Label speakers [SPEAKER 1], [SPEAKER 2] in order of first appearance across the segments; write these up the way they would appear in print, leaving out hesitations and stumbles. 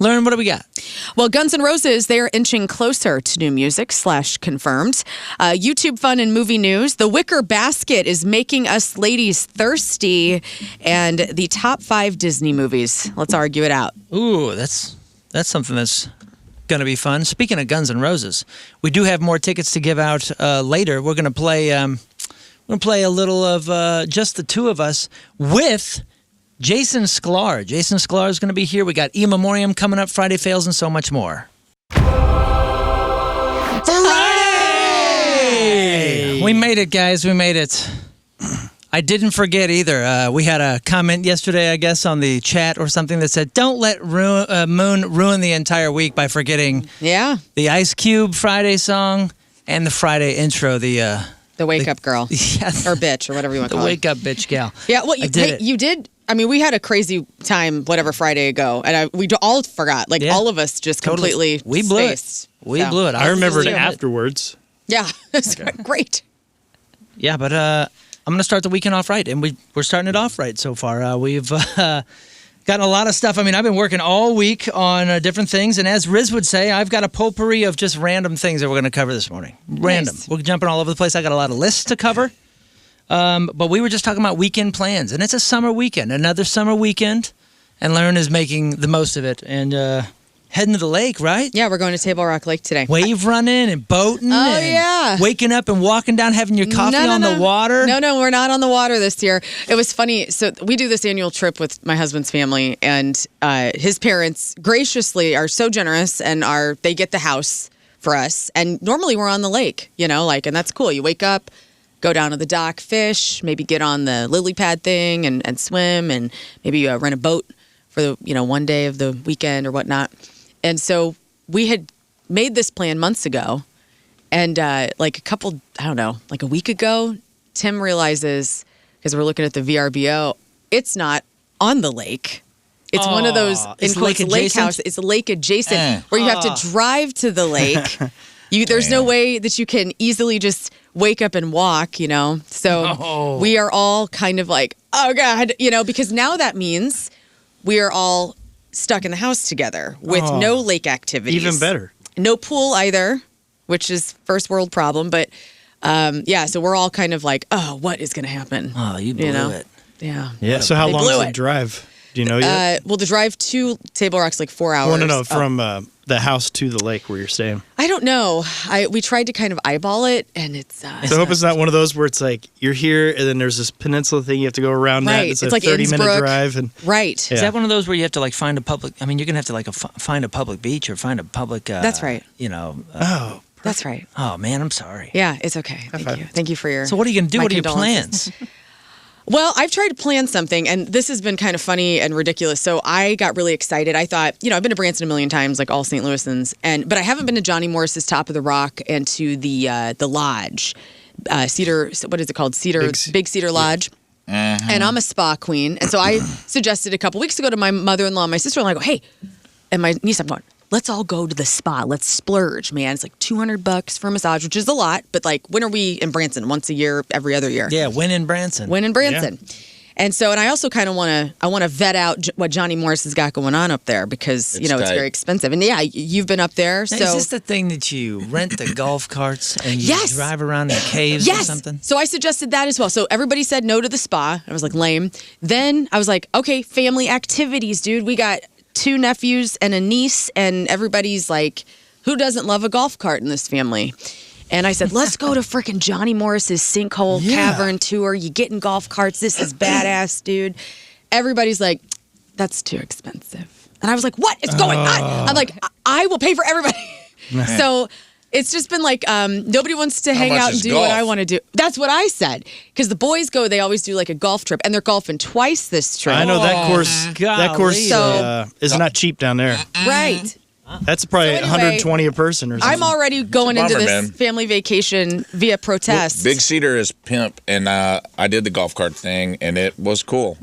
[SPEAKER 1] Lauren, what do we got?
[SPEAKER 2] Well, Guns N' Roses, they are inching closer to new music / confirmed. YouTube fun and movie news. The Wicker Basket is making us ladies thirsty. And the top 5 Disney movies. Let's argue it out.
[SPEAKER 1] Ooh, that's something that's going to be fun. Speaking of Guns N' Roses, we do have more tickets to give out later. We're going to play a little of just the two of us with Jason Sklar. Jason Sklar is going to be here. We got Ememorium coming up, Friday Fails, and so much more. Friday! We made it, guys. We made it. I didn't forget either. We had a comment yesterday, I guess, on the chat or something that said, don't let Moon ruin the entire week by forgetting the Ice Cube Friday song and the Friday intro, the
[SPEAKER 2] Wake Up Girl.
[SPEAKER 1] Yeah,
[SPEAKER 2] or bitch, or whatever you want to call it.
[SPEAKER 1] The Wake Up Bitch Gal.
[SPEAKER 2] Yeah, well, you did. I mean, we had a crazy time, whatever, Friday ago, and we all forgot. Like, all of us just completely
[SPEAKER 1] We blew
[SPEAKER 2] spaced.
[SPEAKER 1] it. We blew it.
[SPEAKER 3] I remembered it afterwards.
[SPEAKER 2] Yeah, it's great.
[SPEAKER 1] Yeah, but I'm going to start the weekend off right, and we're starting it off right so far. We've gotten a lot of stuff. I mean, I've been working all week on different things, and as Rizz would say, I've got a potpourri of just random things that we're going to cover this morning. Random.
[SPEAKER 2] Nice.
[SPEAKER 1] We're jumping all over the place. I got a lot of lists to cover. But we were just talking about weekend plans, and it's a summer weekend, another summer weekend, and Lauren is making the most of it and heading to the lake, right?
[SPEAKER 2] Yeah, we're going to Table Rock Lake today.
[SPEAKER 1] Wave running and boating.
[SPEAKER 2] Oh,
[SPEAKER 1] and
[SPEAKER 2] yeah.
[SPEAKER 1] Waking up and walking down, having your coffee on the water.
[SPEAKER 2] No, we're not on the water this year. It was funny. So we do this annual trip with my husband's family, and his parents graciously are so generous, and they get the house for us. And normally we're on the lake, and that's cool. You wake up, go down to the dock, fish, maybe get on the lily pad thing and swim, and maybe rent a boat for the one day of the weekend or whatnot. And so we had made this plan months ago, and a week ago, Tim realizes, because we're looking at the VRBO, it's not on the lake. It's one of those lake house. It's a lake adjacent where you have to drive to the lake. There's no way that you can easily just wake up and walk, So we are all kind of like, oh, God, because now that means we are all stuck in the house together with no lake activities.
[SPEAKER 3] Even better.
[SPEAKER 2] No pool either, which is first world problem. But, so we're all kind of like, oh, what is going to happen?
[SPEAKER 1] Oh, you blew it.
[SPEAKER 2] Yeah.
[SPEAKER 3] Yeah, so how long is the drive? Do you know yet?
[SPEAKER 2] Well, the drive to Table Rock's like 4 hours.
[SPEAKER 3] No, from the house to the lake where you're staying.
[SPEAKER 2] I don't know. We tried to kind of eyeball it, and it's...
[SPEAKER 3] So I hope it's not one of those where it's like, you're here, and then there's this peninsula thing you have to go around that. It's a
[SPEAKER 2] like
[SPEAKER 3] 30-minute drive.
[SPEAKER 2] Right.
[SPEAKER 3] Yeah.
[SPEAKER 1] Is that one of those where you have to find a public... I mean, you're going to have to find a public beach or find a public...
[SPEAKER 2] That's right.
[SPEAKER 1] That's
[SPEAKER 2] right.
[SPEAKER 1] Oh, man, I'm sorry.
[SPEAKER 2] Yeah, it's okay. Thank you. Thank you for your...
[SPEAKER 1] So what are you going to do? What are your plans?
[SPEAKER 2] Well, I've tried to plan something, and this has been kind of funny and ridiculous. So I got really excited. I thought, I've been to Branson a million times, like all St. Louisans, but I haven't been to Johnny Morris's Top of the Rock and to the lodge, Cedar. What is it called? Big Cedar Lodge. Yeah. And I'm a spa queen, and so I suggested a couple weeks ago to my mother-in-law and my sister-in-law, I go, hey, and my niece, I'm going, let's all go to the spa. Let's splurge, man. It's like $200 for a massage, which is a lot. But when are we in Branson? Once a year, every other year.
[SPEAKER 1] Yeah, when in Branson.
[SPEAKER 2] Yeah. And so, and I also kind of want to vet out what Johnny Morris has got going on up there because, it's very expensive. And yeah, you've been up there.
[SPEAKER 1] Now, is this the thing that you rent the golf carts and you drive around in caves or something?
[SPEAKER 2] So I suggested that as well. So everybody said no to the spa. I was like, lame. Then I was like, okay, family activities, dude. We got 2 nephews and a niece, and everybody's like, who doesn't love a golf cart in this family? And I said, let's go to freaking Johnny Morris's Sinkhole Cavern tour. You get in golf carts. This is badass, dude. Everybody's like, that's too expensive. And I was like, what is going on? I'm like, I will pay for everybody. So it's just been like, nobody wants to hang out and do what I want to do. That's what I said. Because the boys go, they always do like a golf trip, and they're golfing twice this trip.
[SPEAKER 3] I know that course. That course is not cheap down there.
[SPEAKER 2] Right.
[SPEAKER 3] That's probably 120 a person or something.
[SPEAKER 2] I'm already going into this family vacation via protest.
[SPEAKER 4] Big Cedar is pimp, and I did the golf cart thing, and it was cool.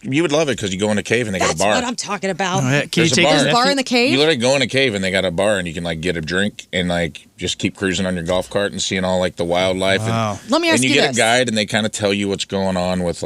[SPEAKER 4] You would love it because you go in a cave and they got a bar.
[SPEAKER 2] That's what I'm talking about.
[SPEAKER 3] Oh, yeah. Can you take
[SPEAKER 2] a bar in the cave?
[SPEAKER 4] You literally go in a cave and they got a bar, and you can get a drink and just keep cruising on your golf cart and seeing all the wildlife.
[SPEAKER 3] Wow.
[SPEAKER 2] Let me ask you this.
[SPEAKER 4] And you get a guide, and they kind of tell you what's going on with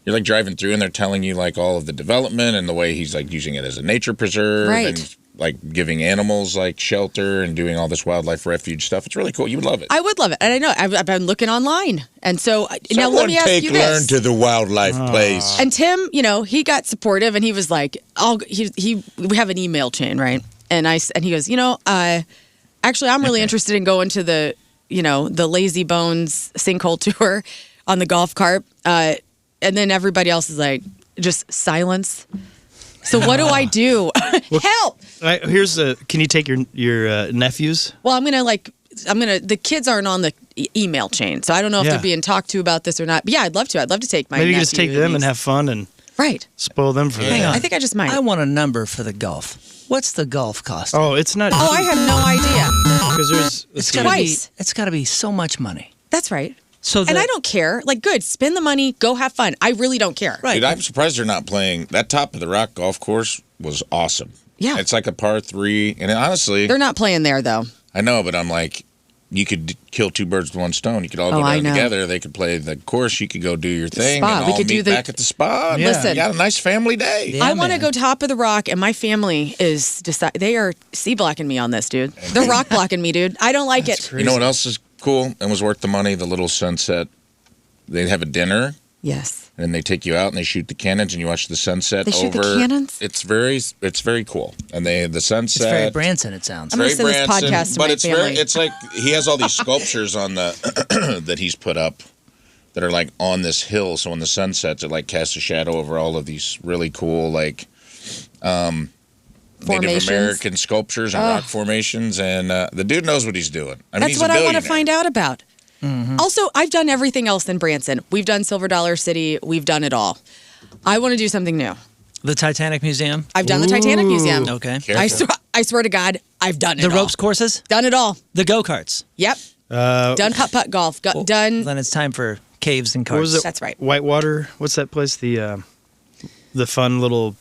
[SPEAKER 4] you're like driving through and they're telling you like all of the development and the way he's like using it as a nature preserve and like giving animals like shelter and doing all this wildlife refuge stuff. It's really cool. You would love it.
[SPEAKER 2] I would love it. And I know I've been looking online. And so now let me ask you this.
[SPEAKER 4] Learn to the wildlife place.
[SPEAKER 2] And Tim, he got supportive and he was like, we have an email chain, right? And he goes, actually I'm really interested in going to the Lazy Bones sinkhole tour on the golf cart. And then everybody else is like, just silence. So what do I do? Help!
[SPEAKER 3] Can you take your nephews?
[SPEAKER 2] Well, the kids aren't on the email chain, so I don't know if they're being talked to about this or not. But yeah, I'd love to. I'd love to take my
[SPEAKER 3] Maybe you
[SPEAKER 2] nephew
[SPEAKER 3] just take them and have fun and spoil them for
[SPEAKER 1] Hang on.
[SPEAKER 2] I think I just might.
[SPEAKER 1] I want a number for the golf. What's the golf cost?
[SPEAKER 3] Oh, it's not.
[SPEAKER 2] Oh, I have no idea.
[SPEAKER 3] Because
[SPEAKER 1] It's got to be so much money.
[SPEAKER 2] That's right.
[SPEAKER 1] And
[SPEAKER 2] I don't care. Like, good, spend the money, go have fun. I really don't care.
[SPEAKER 1] Right.
[SPEAKER 4] Dude, I'm surprised they're not playing. That Top of the Rock golf course was awesome.
[SPEAKER 2] Yeah.
[SPEAKER 4] It's like a par 3. And honestly,
[SPEAKER 2] They're not playing there, though.
[SPEAKER 4] I know, but I'm like, you could kill 2 birds with 1 stone. You could all go down together. They could play the course. You could go do your thing.
[SPEAKER 2] Spa.
[SPEAKER 4] And
[SPEAKER 2] We
[SPEAKER 4] all
[SPEAKER 2] could
[SPEAKER 4] meet
[SPEAKER 2] do the-
[SPEAKER 4] back at the spa.
[SPEAKER 2] Yeah. Listen.
[SPEAKER 4] You got a nice family day.
[SPEAKER 1] Yeah,
[SPEAKER 2] I want to
[SPEAKER 1] man.
[SPEAKER 2] go Top of the Rock, and my family is they are C-blocking me on this, dude. They're rock blocking me, dude. I don't like it.
[SPEAKER 4] You know what else is cool and was worth the money? The little sunset. They have a dinner.
[SPEAKER 2] Yes.
[SPEAKER 4] And they take you out and they shoot the cannons and you watch the sunset
[SPEAKER 2] They shoot
[SPEAKER 4] over.
[SPEAKER 2] the cannons?
[SPEAKER 4] It's very cool. And the sunset.
[SPEAKER 1] It's very Branson, it sounds.
[SPEAKER 2] I'm going to send this podcast to
[SPEAKER 4] but
[SPEAKER 2] my
[SPEAKER 4] it's
[SPEAKER 2] family.
[SPEAKER 4] it's like he has all these sculptures on the that he's put up that are like on this hill. So when the sun sets, it like casts a shadow over all of these really cool like Native American sculptures and rock formations. And the dude knows what he's doing. I mean,
[SPEAKER 2] That's
[SPEAKER 4] he's
[SPEAKER 2] what
[SPEAKER 4] a
[SPEAKER 2] I want to
[SPEAKER 4] billionaire.
[SPEAKER 2] find out about. Mm-hmm. Also, I've done everything else in Branson. We've done Silver Dollar City. We've done it all. I want to do something new.
[SPEAKER 1] The Titanic Museum?
[SPEAKER 2] I've done the Titanic Museum.
[SPEAKER 1] Okay.
[SPEAKER 2] I swear to God, I've done it
[SPEAKER 1] The
[SPEAKER 2] all.
[SPEAKER 1] ropes courses?
[SPEAKER 2] Done it all.
[SPEAKER 1] The go-karts?
[SPEAKER 2] Yep. Done putt-putt golf. Done.
[SPEAKER 1] Then it's time for caves and
[SPEAKER 3] What was
[SPEAKER 1] carts.
[SPEAKER 3] it?
[SPEAKER 2] That's right.
[SPEAKER 3] Whitewater. What's that place? The fun little.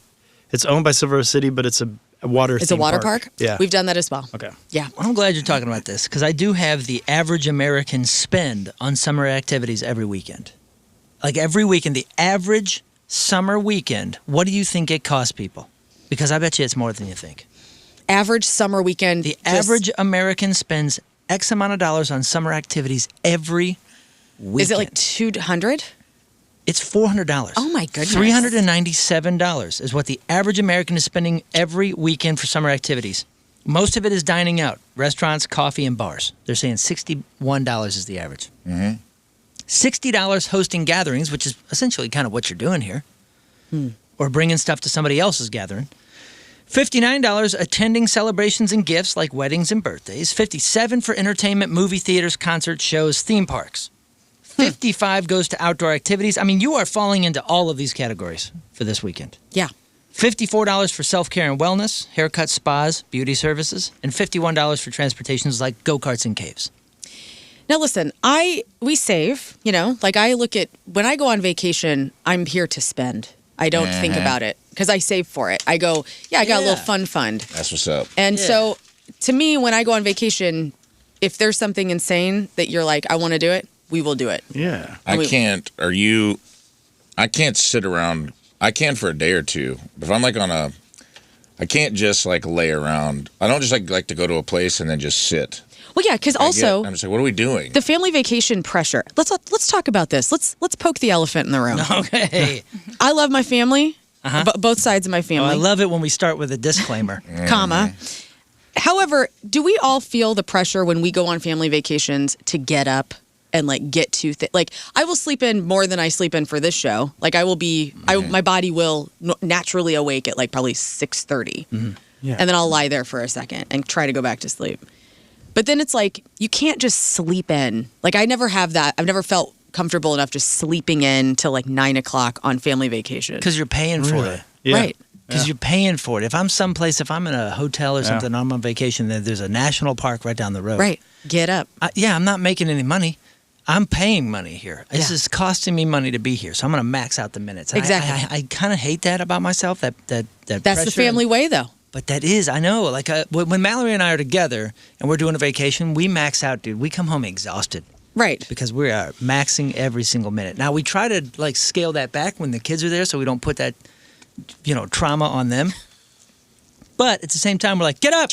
[SPEAKER 3] It's owned by Silver City, but it's a water.
[SPEAKER 2] It's a water park?
[SPEAKER 3] Yeah.
[SPEAKER 2] We've done that as well.
[SPEAKER 3] Okay.
[SPEAKER 2] Yeah.
[SPEAKER 1] I'm glad you're talking about this because I do have the average American spend on summer activities every weekend. Like every weekend, the average summer weekend, what do you think it costs people? Because I bet you it's more than you think.
[SPEAKER 2] Average summer weekend.
[SPEAKER 1] The average American spends X amount of dollars on summer activities every weekend.
[SPEAKER 2] Is it like 200?
[SPEAKER 1] It's $400.
[SPEAKER 2] Oh, my goodness.
[SPEAKER 1] $397 is what the average American is spending every weekend for summer activities. Most of it is dining out, restaurants, coffee, and bars. They're saying $61 is the average.
[SPEAKER 4] Mm-hmm.
[SPEAKER 1] $60 hosting gatherings, which is essentially kind of what you're doing here, or bringing stuff to somebody else's gathering. $59 attending celebrations and gifts like weddings and birthdays. $57 for entertainment, movie theaters, concerts, shows, theme parks. $55 goes to outdoor activities. I mean, you are falling into all of these categories for this weekend.
[SPEAKER 2] Yeah.
[SPEAKER 1] $54 for self-care and wellness, haircuts, spas, beauty services, and $51 for transportations like go-karts and caves.
[SPEAKER 2] Now, listen, we save, like I look at, when I go on vacation, I'm here to spend. I don't think about it because I save for it. I go, I got a little fun fund.
[SPEAKER 4] That's what's up.
[SPEAKER 2] And so to me, when I go on vacation, if there's something insane that you're like, I want to do it, we will do it.
[SPEAKER 3] Yeah.
[SPEAKER 4] I can't sit around. I can for a day or two. If I'm like I can't just like lay around. I don't just like to go to a place and then just sit.
[SPEAKER 2] Well, yeah, because also
[SPEAKER 4] I'm just like, what are we doing?
[SPEAKER 2] the family vacation pressure. Let's talk about this. Let's poke the elephant in the room.
[SPEAKER 1] Okay.
[SPEAKER 2] I love my family, both sides of my
[SPEAKER 1] Oh,
[SPEAKER 2] family,
[SPEAKER 1] I love it when we start with a disclaimer.
[SPEAKER 2] comma. However, do we all feel the pressure when we go on family vacations to get up and like get to like I will sleep in more than I sleep in for this show. Like I will be, my body will naturally awake at like probably 6:30,
[SPEAKER 3] Yeah.
[SPEAKER 2] and then I'll lie there for a second and try to go back to sleep. But then it's like you can't just sleep in. Like I never have that. I've never felt comfortable enough just sleeping in till like 9 o'clock on family vacation.
[SPEAKER 1] Because you're paying for it.
[SPEAKER 3] Yeah.
[SPEAKER 2] Right.
[SPEAKER 1] Because you're paying for it. If I'm someplace, if I'm in a hotel or something, I'm on vacation, then there's a national park right down the road.
[SPEAKER 2] Right. Get up.
[SPEAKER 1] I'm not making any money. I'm paying money here. This is costing me money to be here, so I'm going to max out the minutes.
[SPEAKER 2] Exactly.
[SPEAKER 1] I kind of hate that about myself. That
[SPEAKER 2] That's
[SPEAKER 1] pressure.
[SPEAKER 2] the family way, though.
[SPEAKER 1] But that is, I know. Like when Mallory and I are together and we're doing a vacation, we max out, dude. We come home exhausted.
[SPEAKER 2] Right.
[SPEAKER 1] Because we are maxing every single minute. Now we try to like scale that back when the kids are there, so we don't put that, trauma on them. But at the same time, we're like, get up.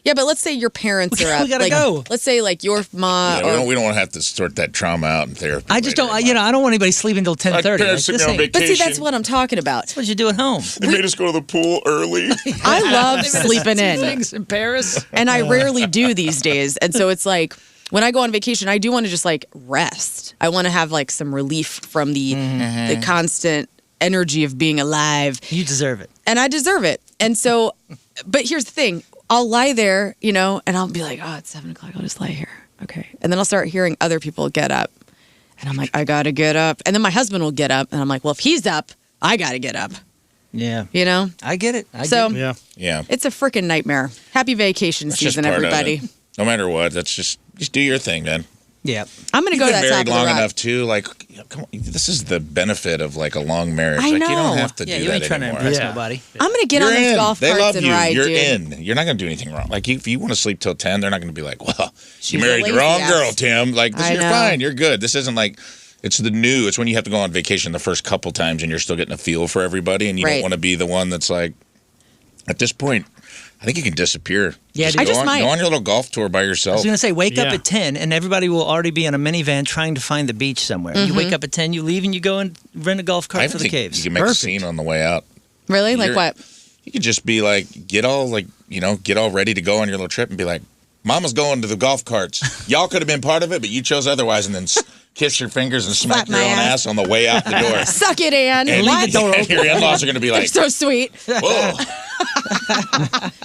[SPEAKER 2] Yeah, but let's say your parents are up.
[SPEAKER 1] We gotta go.
[SPEAKER 2] Let's say like your mom.
[SPEAKER 4] Yeah, we don't want to have to sort that trauma out in therapy.
[SPEAKER 1] I just don't. I don't want anybody sleeping until 10:30.
[SPEAKER 4] parents took me on
[SPEAKER 2] But see, that's what I'm talking about.
[SPEAKER 1] That's what you do at home.
[SPEAKER 4] They made us go to the pool early.
[SPEAKER 2] I love sleeping in.
[SPEAKER 1] Things in Paris.
[SPEAKER 2] And I rarely do these days. And so it's like when I go on vacation, I do want to just like rest. I want to have like some relief from the constant energy of being alive.
[SPEAKER 1] You deserve it.
[SPEAKER 2] And I deserve it. And so, but here's the thing. I'll lie there, and I'll be like, oh, it's 7 o'clock. I'll just lie here. Okay. And then I'll start hearing other people get up. And I'm like, I got to get up. And then my husband will get up. And I'm like, well, if he's up, I got to get up.
[SPEAKER 1] Yeah.
[SPEAKER 2] I
[SPEAKER 1] get it.
[SPEAKER 3] Yeah.
[SPEAKER 2] It's a freaking nightmare. Happy vacation season, everybody.
[SPEAKER 4] No matter what, that's just do your thing, man.
[SPEAKER 1] Yeah.
[SPEAKER 2] I'm going to go to that top
[SPEAKER 4] married
[SPEAKER 2] of the
[SPEAKER 4] long
[SPEAKER 2] rock.
[SPEAKER 4] enough too. Like, come on, this is the benefit of like a long marriage.
[SPEAKER 2] I
[SPEAKER 4] Like,
[SPEAKER 2] know.
[SPEAKER 4] you don't have to do
[SPEAKER 1] you
[SPEAKER 4] that
[SPEAKER 1] ain't trying
[SPEAKER 4] anymore.
[SPEAKER 1] to impress
[SPEAKER 3] Yeah.
[SPEAKER 1] nobody.
[SPEAKER 2] I'm going to get on
[SPEAKER 4] You're
[SPEAKER 2] these
[SPEAKER 4] in.
[SPEAKER 2] golf
[SPEAKER 4] They
[SPEAKER 2] carts
[SPEAKER 4] love
[SPEAKER 2] and
[SPEAKER 4] you.
[SPEAKER 2] ride,
[SPEAKER 4] You're
[SPEAKER 2] dude.
[SPEAKER 4] in. You're not going to do anything wrong. Like, if you want to sleep till 10, they're not going to be like, well,
[SPEAKER 2] She's
[SPEAKER 4] you
[SPEAKER 2] a
[SPEAKER 4] married the
[SPEAKER 2] lazy
[SPEAKER 4] wrong
[SPEAKER 2] ass.
[SPEAKER 4] girl, Tim. Like,
[SPEAKER 2] I
[SPEAKER 4] you're
[SPEAKER 2] know.
[SPEAKER 4] fine. You're good. This isn't like, it's it's when you have to go on vacation the first couple times and you're still getting a feel for everybody and you
[SPEAKER 2] Right.
[SPEAKER 4] don't want to be the one that's like, at this point, I think you can disappear.
[SPEAKER 1] Yeah,
[SPEAKER 4] Just
[SPEAKER 1] dude.
[SPEAKER 4] go
[SPEAKER 2] I just
[SPEAKER 4] on,
[SPEAKER 2] might.
[SPEAKER 4] Go on your little golf tour by
[SPEAKER 1] I
[SPEAKER 4] yourself.
[SPEAKER 1] was going to say, wake up
[SPEAKER 3] Yeah.
[SPEAKER 1] at 10, and everybody will already be in a minivan trying to find the beach somewhere. You wake up at 10, you leave, and you go and rent a golf
[SPEAKER 4] I
[SPEAKER 1] cart
[SPEAKER 4] even
[SPEAKER 1] for the
[SPEAKER 4] think
[SPEAKER 1] caves.
[SPEAKER 4] you can make a
[SPEAKER 3] Perfect.
[SPEAKER 4] scene on the way out.
[SPEAKER 2] Really? Like
[SPEAKER 4] You're-
[SPEAKER 2] what?
[SPEAKER 4] You could just be like, get all ready to go on your little trip and be like, Mama's going to the golf carts. Y'all could have been part of it, but you chose otherwise, and then kiss your fingers and smack
[SPEAKER 2] Slap
[SPEAKER 4] your
[SPEAKER 2] my
[SPEAKER 4] own
[SPEAKER 2] ass.
[SPEAKER 4] ass on the way out the door.
[SPEAKER 2] Suck it, Ann.
[SPEAKER 4] And,
[SPEAKER 2] What?
[SPEAKER 4] and your in-laws are going to be
[SPEAKER 2] They're
[SPEAKER 4] like,
[SPEAKER 2] so sweet.
[SPEAKER 4] whoa,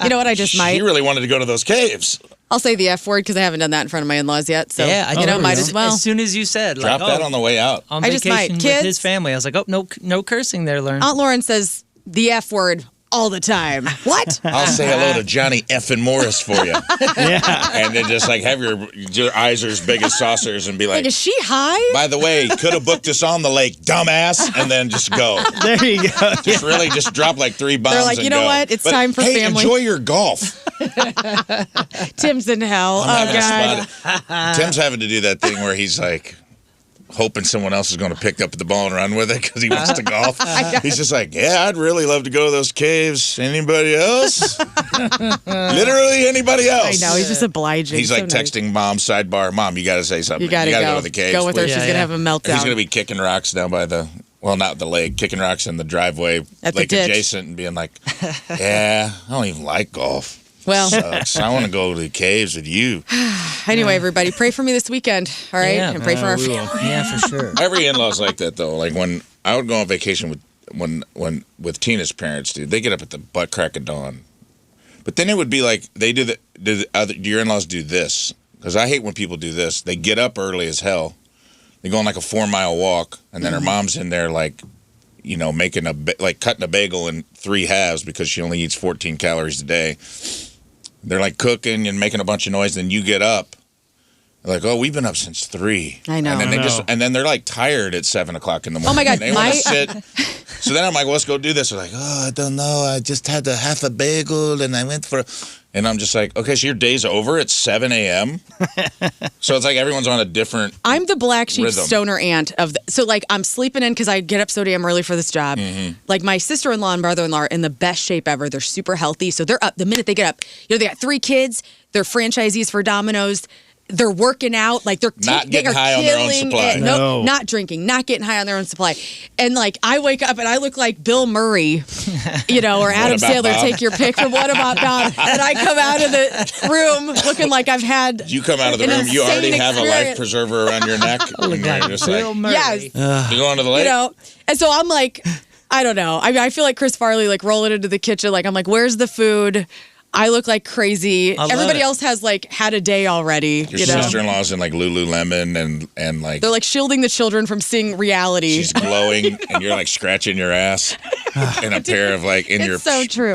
[SPEAKER 2] You know what? I just
[SPEAKER 4] she
[SPEAKER 2] might.
[SPEAKER 4] really wanted to go to those caves.
[SPEAKER 2] I'll say the F word because I haven't done that in front of my in-laws yet. So,
[SPEAKER 1] yeah, I
[SPEAKER 2] you know,
[SPEAKER 1] did.
[SPEAKER 2] might as well.
[SPEAKER 1] As soon as you said,
[SPEAKER 4] Drop
[SPEAKER 1] like,
[SPEAKER 4] that on the way out.
[SPEAKER 1] on
[SPEAKER 2] I just
[SPEAKER 1] vacation
[SPEAKER 2] might.
[SPEAKER 1] with
[SPEAKER 2] Kids?
[SPEAKER 1] his family, I was like, oh, no cursing there, Lauren.
[SPEAKER 2] Aunt Lauren says the F word all the time. What?
[SPEAKER 4] I'll say hello to Johnny Effin Morris for you.
[SPEAKER 3] Yeah.
[SPEAKER 4] And then just like have your eyes are as big as saucers and be
[SPEAKER 2] Like,
[SPEAKER 4] like,
[SPEAKER 2] is she high?
[SPEAKER 4] by the way, could have booked us on the lake, dumbass. And then just go.
[SPEAKER 3] There you go.
[SPEAKER 4] Just really just drop like 3 bombs.
[SPEAKER 2] They're like,
[SPEAKER 4] and
[SPEAKER 2] you know
[SPEAKER 4] go.
[SPEAKER 2] what? It's
[SPEAKER 4] But,
[SPEAKER 2] time for
[SPEAKER 4] hey,
[SPEAKER 2] family.
[SPEAKER 4] Enjoy your golf.
[SPEAKER 2] Tim's in hell.
[SPEAKER 4] I'm
[SPEAKER 2] Oh,
[SPEAKER 4] having a
[SPEAKER 2] God.
[SPEAKER 4] spot. Tim's having to do that thing where he's like hoping someone else is going to pick up the ball and run with it because he wants to golf. He's just like, yeah, I'd really love to go to those caves. Anybody else? Literally anybody
[SPEAKER 2] I
[SPEAKER 4] else.
[SPEAKER 2] know. He's just obliging.
[SPEAKER 4] He's
[SPEAKER 2] So
[SPEAKER 4] like
[SPEAKER 2] nice.
[SPEAKER 4] texting mom, sidebar, Mom, you got to say something.
[SPEAKER 2] You got to
[SPEAKER 4] go
[SPEAKER 2] go.
[SPEAKER 4] to the caves.
[SPEAKER 2] Go with her.
[SPEAKER 4] please."
[SPEAKER 2] She's going to have a meltdown.
[SPEAKER 4] He's going to be kicking rocks down by not the lake, kicking rocks in the driveway,
[SPEAKER 2] At the
[SPEAKER 4] lake
[SPEAKER 2] ditch.
[SPEAKER 4] adjacent, and being like, yeah, I don't even like golf.
[SPEAKER 2] Well,
[SPEAKER 4] Sucks. I want to go to the caves with you.
[SPEAKER 2] anyway, everybody, pray for me this weekend. All right?
[SPEAKER 1] Yeah.
[SPEAKER 2] And pray for our
[SPEAKER 3] we will.
[SPEAKER 2] family.
[SPEAKER 1] Yeah, for sure.
[SPEAKER 4] Every in-law's like that though. Like when I would go on vacation with Tina's parents, dude, they get up at the butt crack of dawn. But then it would be like they do your in-laws do this because I hate when people do this. They get up early as hell. They go on like a 4-mile walk, and then her mom's in there like, making cutting a bagel in 3 halves because she only eats 14 calories a day. They're like cooking and making a bunch of noise. Then you get up. They're like, oh, we've been up since 3.
[SPEAKER 2] I know.
[SPEAKER 4] And then
[SPEAKER 3] I know.
[SPEAKER 4] and then they're like tired at 7 o'clock in the morning.
[SPEAKER 2] Oh, my God,
[SPEAKER 4] They want to sit. So then I'm like, well, let's go do this. They're like, oh, I don't know. I just had half a bagel and I went for. And I'm just like, okay, so your day's over at 7 a.m. So it's like everyone's on a different.
[SPEAKER 2] I'm the black sheep
[SPEAKER 4] Rhythm.
[SPEAKER 2] stoner aunt so like I'm sleeping in because I get up so damn early for this job. Like my sister-in-law and brother-in-law are in the best shape ever. They're super healthy. So they're up the minute they get up. They got 3 kids. They're franchisees for Domino's. They're working out, like they're
[SPEAKER 4] Not
[SPEAKER 2] they
[SPEAKER 4] getting
[SPEAKER 2] are
[SPEAKER 4] high on their own
[SPEAKER 2] killing
[SPEAKER 4] supply.
[SPEAKER 2] it.
[SPEAKER 3] No.
[SPEAKER 2] Nope, not drinking, not getting high on their own supply. And like I wake up and I look like Bill Murray, or Adam
[SPEAKER 4] About
[SPEAKER 2] Sandler,
[SPEAKER 4] Bob?
[SPEAKER 2] take your pick from What About Bob. And I come out of the room looking like I've had
[SPEAKER 4] You come out of the
[SPEAKER 2] an
[SPEAKER 4] room, you already
[SPEAKER 2] insane
[SPEAKER 4] have a life
[SPEAKER 2] experience.
[SPEAKER 4] preserver around your neck. And you're just
[SPEAKER 1] Bill
[SPEAKER 4] like,
[SPEAKER 1] Murray.
[SPEAKER 2] Yes.
[SPEAKER 4] you going to the lake?
[SPEAKER 2] And so I'm like, I don't know. I mean, I feel like Chris Farley, like rolling into the kitchen. Like, I'm like, where's the food? I look like crazy.
[SPEAKER 1] love
[SPEAKER 2] Everybody
[SPEAKER 1] it.
[SPEAKER 2] else has like had a day already.
[SPEAKER 4] Your sister-in-law's in like Lululemon and like
[SPEAKER 2] They're like shielding the children from seeing reality.
[SPEAKER 4] she's glowing and you're like scratching your ass in a pair of like in
[SPEAKER 2] It's
[SPEAKER 4] your
[SPEAKER 2] so true.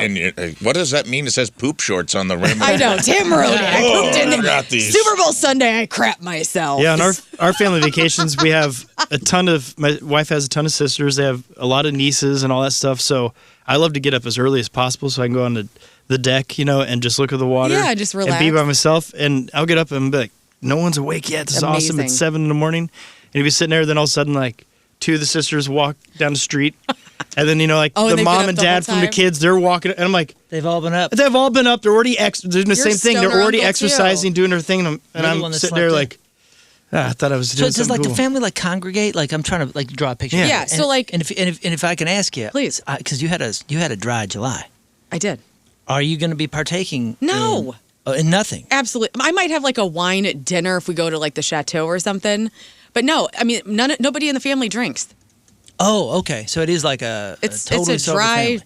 [SPEAKER 4] what does that mean? It says poop shorts on the rim.
[SPEAKER 2] I know. Tim ruined it. I pooped in
[SPEAKER 4] I got
[SPEAKER 2] it.
[SPEAKER 4] these.
[SPEAKER 2] Super Bowl Sunday, I crap myself.
[SPEAKER 3] Yeah, on our family vacations, we have my wife has a ton of sisters. They have a lot of nieces and all that stuff. So I love to get up as early as possible so I can go on the deck, and just look at the water.
[SPEAKER 2] Yeah, just
[SPEAKER 3] and be
[SPEAKER 2] relax.
[SPEAKER 3] by myself. And I'll get up and be like, no one's awake yet. This is awesome.
[SPEAKER 2] Amazing.
[SPEAKER 3] It's 7 a.m. And he'd be sitting there, then all of a sudden, like, two of the sisters walk down the street. And then, like,
[SPEAKER 2] and
[SPEAKER 3] the
[SPEAKER 2] they've
[SPEAKER 3] mom
[SPEAKER 2] been
[SPEAKER 3] and
[SPEAKER 2] up the
[SPEAKER 3] dad
[SPEAKER 2] whole
[SPEAKER 3] from the
[SPEAKER 2] time?
[SPEAKER 3] kids, they're walking. And I'm like,
[SPEAKER 1] They've all been up.
[SPEAKER 3] they've all been up. They're already doing the same thing. They're
[SPEAKER 2] stoner
[SPEAKER 3] already
[SPEAKER 2] uncle,
[SPEAKER 3] exercising, doing their thing. And
[SPEAKER 1] You're the
[SPEAKER 3] I'm
[SPEAKER 1] one that
[SPEAKER 3] sitting
[SPEAKER 1] slept
[SPEAKER 3] there
[SPEAKER 1] in.
[SPEAKER 3] like, I thought I was
[SPEAKER 1] So
[SPEAKER 3] doing
[SPEAKER 1] does
[SPEAKER 3] something
[SPEAKER 1] like
[SPEAKER 3] cool.
[SPEAKER 1] the family like congregate? Like I'm trying to like draw a picture.
[SPEAKER 3] Yeah.
[SPEAKER 2] Yeah,
[SPEAKER 1] And-
[SPEAKER 2] so, like-
[SPEAKER 1] and if I can ask you,
[SPEAKER 2] Please.
[SPEAKER 1] because you had a dry July.
[SPEAKER 2] I did.
[SPEAKER 1] Are you going to be partaking?
[SPEAKER 2] No.
[SPEAKER 1] In nothing.
[SPEAKER 2] Absolutely. I might have like a wine at dinner if we go to like the chateau or something. But no, I mean, nobody in the family drinks.
[SPEAKER 1] Oh, okay. So it is like a totally
[SPEAKER 2] It's a
[SPEAKER 1] sober
[SPEAKER 2] dry
[SPEAKER 1] family.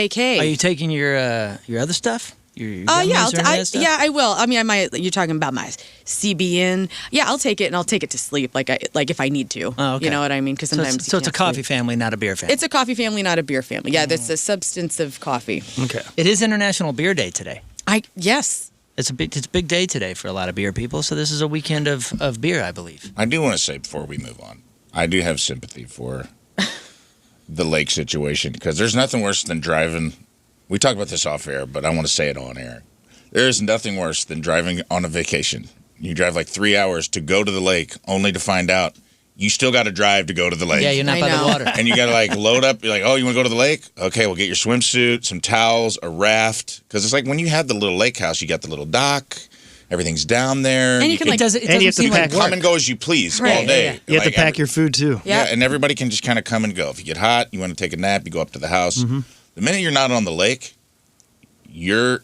[SPEAKER 2] vacay.
[SPEAKER 1] Are you taking your other stuff? Your
[SPEAKER 2] Yeah,
[SPEAKER 1] gummies or any of that stuff?
[SPEAKER 2] yeah, I will. I mean, I might. You're talking about my CBN. Yeah, I'll take it and I'll take it to sleep, like if I need to.
[SPEAKER 1] Oh, okay.
[SPEAKER 2] You know what I mean? Because
[SPEAKER 1] So
[SPEAKER 2] sometimes
[SPEAKER 1] it's, so it's a
[SPEAKER 2] you can't
[SPEAKER 1] coffee
[SPEAKER 2] sleep.
[SPEAKER 1] family, not a beer family.
[SPEAKER 2] It's a coffee family, not a beer family. Yeah, that's a substance of coffee.
[SPEAKER 3] Okay.
[SPEAKER 1] It is International Beer Day today.
[SPEAKER 2] Yes.
[SPEAKER 1] It's a big day today for a lot of beer people. So this is a weekend of beer, I believe.
[SPEAKER 4] I do want to say before we move on, I do have sympathy for the lake situation because there's nothing worse than driving. We talked about this off air, but I want to say it on air. There is nothing worse than driving on a vacation. You drive like 3 hours to go to the lake only to find out you still got to drive to go to the lake.
[SPEAKER 1] Yeah, you're not
[SPEAKER 2] I
[SPEAKER 1] by the
[SPEAKER 2] know.
[SPEAKER 1] water.
[SPEAKER 4] And you got to like load up. You're like, oh, you want to go to the lake? Okay, we'll get your swimsuit, some towels, a raft. Because it's like when you have the little lake house, you got the little dock. Everything's down there.
[SPEAKER 2] And you can,
[SPEAKER 1] It
[SPEAKER 2] like,
[SPEAKER 1] doesn't
[SPEAKER 3] And you have to
[SPEAKER 1] seem like
[SPEAKER 3] pack-
[SPEAKER 4] come and go as you please all
[SPEAKER 2] Right,
[SPEAKER 4] day.
[SPEAKER 2] yeah.
[SPEAKER 3] You have to
[SPEAKER 4] Like,
[SPEAKER 3] pack your food, too.
[SPEAKER 2] Yeah.
[SPEAKER 4] Yeah, and everybody can just kind of come and go. If you get hot, you want to take a nap, you go up to the house.
[SPEAKER 3] Mm-hmm.
[SPEAKER 4] The minute you're not on the lake, you're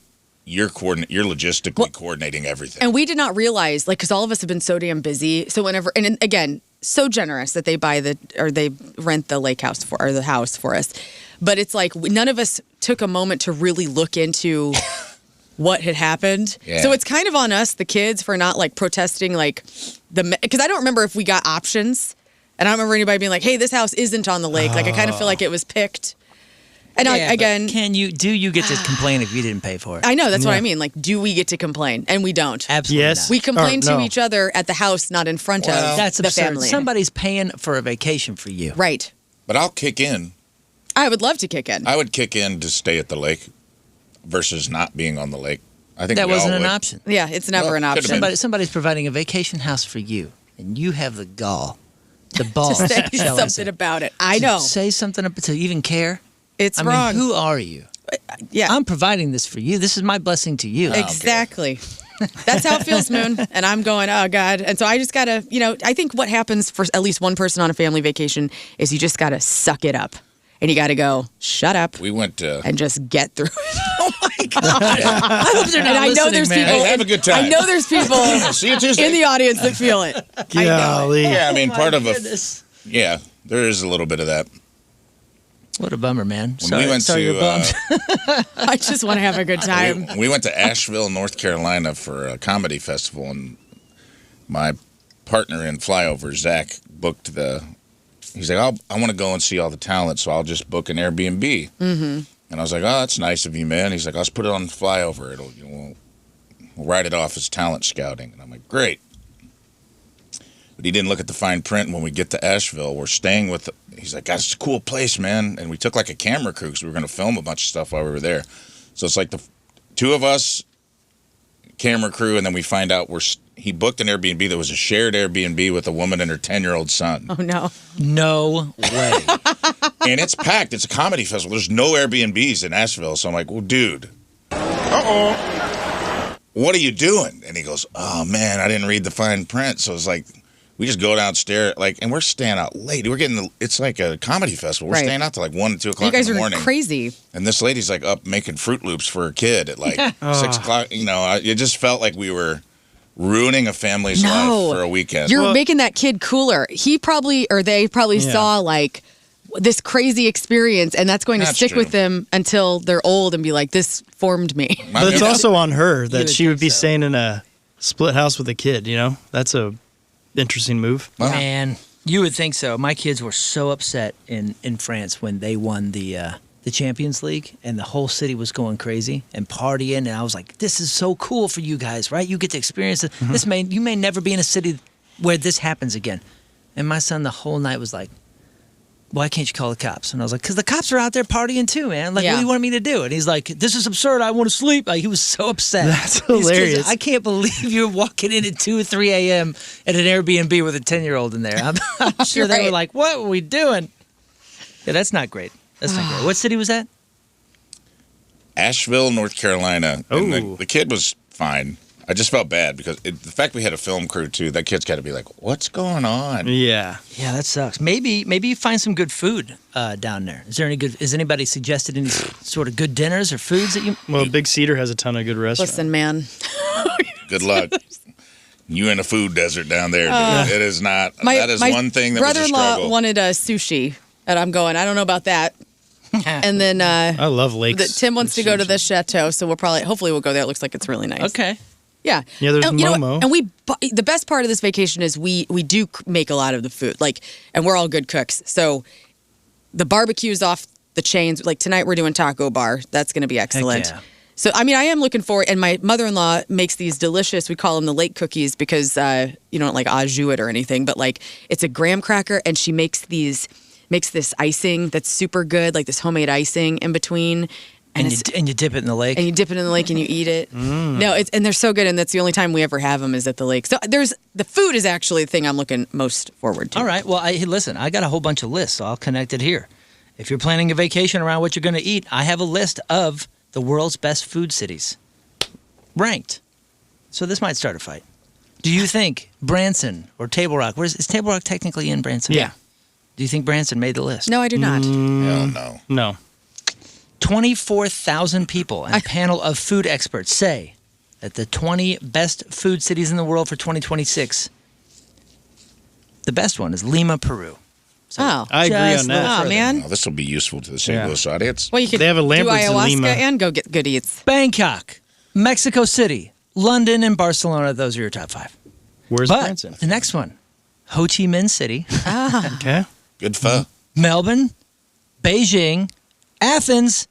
[SPEAKER 4] logistically coordinating everything.
[SPEAKER 2] And we did not realize, like, because all of us have been so damn busy. So whenever, and again, so generous that they they rent the lake house or the house for us. But it's like none of us took a moment to really look into what had happened.
[SPEAKER 4] Yeah.
[SPEAKER 2] So it's kind of on us, the kids, for not like protesting, like because I don't remember if we got options, and I don't remember anybody being like, "Hey, this house isn't on the lake." Like I kind of feel like it was picked. And
[SPEAKER 1] Yeah,
[SPEAKER 2] again,
[SPEAKER 1] but do you get to complain if you didn't pay for it?
[SPEAKER 2] I know that's what I mean. Like, do we get to complain? And we don't.
[SPEAKER 1] Absolutely
[SPEAKER 3] Yes.
[SPEAKER 1] not.
[SPEAKER 2] We complain
[SPEAKER 3] Or
[SPEAKER 2] to
[SPEAKER 3] no.
[SPEAKER 2] each other at the house, not in front
[SPEAKER 4] Well,
[SPEAKER 2] of
[SPEAKER 1] That's
[SPEAKER 2] the
[SPEAKER 1] absurd.
[SPEAKER 2] family.
[SPEAKER 1] Somebody's paying for a vacation for you.
[SPEAKER 2] Right.
[SPEAKER 4] But I'll kick in.
[SPEAKER 2] I would love to kick in.
[SPEAKER 4] I would kick in to stay at the lake versus not being on the lake. I think
[SPEAKER 1] That
[SPEAKER 4] we all
[SPEAKER 1] wasn't an
[SPEAKER 4] would.
[SPEAKER 1] option.
[SPEAKER 2] Yeah, it's never
[SPEAKER 4] Well,
[SPEAKER 2] an
[SPEAKER 4] could've
[SPEAKER 2] option.
[SPEAKER 4] been.
[SPEAKER 1] Somebody's providing a vacation house for you, and you have the gall, the
[SPEAKER 2] To
[SPEAKER 1] balls,
[SPEAKER 2] say
[SPEAKER 1] shall I say,
[SPEAKER 2] something about it. I
[SPEAKER 1] to
[SPEAKER 2] know.
[SPEAKER 1] say something to even care.
[SPEAKER 2] It's
[SPEAKER 1] I
[SPEAKER 2] wrong.
[SPEAKER 1] mean, who are you?
[SPEAKER 2] yeah,
[SPEAKER 1] I'm providing this for you. This is my blessing to you.
[SPEAKER 2] exactly. That's how it feels, Moon. And I'm going, oh, God. And so I just got to, I think what happens for at least one person on a family vacation is you just got to suck it up. And you got to go, shut up,
[SPEAKER 4] We went to.
[SPEAKER 2] and just get through it. Oh, my God.
[SPEAKER 1] I hope they're not
[SPEAKER 2] And I know
[SPEAKER 1] listening,
[SPEAKER 2] there's
[SPEAKER 1] man.
[SPEAKER 2] people.
[SPEAKER 4] Hey, have a good time.
[SPEAKER 2] I know there's people
[SPEAKER 4] See you Tuesday.
[SPEAKER 2] in the audience that feel it. I know.
[SPEAKER 3] Golly.
[SPEAKER 4] Yeah, I mean,
[SPEAKER 1] Oh,
[SPEAKER 4] part
[SPEAKER 1] my
[SPEAKER 4] of
[SPEAKER 1] goodness.
[SPEAKER 4] yeah, there is a little bit of that.
[SPEAKER 1] What a bummer, man.
[SPEAKER 4] When
[SPEAKER 1] Sorry,
[SPEAKER 4] we went
[SPEAKER 1] sorry
[SPEAKER 4] to
[SPEAKER 1] you're bummed.
[SPEAKER 2] I just want to have a good time.
[SPEAKER 4] we went to Asheville, North Carolina for a comedy festival, and my partner in Flyover, Zach, booked the. He's like, I want to go and see all the talent, so I'll just book an Airbnb. Mm-hmm. And I was like, oh, that's nice of you, man. He's like, let's put it on Flyover. We'll write it off as talent scouting. And I'm like, great. But he didn't look at the fine print. And when we get to Asheville, we're staying with. He's like, God, it's a cool place, man. And we took like a camera crew because we were going to film a bunch of stuff while we were there. So it's like the two of us, camera crew, and then we find out he booked an Airbnb that was a shared Airbnb with a woman and her 10-year-old son.
[SPEAKER 2] Oh, no.
[SPEAKER 1] No way.
[SPEAKER 4] And it's packed. It's a comedy festival. There's no Airbnbs in Asheville. So I'm like, well, dude. What are you doing? And he goes, oh, man, I didn't read the fine print. So it's like, we just go downstairs, and we're staying out late. It's like a comedy festival. We're
[SPEAKER 2] Right.
[SPEAKER 4] staying out till like 1 and 2 o'clock
[SPEAKER 2] You guys
[SPEAKER 4] in the
[SPEAKER 2] are
[SPEAKER 4] morning.
[SPEAKER 2] crazy.
[SPEAKER 4] And this lady's like up making Fruit Loops for her kid at like 6 o'clock. It just felt like we were ruining a family's life for a weekend.
[SPEAKER 2] You're making that kid cooler. They probably
[SPEAKER 3] Yeah.
[SPEAKER 2] saw like this crazy experience, and that's going to
[SPEAKER 4] That's
[SPEAKER 2] stick
[SPEAKER 4] true.
[SPEAKER 2] with them until they're old and be like, this formed me.
[SPEAKER 3] But it's also on her
[SPEAKER 1] would
[SPEAKER 3] that she would
[SPEAKER 1] think
[SPEAKER 3] be
[SPEAKER 1] so.
[SPEAKER 3] staying in a split house with a kid, That's a interesting move.
[SPEAKER 4] Well,
[SPEAKER 1] Man, you would think so. My kids were so upset in France when they won the Champions League, and the whole city was going crazy and partying. And I was like, "This is so cool for you guys, right? You get to experience it. You may never be in a city where this happens again." And my son, the whole night was like, why can't you call the cops? And I was like, because the cops are out there partying too, man. Like,
[SPEAKER 2] Yeah.
[SPEAKER 1] what do you want me to do? And he's like, this is absurd. I want to sleep. Like, he was so upset.
[SPEAKER 3] That's
[SPEAKER 1] These kids,
[SPEAKER 3] hilarious.
[SPEAKER 1] I can't believe you're walking in at 2 or 3 a.m. at an Airbnb with a 10-year-old in there. I'm sure
[SPEAKER 2] You're
[SPEAKER 1] they were
[SPEAKER 2] right.
[SPEAKER 1] like, what were we doing? Yeah, that's not great. That's not great. What city was that?
[SPEAKER 4] Asheville, North Carolina. And
[SPEAKER 3] Ooh.
[SPEAKER 4] the kid was fine. I just felt bad because the fact we had a film crew too. That kid's got to be like, "What's going on?"
[SPEAKER 3] Yeah.
[SPEAKER 1] Yeah, that sucks. Maybe you find some good food down there. Is there any good? Has anybody suggested any sort of good dinners or foods that you?
[SPEAKER 3] Well, Big Cedar has a ton of good restaurants.
[SPEAKER 2] Listen, man.
[SPEAKER 4] Good luck. You in a food desert down there, dude. It is not. That is one thing that was a
[SPEAKER 2] brother-in-law
[SPEAKER 4] struggle.
[SPEAKER 2] wanted a sushi, and I'm going, I don't know about that. And then
[SPEAKER 3] I love lakes.
[SPEAKER 2] Tim wants to go to the chateau, so hopefully we'll go there. It looks like it's really nice.
[SPEAKER 1] Okay.
[SPEAKER 2] Yeah.
[SPEAKER 3] Yeah, there's
[SPEAKER 2] and, you know what?
[SPEAKER 3] Momo.
[SPEAKER 2] And the best part of this vacation is we do make a lot of the food, and we're all good cooks. So the barbecue's off the chains. Like tonight we're doing taco bar. That's going to be excellent.
[SPEAKER 1] yeah.
[SPEAKER 2] So, I mean, I am looking forward, and my mother-in-law makes these delicious, we call them the lake cookies because you don't like au jus it or anything, but like it's a graham cracker, and she makes this icing that's super good, like this homemade icing in between.
[SPEAKER 1] And you dip it in the lake.
[SPEAKER 2] And you dip it in the lake and you eat it. No, and they're so good, and that's the only time we ever have them is at the lake. So the food is actually the thing I'm looking most forward to.
[SPEAKER 1] All right. Well, listen, I got a whole bunch of lists, so I'll connect it here. If you're planning a vacation around what you're going to eat, I have a list of the world's best food cities, ranked. So this might start a fight. Do you think Branson or Table Rock? Is Table Rock technically in Branson?
[SPEAKER 3] Yeah.
[SPEAKER 1] Do you think Branson made the list?
[SPEAKER 2] No, I do not.
[SPEAKER 4] Hell no.
[SPEAKER 3] No.
[SPEAKER 1] 24,000 people and a panel of food experts say that the 20 best food cities in the world for 2026, the best one is Lima, Peru. So
[SPEAKER 2] Oh.
[SPEAKER 3] I agree
[SPEAKER 1] just
[SPEAKER 3] on
[SPEAKER 1] a little
[SPEAKER 3] that.
[SPEAKER 2] Oh,
[SPEAKER 1] further.
[SPEAKER 2] man.
[SPEAKER 4] Oh, this will be useful to the St.
[SPEAKER 3] Yeah.
[SPEAKER 4] Louis audience.
[SPEAKER 2] Well, you could
[SPEAKER 3] They have a
[SPEAKER 2] do
[SPEAKER 3] Lambert's in
[SPEAKER 2] ayahuasca
[SPEAKER 3] Lima.
[SPEAKER 2] and go get good eats.
[SPEAKER 1] Bangkok, Mexico City, London, and Barcelona. Those are your top 5.
[SPEAKER 3] Where's
[SPEAKER 1] But
[SPEAKER 3] Branson?
[SPEAKER 1] the next one, Ho Chi Minh City,
[SPEAKER 3] Okay.
[SPEAKER 4] Good pho.
[SPEAKER 1] Melbourne, Beijing, Athens,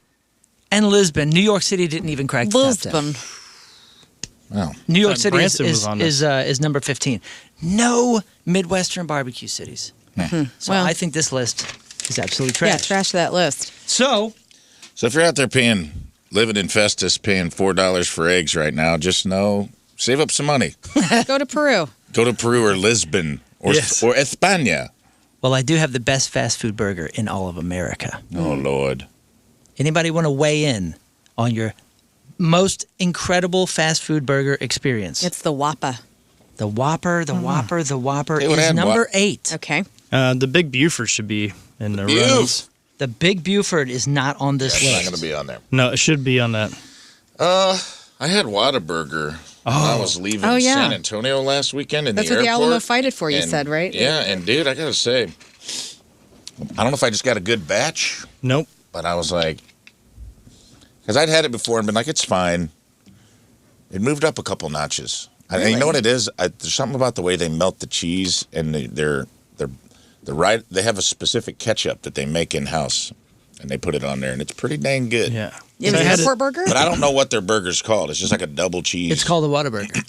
[SPEAKER 1] and Lisbon. New York City didn't even crack the top 10.
[SPEAKER 2] Lisbon.
[SPEAKER 4] Wow.
[SPEAKER 1] New York
[SPEAKER 3] Thought
[SPEAKER 1] City
[SPEAKER 3] Branson was on this.
[SPEAKER 1] is number 15. No Midwestern barbecue cities. So
[SPEAKER 2] Well.
[SPEAKER 1] I think this list is absolutely
[SPEAKER 2] Yeah,
[SPEAKER 1] trash.
[SPEAKER 2] trash that list.
[SPEAKER 1] So
[SPEAKER 4] So if you're out there living in Festus, paying $4 for eggs right now, just know, save up some money.
[SPEAKER 2] Go to Peru.
[SPEAKER 4] Go to Peru or Lisbon or
[SPEAKER 3] Yes.
[SPEAKER 4] or España.
[SPEAKER 1] well, I do have the best fast food burger in all of America.
[SPEAKER 4] Oh Lord.
[SPEAKER 1] Anybody want to weigh in on your most incredible fast food burger experience?
[SPEAKER 2] It's the Whopper.
[SPEAKER 1] The Whopper, the Whopper, the Whopper
[SPEAKER 4] They would
[SPEAKER 1] is
[SPEAKER 4] add
[SPEAKER 1] number
[SPEAKER 4] what?
[SPEAKER 1] 8.
[SPEAKER 2] Okay.
[SPEAKER 3] The Big Buford should be in the
[SPEAKER 4] Buf.
[SPEAKER 3] runnings.
[SPEAKER 1] The Big Buford is not on this
[SPEAKER 4] That's
[SPEAKER 1] list.
[SPEAKER 4] not going to be on there.
[SPEAKER 3] No, it should be on that.
[SPEAKER 4] I had Whataburger when I was leaving
[SPEAKER 2] Oh, yeah.
[SPEAKER 4] San Antonio last weekend in
[SPEAKER 2] That's
[SPEAKER 4] the
[SPEAKER 2] what the
[SPEAKER 4] airport.
[SPEAKER 2] Alamo Fighted For, you
[SPEAKER 4] And-
[SPEAKER 2] said, right?
[SPEAKER 4] Yeah, and dude, I got to say, I don't know if I just got a good batch,
[SPEAKER 3] Nope.
[SPEAKER 4] but I was like, because I'd had it before and been like, it's fine. It moved up a couple notches. And you know what it is? There's something about the way they melt the cheese, and they're right. They have a specific ketchup that they make in house, and they put it on there, and it's pretty dang good.
[SPEAKER 3] Yeah.
[SPEAKER 2] Yeah,
[SPEAKER 3] So I
[SPEAKER 2] the
[SPEAKER 3] had it-
[SPEAKER 2] airport burger?
[SPEAKER 4] But I don't know what their burger's called. It's just like a double cheese.
[SPEAKER 1] It's called the Whataburger.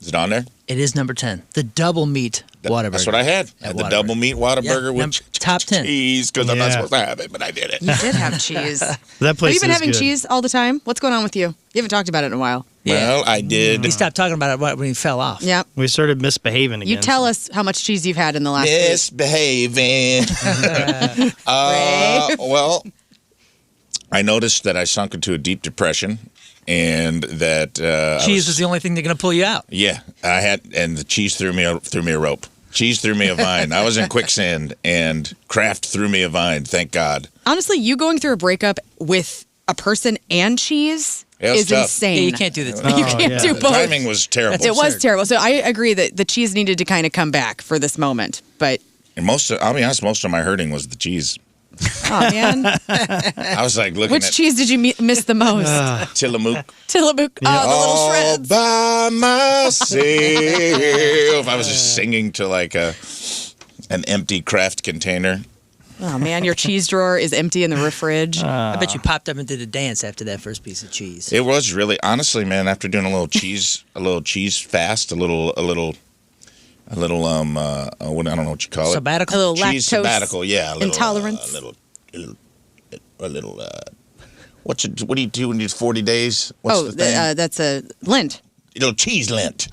[SPEAKER 4] Is it on there?
[SPEAKER 1] It is number 10. The double meat Whataburger.
[SPEAKER 4] That's what I had. I
[SPEAKER 1] At
[SPEAKER 4] had the
[SPEAKER 1] Whataburger.
[SPEAKER 4] double meat Whataburger
[SPEAKER 1] Yeah,
[SPEAKER 4] with
[SPEAKER 1] top 10.
[SPEAKER 4] cheese because I'm not
[SPEAKER 3] Yeah.
[SPEAKER 4] supposed to have it, but I did it.
[SPEAKER 2] You did have cheese. Have
[SPEAKER 3] That place
[SPEAKER 2] you been
[SPEAKER 3] is
[SPEAKER 2] having
[SPEAKER 3] good.
[SPEAKER 2] cheese all the time? What's going on with you? You haven't talked about it in a while.
[SPEAKER 4] Well, I did.
[SPEAKER 1] He stopped talking about it when he fell off.
[SPEAKER 2] Yeah.
[SPEAKER 3] We started misbehaving again.
[SPEAKER 2] You tell us how much cheese you've had in the last week.
[SPEAKER 4] Misbehaving. Well, I noticed that I sunk into a deep depression, and that
[SPEAKER 1] Cheese was the only thing that's going to pull you out.
[SPEAKER 4] yeah, I had, and the cheese threw me a rope. Cheese threw me a vine. I was in quicksand, and Kraft threw me a vine. Thank God.
[SPEAKER 2] Honestly, you going through a breakup with a person and cheese
[SPEAKER 4] Yeah, it's
[SPEAKER 2] is
[SPEAKER 4] tough.
[SPEAKER 2] insane.
[SPEAKER 1] Yeah, you can't do that.
[SPEAKER 3] Oh,
[SPEAKER 2] You can't
[SPEAKER 3] yeah.
[SPEAKER 2] do
[SPEAKER 4] The
[SPEAKER 2] both.
[SPEAKER 4] timing was terrible.
[SPEAKER 2] It was terrible. So I agree that the cheese needed to kind of come back for this moment. But,
[SPEAKER 4] And I'll be honest, most of my hurting was the cheese.
[SPEAKER 2] oh, man.
[SPEAKER 4] I was like looking
[SPEAKER 2] Which
[SPEAKER 4] at
[SPEAKER 2] cheese did you miss the most?
[SPEAKER 4] Tillamook.
[SPEAKER 2] Tillamook. Oh, the little shreds.
[SPEAKER 4] All by myself. I was just singing to like an empty Kraft container.
[SPEAKER 2] Oh, man. Your cheese drawer is empty in the fridge.
[SPEAKER 1] I bet you popped up and did a dance after that first piece of cheese.
[SPEAKER 4] It was really, honestly, man. After doing a little cheese fast, a little a little I don't know what you call it.
[SPEAKER 1] Sabbatical.
[SPEAKER 2] A little
[SPEAKER 4] Cheese
[SPEAKER 2] lactose
[SPEAKER 4] sabbatical, yeah. A little,
[SPEAKER 2] intolerance.
[SPEAKER 4] A little. What do you do when you do 40 days? What's the thing?
[SPEAKER 2] That's a Lent.
[SPEAKER 4] Little cheese Lent.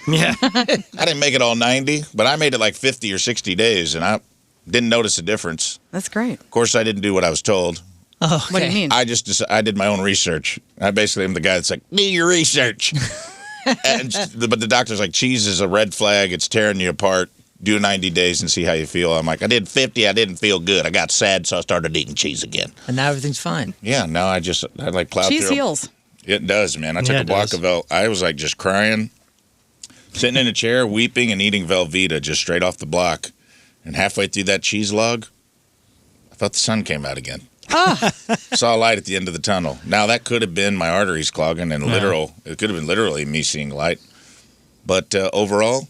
[SPEAKER 3] Yeah.
[SPEAKER 4] I didn't make it all 90, but I made it like 50 or 60 days, and I didn't notice a difference.
[SPEAKER 2] That's great.
[SPEAKER 4] Of course, I didn't do what I was told.
[SPEAKER 1] Oh, okay.
[SPEAKER 2] What do you mean?
[SPEAKER 4] I did my own research. I basically am the guy that's like, do your research. But the doctor's like, cheese is a red flag. It's tearing you apart. Do 90 days and see how you feel. I'm like, I did 50. I didn't feel good. I got sad, so I started eating cheese again.
[SPEAKER 1] And now everything's fine.
[SPEAKER 4] Yeah, now I like plowed
[SPEAKER 2] Cheese
[SPEAKER 4] through.
[SPEAKER 2] heals.
[SPEAKER 4] It does, man. I took a block of I was like just crying, sitting in a chair, weeping and eating Velveeta just straight off the block. And halfway through that cheese log, I felt the sun came out again. Saw a light at the end of the tunnel. Now that could have been my arteries clogging and it could have been literally me seeing light. But overall,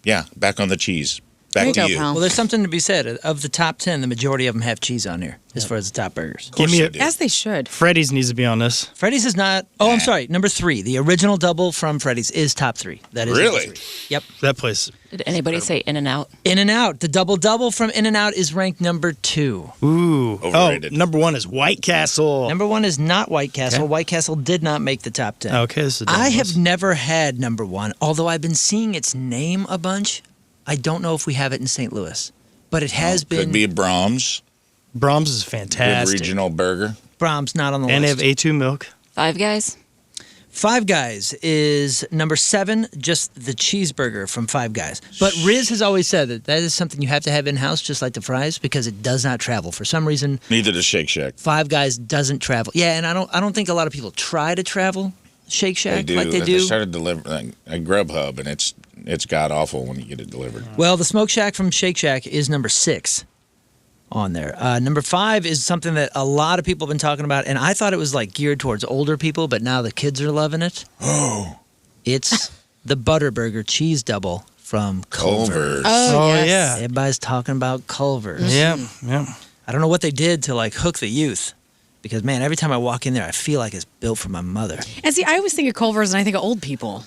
[SPEAKER 4] yeah, back on the cheese. Back to you.
[SPEAKER 2] Pal.
[SPEAKER 1] Well, there's something to be said. Of the top 10, the majority of them have cheese on here as far as the top burgers.
[SPEAKER 4] Of course they do.
[SPEAKER 2] As they should.
[SPEAKER 3] Freddy's needs to be on this.
[SPEAKER 1] Freddy's is not. Oh, I'm sorry. Number 3. The original double from Freddy's is top 3. That is
[SPEAKER 4] Really?
[SPEAKER 1] number 3. Yep.
[SPEAKER 3] That place.
[SPEAKER 5] Did anybody say In-N-Out?
[SPEAKER 1] In-N-Out. The double from In-N-Out is ranked number 2.
[SPEAKER 3] Ooh.
[SPEAKER 4] Overrated.
[SPEAKER 3] Oh, number 1 is White Castle.
[SPEAKER 1] Number 1 is not White Castle.
[SPEAKER 3] Okay.
[SPEAKER 1] White Castle did not make the top 10.
[SPEAKER 3] Okay, this is
[SPEAKER 1] I have never had number 1, although I've been seeing its name a bunch. I don't know if we have it in St. Louis, but it has been.
[SPEAKER 4] Could be a Brahms.
[SPEAKER 3] Brahms is
[SPEAKER 4] Good
[SPEAKER 3] fantastic.
[SPEAKER 4] regional burger.
[SPEAKER 1] Brahms not on the
[SPEAKER 3] And they
[SPEAKER 1] list.
[SPEAKER 3] have A2 milk.
[SPEAKER 5] Five Guys?
[SPEAKER 1] Five Guys is number 7, just the cheeseburger from Five Guys. But Rizz has always said that is something you have to have in-house, just like the fries, because it does not travel. For some reason,
[SPEAKER 4] Neither does Shake Shack.
[SPEAKER 1] Five Guys doesn't travel. Yeah, and I don't think a lot of people try to travel Shake Shack
[SPEAKER 4] They do.
[SPEAKER 1] like they
[SPEAKER 4] They
[SPEAKER 1] do.
[SPEAKER 4] started delivering at Grubhub, and it's god awful when you get it delivered.
[SPEAKER 1] Well, the Smoke Shack from Shake Shack is number 6 on there. Number 5 is something that a lot of people have been talking about, and I thought it was like geared towards older people, but now the kids are loving it.
[SPEAKER 4] Oh,
[SPEAKER 1] It's the Butterburger Cheese Double from Culver's.
[SPEAKER 4] Culver's.
[SPEAKER 2] Oh, yes.
[SPEAKER 3] yeah.
[SPEAKER 1] Everybody's talking about Culver's.
[SPEAKER 3] Yeah, yeah.
[SPEAKER 1] I don't know what they did to like hook the youth, because man, every time I walk in there, I feel like it's built for my mother.
[SPEAKER 2] And see, I always think of Culver's and I think of old people.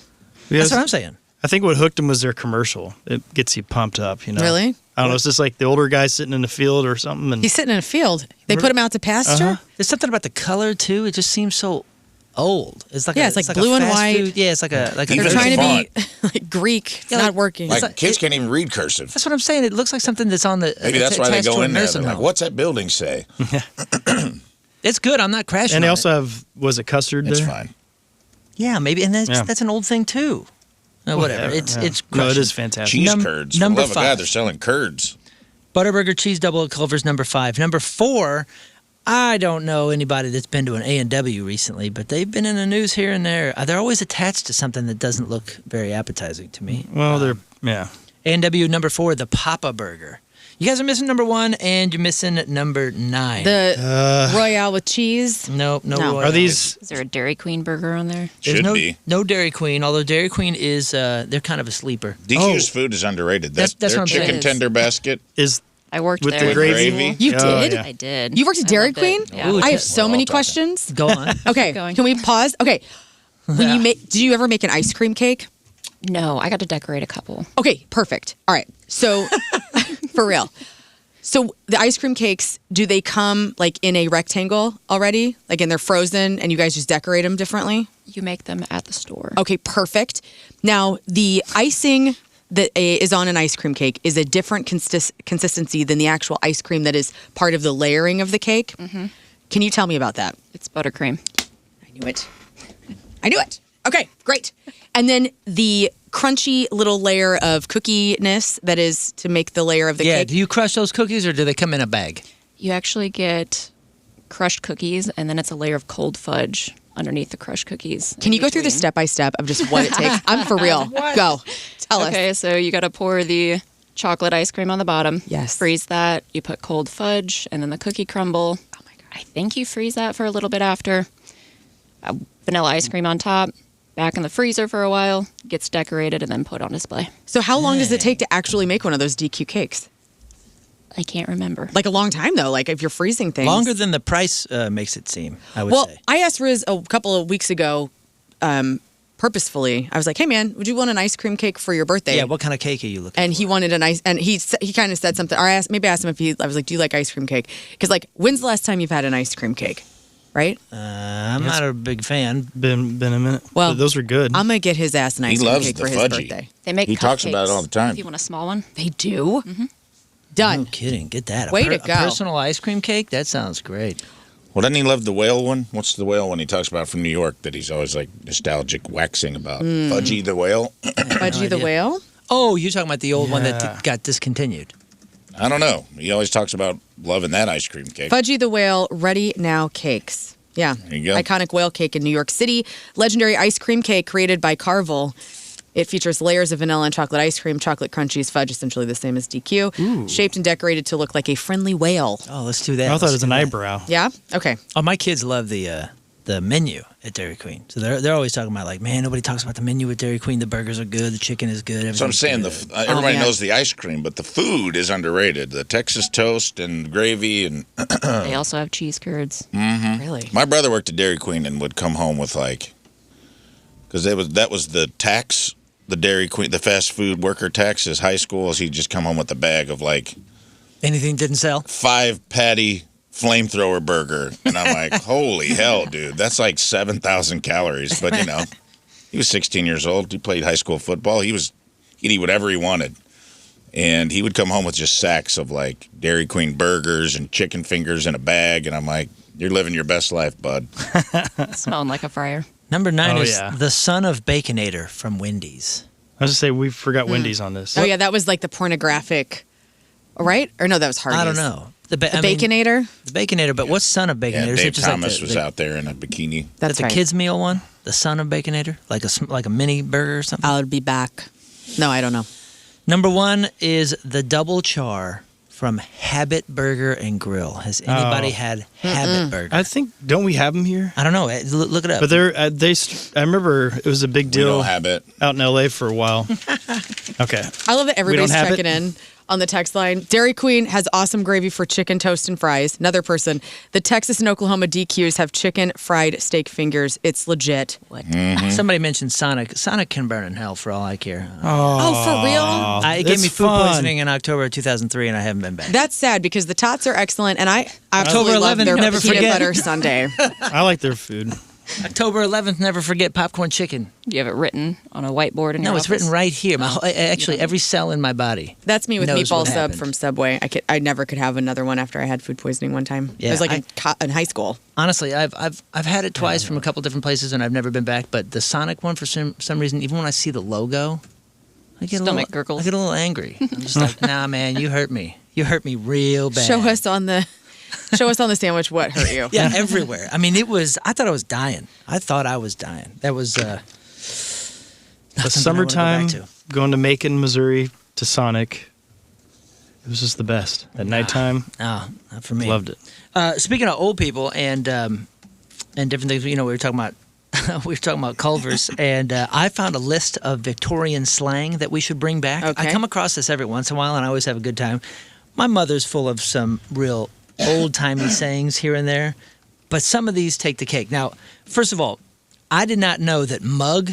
[SPEAKER 1] That's what I'm saying.
[SPEAKER 3] I think what hooked them was their commercial. It gets you pumped up, you know.
[SPEAKER 2] Really?
[SPEAKER 3] I don't know. It's just like the older guy sitting in the field or something. And
[SPEAKER 2] He's sitting in a field. They put him out to pasture.
[SPEAKER 1] There's something about the color too. It just seems so old. It's like
[SPEAKER 2] Yeah, it's like
[SPEAKER 1] a
[SPEAKER 2] blue and
[SPEAKER 1] fast
[SPEAKER 2] white.
[SPEAKER 1] food- Yeah, it's like a
[SPEAKER 4] Even
[SPEAKER 2] They're
[SPEAKER 4] the
[SPEAKER 2] trying to
[SPEAKER 4] font.
[SPEAKER 2] be like Greek. It's
[SPEAKER 1] Yeah,
[SPEAKER 2] not
[SPEAKER 1] like-
[SPEAKER 2] working.
[SPEAKER 4] Like
[SPEAKER 1] like-
[SPEAKER 4] kids can't even read cursive.
[SPEAKER 1] That's what I'm saying. It looks like something that's on the.
[SPEAKER 4] Maybe that's why they
[SPEAKER 1] attached to
[SPEAKER 4] go
[SPEAKER 1] a
[SPEAKER 4] in there.
[SPEAKER 1] nursing
[SPEAKER 4] They're like,
[SPEAKER 1] home.
[SPEAKER 4] what's that building say?
[SPEAKER 1] It's good. I'm not crashing.
[SPEAKER 3] and they
[SPEAKER 1] on
[SPEAKER 3] also
[SPEAKER 1] it.
[SPEAKER 3] have, was it custard
[SPEAKER 4] It's
[SPEAKER 3] there?
[SPEAKER 4] fine.
[SPEAKER 1] Yeah, maybe, and that's
[SPEAKER 3] Yeah.
[SPEAKER 1] that's an old thing too. Whatever. It's
[SPEAKER 3] yeah.
[SPEAKER 1] it's
[SPEAKER 3] No, it
[SPEAKER 1] crushing.
[SPEAKER 3] is fantastic.
[SPEAKER 4] Cheese
[SPEAKER 1] Num-
[SPEAKER 4] curds.
[SPEAKER 1] number
[SPEAKER 4] For the love of God,
[SPEAKER 1] 5.
[SPEAKER 4] they're selling curds.
[SPEAKER 1] Butterburger Cheese Double at Culver's number 5. Number 4, I don't know anybody that's been to an A&W recently, but they've been in the news here and there. They're always attached to something that doesn't look very appetizing to me.
[SPEAKER 3] Well, they're, yeah.
[SPEAKER 1] A&W number 4, the Papa Burger. You guys are missing number 1, and you're missing number 9.
[SPEAKER 2] The Royale with cheese.
[SPEAKER 1] no.
[SPEAKER 2] No.
[SPEAKER 1] Royal.
[SPEAKER 3] Are these,
[SPEAKER 5] Is there a Dairy Queen burger on there?
[SPEAKER 1] There's
[SPEAKER 4] Should
[SPEAKER 1] no,
[SPEAKER 4] be.
[SPEAKER 1] no Dairy Queen, although Dairy Queen is they're kind of a sleeper.
[SPEAKER 4] DQ's food is underrated.
[SPEAKER 1] That's
[SPEAKER 4] Their
[SPEAKER 1] what I'm saying.
[SPEAKER 4] chicken tender basket.
[SPEAKER 3] is
[SPEAKER 5] I worked
[SPEAKER 3] with
[SPEAKER 5] there.
[SPEAKER 3] the gravy?
[SPEAKER 4] gravy?
[SPEAKER 2] You
[SPEAKER 3] Oh,
[SPEAKER 2] did?
[SPEAKER 3] yeah.
[SPEAKER 5] I did.
[SPEAKER 2] You worked at
[SPEAKER 5] I
[SPEAKER 2] Dairy
[SPEAKER 5] loved it.
[SPEAKER 2] Queen?
[SPEAKER 5] Yeah.
[SPEAKER 1] Ooh,
[SPEAKER 2] I have so
[SPEAKER 4] We're
[SPEAKER 2] many
[SPEAKER 4] all talking.
[SPEAKER 2] questions.
[SPEAKER 1] Go on.
[SPEAKER 2] Okay,
[SPEAKER 5] Going.
[SPEAKER 2] can we pause? Okay, when you make, did you ever make an ice cream cake?
[SPEAKER 5] No, I got to decorate a couple.
[SPEAKER 2] Okay, perfect. All right, so for real. So the ice cream cakes, do they come like in a rectangle already? Like, and they're frozen and you guys just decorate them differently?
[SPEAKER 5] You make them at the store.
[SPEAKER 2] Okay, perfect. Now, the icing that is on an ice cream cake is a different consistency than the actual ice cream that is part of the layering of the cake. Mm-hmm. Can you tell me about that?
[SPEAKER 5] It's buttercream.
[SPEAKER 2] I knew it. I knew it. Okay, great. And then the crunchy little layer of cookiness that is to make the layer of the
[SPEAKER 1] Yeah,
[SPEAKER 2] cake.
[SPEAKER 1] do you crush those cookies or do they come in a bag?
[SPEAKER 5] You actually get crushed cookies, and then it's a layer of cold fudge underneath the crushed cookies.
[SPEAKER 2] Can you go through the step by step of just what it takes? I'm for real. Go. Tell us.
[SPEAKER 5] Okay, so you got to pour the chocolate ice cream on the bottom.
[SPEAKER 2] Yes.
[SPEAKER 5] Freeze that. You put cold fudge and then the cookie crumble. Oh my God. I think you freeze that for a little bit after. Vanilla ice cream on top. Back in the freezer for a while. Gets decorated and then put on display.
[SPEAKER 2] So how long does it take to actually make one of those DQ cakes?
[SPEAKER 5] I can't remember.
[SPEAKER 2] Like a long time though, like if you're freezing things.
[SPEAKER 1] Longer than the price makes it seem, I would
[SPEAKER 2] Well,
[SPEAKER 1] say.
[SPEAKER 2] I asked Rizz a couple of weeks ago, purposefully. I was like, hey, man, would you want an ice cream cake for your birthday?
[SPEAKER 1] Yeah, what kind of cake are you looking
[SPEAKER 2] And
[SPEAKER 1] for?
[SPEAKER 2] he wanted an ice, and he kind of said something. Or I asked him if I was like, do you like ice cream cake? Because like, when's the last time you've had an ice cream cake? Right?
[SPEAKER 1] I'm not a big fan.
[SPEAKER 3] Been a minute.
[SPEAKER 2] Well,
[SPEAKER 3] but those are good.
[SPEAKER 2] I'm gonna get his ass an ice cream cake for his birthday.
[SPEAKER 5] They make
[SPEAKER 4] He talks about it all the time.
[SPEAKER 5] If you want a small one.
[SPEAKER 2] They do? Done.
[SPEAKER 1] No kidding. Get that.
[SPEAKER 2] Way to go.
[SPEAKER 1] A personal ice cream cake? That sounds great.
[SPEAKER 4] Well, doesn't he love the whale one? What's the whale one he talks about from New York that he's always like nostalgic waxing about? Fudgy the whale?
[SPEAKER 2] Fudgy the whale?
[SPEAKER 1] Oh, you're talking about the old one
[SPEAKER 3] Yeah.
[SPEAKER 1] that got discontinued.
[SPEAKER 4] I don't know. He always talks about loving that ice cream cake.
[SPEAKER 2] Fudgy the Whale Ready Now Cakes. Yeah.
[SPEAKER 4] There you go.
[SPEAKER 2] Iconic whale cake in New York City. Legendary ice cream cake created by Carvel. It features layers of vanilla and chocolate ice cream, chocolate crunchies, fudge, essentially the same as DQ. Shaped and decorated to look like a friendly whale.
[SPEAKER 1] Oh, let's do that.
[SPEAKER 3] I thought it
[SPEAKER 1] Let's
[SPEAKER 3] was an
[SPEAKER 1] do that.
[SPEAKER 3] eyebrow.
[SPEAKER 2] Yeah? Okay.
[SPEAKER 1] Oh, my kids love the menu at Dairy Queen. So they're always talking about like, man, nobody talks about the menu at Dairy Queen. The burgers are good. The chicken is good.
[SPEAKER 4] So I'm
[SPEAKER 1] everything's
[SPEAKER 4] saying
[SPEAKER 1] good.
[SPEAKER 4] everybody
[SPEAKER 2] man.
[SPEAKER 4] knows the ice cream, but the food is underrated. The Texas toast and gravy and
[SPEAKER 5] They also have cheese curds.
[SPEAKER 2] Really?
[SPEAKER 4] my brother worked at Dairy Queen and would come home with like, because that was the tax, the Dairy Queen, the fast food worker tax as high school. He'd just come home with a bag of like
[SPEAKER 1] Anything didn't sell?
[SPEAKER 4] 5 patty flamethrower burger, and I'm like, holy hell, dude, that's like 7,000 calories. But you know, he was 16 years old. He played high school football. He'd eat whatever he wanted. And he would come home with just sacks of like Dairy Queen burgers and chicken fingers in a bag. And I'm like, you're living your best life, bud.
[SPEAKER 5] Smelling like a fryer.
[SPEAKER 1] Number 9
[SPEAKER 3] Oh,
[SPEAKER 1] is
[SPEAKER 3] yeah.
[SPEAKER 1] the son of Baconator from Wendy's.
[SPEAKER 3] I was just say we forgot Wendy's on this.
[SPEAKER 2] Oh, yeah, that was like the pornographic, right? Or no, that was Hardee's.
[SPEAKER 1] I don't know. The
[SPEAKER 2] Baconator?
[SPEAKER 1] The Baconator, but what's son of Baconator?
[SPEAKER 4] Yeah,
[SPEAKER 1] Is it
[SPEAKER 4] Dave
[SPEAKER 1] just like
[SPEAKER 4] Thomas
[SPEAKER 1] the-
[SPEAKER 4] was
[SPEAKER 1] the-
[SPEAKER 4] out there in a bikini.
[SPEAKER 2] That's
[SPEAKER 1] the
[SPEAKER 2] right.
[SPEAKER 1] kids meal one? The son of Baconator? Like a mini burger or something?
[SPEAKER 2] I'll be back. No, I don't know.
[SPEAKER 1] Number 1 is the double char from Habit Burger and Grill. Has anybody had Habit Burger?
[SPEAKER 3] I think don't we have them here?
[SPEAKER 1] I don't know. Look it up.
[SPEAKER 3] But I remember it was a big
[SPEAKER 4] We
[SPEAKER 3] deal
[SPEAKER 4] don't have it.
[SPEAKER 3] out in LA for a while. Okay.
[SPEAKER 2] I love that everybody's
[SPEAKER 3] have
[SPEAKER 2] checking
[SPEAKER 3] it?
[SPEAKER 2] in on the text line. Dairy Queen has awesome gravy for chicken, toast, and fries. Another person. The Texas and Oklahoma DQs have chicken fried steak fingers. It's legit. What?
[SPEAKER 1] Somebody mentioned Sonic. Sonic can burn in hell for all I care.
[SPEAKER 2] Oh, for real?
[SPEAKER 1] It gave
[SPEAKER 3] it's
[SPEAKER 1] me food
[SPEAKER 3] fun.
[SPEAKER 1] poisoning in October of 2003, and I haven't been back.
[SPEAKER 2] That's sad because the tots are excellent, and I absolutely
[SPEAKER 1] October
[SPEAKER 2] love
[SPEAKER 1] 11th,
[SPEAKER 2] their
[SPEAKER 1] never
[SPEAKER 2] peanut
[SPEAKER 1] forget.
[SPEAKER 2] butter sundae.
[SPEAKER 3] I like their food.
[SPEAKER 1] October 11th, never forget popcorn chicken.
[SPEAKER 5] Do you have it written on a whiteboard in your
[SPEAKER 1] No, it's
[SPEAKER 5] office?
[SPEAKER 1] written right here. Actually, every cell in my body.
[SPEAKER 2] That's me with
[SPEAKER 1] Knows
[SPEAKER 2] meatball
[SPEAKER 1] what
[SPEAKER 2] sub
[SPEAKER 1] happened.
[SPEAKER 2] from Subway. I never could have another one after I had food poisoning one time.
[SPEAKER 1] Yeah,
[SPEAKER 2] it was like in high school.
[SPEAKER 1] Honestly, I've had it twice from a couple different places, and I've never been back. But the Sonic one, for some reason, even when I see the logo, I get
[SPEAKER 5] Stomach
[SPEAKER 1] a
[SPEAKER 5] gurgles.
[SPEAKER 1] little angry. I'm just like, nah, man, you hurt me. You hurt me real bad.
[SPEAKER 2] Show us on the sandwich what hurt you.
[SPEAKER 1] Yeah, everywhere. I mean, I thought I was dying. I thought I was dying. That was
[SPEAKER 3] The
[SPEAKER 1] nothing that I wanna go
[SPEAKER 3] summertime,
[SPEAKER 1] back to.
[SPEAKER 3] going to Macon, Missouri to Sonic. It was just the best. At nighttime,
[SPEAKER 1] No, not for me.
[SPEAKER 3] loved it.
[SPEAKER 1] Speaking of old people and different things, we were talking about Culver's, and I found a list of Victorian slang that we should bring back.
[SPEAKER 2] Okay.
[SPEAKER 1] I come across this every once in a while, and I always have a good time. My mother's full of some real old-timey sayings here and there, but some of these take the cake. Now, first of all, I did not know that mug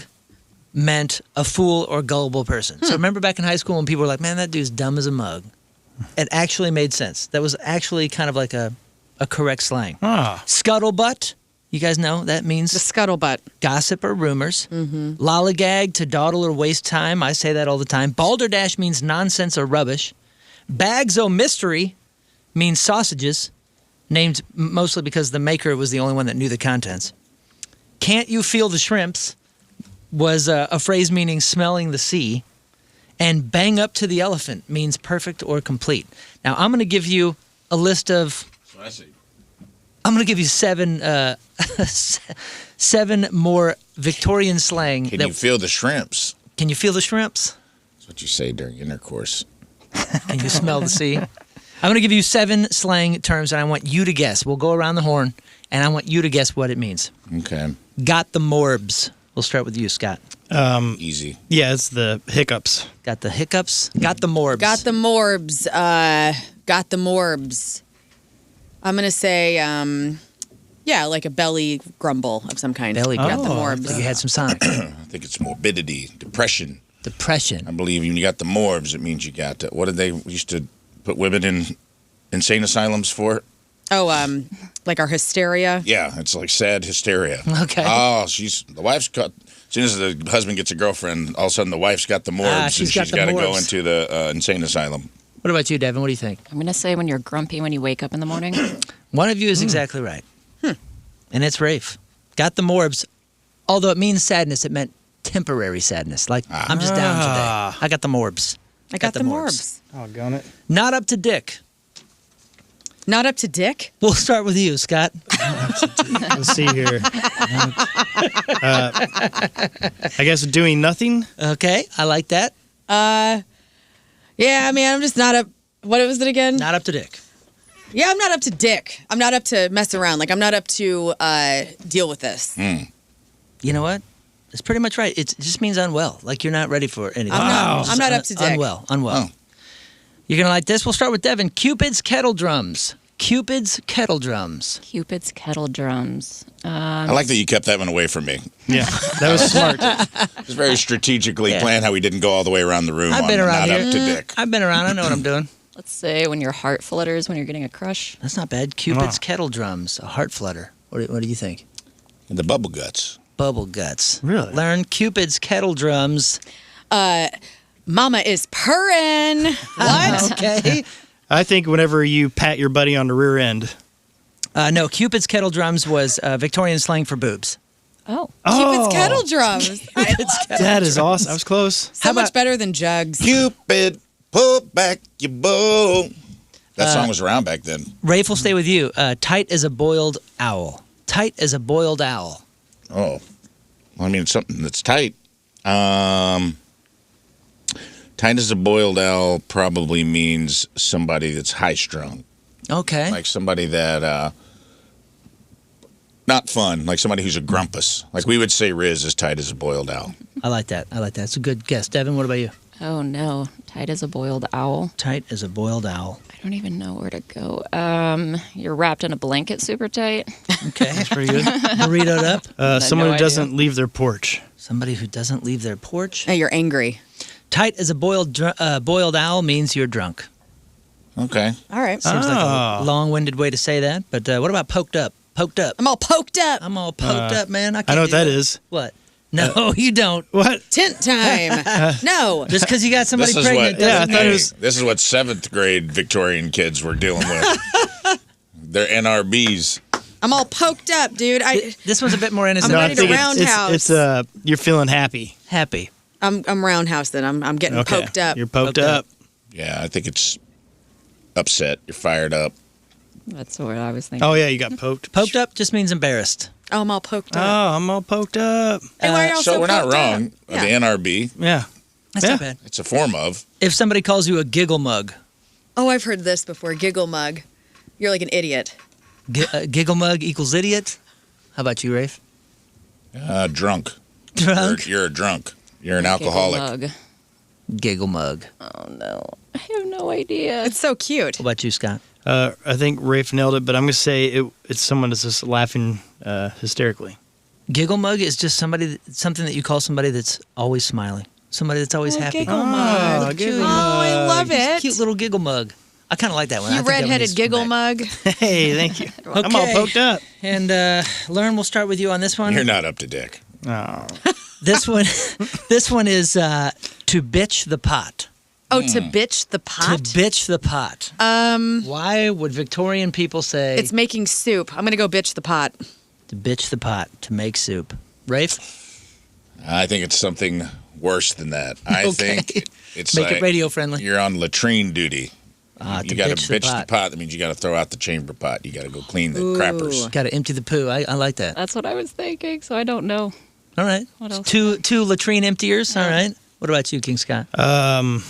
[SPEAKER 1] meant a fool or gullible person. So remember back in high school when people were like, man, that dude's dumb as a mug. It actually made sense. That was actually kind of like a correct slang. Scuttlebutt, you guys know that means
[SPEAKER 2] The scuttlebutt.
[SPEAKER 1] gossip or rumors. Lollygag, to dawdle or waste time. I say that all the time. Balderdash means nonsense or rubbish. Bags o' mystery means sausages, named mostly because the maker was the only one that knew the contents. Can't you feel the shrimps was a phrase meaning smelling the sea. And bang up to the elephant means perfect or complete. Now, I'm going to give you a list of...
[SPEAKER 4] I see.
[SPEAKER 1] I'm going to give you seven more Victorian slang.
[SPEAKER 4] Can you feel the shrimps?
[SPEAKER 1] Can you feel the shrimps?
[SPEAKER 4] That's what you say during intercourse.
[SPEAKER 1] Can you smell the sea? I'm going to give you 7 slang terms, and I want you to guess. We'll go around the horn, and I want you to guess what it means.
[SPEAKER 4] Okay.
[SPEAKER 1] Got the morbs. We'll start with you, Scott.
[SPEAKER 4] Easy.
[SPEAKER 3] Yeah, it's the hiccups.
[SPEAKER 1] Got the hiccups. Got the morbs.
[SPEAKER 2] Got the morbs. Got the morbs. I'm going to say Yeah, like a belly grumble of some kind.
[SPEAKER 1] Belly grumble.
[SPEAKER 2] Got the morbs.
[SPEAKER 1] Like you had some Sonic.
[SPEAKER 4] I think it's morbidity, depression.
[SPEAKER 1] Depression.
[SPEAKER 4] I believe when you got the morbs, it means you got what did they used to put women in insane asylums for?
[SPEAKER 2] Oh, like our hysteria.
[SPEAKER 4] Yeah, it's like sad hysteria.
[SPEAKER 1] Okay.
[SPEAKER 4] Oh, the wife's got. As soon as the husband gets a girlfriend, all of a sudden the wife's got the morbs,
[SPEAKER 1] she's
[SPEAKER 4] and she's
[SPEAKER 1] got the
[SPEAKER 4] got to go
[SPEAKER 1] morbs.
[SPEAKER 4] into the insane asylum.
[SPEAKER 1] What about you, Devin? What do you think?
[SPEAKER 5] I'm going to say when you're grumpy when you wake up in the morning.
[SPEAKER 1] One of you is exactly right. And it's Rafe. Got the morbs. Although it means sadness, it meant temporary sadness. Like, I'm just down today. I got the morbs.
[SPEAKER 2] I got the morbs.
[SPEAKER 3] Oh, gun it.
[SPEAKER 1] Not up to Dick.
[SPEAKER 2] Not up to Dick?
[SPEAKER 1] We'll start with you, Scott.
[SPEAKER 3] Let's see here. I guess doing nothing.
[SPEAKER 1] Okay, I like that.
[SPEAKER 2] Yeah, I mean, I'm just not up. What was it again?
[SPEAKER 1] Not up to Dick.
[SPEAKER 2] Yeah, I'm not up to Dick. I'm not up to mess around. Like, I'm not up to deal with this.
[SPEAKER 1] You know what? It's pretty much right. It just means unwell. Like you're not ready for anything.
[SPEAKER 2] I'm not up to Dick.
[SPEAKER 1] Unwell.
[SPEAKER 4] Oh.
[SPEAKER 1] You're going to like this? We'll start with Devin. Cupid's kettle drums. Cupid's kettle drums.
[SPEAKER 5] Cupid's kettle drums.
[SPEAKER 4] I like that you kept that one away from me.
[SPEAKER 3] Yeah, that was smart.
[SPEAKER 4] Just very strategically planned how we didn't go all the way around the room.
[SPEAKER 1] I've been around
[SPEAKER 4] not
[SPEAKER 1] here.
[SPEAKER 4] up to Dick.
[SPEAKER 1] I've been around. I know what I'm doing.
[SPEAKER 5] Let's say when your heart flutters when you're getting a crush.
[SPEAKER 1] That's not bad. Cupid's kettle drums. A heart flutter. What do you think?
[SPEAKER 4] And the bubble guts.
[SPEAKER 1] Bubble guts.
[SPEAKER 3] Really?
[SPEAKER 1] Learn Cupid's kettle drums.
[SPEAKER 2] Mama is purring. What?
[SPEAKER 1] Okay.
[SPEAKER 3] I think whenever you pat your buddy on the rear end.
[SPEAKER 1] No, Cupid's kettle drums was Victorian slang for boobs.
[SPEAKER 5] Oh.
[SPEAKER 2] Cupid's kettle drums.
[SPEAKER 3] That is awesome. I was close.
[SPEAKER 2] So much better than jugs.
[SPEAKER 4] Cupid, pull back your bow. That song was around back then.
[SPEAKER 1] Rafe, will stay with you. Tight as a boiled owl. Tight as a boiled owl.
[SPEAKER 4] Oh. Well, I mean, something that's tight. Tight as a boiled owl probably means somebody that's high-strung.
[SPEAKER 1] Okay.
[SPEAKER 4] Like somebody that, not fun, like somebody who's a grumpus. Like we would say Rizz is tight as a boiled owl.
[SPEAKER 1] I like that. It's a good guess. Devin, what about you?
[SPEAKER 5] Oh, no. Tight as a boiled owl.
[SPEAKER 1] Tight as a boiled owl.
[SPEAKER 5] I don't even know where to go. You're wrapped in a blanket super tight.
[SPEAKER 1] Okay. That's pretty good. Burritoed up.
[SPEAKER 3] Someone
[SPEAKER 5] no
[SPEAKER 3] who doesn't leave their porch.
[SPEAKER 1] Somebody who doesn't leave their porch.
[SPEAKER 2] Hey, you're angry.
[SPEAKER 1] Tight as a boiled owl means you're drunk.
[SPEAKER 4] Okay.
[SPEAKER 2] All right.
[SPEAKER 1] Seems like a long-winded way to say that. But what about poked up? Poked up.
[SPEAKER 2] I'm all poked up.
[SPEAKER 1] I'm all poked up, man.
[SPEAKER 3] I know what that is.
[SPEAKER 1] What? No, you don't.
[SPEAKER 3] What?
[SPEAKER 2] Tent time. No.
[SPEAKER 1] Just because you got somebody pregnant
[SPEAKER 3] Yeah, I
[SPEAKER 1] doesn't
[SPEAKER 3] thought it
[SPEAKER 1] mean...
[SPEAKER 3] was.
[SPEAKER 4] This is what 7th grade Victorian kids were dealing with. They're NRBs.
[SPEAKER 2] I'm all poked up, dude.
[SPEAKER 1] This one's a bit more innocent.
[SPEAKER 2] I'm
[SPEAKER 3] No, I
[SPEAKER 2] ready to
[SPEAKER 3] think
[SPEAKER 2] roundhouse.
[SPEAKER 3] it's you're feeling happy.
[SPEAKER 1] Happy.
[SPEAKER 2] I'm roundhouse then. I'm getting
[SPEAKER 3] Okay.
[SPEAKER 2] poked up.
[SPEAKER 3] You're poked
[SPEAKER 1] Poked up.
[SPEAKER 3] up.
[SPEAKER 4] Yeah, I think it's upset. You're fired up.
[SPEAKER 5] That's what I was thinking.
[SPEAKER 3] Oh yeah, you got poked.
[SPEAKER 1] Poked up just means embarrassed.
[SPEAKER 2] Oh, I'm all poked
[SPEAKER 3] Oh,
[SPEAKER 2] up.
[SPEAKER 3] I'm all poked up.
[SPEAKER 2] Hey, why are y'all
[SPEAKER 4] So we're not
[SPEAKER 2] poked
[SPEAKER 4] wrong.
[SPEAKER 2] up? Yeah.
[SPEAKER 4] The NRB,
[SPEAKER 3] Yeah.
[SPEAKER 1] That's
[SPEAKER 3] Yeah.
[SPEAKER 1] not bad.
[SPEAKER 4] it's a form of.
[SPEAKER 1] If somebody calls you a giggle mug,
[SPEAKER 2] Oh, I've heard this before. Giggle mug. You're like an idiot.
[SPEAKER 1] Giggle mug equals idiot. How about you, Rafe?
[SPEAKER 4] Drunk.
[SPEAKER 1] Drunk.
[SPEAKER 4] You're a drunk. You're an
[SPEAKER 5] Giggle
[SPEAKER 4] alcoholic.
[SPEAKER 5] mug.
[SPEAKER 1] Giggle mug.
[SPEAKER 5] Oh, no. I have no idea.
[SPEAKER 2] It's so cute.
[SPEAKER 1] What about you, Scott?
[SPEAKER 3] I think Rafe nailed it, but I'm gonna say it's someone that's just laughing hysterically.
[SPEAKER 1] Giggle mug is just something that you call somebody that's always smiling. Somebody that's always happy.
[SPEAKER 2] Giggle mug.
[SPEAKER 3] Oh, giggle
[SPEAKER 2] Oh, I love it.
[SPEAKER 1] Cute little giggle mug. I kind of like that one. I
[SPEAKER 2] You
[SPEAKER 1] think that one needs
[SPEAKER 2] redheaded
[SPEAKER 1] to come
[SPEAKER 2] giggle
[SPEAKER 1] back.
[SPEAKER 2] mug.
[SPEAKER 3] Hey, thank you. I'm all
[SPEAKER 1] Okay.
[SPEAKER 3] poked up.
[SPEAKER 1] And Learn, we'll start with you on this one.
[SPEAKER 4] You're not up to Dick.
[SPEAKER 3] Oh.
[SPEAKER 1] This one is to bitch the pot.
[SPEAKER 2] Oh, to bitch the pot?
[SPEAKER 1] To bitch the pot. Why would Victorian people say
[SPEAKER 2] It's making soup. I'm going to go bitch the pot.
[SPEAKER 1] to bitch the pot, to make soup? Rafe?
[SPEAKER 4] I think it's something worse than that. I
[SPEAKER 1] Okay.
[SPEAKER 4] think it's
[SPEAKER 1] Make
[SPEAKER 4] like
[SPEAKER 1] it radio friendly.
[SPEAKER 4] you're on latrine duty.
[SPEAKER 1] To
[SPEAKER 4] You got to
[SPEAKER 1] bitch the
[SPEAKER 4] bitch the
[SPEAKER 1] pot.
[SPEAKER 4] pot. That means you got to throw out the chamber pot. You got to go clean the crappers.
[SPEAKER 1] Got to empty the poo. I like that.
[SPEAKER 5] That's what I was thinking, so I don't know.
[SPEAKER 1] All right.
[SPEAKER 5] What else?
[SPEAKER 1] Two latrine emptiers. All right. What about you, King Scott?
[SPEAKER 3] I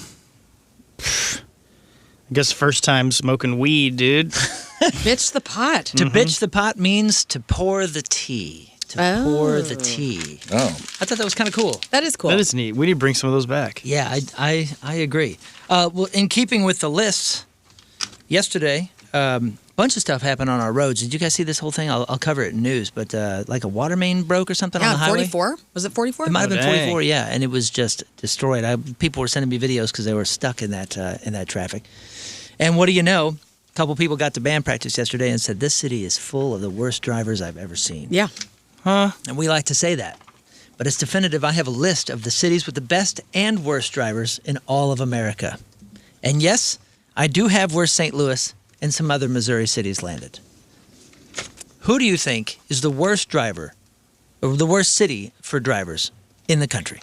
[SPEAKER 3] guess first time smoking weed, dude.
[SPEAKER 2] Bitch the pot.
[SPEAKER 1] To bitch the pot means to pour the tea. To pour the tea.
[SPEAKER 4] Oh,
[SPEAKER 1] I thought that was kind of cool.
[SPEAKER 2] That is cool.
[SPEAKER 3] That is neat. We need to bring some of those back.
[SPEAKER 1] Yeah, I agree. Well, in keeping with the lists, yesterday bunch of stuff happened on our roads. Did you guys see this whole thing? I'll cover it in news, but like a water main broke or something on the highway.
[SPEAKER 2] 44? Was it 44?
[SPEAKER 1] It might have been
[SPEAKER 3] dang.
[SPEAKER 1] 44, yeah, and it was just destroyed. People were sending me videos because they were stuck in that traffic. And what do you know? A couple people got to band practice yesterday and said, this city is full of the worst drivers I've ever seen.
[SPEAKER 2] Yeah.
[SPEAKER 3] Huh?
[SPEAKER 1] And we like to say that. But it's definitive. I have a list of the cities with the best and worst drivers in all of America. And yes, I do have where St. Louis and some other Missouri cities landed. Who do you think is the worst driver, or the worst city for drivers in the country?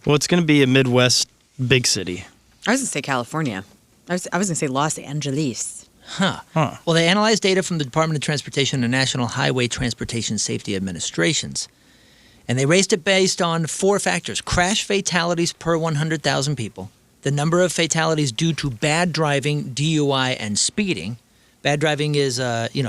[SPEAKER 3] Well, it's going to be a Midwest big city.
[SPEAKER 2] I was going to say California. I was going to say Los Angeles.
[SPEAKER 1] Huh. Well, they analyzed data from the Department of Transportation and National Highway Transportation Safety Administrations. And they raised it based on 4 factors: crash fatalities per 100,000 people, the number of fatalities due to bad driving, DUI, and speeding. Bad driving is,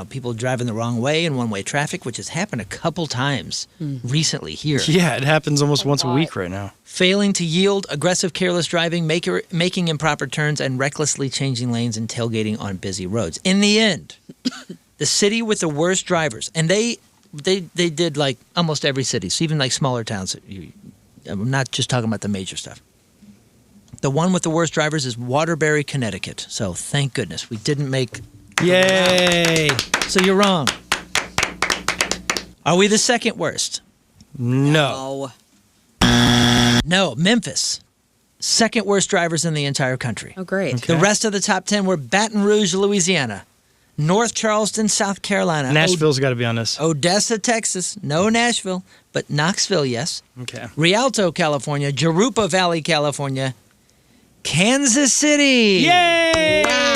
[SPEAKER 1] people driving the wrong way in one-way traffic, which has happened a couple times recently here.
[SPEAKER 3] Yeah, it happens almost once a week right now.
[SPEAKER 1] Failing to yield, aggressive, careless driving, making improper turns, and recklessly changing lanes and tailgating on busy roads. In the end, the city with the worst drivers, and they did like almost every city, so even like smaller towns. I'm not just talking about the major stuff. The one with the worst drivers is Waterbury, Connecticut. So thank goodness we didn't make.
[SPEAKER 3] Yay!
[SPEAKER 1] So you're wrong. Are we the second worst?
[SPEAKER 3] No.
[SPEAKER 1] No, Memphis. Second worst drivers in the entire country.
[SPEAKER 2] Oh, great.
[SPEAKER 3] Okay.
[SPEAKER 1] The rest of the top 10 were Baton Rouge, Louisiana, North Charleston, South Carolina.
[SPEAKER 3] Nashville's got to be on this.
[SPEAKER 1] Odessa, Texas. No Nashville, but Knoxville, yes.
[SPEAKER 3] Okay.
[SPEAKER 1] Rialto, California. Jurupa Valley, California. Kansas City.
[SPEAKER 3] Yay!
[SPEAKER 2] Wow.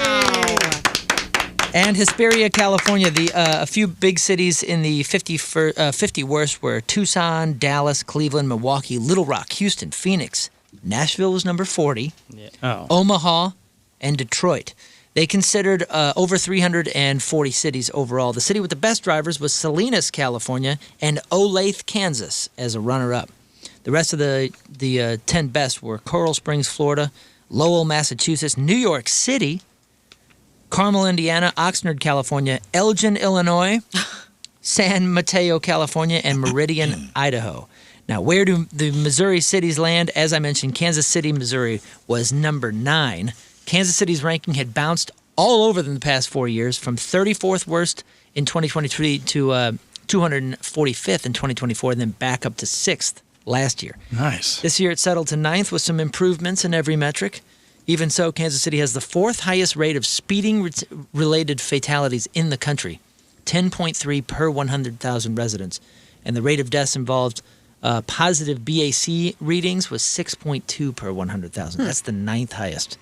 [SPEAKER 1] And Hesperia, California. A few big cities in the 50 worst were Tucson, Dallas, Cleveland, Milwaukee, Little Rock, Houston, Phoenix. Nashville was number 40.
[SPEAKER 3] Yeah. Oh.
[SPEAKER 1] Omaha, and Detroit. They considered over 340 cities overall. The city with the best drivers was Salinas, California, and Olathe, Kansas, as a runner-up. The rest of the 10 best were Coral Springs, Florida, Lowell, Massachusetts, New York City, Carmel, Indiana, Oxnard, California, Elgin, Illinois, San Mateo, California, and Meridian, Idaho. Now, where do the Missouri cities land? As I mentioned, Kansas City, Missouri was number 9. Kansas City's ranking had bounced all over them the past 4 years, from 34th worst in 2023 to 245th in 2024, and then back up to 6th last year.
[SPEAKER 3] Nice.
[SPEAKER 1] This year it settled to 9th with some improvements in every metric. Even so, Kansas City has the 4th highest rate of speeding-related fatalities in the country, 10.3 per 100,000 residents. And the rate of deaths involved positive BAC readings was 6.2 per 100,000. That's the 9th highest.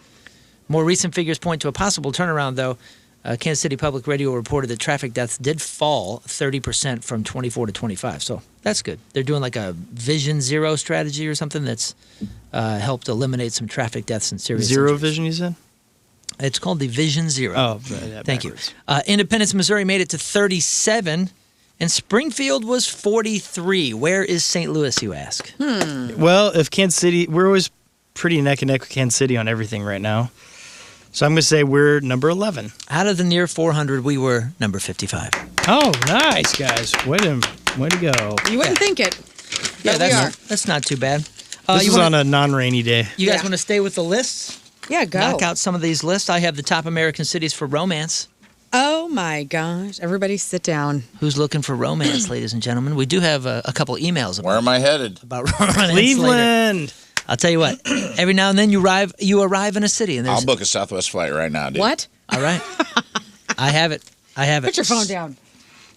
[SPEAKER 1] More recent figures point to a possible turnaround, though. Kansas City Public Radio reported that traffic deaths did fall 30% from 24 to 25. So that's good. They're doing like a Vision Zero strategy or something that's helped eliminate some traffic deaths and serious
[SPEAKER 3] Zero
[SPEAKER 1] injuries.
[SPEAKER 3] vision, you said?
[SPEAKER 1] It's called the Vision Zero.
[SPEAKER 3] Oh, yeah,
[SPEAKER 1] Thank you.
[SPEAKER 3] backwards.
[SPEAKER 1] Independence, Missouri made it to 37, and Springfield was 43. Where is St. Louis, you ask?
[SPEAKER 3] Well, if Kansas City, we're always pretty neck and neck with Kansas City on everything right now. So I'm going to say we're number 11.
[SPEAKER 1] Out of the near 400, we were number 55.
[SPEAKER 3] Oh, nice, guys. Way to go.
[SPEAKER 2] You wouldn't think it.
[SPEAKER 1] Yeah,
[SPEAKER 2] But we are.
[SPEAKER 1] that's not too bad.
[SPEAKER 3] This is on a non-rainy day.
[SPEAKER 1] You guys
[SPEAKER 2] Yeah.
[SPEAKER 1] want to stay with the lists?
[SPEAKER 2] Yeah, go.
[SPEAKER 1] Knock out some of these lists. I have the top American cities for romance.
[SPEAKER 2] Oh, my gosh. Everybody sit down.
[SPEAKER 1] Who's looking for romance, ladies and gentlemen? We do have a couple emails
[SPEAKER 4] Where am I headed?
[SPEAKER 1] about romance later.
[SPEAKER 3] Cleveland.
[SPEAKER 1] I'll tell you what. Every now and then you arrive in a city, and there's
[SPEAKER 4] I'll book a Southwest flight right now, dude.
[SPEAKER 2] What?
[SPEAKER 1] all right. I have it.
[SPEAKER 2] Put your phone down.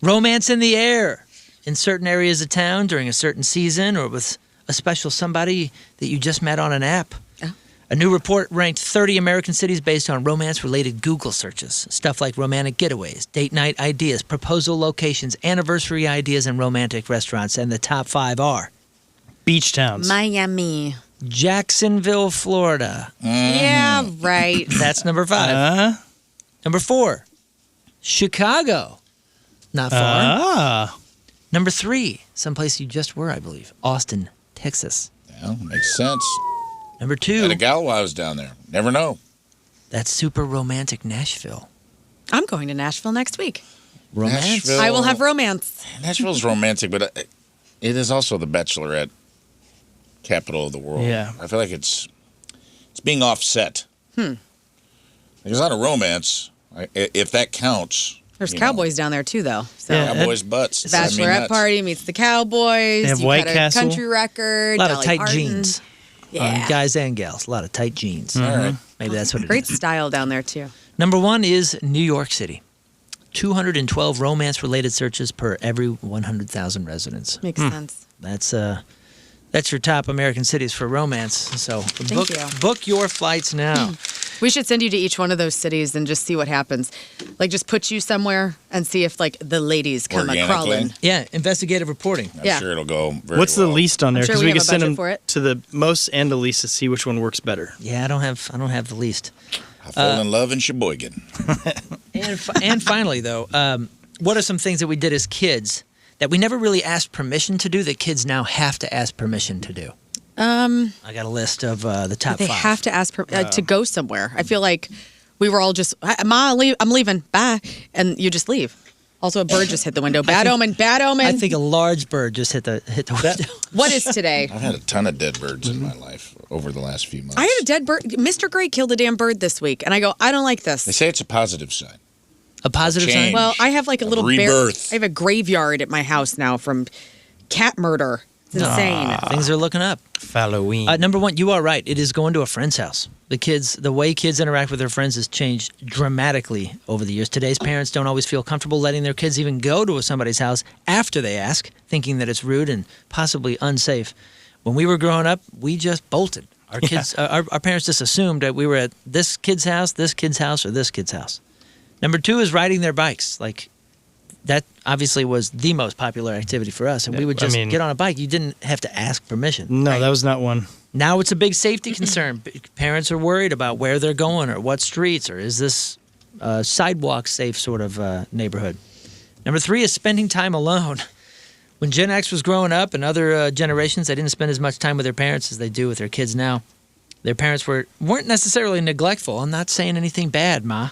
[SPEAKER 1] Romance in the air in certain areas of town during a certain season, or with a special somebody that you just met on an app.
[SPEAKER 2] Oh.
[SPEAKER 1] A new report ranked 30 American cities based on romance-related Google searches. Stuff like romantic getaways, date night ideas, proposal locations, anniversary ideas, and romantic restaurants. And the top 5 are
[SPEAKER 3] Beach towns.
[SPEAKER 2] Miami.
[SPEAKER 1] Jacksonville, Florida.
[SPEAKER 2] Yeah, right.
[SPEAKER 1] That's number 5. Number 4, Chicago. Not far. Number 3, someplace you just were, I believe. Austin, Texas.
[SPEAKER 4] Yeah, makes sense.
[SPEAKER 1] Number 2,
[SPEAKER 4] Had a gal while I was down there. Never know.
[SPEAKER 1] that's super romantic Nashville.
[SPEAKER 2] I'm going to Nashville next week.
[SPEAKER 1] Romance.
[SPEAKER 4] Nashville.
[SPEAKER 2] I will have romance.
[SPEAKER 4] Nashville's romantic, but it is also the bachelorette capital of the world.
[SPEAKER 3] Yeah.
[SPEAKER 4] I feel like it's being offset. There's not a romance, if that counts.
[SPEAKER 2] There's cowboys down there too, though. So
[SPEAKER 3] Yeah.
[SPEAKER 4] Cowboys' butts.
[SPEAKER 2] bachelorette party meets the cowboys.
[SPEAKER 3] They have
[SPEAKER 2] you
[SPEAKER 3] White
[SPEAKER 2] got a
[SPEAKER 3] Castle.
[SPEAKER 2] country record.
[SPEAKER 1] A lot of
[SPEAKER 2] Dolly
[SPEAKER 1] tight
[SPEAKER 2] Parton.
[SPEAKER 1] jeans.
[SPEAKER 2] Yeah.
[SPEAKER 1] Guys and gals. A lot of tight jeans.
[SPEAKER 4] All right.
[SPEAKER 1] Maybe that's what it is.
[SPEAKER 2] Great style down there too.
[SPEAKER 1] Number 1 is New York City. 212 romance-related searches per every 100,000 residents.
[SPEAKER 2] Makes sense.
[SPEAKER 1] That's your top American cities for romance. So
[SPEAKER 2] you.
[SPEAKER 1] book your flights now.
[SPEAKER 2] We should send you to each one of those cities and just see what happens. Like, just put you somewhere and see if, like, the ladies come a
[SPEAKER 4] Organically.
[SPEAKER 2] crawling.
[SPEAKER 1] Yeah, investigative reporting.
[SPEAKER 4] I'm sure it'll go very
[SPEAKER 3] What's
[SPEAKER 4] well.
[SPEAKER 3] the least on there?
[SPEAKER 2] sure
[SPEAKER 3] Because
[SPEAKER 2] we
[SPEAKER 3] we
[SPEAKER 2] have
[SPEAKER 3] can
[SPEAKER 2] a
[SPEAKER 3] send
[SPEAKER 2] budget
[SPEAKER 3] them
[SPEAKER 2] for it.
[SPEAKER 3] to the most and the least to see which one works better.
[SPEAKER 1] Yeah, I don't have the least.
[SPEAKER 4] I fell in love in Sheboygan.
[SPEAKER 1] And finally, though, what are some things that we did as kids that we never really asked permission to do that kids now have to ask permission to do? I got a list of the top
[SPEAKER 2] They
[SPEAKER 1] 5.
[SPEAKER 2] have to ask to go somewhere. I feel like we were all just, Ma, I'm leaving. Bye. And you just leave. Also, a bird just hit the window. Bad omen. Bad omen.
[SPEAKER 1] I think a large bird just hit the window.
[SPEAKER 2] What is today?
[SPEAKER 4] I've had a ton of dead birds in my life over the last few months.
[SPEAKER 2] I had a dead bird. Mr. Gray killed a damn bird this week. And I go, I don't like
[SPEAKER 4] They
[SPEAKER 2] this.
[SPEAKER 4] say it's a positive sign.
[SPEAKER 1] A positive sign?
[SPEAKER 4] Change.
[SPEAKER 2] Well, I have like a little
[SPEAKER 4] Rebirth.
[SPEAKER 2] I have a graveyard at my house now from cat murder. It's insane.
[SPEAKER 1] Things are looking up.
[SPEAKER 3] Halloween.
[SPEAKER 1] Number 1, you are right. It is going to a friend's house. The way kids interact with their friends has changed dramatically over the years. Today's parents don't always feel comfortable letting their kids even go to somebody's house after they ask, thinking that it's rude and possibly unsafe. When we were growing up, we just bolted. Our kids, our parents just assumed that we were at this kid's house, or this kid's house. Number 2 is riding their bikes. Like, that obviously was the most popular activity for us. And we would just get on a bike. You didn't have to ask permission.
[SPEAKER 3] No, that was not one.
[SPEAKER 1] Now it's a big safety concern. Parents are worried about where they're going or what streets, or is this sidewalk safe sort of neighborhood. Number 3 is spending time alone. When Gen X was growing up and other generations, they didn't spend as much time with their parents as they do with their kids now. Their parents weren't necessarily neglectful. I'm not saying anything bad, Ma.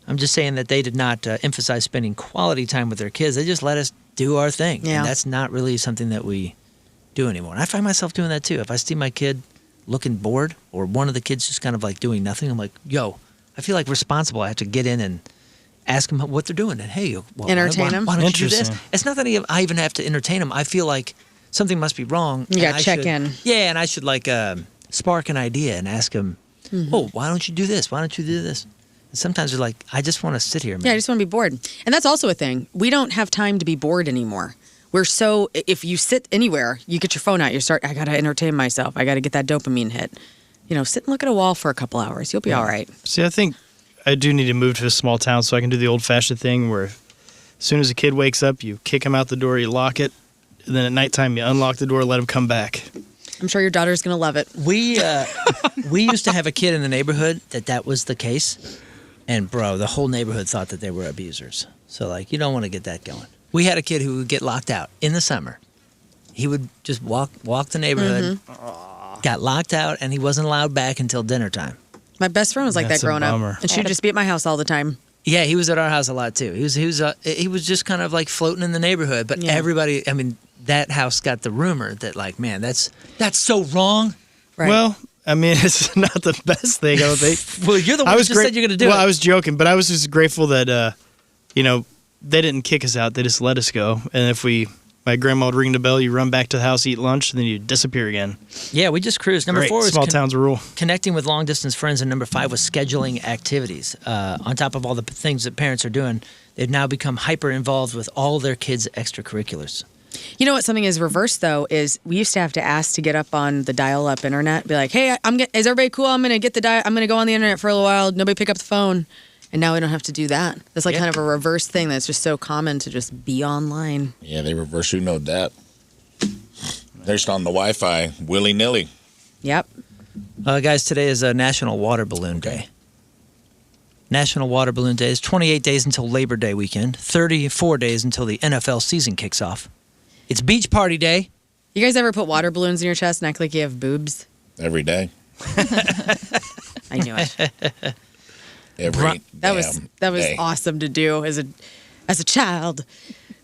[SPEAKER 1] I'm just saying that they did not emphasize spending quality time with their kids. They just let us do our thing.
[SPEAKER 2] Yeah.
[SPEAKER 1] And that's not really something that we do anymore. And I find myself doing that too. If I see my kid looking bored or one of the kids just kind of like doing nothing, I'm like, yo, I feel like responsible. I have to get in and ask them what they're doing. And hey,
[SPEAKER 2] Entertain them.
[SPEAKER 1] Why don't you do this?
[SPEAKER 3] Interesting.
[SPEAKER 1] It's not that I even have to entertain them. I feel like something must be wrong.
[SPEAKER 2] You
[SPEAKER 1] and
[SPEAKER 2] gotta
[SPEAKER 1] I
[SPEAKER 2] check
[SPEAKER 1] should-
[SPEAKER 2] in.
[SPEAKER 1] Yeah, and I should like spark an idea and ask them, oh, why don't you do this? Why don't you do this? And sometimes they're like, I just want to sit here, man.
[SPEAKER 2] Yeah, I just want to be bored. And that's also a thing. We don't have time to be bored anymore. If you sit anywhere, you get your phone out, I got to entertain myself. I got to get that dopamine hit. Sit and look at a wall for a couple hours. You'll be all right.
[SPEAKER 3] See, I think I do need to move to a small town so I can do the old-fashioned thing where as soon as a kid wakes up, you kick him out the door, you lock it, and then at nighttime you unlock the door, let him come back.
[SPEAKER 2] I'm sure your daughter's going to love it.
[SPEAKER 1] We used to have a kid in the neighborhood that was the case. And, bro, the whole neighborhood thought that they were abusers. So, like, you don't want to get that going. We had a kid who would get locked out in the summer. He would just walk the neighborhood, got locked out, and he wasn't allowed back until dinner time.
[SPEAKER 2] My best friend was like
[SPEAKER 3] That's
[SPEAKER 2] that
[SPEAKER 3] a
[SPEAKER 2] growing
[SPEAKER 3] bummer.
[SPEAKER 2] up. And she'd just be at my house all the time.
[SPEAKER 1] Yeah, he was at our house a lot, too. He was just kind of, like, floating in the neighborhood. But everybody, that house got the rumor that, like, man, that's so wrong.
[SPEAKER 2] Right.
[SPEAKER 3] Well, it's not the best thing, I don't think.
[SPEAKER 1] Well, you're the one who just said you're going to do it.
[SPEAKER 3] Well, I was joking, but I was just grateful that, they didn't kick us out. They just let us go. And my grandma would ring the bell, you run back to the house, eat lunch, and then you disappear again.
[SPEAKER 1] Yeah, we just cruised. Number
[SPEAKER 3] Great.
[SPEAKER 1] 4 was
[SPEAKER 3] Small towns rule.
[SPEAKER 1] connecting with long-distance friends, and number 5 was scheduling activities. On top of all the things that parents are doing, they've now become hyper-involved with all their kids' extracurriculars.
[SPEAKER 2] You know what something is reversed, though, is we used to have to ask to get up on the dial-up internet. Be like, hey, is everybody cool? I'm going to go on the internet for a little while. Nobody pick up the phone. And now we don't have to do that. That's like kind of a reverse thing that's just so common to just be online.
[SPEAKER 4] Yeah, they reverse who knowed that. They're just on the Wi-Fi willy-nilly.
[SPEAKER 2] Yep.
[SPEAKER 1] Guys, today is National Water Balloon Day. National Water Balloon Day is 28 days until Labor Day weekend, 34 days until the NFL season kicks off. It's Beach Party Day.
[SPEAKER 2] You guys ever put water balloons in your chest and act like you have boobs?
[SPEAKER 4] Every day.
[SPEAKER 2] I knew it.
[SPEAKER 4] every
[SPEAKER 2] That was
[SPEAKER 4] day.
[SPEAKER 2] awesome to do as a child.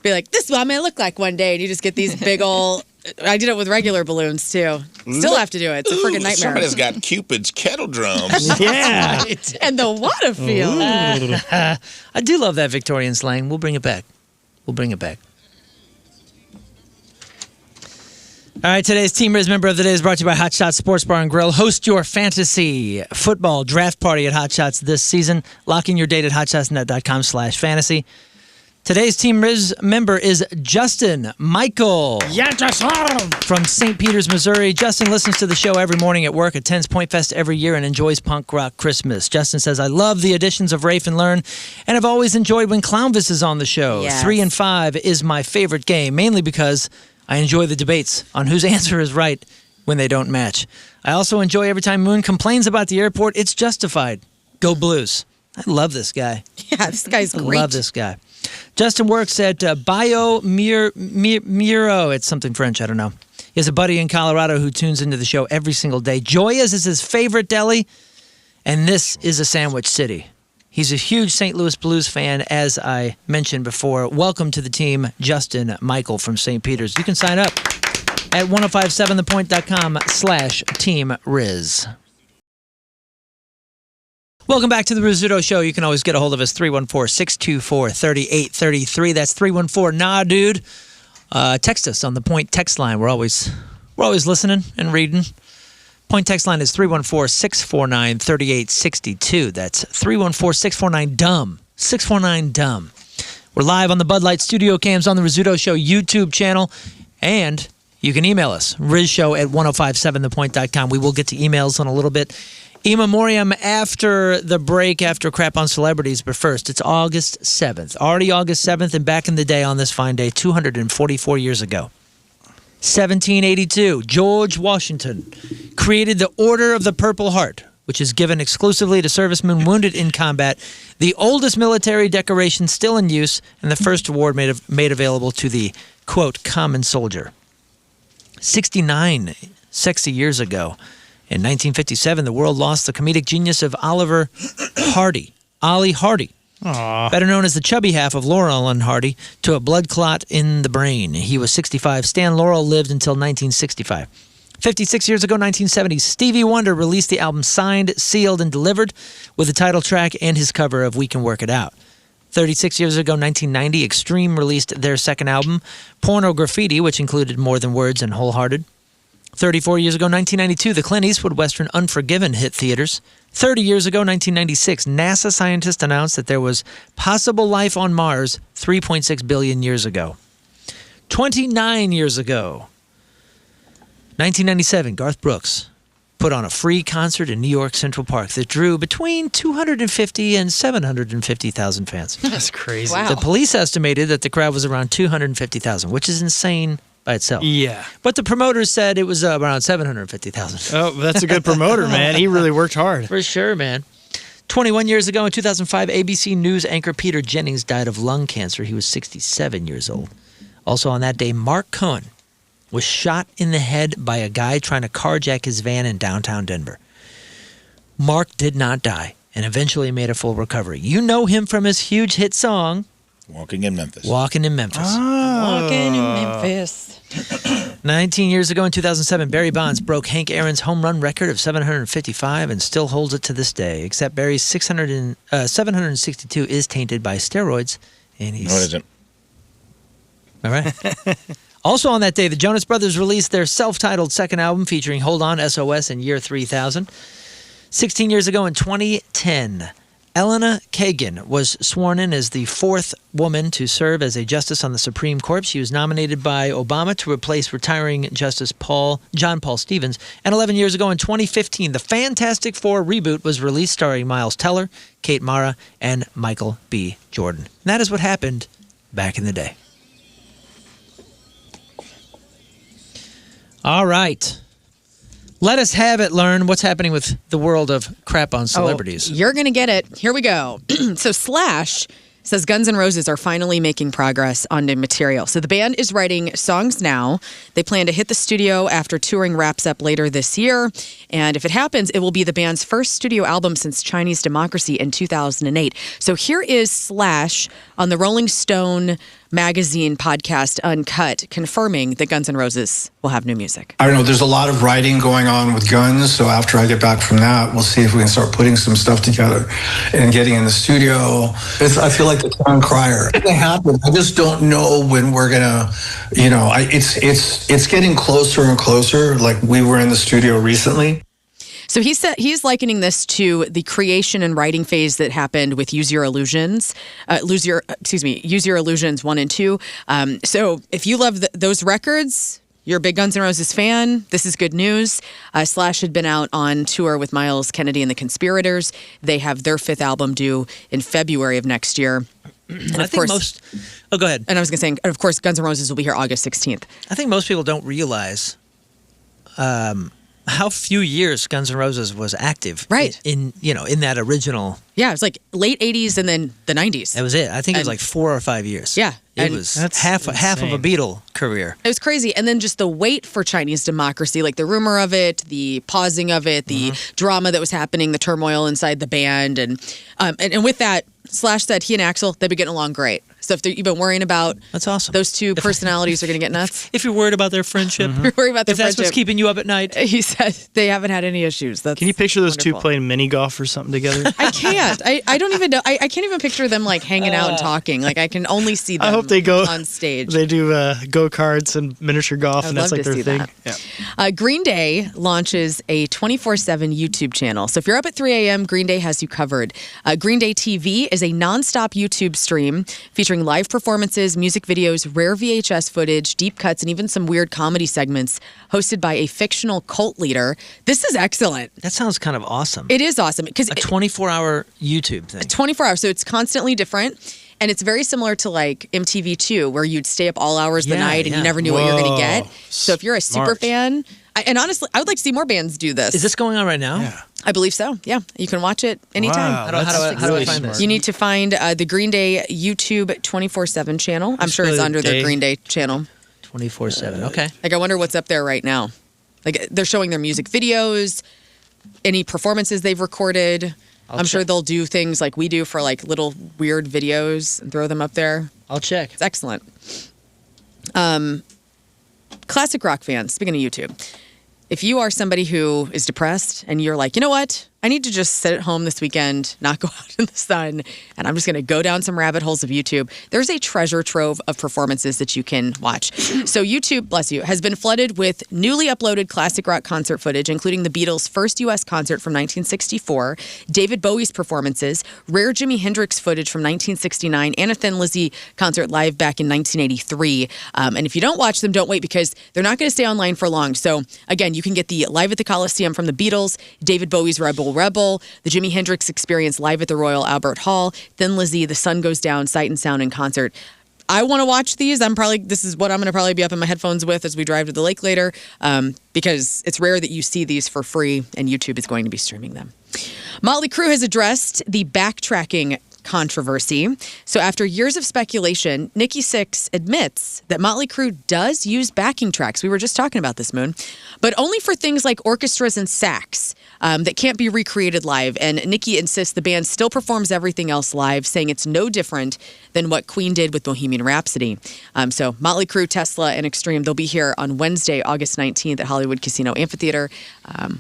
[SPEAKER 2] Be like, this is what I'm gonna look like one day, and you just get these big old. I did it with regular balloons too. Still have to do it. It's a freaking nightmare.
[SPEAKER 4] Somebody's got Cupid's kettle drums.
[SPEAKER 1] Yeah.
[SPEAKER 2] And the water field.
[SPEAKER 1] I do love that Victorian slang. We'll bring it back. All right, today's Team Rizz member of the day is brought to you by Hot Shots Sports Bar and Grill. Host your fantasy football draft party at Hot Shots this season. Lock in your date at hotshotsnet.com/fantasy. Today's Team Rizz member is Justin Michael from St. Peters, Missouri. Justin listens to the show every morning at work, attends Point Fest every year, and enjoys punk rock Christmas. Justin says, I love the editions of Rafe and Learn, and I've always enjoyed when Clownvis is on the show.
[SPEAKER 2] Yes.
[SPEAKER 1] 3 and 5 is my favorite game, mainly because I enjoy the debates on whose answer is right when they don't match. I also enjoy every time Moon complains about the airport. It's justified. Go Blues. I love this guy.
[SPEAKER 2] Yeah, this guy's great.
[SPEAKER 1] Love this guy. Justin works at Bio Miro. It's something French. I don't know. He has a buddy in Colorado who tunes into the show every single day. Joya's is his favorite deli, and this is a sandwich city. He's a huge St. Louis Blues fan, as I mentioned before. Welcome to the team, Justin Michael from St. Peters. You can sign up at 1057thepoint.com/Team Rizz. Welcome back to the Rizzuto Show. You can always get a hold of us, 314-624-3833. That's 314-nah, dude. Text us on the Point text line. We're always listening and reading. Point text line is 314-649-3862. That's 314-649-DUMB. 649-DUMB. We're live on the Bud Light Studio Cams on the Rizzuto Show YouTube channel. And you can email us, rizzshow@1057thepoint.com. We will get to emails in a little bit. Ememorium after the break, after Crap on Celebrities, but first, it's August 7th. Already August 7th, and back in the day on this fine day, 244 years ago. 1782, George Washington created the Order of the Purple Heart, which is given exclusively to servicemen wounded in combat, the oldest military decoration still in use, and the first award made available to the, quote, common soldier. 69 sexy years ago, in 1957, the world lost the comedic genius of Ollie Hardy.
[SPEAKER 3] Aww.
[SPEAKER 1] Better known as the chubby half of Laurel and Hardy, to a blood clot in the brain. He was 65. Stan Laurel lived until 1965. 56 years ago, 1970, Stevie Wonder released the album Signed, Sealed, and Delivered with the title track and his cover of We Can Work It Out. 36 years ago, 1990, Extreme released their second album, Porno Graffiti, which included More Than Words and Wholehearted. 34 years ago, 1992, the Clint Eastwood Western Unforgiven hit theaters. 30 years ago, 1996, NASA scientists announced that there was possible life on Mars 3.6 billion years ago. 29 years ago, 1997, Garth Brooks put on a free concert in New York Central Park that drew between 250 and 750,000 fans.
[SPEAKER 3] That's crazy.
[SPEAKER 2] Wow.
[SPEAKER 1] The police estimated that the crowd was around 250,000, which is insane by itself.
[SPEAKER 3] Yeah.
[SPEAKER 1] But the promoters said it was around 750,000.
[SPEAKER 3] Oh, that's a good promoter, man. He really worked hard.
[SPEAKER 1] For sure, man. 21 years ago, in 2005, ABC News anchor Peter Jennings died of lung cancer. He was 67 years old. Also on that day, Mark Cohen was shot in the head by a guy trying to carjack his van in downtown Denver. Mark did not die and eventually made a full recovery. You know him from his huge hit song,
[SPEAKER 4] Walking in Memphis.
[SPEAKER 1] Walking in Memphis.
[SPEAKER 2] Walking in Memphis.
[SPEAKER 1] 19 years ago in 2007, Barry Bonds broke Hank Aaron's home run record of 755 and still holds it to this day, except Barry's 762 is tainted by steroids. And he's...
[SPEAKER 4] No, it isn't.
[SPEAKER 1] All right. Also on that day, the Jonas Brothers released their self-titled second album featuring Hold On, SOS, and Year 3000. 16 years ago in 2010, Elena Kagan was sworn in as the fourth woman to serve as a justice on the Supreme Court. She was nominated by Obama to replace retiring Justice John Paul Stevens. And 11 years ago in 2015, the Fantastic Four reboot was released starring Miles Teller, Kate Mara, and Michael B. Jordan. And that is what happened back in the day. All right. Let us have it, learn what's happening with the world of crap on celebrities.
[SPEAKER 2] Oh, you're going to get it. Here we go. So Slash says Guns N' Roses are finally making progress on new material. So the band is writing songs now. They plan to hit the studio after touring wraps up later this year. And if it happens, it will be the band's first studio album since Chinese Democracy in 2008. So here is Slash on the Rolling Stone magazine podcast Uncut confirming that Guns N' Roses will have new music.
[SPEAKER 6] I don't know. There's a lot of writing going on with Guns. So after I get back from that, we'll see if we can start putting some stuff together and getting in the studio. I feel like the town crier. It can happen. I just don't know when we're gonna. It's getting closer and closer. Like we were in the studio recently.
[SPEAKER 2] So he said he's likening this to the creation and writing phase that happened with Use Your Illusions, Use Your Illusions 1 and 2. So if you love those records, you're a big Guns N' Roses fan, this is good news. Slash had been out on tour with Miles Kennedy and the Conspirators. They have their 5th album due in February of next year. And of course,
[SPEAKER 1] go ahead.
[SPEAKER 2] And I was going to say, and of course, Guns N' Roses will be here August 16th.
[SPEAKER 1] I think most people don't realize how few years Guns N' Roses was active.
[SPEAKER 2] Right.
[SPEAKER 1] In that original.
[SPEAKER 2] Yeah, it was like late 80s and then the 90s.
[SPEAKER 1] That was it. I think it was like 4 or 5 years.
[SPEAKER 2] Yeah.
[SPEAKER 1] It was half of a Beatle career.
[SPEAKER 2] It was crazy. And then just the wait for Chinese Democracy, like the rumor of it, the pausing of it, the drama that was happening, the turmoil inside the band. And with that, Slash said he and Axl, they've been getting along great. So if you've been worrying about
[SPEAKER 1] that's awesome.
[SPEAKER 2] Those two personalities are going to get nuts.
[SPEAKER 1] If you're worried about their friendship,
[SPEAKER 2] you're worried about their
[SPEAKER 1] if that's what's keeping you up at night.
[SPEAKER 2] He said they haven't had any issues. Can
[SPEAKER 3] you picture those two playing mini golf or something together?
[SPEAKER 2] I can't. I don't even know. I can't even picture them like hanging out and talking. Like I can only see them.
[SPEAKER 3] I hope they go
[SPEAKER 2] on stage.
[SPEAKER 3] They do go-karts and miniature golf, and that's like their thing.
[SPEAKER 2] Yeah. Green Day launches a 24/7 YouTube channel. So if you're up at 3 a.m., Green Day has you covered. Green Day TV is a nonstop YouTube stream featuring live performances, music videos, rare VHS footage, deep cuts, and even some weird comedy segments hosted by a fictional cult leader. This is excellent.
[SPEAKER 1] That sounds kind of awesome.
[SPEAKER 2] It is awesome. Because
[SPEAKER 1] a 24-hour YouTube thing.
[SPEAKER 2] 24 hours. So it's constantly different. And it's very similar to like MTV2, where you'd stay up all hours of the night and you never knew what you were going to get. So if you're a super fan, and honestly, I would like to see more bands do this.
[SPEAKER 1] Is this going on right now?
[SPEAKER 2] Yeah. I believe so. Yeah. You can watch it anytime.
[SPEAKER 1] Wow, how do I find this?
[SPEAKER 2] You need to find the Green Day YouTube 24/7 channel. I'm sure it's under their Green Day channel.
[SPEAKER 1] 24/7. Okay.
[SPEAKER 2] Like I wonder what's up there right now. Like they're showing their music videos, any performances they've recorded. I'm sure they'll do things like we do for like little weird videos and throw them up there.
[SPEAKER 1] I'll check.
[SPEAKER 2] It's excellent. Classic rock fans, speaking of YouTube, if you are somebody who is depressed and you're like, you know what? I need to just sit at home this weekend, not go out in the sun, and I'm just going to go down some rabbit holes of YouTube. There's a treasure trove of performances that you can watch. So YouTube, bless you, has been flooded with newly uploaded classic rock concert footage, including the Beatles' first U.S. concert from 1964, David Bowie's performances, rare Jimi Hendrix footage from 1969, and a Thin Lizzy concert live back in 1983. And if you don't watch them, don't wait, because they're not going to stay online for long. So again, you can get the Live at the Coliseum from the Beatles, David Bowie's Rebel, the Jimi Hendrix Experience live at the Royal Albert Hall, Thin Lizzy, The Sun Goes Down, Sight and Sound in concert. I want to watch these. This is what I'm going to probably be up in my headphones with as we drive to the lake later, because it's rare that you see these for free, and YouTube is going to be streaming them. Motley Crue has addressed the backtracking controversy. So after years of speculation, Nikki Sixx admits that Motley Crue does use backing tracks. We were just talking about this, Moon, but only for things like orchestras and sax that can't be recreated live. And Nikki insists the band still performs everything else live, saying it's no different than what Queen did with Bohemian Rhapsody. So Motley Crue, Tesla, and Extreme, they'll be here on Wednesday, August 19th at Hollywood Casino Amphitheater,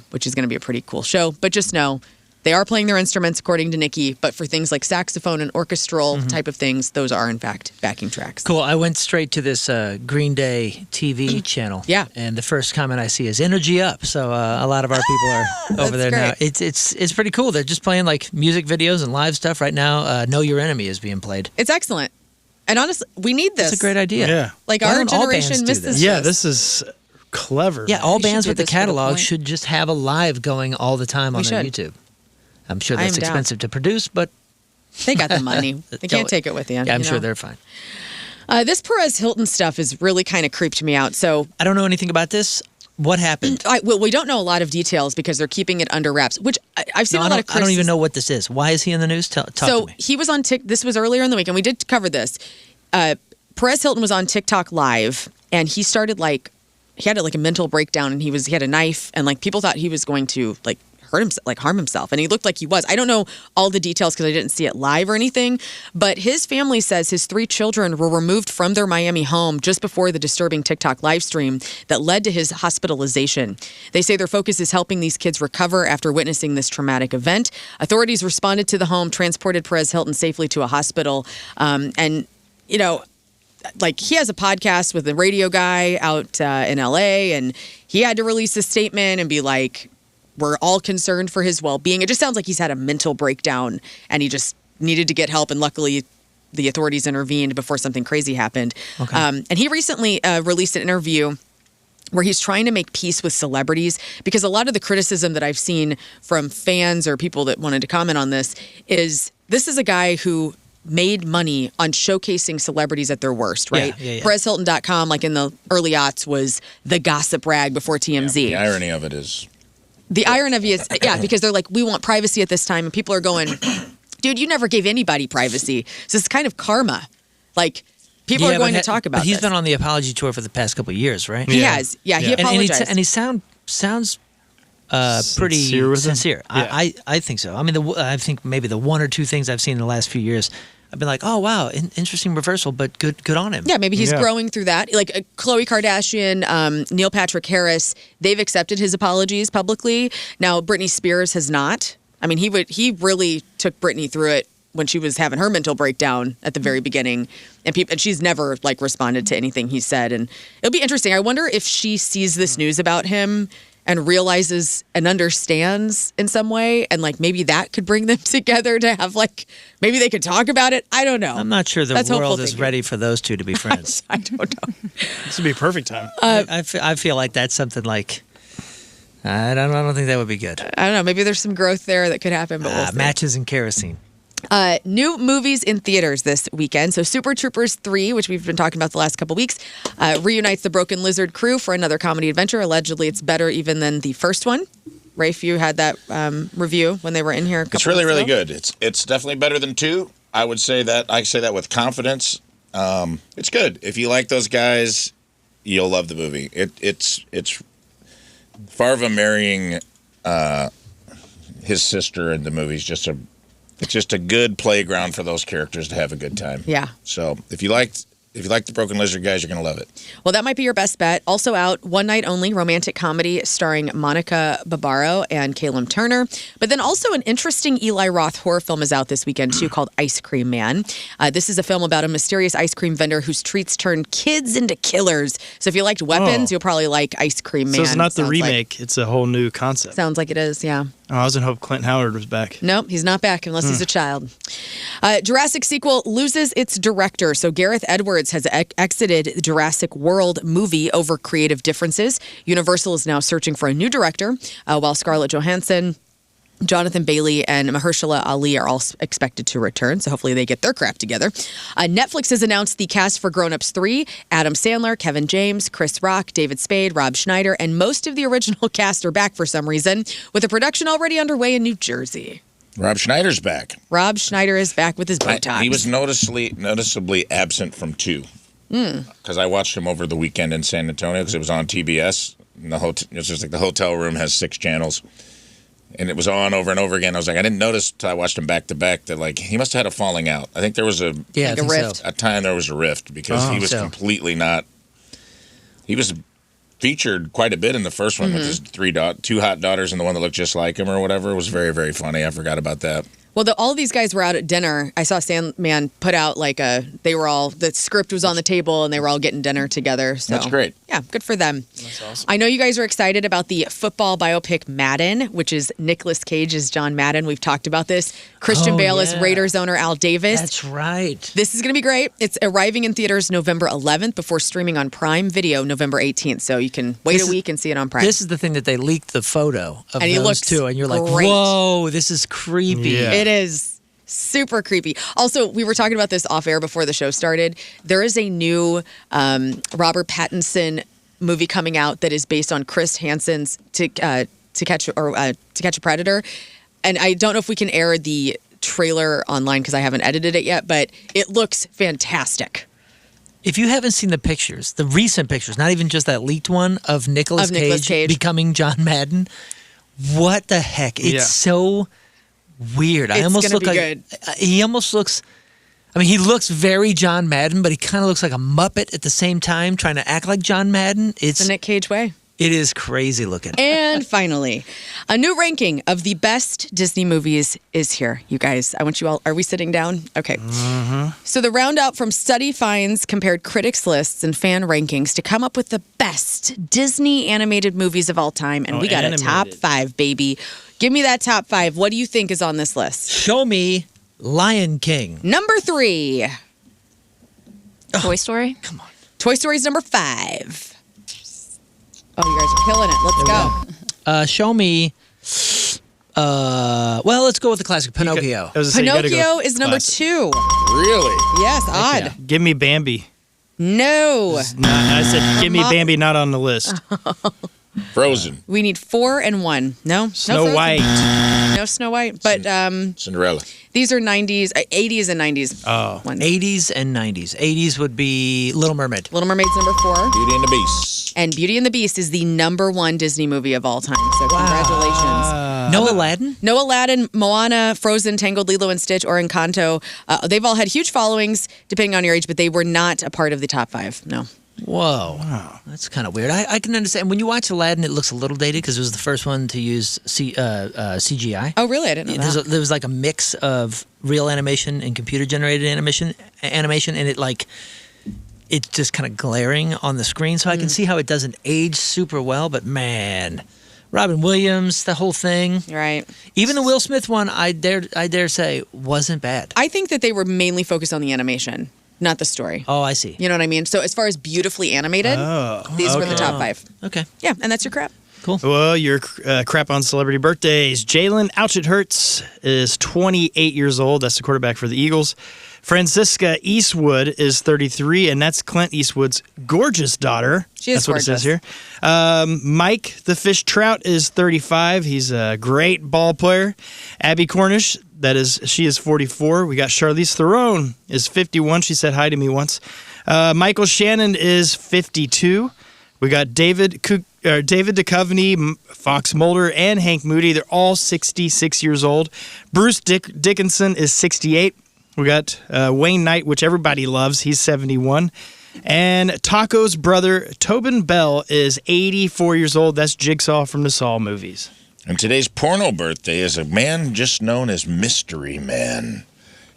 [SPEAKER 2] which is going to be a pretty cool show. But just know, they are playing their instruments, according to Nikki, but for things like saxophone and orchestral type of things, those are, in fact, backing tracks.
[SPEAKER 1] Cool. I went straight to this Green Day TV channel.
[SPEAKER 2] Yeah.
[SPEAKER 1] And the first comment I see is energy up. So a lot of our people are over there now. It's pretty cool. They're just playing like music videos and live stuff right now. Know Your Enemy is being played.
[SPEAKER 2] It's excellent. And honestly, we need this.
[SPEAKER 1] It's a great idea.
[SPEAKER 3] Yeah.
[SPEAKER 2] Like our generation missed this.
[SPEAKER 3] Yeah, this is clever.
[SPEAKER 1] Yeah, all bands with the catalog should just have a live going all the time on their YouTube. I'm sure that's expensive to produce, but
[SPEAKER 2] they got the money. They can't take it with you.
[SPEAKER 1] Yeah, I'm sure they're fine.
[SPEAKER 2] This Perez Hilton stuff has really kind of creeped me out. So
[SPEAKER 1] I don't know anything about this. What happened?
[SPEAKER 2] Well, we don't know a lot of details because they're keeping it under wraps, which I've seen a lot of criticism.
[SPEAKER 1] I don't even know what this is. Why is he in the news? Talk to me.
[SPEAKER 2] He was on this was earlier in the week, and we did cover this. Perez Hilton was on TikTok Live, and he started he had a mental breakdown, and he had a knife, and people thought he was going to harm himself, and he looked like he was. I don't know all the details because I didn't see it live or anything, but his family says his 3 children were removed from their Miami home just before the disturbing TikTok live stream that led to his hospitalization. They say their focus is helping these kids recover after witnessing this traumatic event. Authorities responded to the home, transported Perez Hilton safely to a hospital, and he has a podcast with a radio guy out in LA, and he had to release a statement and be like, we're all concerned for his well-being. It just sounds like he's had a mental breakdown and he just needed to get help. And luckily, the authorities intervened before something crazy happened. Okay. And he recently released an interview where he's trying to make peace with celebrities, because a lot of the criticism that I've seen from fans or people that wanted to comment on this is a guy who made money on showcasing celebrities at their worst, right?
[SPEAKER 1] Yeah.
[SPEAKER 2] PerezHilton.com, in the early aughts, was the gossip rag before TMZ.
[SPEAKER 4] Yeah, the irony of it is...
[SPEAKER 2] The irony of it is, because they're like, we want privacy at this time. And people are going, dude, you never gave anybody privacy. So it's kind of karma. People are going to talk about
[SPEAKER 1] But he's
[SPEAKER 2] this.
[SPEAKER 1] been on the apology tour for the past couple of years, right?
[SPEAKER 2] He has. Yeah, he apologized.
[SPEAKER 1] And he sounds pretty sincere.
[SPEAKER 3] Yeah.
[SPEAKER 1] I think so. I mean, I think maybe the 1 or 2 things I've seen in the last few years, I've been like, oh, wow, interesting reversal, but good on him.
[SPEAKER 2] Yeah, maybe he's growing through that. Khloe Kardashian, Neil Patrick Harris, they've accepted his apologies publicly. Now, Britney Spears has not. I mean, he really took Britney through it when she was having her mental breakdown at the very beginning. And she's never, responded to anything he said. And it'll be interesting. I wonder if she sees this news about him and realizes and understands in some way, and maybe that could bring them together to have maybe they could talk about it. I don't know.
[SPEAKER 1] I'm not sure the world is ready for those two to be friends.
[SPEAKER 2] I don't know.
[SPEAKER 3] This would be a perfect time.
[SPEAKER 1] I feel like that's something I don't think that would be good.
[SPEAKER 2] I don't know. Maybe there's some growth there that could happen. But we'll see.
[SPEAKER 1] Matches and kerosene.
[SPEAKER 2] New movies in theaters this weekend. So Super Troopers 3, which we've been talking about the last couple weeks, reunites the Broken Lizard crew for another comedy adventure. Allegedly, it's better even than the first one. Rafe, you had that review when they were in here a couple
[SPEAKER 4] It's really,
[SPEAKER 2] weeks
[SPEAKER 4] really
[SPEAKER 2] ago.
[SPEAKER 4] good. It's definitely better than 2. I would say that. I say that with confidence. It's good. If you like those guys, you'll love the movie. It's Farva marrying his sister in the movie is it's just a good playground for those characters to have a good time.
[SPEAKER 2] Yeah.
[SPEAKER 4] So if you like the Broken Lizard guys, you're going to love it.
[SPEAKER 2] Well, that might be your best bet. Also out, One Night Only, romantic comedy starring Monica Barbaro and Caleb Turner. But then also an interesting Eli Roth horror film is out this weekend, too, called Ice Cream Man. This is a film about a mysterious ice cream vendor whose treats turn kids into killers. So if you liked Weapons, you'll probably like Ice Cream Man.
[SPEAKER 3] So it's not the remake. It's a whole new concept.
[SPEAKER 2] Sounds like it is, yeah.
[SPEAKER 3] Oh, I was in hope Clint Howard was back.
[SPEAKER 2] Nope, he's not back unless he's a child. Jurassic sequel loses its director. So Gareth Edwards has exited Jurassic World movie over creative differences. Universal is now searching for a new director, while Scarlett Johansson, Jonathan Bailey, and Mahershala Ali are all expected to return, so hopefully they get their crap together. Netflix has announced the cast for Grown Ups 3. Adam Sandler, Kevin James, Chris Rock, David Spade, Rob Schneider, and most of the original cast are back for some reason, with the production already underway in New Jersey.
[SPEAKER 4] Rob Schneider's back.
[SPEAKER 2] Rob Schneider is back with his Botox.
[SPEAKER 4] He was noticeably absent from 2. Because I watched him over the weekend in San Antonio because it was on TBS. And it's just the hotel room has 6 channels. And it was on over and over again. I was like, I didn't notice till I watched him back to back that he must have had a falling out. I think there was a
[SPEAKER 2] rift.
[SPEAKER 1] So.
[SPEAKER 4] A time there was a rift because he was completely not. He was featured quite a bit in the first one with his 2 hot daughters and the one that looked just like him or whatever. It was very, very funny. I forgot about that.
[SPEAKER 2] Well, all of these guys were out at dinner. I saw Sandman put out the script was on the table and they were all getting dinner together. So
[SPEAKER 4] that's great.
[SPEAKER 2] Yeah, good for them.
[SPEAKER 3] That's awesome.
[SPEAKER 2] I know you guys are excited about the football biopic Madden, which is Nicolas Cage as John Madden. We've talked about this. Christian Bale as Raiders owner Al Davis.
[SPEAKER 1] That's right.
[SPEAKER 2] This is going to be great. It's arriving in theaters November 11th before streaming on Prime Video November 18th. So you can wait a week and see it on Prime.
[SPEAKER 1] This is the thing that they leaked the photo of
[SPEAKER 2] and
[SPEAKER 1] those two, and you're like,
[SPEAKER 2] great.
[SPEAKER 1] whoa, this is creepy.
[SPEAKER 3] Yeah.
[SPEAKER 2] It is super creepy. Also, we were talking about this off air before the show started. There is a new Robert Pattinson movie coming out that is based on Chris Hansen's To Catch a Predator. And I don't know if we can air the trailer online because I haven't edited it yet, but it looks fantastic.
[SPEAKER 1] If you haven't seen the pictures, the recent pictures, not even just that leaked one of Nicolas Cage becoming John Madden, what the heck? It's so weird. He almost looks, I mean, he looks very John Madden, but he kind of looks like a Muppet at the same time, trying to act like John Madden. It's
[SPEAKER 2] the Nick Cage way.
[SPEAKER 1] It is crazy looking.
[SPEAKER 2] And finally, a new ranking of the best Disney movies is here. You guys, I want you all, are we sitting down? Okay. So the roundout from Study Finds compared critics' lists and fan rankings to come up with the best Disney animated movies of all time. And we got a top 5, baby. Give me that top 5. What do you think is on this list?
[SPEAKER 1] Show me Lion King.
[SPEAKER 2] Number 3.
[SPEAKER 5] Toy Story.
[SPEAKER 1] Come on.
[SPEAKER 2] Toy Story's number 5. Oh, you guys are killing it. Let's go.
[SPEAKER 1] Show me. Well, let's go with the classic Pinocchio.
[SPEAKER 2] Pinocchio is number 2.
[SPEAKER 4] Really?
[SPEAKER 2] Yes, odd.
[SPEAKER 3] Yeah. Give me Bambi.
[SPEAKER 2] No.
[SPEAKER 3] I said, give me Bambi, not on the list.
[SPEAKER 4] Frozen.
[SPEAKER 2] We need 4 and 1. No.
[SPEAKER 3] Snow White.
[SPEAKER 2] No Snow White. But
[SPEAKER 4] Cinderella.
[SPEAKER 2] these are 90s, 80s and 90s.
[SPEAKER 3] Oh.
[SPEAKER 2] ones.
[SPEAKER 1] 80s and 90s. 80s would be Little Mermaid.
[SPEAKER 2] Little Mermaid's number 4.
[SPEAKER 4] Beauty and the Beast.
[SPEAKER 2] And Beauty and the Beast is the number 1 Disney movie of all time. So congratulations.
[SPEAKER 1] No Aladdin?
[SPEAKER 2] No Aladdin, Moana, Frozen, Tangled, Lilo and Stitch, or Encanto. They've all had huge followings, depending on your age, but they were not a part of the top 5. No.
[SPEAKER 1] Whoa. Wow. That's kind of weird. I can understand. When you watch Aladdin, it looks a little dated because it was the first one to use CGI.
[SPEAKER 2] Oh, really? I didn't know that.
[SPEAKER 1] There was like a mix of real animation and computer-generated animation, and it's just kind of glaring on the screen. So I can see how it doesn't age super well, but man, Robin Williams, the whole thing.
[SPEAKER 2] Right.
[SPEAKER 1] Even the Will Smith one, I dare say, wasn't bad.
[SPEAKER 2] I think that they were mainly focused on the animation, not the story.
[SPEAKER 1] Oh, I see.
[SPEAKER 2] You know what I mean? So as far as beautifully animated, these were the top 5.
[SPEAKER 1] Okay.
[SPEAKER 2] Yeah, and that's your crap.
[SPEAKER 1] Cool.
[SPEAKER 3] Well, your crap on celebrity birthdays. Jalen Ouch It Hurts is 28 years old. That's the quarterback for the Eagles. Francisca Eastwood is 33, and that's Clint Eastwood's gorgeous daughter.
[SPEAKER 2] She is
[SPEAKER 3] That's what
[SPEAKER 2] gorgeous.
[SPEAKER 3] it says here. Mike the Fish Trout is 35. He's a great ball player. Abby Cornish, she is 44. We got Charlize Theron is 51. She said hi to me once. Michael Shannon is 52. We got David Duchovny, Fox Mulder, and Hank Moody. They're all 66 years old. Bruce Dickinson is 68. We got Wayne Knight, which everybody loves. He's 71. And Taco's brother, Tobin Bell, is 84 years old. That's Jigsaw from the Saw movies.
[SPEAKER 4] And today's porno birthday is a man just known as Mystery Man.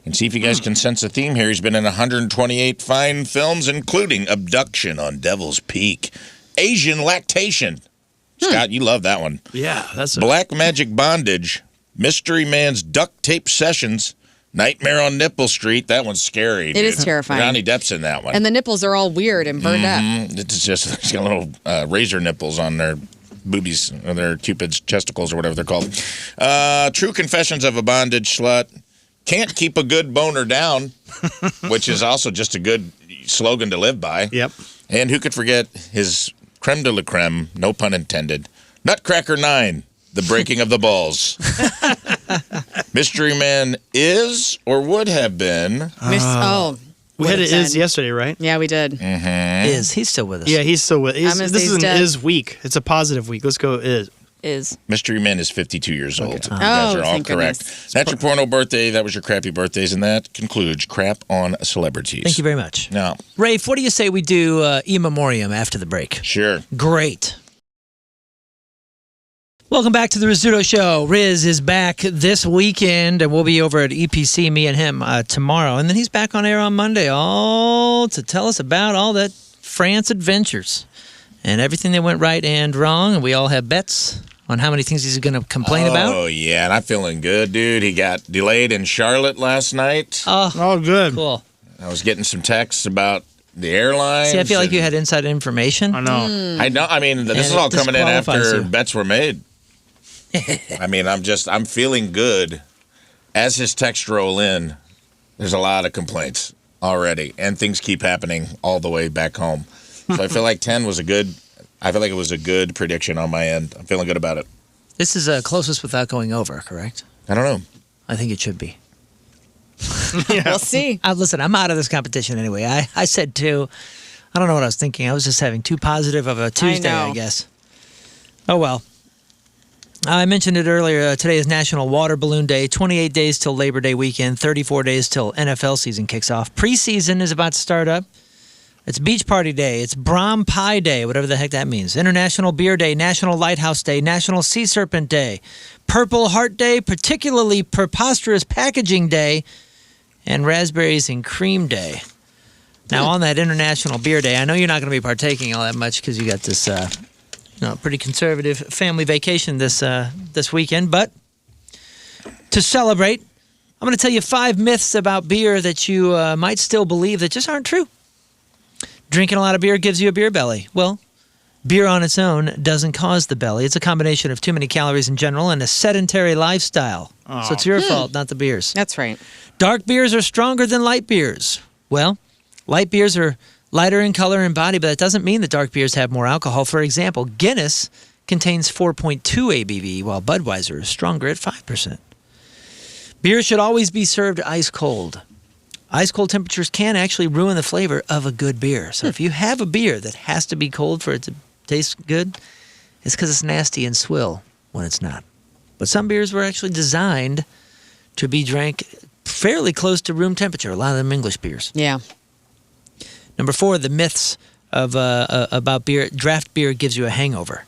[SPEAKER 4] And see if you guys can sense a theme here. He's been in 128 fine films, including Abduction on Devil's Peak, Asian Lactation. Scott, you love that one.
[SPEAKER 3] Yeah, that's
[SPEAKER 4] Black Magic Bondage, Mystery Man's Duct Tape Sessions, Nightmare on Nipple Street. That one's scary.
[SPEAKER 2] It is terrifying.
[SPEAKER 4] Johnny Depp's in that one.
[SPEAKER 2] And the nipples are all weird and burned up.
[SPEAKER 4] It's just, she's got little razor nipples on their boobies, or their Cupid's chesticles, or whatever they're called. True Confessions of a Bondage Slut. Can't Keep a Good Boner Down, which is also just a good slogan to live by.
[SPEAKER 3] Yep.
[SPEAKER 4] And who could forget his creme de la creme, no pun intended, Nutcracker 9, The Breaking of the Balls. Mystery Man is, or would have been.
[SPEAKER 3] We had it is yesterday, right?
[SPEAKER 2] Yeah, we did.
[SPEAKER 1] Is. He's still with us.
[SPEAKER 3] Yeah, he's still with us. This is an
[SPEAKER 2] dead.
[SPEAKER 3] is week. It's a positive week. Let's go is.
[SPEAKER 4] Mystery Man is 52 years old.
[SPEAKER 3] Okay.
[SPEAKER 4] You guys are all
[SPEAKER 2] thank
[SPEAKER 4] correct.
[SPEAKER 2] goodness.
[SPEAKER 4] That's your porno birthday. That was your crappy birthdays. And that concludes Crap on Celebrities.
[SPEAKER 1] Thank you very much.
[SPEAKER 4] Now,
[SPEAKER 1] Rafe, what do you say we do Ememorium after the break?
[SPEAKER 4] sure.
[SPEAKER 1] Great. Welcome back to the Rizzuto Show. Rizz is back this weekend, and we'll be over at EPC, me and him, tomorrow. And then he's back on air on Monday, all to tell us about all that France adventures and everything that went right and wrong. And we all have bets on how many things he's going to complain about.
[SPEAKER 4] Oh, yeah, and I'm feeling good, dude. He got delayed in Charlotte last night.
[SPEAKER 3] Oh, good.
[SPEAKER 1] Cool.
[SPEAKER 4] I was getting some texts about the airlines.
[SPEAKER 1] See, I feel like you had inside information.
[SPEAKER 3] I know.
[SPEAKER 4] I know. I mean, this is
[SPEAKER 1] And
[SPEAKER 4] all
[SPEAKER 1] it
[SPEAKER 4] coming in
[SPEAKER 1] disqualifies
[SPEAKER 4] after
[SPEAKER 1] you.
[SPEAKER 4] bets were made. I mean, I'm feeling good. As his texts roll in, there's a lot of complaints already, and things keep happening all the way back home. So I feel like 10 was a good I feel like it was a good prediction on my end. I'm feeling good about it.
[SPEAKER 1] This is closest without going over, correct?
[SPEAKER 4] I don't know.
[SPEAKER 1] I think it should be.
[SPEAKER 2] We'll see.
[SPEAKER 1] Listen, I'm out of this competition anyway. I said 2. I don't know what I was thinking. I was just having too positive of a Tuesday, I guess. Oh, well. I mentioned it earlier. Today is National Water Balloon Day. 28 days till Labor Day weekend. 34 days till NFL season kicks off. Preseason is about to start up. It's Beach Party Day. It's Brom Pie Day, whatever the heck that means. International Beer Day, National Lighthouse Day, National Sea Serpent Day, Purple Heart Day, particularly Preposterous Packaging Day, and Raspberries and Cream Day. Now, on that International Beer Day, I know you're not going to be partaking all that much because you got this pretty conservative family vacation this weekend. But to celebrate, I'm going to tell you 5 myths about beer that you might still believe that just aren't true. Drinking a lot of beer gives you a beer belly. Well, beer on its own doesn't cause the belly. It's a combination of too many calories in general and a sedentary lifestyle. So it's your fault, not the beers.
[SPEAKER 2] That's right.
[SPEAKER 1] Dark beers are stronger than light beers. Well, light beers are lighter in color and body, but that doesn't mean that dark beers have more alcohol. For example, Guinness contains 4.2 ABV, while Budweiser is stronger at 5%. Beer should always be served ice cold. Ice cold temperatures can actually ruin the flavor of a good beer. So if you have a beer that has to be cold for it to taste good, it's because it's nasty and swill when it's not. But some beers were actually designed to be drank fairly close to room temperature, a lot of them English beers.
[SPEAKER 2] Yeah.
[SPEAKER 1] Number 4, the myths of about beer. Draft beer gives you a hangover.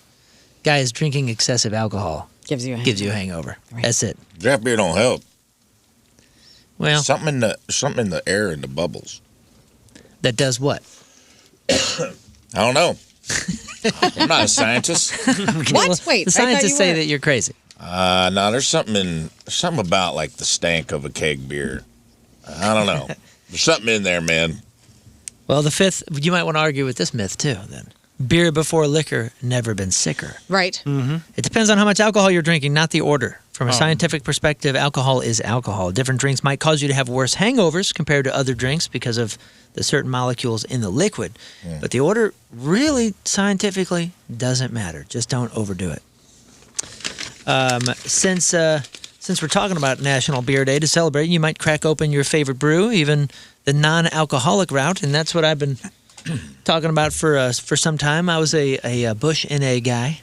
[SPEAKER 1] Guys, drinking excessive alcohol
[SPEAKER 2] Gives you a
[SPEAKER 1] hangover.
[SPEAKER 2] Right.
[SPEAKER 1] That's it.
[SPEAKER 4] Draft beer don't help.
[SPEAKER 1] Well,
[SPEAKER 4] Something in the air in the bubbles.
[SPEAKER 1] that does what?
[SPEAKER 4] I don't know. I'm not a scientist.
[SPEAKER 2] What? Wait.
[SPEAKER 1] The scientists say that you're crazy.
[SPEAKER 4] No, there's something about like the stank of a keg beer. I don't know. There's something in there, man.
[SPEAKER 1] Well, the 5th, you might want to argue with this myth too, then. Beer before liquor, never been sicker.
[SPEAKER 2] Right.
[SPEAKER 1] It depends on how much alcohol you're drinking, not the order. From a scientific perspective, alcohol is alcohol. Different drinks might cause you to have worse hangovers compared to other drinks because of the certain molecules in the liquid. But the order really scientifically doesn't matter. Just don't overdo it. Since we're talking about National Beer Day to celebrate, you might crack open your favorite brew, even the non-alcoholic route, and that's what I've been talking about for some time. I was a Bush NA guy,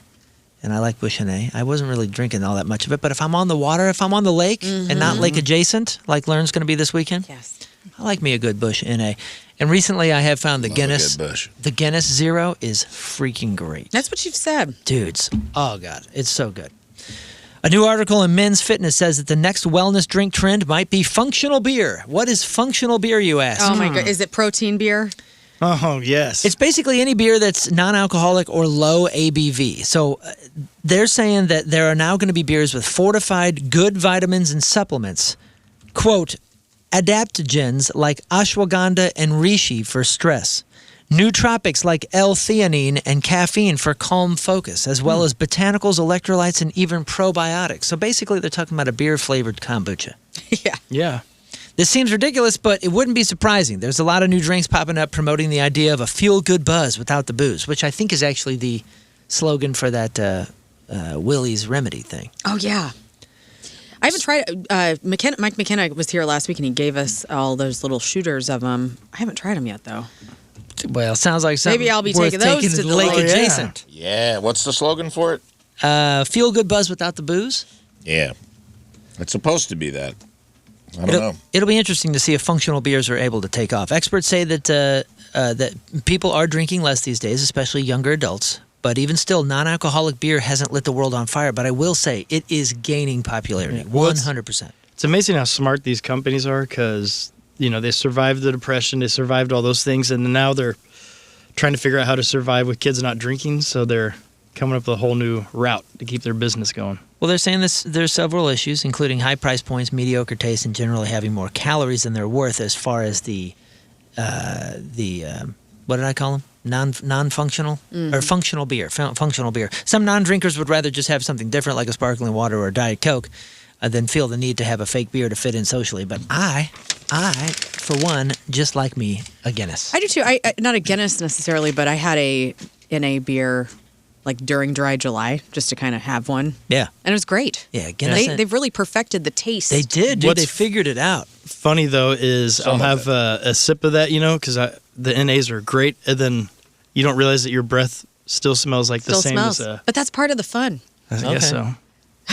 [SPEAKER 1] and I like Bush NA. I wasn't really drinking all that much of it, but if I'm on the water, if I'm on the lake and not lake adjacent, like Learn's going to be this weekend,
[SPEAKER 2] Yes.
[SPEAKER 1] I like me a good Bush NA. And recently I have found the Guinness.
[SPEAKER 4] Good Bush.
[SPEAKER 1] The Guinness Zero is freaking great.
[SPEAKER 2] That's what you've said.
[SPEAKER 1] Dudes, oh God, it's so good. A new article in Men's Fitness says that the next wellness drink trend might be functional beer. What is functional beer, you ask?
[SPEAKER 2] Oh, my God. Is it protein beer?
[SPEAKER 3] Oh, yes.
[SPEAKER 1] It's basically any beer that's non-alcoholic or low ABV. So they're saying that there are now going to be beers with fortified good vitamins and supplements. Quote, adaptogens like ashwagandha and reishi for stress. Nootropics like L-theanine and caffeine for calm focus, as well as botanicals, electrolytes, and even probiotics. So basically they're talking about a beer-flavored kombucha.
[SPEAKER 2] Yeah.
[SPEAKER 3] Yeah.
[SPEAKER 1] This seems ridiculous, but it wouldn't be surprising. There's a lot of new drinks popping up promoting the idea of a feel-good buzz without the booze, which I think is actually the slogan for that Willie's Remedy thing.
[SPEAKER 2] Oh, yeah. I haven't tried Mike McKenna was here last week, and he gave us all those little shooters of them. I haven't tried them yet, though.
[SPEAKER 1] Well, sounds like something
[SPEAKER 2] Maybe I'll be
[SPEAKER 1] worth
[SPEAKER 2] taking those to the
[SPEAKER 1] lake
[SPEAKER 2] lake.
[SPEAKER 1] adjacent.
[SPEAKER 4] Yeah. What's the slogan for it?
[SPEAKER 1] Feel-good buzz without the booze?
[SPEAKER 4] Yeah. It's supposed to be that. I don't know.
[SPEAKER 1] It'll be interesting to see if functional beers are able to take off. Experts say that that people are drinking less these days, especially younger adults. But even still, non-alcoholic beer hasn't lit the world on fire. But I will say it is gaining popularity, 100%.
[SPEAKER 3] It's amazing how smart these companies are because, you know, they survived the Depression, they survived all those things, and now they're trying to figure out how to survive with kids not drinking. So they're coming up with a whole new route to keep their business going.
[SPEAKER 1] Well, they're saying there's several issues, including high price points, mediocre taste, and generally having more calories than they're worth as far as the what did I call them? Non-functional or functional beer. Functional beer. Some non-drinkers would rather just have something different, like a sparkling water or a Diet Coke, than feel the need to have a fake beer to fit in socially. But I, for one, just like me, a Guinness.
[SPEAKER 2] I do too. I not a Guinness necessarily, but I had a NA beer like during Dry July, just to kind of have one.
[SPEAKER 1] Yeah.
[SPEAKER 2] And it was great.
[SPEAKER 1] Yeah, Guinness.
[SPEAKER 2] They've really perfected the taste.
[SPEAKER 1] They did, dude.
[SPEAKER 3] What's
[SPEAKER 1] They figured it out.
[SPEAKER 3] Funny, though, is
[SPEAKER 4] Some
[SPEAKER 3] I'll
[SPEAKER 4] of
[SPEAKER 3] have a sip of that, because the NAs are great, and then you don't realize that your breath still smells like the
[SPEAKER 2] Still
[SPEAKER 3] same
[SPEAKER 2] smells.
[SPEAKER 3] as
[SPEAKER 2] But that's part of the fun.
[SPEAKER 3] I guess so.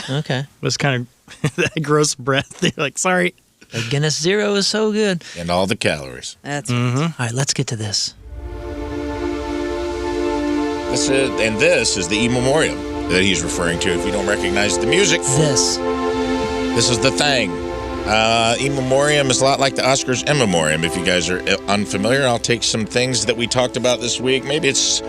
[SPEAKER 1] Okay.
[SPEAKER 3] It was kind of that gross breath. You're like, sorry.
[SPEAKER 1] The Guinness Zero is so good.
[SPEAKER 4] And all the calories.
[SPEAKER 2] That's
[SPEAKER 1] All right, let's get to this.
[SPEAKER 4] This is the Ememorium that he's referring to. If you don't recognize the music,
[SPEAKER 1] This.
[SPEAKER 4] this is the thing. Ememorium is a lot like the Oscars Ememorium. If you guys are unfamiliar, I'll take some things that we talked about this week. Maybe it's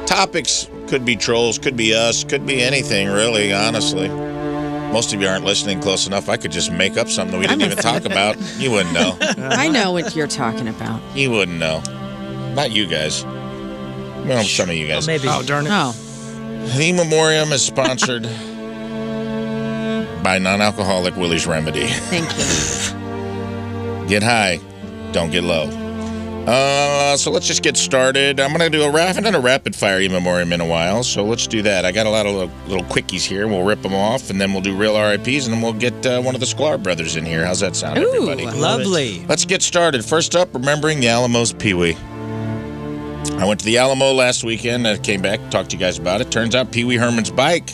[SPEAKER 4] topics. Could be trolls, could be us, could be anything, really, honestly. Most of you aren't listening close enough. I could just make up something we didn't even talk about. You wouldn't know.
[SPEAKER 2] I know what you're talking about.
[SPEAKER 4] You wouldn't know. Not you guys. Well, some of you guys.
[SPEAKER 1] Maybe.
[SPEAKER 3] Oh, darn it.
[SPEAKER 2] Oh.
[SPEAKER 4] The Ememorium is sponsored by non-alcoholic Willie's Remedy.
[SPEAKER 2] Thank you.
[SPEAKER 4] Get high, don't get low. So let's just get started. I haven't done a rapid fire Ememorium in a while, so let's do that. I got a lot of little quickies here. We'll rip them off, and then we'll do real RIPs, and then we'll get one of the Sklar brothers in here. How's that sound,
[SPEAKER 2] Ooh,
[SPEAKER 4] everybody?
[SPEAKER 1] Lovely.
[SPEAKER 4] Let's get started. First up, remembering the Alamo's Pee-wee. I went to the Alamo last weekend. I came back, talked to you guys about it. Turns out Pee Wee Herman's bike,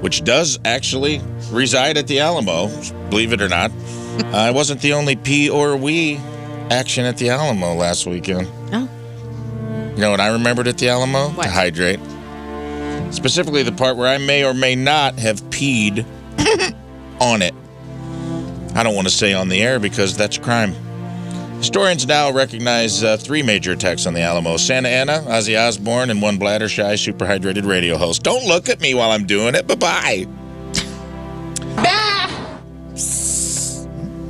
[SPEAKER 4] which does actually reside at the Alamo, believe it or not. I wasn't the only P or wee action at the Alamo last weekend.
[SPEAKER 2] Oh.
[SPEAKER 4] You know what I remembered at the Alamo?
[SPEAKER 2] What?
[SPEAKER 4] To hydrate. Specifically the part where I may or may not have peed on it. I don't want to say on the air because that's crime. Historians now recognize 3 major attacks on the Alamo. Santa Ana, Ozzy Osbourne, and one bladder-shy, super-hydrated radio host. Don't look at me while I'm doing it. Bye-bye.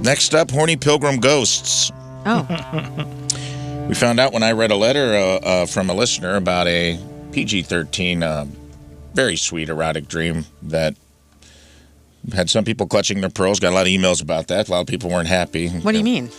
[SPEAKER 4] Next up, horny pilgrim ghosts.
[SPEAKER 2] Oh.
[SPEAKER 4] We found out when I read a letter from a listener about a PG-13, very sweet erotic dream that had some people clutching their pearls. Got a lot of emails about that. A lot of people weren't happy.
[SPEAKER 2] What do you mean?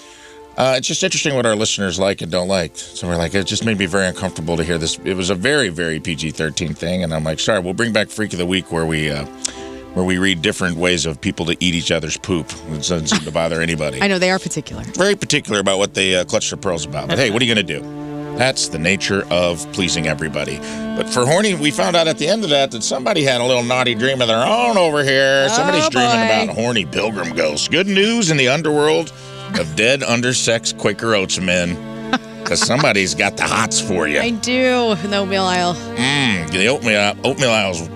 [SPEAKER 4] It's just interesting what our listeners like and don't like. So we're like, it just made me very uncomfortable to hear this. It was a very, very PG-13 thing, and I'm like, sorry, we'll bring back Freak of the Week where we read different ways of people to eat each other's poop. It doesn't seem to bother anybody.
[SPEAKER 2] I know, they are particular.
[SPEAKER 4] Very particular about what they clutch their pearls about. But hey, what are you going to do? That's the nature of pleasing everybody. But for horny, we found out at the end of that somebody had a little naughty dream of their own over here. Somebody's dreaming about horny pilgrim ghosts. Good news in the underworld of dead, undersexed Quaker Oats men. Because somebody's got the hots for you.
[SPEAKER 2] I do, in the oatmeal aisle.
[SPEAKER 4] The oatmeal aisle's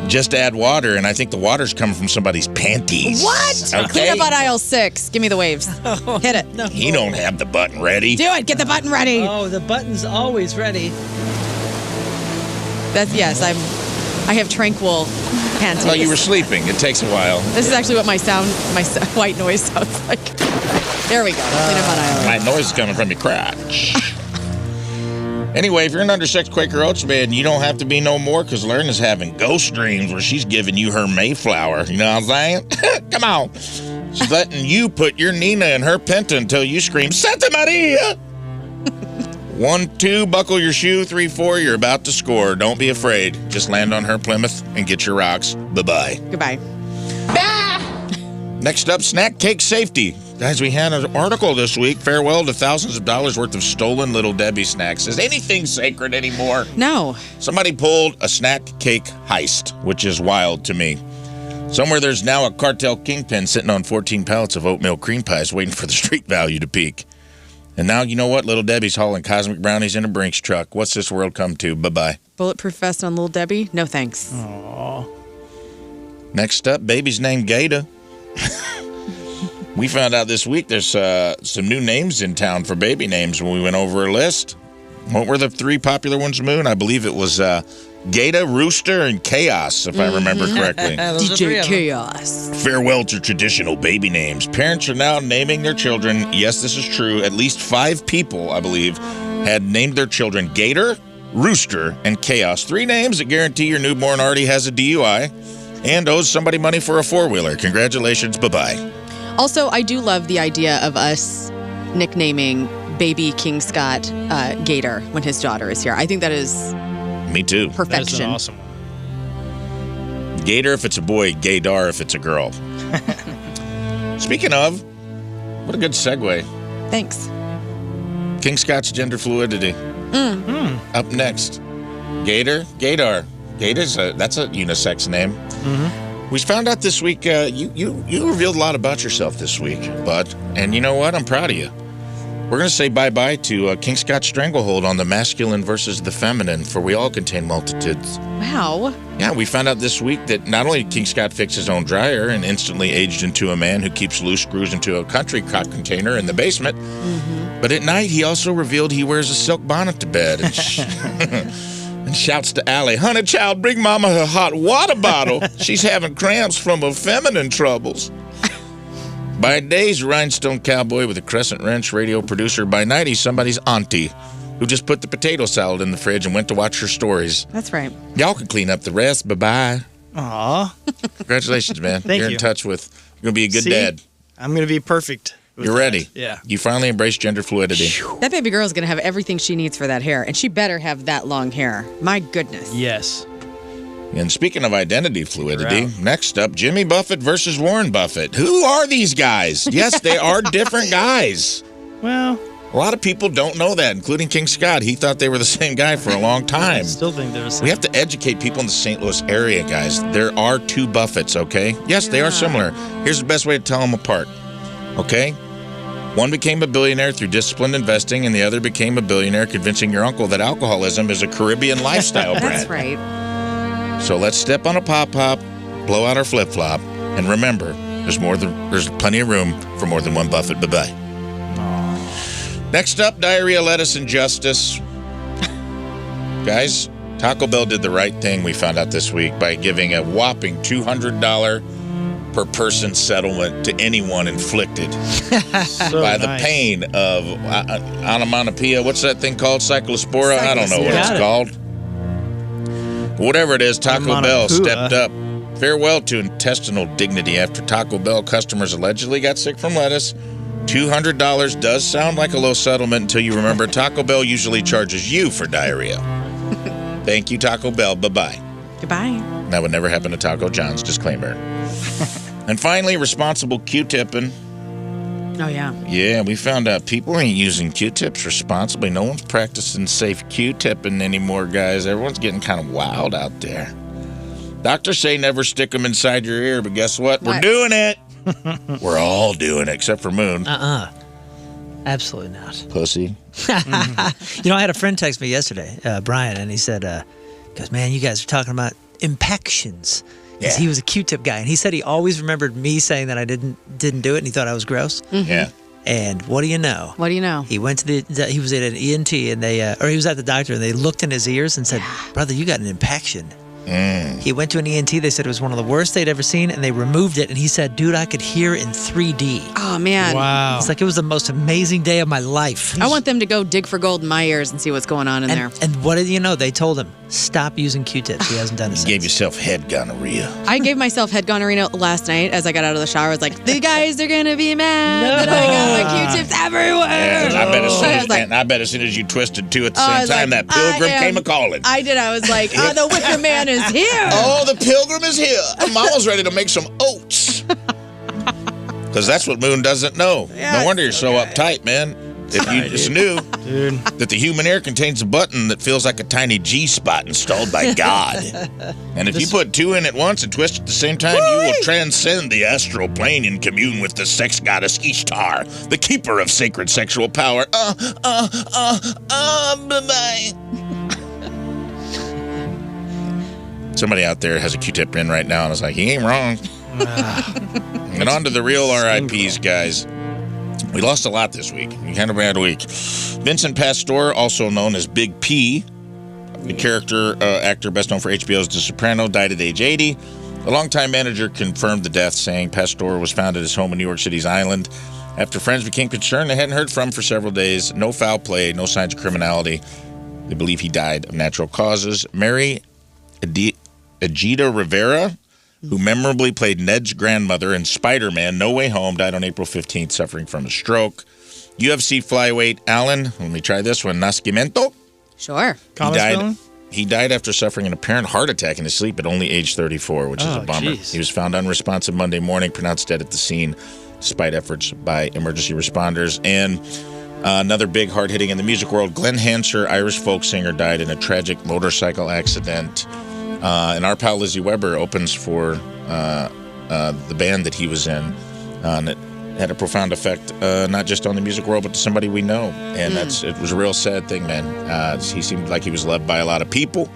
[SPEAKER 4] just add water, and I think the water's coming from somebody's panties.
[SPEAKER 2] What?
[SPEAKER 4] Okay.
[SPEAKER 2] Clean up on aisle 6. Give me the waves. Hit it.
[SPEAKER 1] No.
[SPEAKER 4] He don't have the button ready.
[SPEAKER 2] Do it. Get the button ready.
[SPEAKER 1] Oh, the button's always ready.
[SPEAKER 2] Yes, I have tranquil panties.
[SPEAKER 4] Well, you were sleeping. It takes a while.
[SPEAKER 2] This is actually what my white noise sounds like. There we go. Clean up on aisle 8.
[SPEAKER 4] My noise is coming from your crotch. Anyway, if you're an undersexed Quaker Oats man, you don't have to be no more because Lerna's having ghost dreams where she's giving you her Mayflower. You know what I'm saying? Come on. She's letting you put your Nina in her Penta until you scream, Santa Maria! 1, 2, buckle your shoe. 3, 4, you're about to score. Don't be afraid. Just land on her Plymouth and get your rocks. Bye-bye.
[SPEAKER 2] Goodbye.
[SPEAKER 4] Next up, snack cake safety. Guys, we had an article this week, farewell to thousands of dollars worth of stolen Little Debbie snacks. Is anything sacred anymore?
[SPEAKER 2] No.
[SPEAKER 4] Somebody pulled a snack cake heist, which is wild to me. Somewhere there's now a cartel kingpin sitting on 14 pallets of oatmeal cream pies waiting for the street value to peak. And now, you know what? Little Debbie's hauling cosmic brownies in a Brinks truck. What's this world come to? Bye-bye.
[SPEAKER 2] Bulletproof vest on Little Debbie? No thanks.
[SPEAKER 3] Aww.
[SPEAKER 4] Next up, baby's named Gata. We found out this week there's some new names in town for baby names when we went over a list. What were the 3 popular ones, Moon? I believe it was Gata, Rooster, and Chaos, if I remember correctly.
[SPEAKER 2] DJ Chaos.
[SPEAKER 4] Farewell to traditional baby names. Parents are now naming their children. Yes, this is true. At least 5 people, I believe, had named their children Gator, Rooster, and Chaos. 3 names that guarantee your newborn already has a DUI and owes somebody money for a 4-wheeler. Congratulations. Bye-bye.
[SPEAKER 2] Also, I do love the idea of us nicknaming baby King Scott Gator when his daughter is here. I think that is
[SPEAKER 4] Me too.
[SPEAKER 3] That's an
[SPEAKER 2] Perfection.
[SPEAKER 3] awesome one.
[SPEAKER 4] Gator if it's a boy, gaydar if it's a girl. Speaking of, what a good segue.
[SPEAKER 2] Thanks.
[SPEAKER 4] King Scott's gender fluidity. Up next, Gator, gaydar. That's a unisex name. We found out this week, you revealed a lot about yourself this week, bud. And you know what? I'm proud of you. We're going to say bye-bye to King Scott's stranglehold on the masculine versus the feminine, for we all contain multitudes.
[SPEAKER 2] Wow.
[SPEAKER 4] Yeah, we found out this week that not only did King Scott fix his own dryer and instantly aged into a man who keeps loose screws into a country crock container in the basement, but at night he also revealed he wears a silk bonnet to bed and, and shouts to Allie, "Honey child, bring mama her hot water bottle. She's having cramps from her feminine troubles." By day, he's a rhinestone cowboy with a crescent wrench radio producer. By night, he's somebody's auntie who just put the potato salad in the fridge and went to watch her stories.
[SPEAKER 2] That's right.
[SPEAKER 4] Y'all can clean up the rest. Bye-bye.
[SPEAKER 3] Aw.
[SPEAKER 4] Congratulations, man.
[SPEAKER 3] Thank
[SPEAKER 4] You're
[SPEAKER 3] you.
[SPEAKER 4] in touch with, you're going to be a good
[SPEAKER 3] See?
[SPEAKER 4] dad.
[SPEAKER 3] I'm going to be perfect. with
[SPEAKER 4] You're
[SPEAKER 3] that.
[SPEAKER 4] ready.
[SPEAKER 3] Yeah.
[SPEAKER 4] You finally embraced gender fluidity.
[SPEAKER 2] That baby girl is going to have everything she needs for that hair, and she better have that long hair. My goodness.
[SPEAKER 3] Yes.
[SPEAKER 4] And speaking of identity fluidity,
[SPEAKER 3] You're out.
[SPEAKER 4] next up, Jimmy Buffett versus Warren Buffett. Who are these guys? Yes, they are different guys.
[SPEAKER 3] Well,
[SPEAKER 4] A lot of people don't know that, including King Scott. He thought they were the same guy for a long
[SPEAKER 3] I
[SPEAKER 4] time.
[SPEAKER 3] still think there's.
[SPEAKER 4] We have to educate people in the St. Louis area, guys. There are two Buffetts, okay? Yes, they are similar. Here's the best way to tell them apart, okay? One became a billionaire through disciplined investing, and the other became a billionaire convincing your uncle that alcoholism is a Caribbean lifestyle brand.
[SPEAKER 2] That's right.
[SPEAKER 4] So let's step on a pop-pop, blow out our flip-flop, and remember, there's plenty of room for more than one Buffett. Bye-bye. Next up, diarrhea, lettuce, and justice. Guys, Taco Bell did the right thing, we found out this week, by giving a whopping $200 per person settlement to anyone inflicted
[SPEAKER 3] so
[SPEAKER 4] by the
[SPEAKER 3] nice.
[SPEAKER 4] pain of onomatopoeia. What's that thing called? Cyclospora? I don't know what
[SPEAKER 3] Got
[SPEAKER 4] it's
[SPEAKER 3] it.
[SPEAKER 4] called. Whatever it is, Taco Bell
[SPEAKER 3] Onomatopoeia.
[SPEAKER 4] stepped up. Farewell to intestinal dignity after Taco Bell customers allegedly got sick from lettuce. $200 does sound like a low settlement until you remember Taco Bell usually charges you for diarrhea. Thank you, Taco Bell. Bye-bye.
[SPEAKER 2] Goodbye.
[SPEAKER 4] That would never happen to Taco John's. Disclaimer. And finally, responsible Q-tipping.
[SPEAKER 2] Oh, yeah.
[SPEAKER 4] Yeah, we found out people ain't using Q-tips responsibly. No one's practicing safe Q-tipping anymore, guys. Everyone's getting kind of wild out there. Doctors say never stick them inside your ear, but guess what? We're
[SPEAKER 2] What?
[SPEAKER 4] doing it. We're all doing it, except for Moon.
[SPEAKER 1] Absolutely not.
[SPEAKER 4] Pussy.
[SPEAKER 1] You know, I had a friend text me yesterday, Brian, and he said, goes, man, you guys are talking about impactions. Because he was a Q-tip guy, and he said he always remembered me saying that I didn't do it, and he thought I was gross.
[SPEAKER 4] Yeah.
[SPEAKER 1] And what do you know?
[SPEAKER 2] What do you know?
[SPEAKER 1] He went to he was at an ENT, and or he was at the doctor, and they looked in his ears and said, brother, you got an impaction. He went to an ENT. They said it was one of the worst they'd ever seen, and they removed it. And he said, dude, I could hear in 3D.
[SPEAKER 2] Oh, man.
[SPEAKER 3] Wow.
[SPEAKER 1] It's like it was the most amazing day of my life.
[SPEAKER 2] I want them to go dig for gold in my ears and see what's going on in there.
[SPEAKER 1] And what did you know? They told him, stop using Q-tips. He hasn't done it
[SPEAKER 4] You gave
[SPEAKER 1] since.
[SPEAKER 4] yourself head gonorrhea.
[SPEAKER 2] I gave myself head gonorrhea last night as I got out of the shower. I was like, the guys are going to be mad that I got my Q-tips everywhere.
[SPEAKER 4] And I bet as soon
[SPEAKER 2] I
[SPEAKER 4] as,
[SPEAKER 2] was like-
[SPEAKER 4] and I bet as soon as you twisted two at the
[SPEAKER 2] I
[SPEAKER 4] same
[SPEAKER 2] was
[SPEAKER 4] time,
[SPEAKER 2] like,
[SPEAKER 4] that pilgrim
[SPEAKER 2] I am-
[SPEAKER 4] came a-calling.
[SPEAKER 2] I did. I was like, the Wicker Man is here.
[SPEAKER 4] Oh, the pilgrim is here. Mama's ready to make some oats. Because that's what Moon doesn't know. No wonder you're so uptight, man. If you just knew
[SPEAKER 3] Dude.
[SPEAKER 4] that the human ear contains a button that feels like a tiny G-spot installed by God. And if you put two in at once and twist at the same time, you will transcend the astral plane and commune with the sex goddess Ishtar, the keeper of sacred sexual power. Bye-bye. Somebody out there has a Q-tip in right now, and I was like, he ain't wrong. And on to the real RIPs, guys. We lost a lot this week. We had a bad week. Vincent Pastore, also known as Big P, the character actor best known for HBO's The Soprano, died at age 80. A longtime manager confirmed the death, saying Pastore was found at his home in New York City's Island. After friends became concerned, they hadn't heard from him for several days. No foul play, no signs of criminality. They believe he died of natural causes. Mary Egida Rivera, who memorably played Ned's grandmother in Spider-Man No Way Home, died on April 15th, suffering from a stroke. UFC flyweight Alan, let me try this one, Nascimento.
[SPEAKER 2] Sure.
[SPEAKER 3] Common
[SPEAKER 4] died.
[SPEAKER 3] spelling?
[SPEAKER 4] He died after suffering an apparent heart attack in his sleep at only age 34, which is a bummer.
[SPEAKER 3] Geez.
[SPEAKER 4] He was found unresponsive Monday morning, pronounced dead at the scene, despite efforts by emergency responders. And another big hard-hitting in the music world, Glenn Hansard, Irish folk singer, died in a tragic motorcycle accident. And our pal Lizzie Weber opens for the band that he was in. And it had a profound effect, not just on the music world, but to somebody we know. And it was a real sad thing, man. He seemed like he was loved by a lot of people.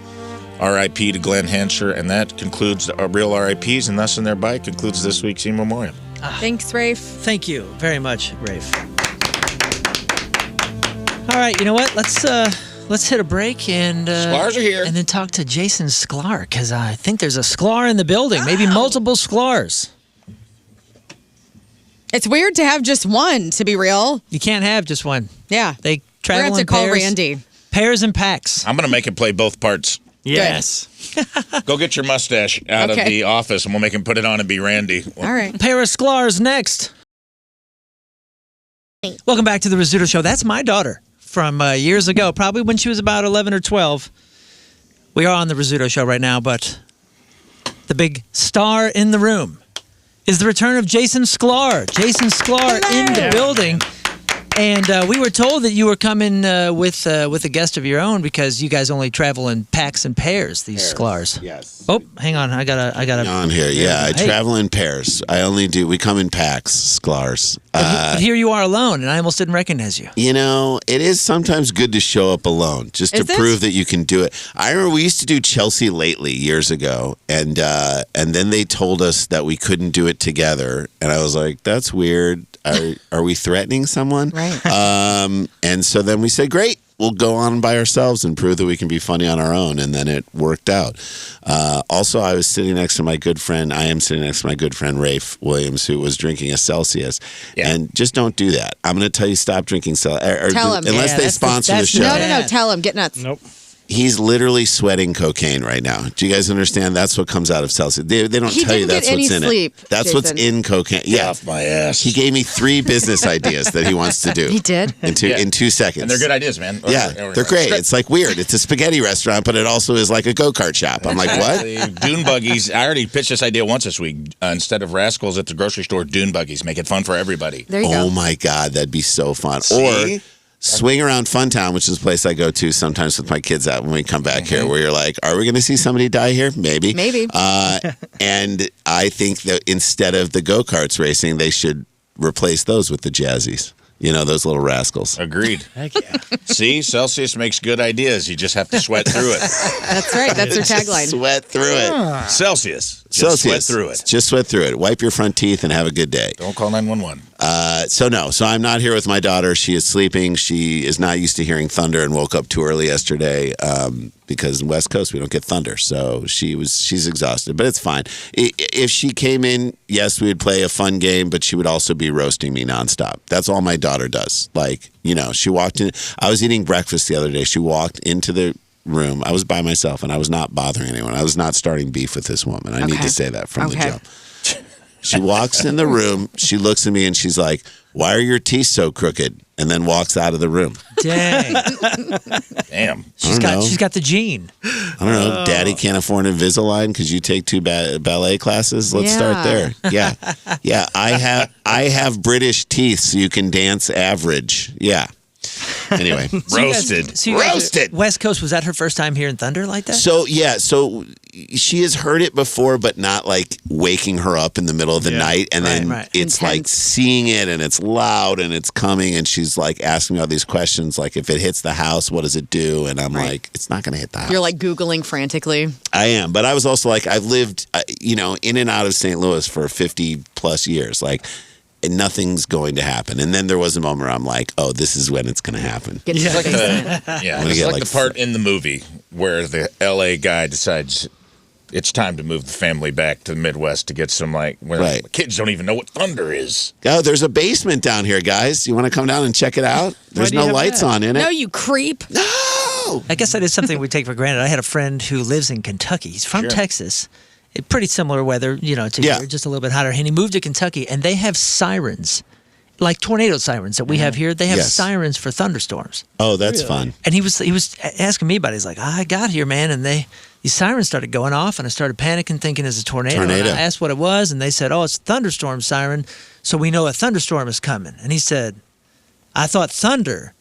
[SPEAKER 4] R.I.P. to Glenn Hansard. And that concludes our real R.I.P.s, and thus and thereby concludes this week's Ememorium.
[SPEAKER 2] Thanks, Rafe.
[SPEAKER 1] Thank you very much, Rafe. All right, you know what? Let's hit a break and
[SPEAKER 4] Sklars are here.
[SPEAKER 1] and then talk to Jason Sklar, because I think there's a Sklar in the building, maybe multiple Sklars.
[SPEAKER 2] It's weird to have just one, to be real.
[SPEAKER 1] You can't have just one.
[SPEAKER 2] Yeah.
[SPEAKER 1] They
[SPEAKER 2] We're going
[SPEAKER 1] travel
[SPEAKER 2] to have to
[SPEAKER 1] in
[SPEAKER 2] call
[SPEAKER 1] pairs,
[SPEAKER 2] Randy.
[SPEAKER 1] pairs and packs.
[SPEAKER 4] I'm going to make him play both parts.
[SPEAKER 3] Yes.
[SPEAKER 4] Go get your mustache out of the office, and we'll make him put it on and be Randy.
[SPEAKER 2] All right.
[SPEAKER 1] Pair of Sklars next. Welcome back to the Rizzuto Show. That's my daughter from years ago, probably when she was about 11 or 12. We are on the Rizzuto Show right now, but the big star in the room is the return of Jason Sklar. Jason Sklar in the building. And we were told that you were coming with a guest of your own because you guys only travel in packs and pairs, these Sklars.
[SPEAKER 7] Yes.
[SPEAKER 1] Oh, hang on. I gotta
[SPEAKER 7] On here, yeah. I
[SPEAKER 1] Hey.
[SPEAKER 7] travel in pairs. We come in packs, Sklars.
[SPEAKER 1] But here you are alone, and I almost didn't recognize you.
[SPEAKER 7] You know, it is sometimes good to show up alone, just to
[SPEAKER 2] Is it?
[SPEAKER 7] prove that you can do it. I remember we used to do Chelsea Lately years ago, and then they told us that we couldn't do it together, and I was like, that's weird. Are we threatening someone?
[SPEAKER 2] Right.
[SPEAKER 7] And so then we said, great, we'll go on by ourselves and prove that we can be funny on our own. And then it worked out. Also, I am sitting next to my good friend, Rafe Williams, who was drinking a Celsius.
[SPEAKER 4] Yeah.
[SPEAKER 7] And just don't do that. I'm going to tell you, stop drinking Celsius.
[SPEAKER 2] Tell him.
[SPEAKER 7] Unless
[SPEAKER 1] Yeah,
[SPEAKER 7] they
[SPEAKER 1] that's the-
[SPEAKER 7] sponsor the
[SPEAKER 1] that's
[SPEAKER 7] show.
[SPEAKER 1] the-
[SPEAKER 2] No,
[SPEAKER 1] Yeah.
[SPEAKER 2] tell him. Get nuts.
[SPEAKER 3] Nope.
[SPEAKER 7] He's literally sweating cocaine right now. Do you guys understand? That's what comes out of Celsius. They don't
[SPEAKER 2] He
[SPEAKER 7] tell you
[SPEAKER 2] didn't
[SPEAKER 7] that's
[SPEAKER 2] get any
[SPEAKER 7] what's in
[SPEAKER 2] sleep,
[SPEAKER 7] it. That's what's
[SPEAKER 2] Jason.
[SPEAKER 7] in cocaine.
[SPEAKER 4] Get
[SPEAKER 7] Yeah.
[SPEAKER 4] off my ass.
[SPEAKER 7] He gave me 3 business ideas that he wants to do.
[SPEAKER 2] He did?
[SPEAKER 7] In 2 seconds.
[SPEAKER 4] And they're good ideas, man.
[SPEAKER 7] Yeah, they're great. It's like weird. It's a spaghetti restaurant, but it also is like a go-kart shop. I'm like, what?
[SPEAKER 4] The dune buggies. I already pitched this idea once this week. Instead of rascals at the grocery store, dune buggies. Make it fun for everybody.
[SPEAKER 2] There you
[SPEAKER 7] Oh
[SPEAKER 2] go.
[SPEAKER 7] my God, that'd be so fun.
[SPEAKER 4] See?
[SPEAKER 7] Or swing around Funtown, which is a place I go to sometimes with my kids out when we come back here, where you're like, are we going to see somebody die here? Maybe.
[SPEAKER 2] Maybe.
[SPEAKER 7] And I think that instead of the go-karts racing, they should replace those with the jazzies. You know, those little rascals.
[SPEAKER 4] Agreed.
[SPEAKER 3] Heck yeah.
[SPEAKER 4] See, Celsius makes good ideas. You just have to sweat through it.
[SPEAKER 2] That's right. That's their tagline.
[SPEAKER 7] Sweat through it.
[SPEAKER 4] Celsius. Just
[SPEAKER 7] Celsius.
[SPEAKER 4] sweat through it.
[SPEAKER 7] Just sweat through it. Wipe your front teeth and have a good day.
[SPEAKER 4] Don't call 911.
[SPEAKER 7] So I'm not here with my daughter. She is sleeping. She is not used to hearing thunder and woke up too early yesterday because in West Coast we don't get thunder. So she's exhausted, but it's fine. If she came in, yes, we would play a fun game, but she would also be roasting me nonstop. That's all my daughter does. Like, you know, she walked in. I was eating breakfast the other day. She walked into the room. I was by myself and I was not bothering anyone. I was not starting beef with this woman. I need
[SPEAKER 2] Okay.
[SPEAKER 7] to say that from the
[SPEAKER 2] Okay.
[SPEAKER 7] jump. She walks in the room, she looks at me and she's like, why are your teeth so crooked? And then walks out of the room.
[SPEAKER 1] Dang.
[SPEAKER 4] Damn.
[SPEAKER 1] She's got the gene.
[SPEAKER 7] I don't know. Daddy can't afford Invisalign because you take 2 ballet classes. Let's start there. Yeah. Yeah. I have British teeth so you can dance average. Yeah. Anyway.
[SPEAKER 4] Roasted.
[SPEAKER 1] So you guys are-
[SPEAKER 7] Roasted.
[SPEAKER 1] West Coast, was that her first time hearing thunder like that?
[SPEAKER 7] So she has heard it before, but not like waking her up in the middle of the night. And then
[SPEAKER 1] Right.
[SPEAKER 7] it's like
[SPEAKER 2] Intense.
[SPEAKER 7] seeing it and it's loud and it's coming. And she's like asking me all these questions. Like, if it hits the house, what does it do? And I'm like, it's not going to hit the house.
[SPEAKER 2] You're like Googling frantically.
[SPEAKER 7] I am. But I was also like, I've lived, in and out of St. Louis for 50 plus years. Like, and nothing's going to happen. And then there was a moment where I'm like, oh, this is when it's going to happen.
[SPEAKER 2] Get
[SPEAKER 1] Yeah.
[SPEAKER 2] like
[SPEAKER 4] Yeah,
[SPEAKER 7] gonna
[SPEAKER 4] it's
[SPEAKER 7] get,
[SPEAKER 4] like
[SPEAKER 7] like,
[SPEAKER 4] the part in the movie where the LA guy decides it's time to move the family back to the Midwest to get some, like, where
[SPEAKER 7] Right.
[SPEAKER 4] kids don't even know what thunder is.
[SPEAKER 7] Oh, there's a basement down here, guys. You want to come down and check it out? There's
[SPEAKER 1] do you
[SPEAKER 7] no
[SPEAKER 1] have
[SPEAKER 7] lights
[SPEAKER 1] that?
[SPEAKER 7] on in it.
[SPEAKER 2] No, you creep.
[SPEAKER 7] No.
[SPEAKER 1] I guess that is something we take for granted. I had a friend who lives in Kentucky. He's from Texas. Pretty similar weather, to
[SPEAKER 7] Yeah.
[SPEAKER 1] here, just a little bit hotter. And he moved to Kentucky, and they have sirens like tornado sirens that we have here. They have
[SPEAKER 7] Yes.
[SPEAKER 1] sirens for thunderstorms.
[SPEAKER 7] Oh, that's fun.
[SPEAKER 1] And he was asking me about it. He's like, I got here, man, and these sirens started going off, and I started panicking, thinking it's a tornado. And I asked what it was, and they said, oh, it's a thunderstorm siren, so we know a thunderstorm is coming. And he said, I thought thunder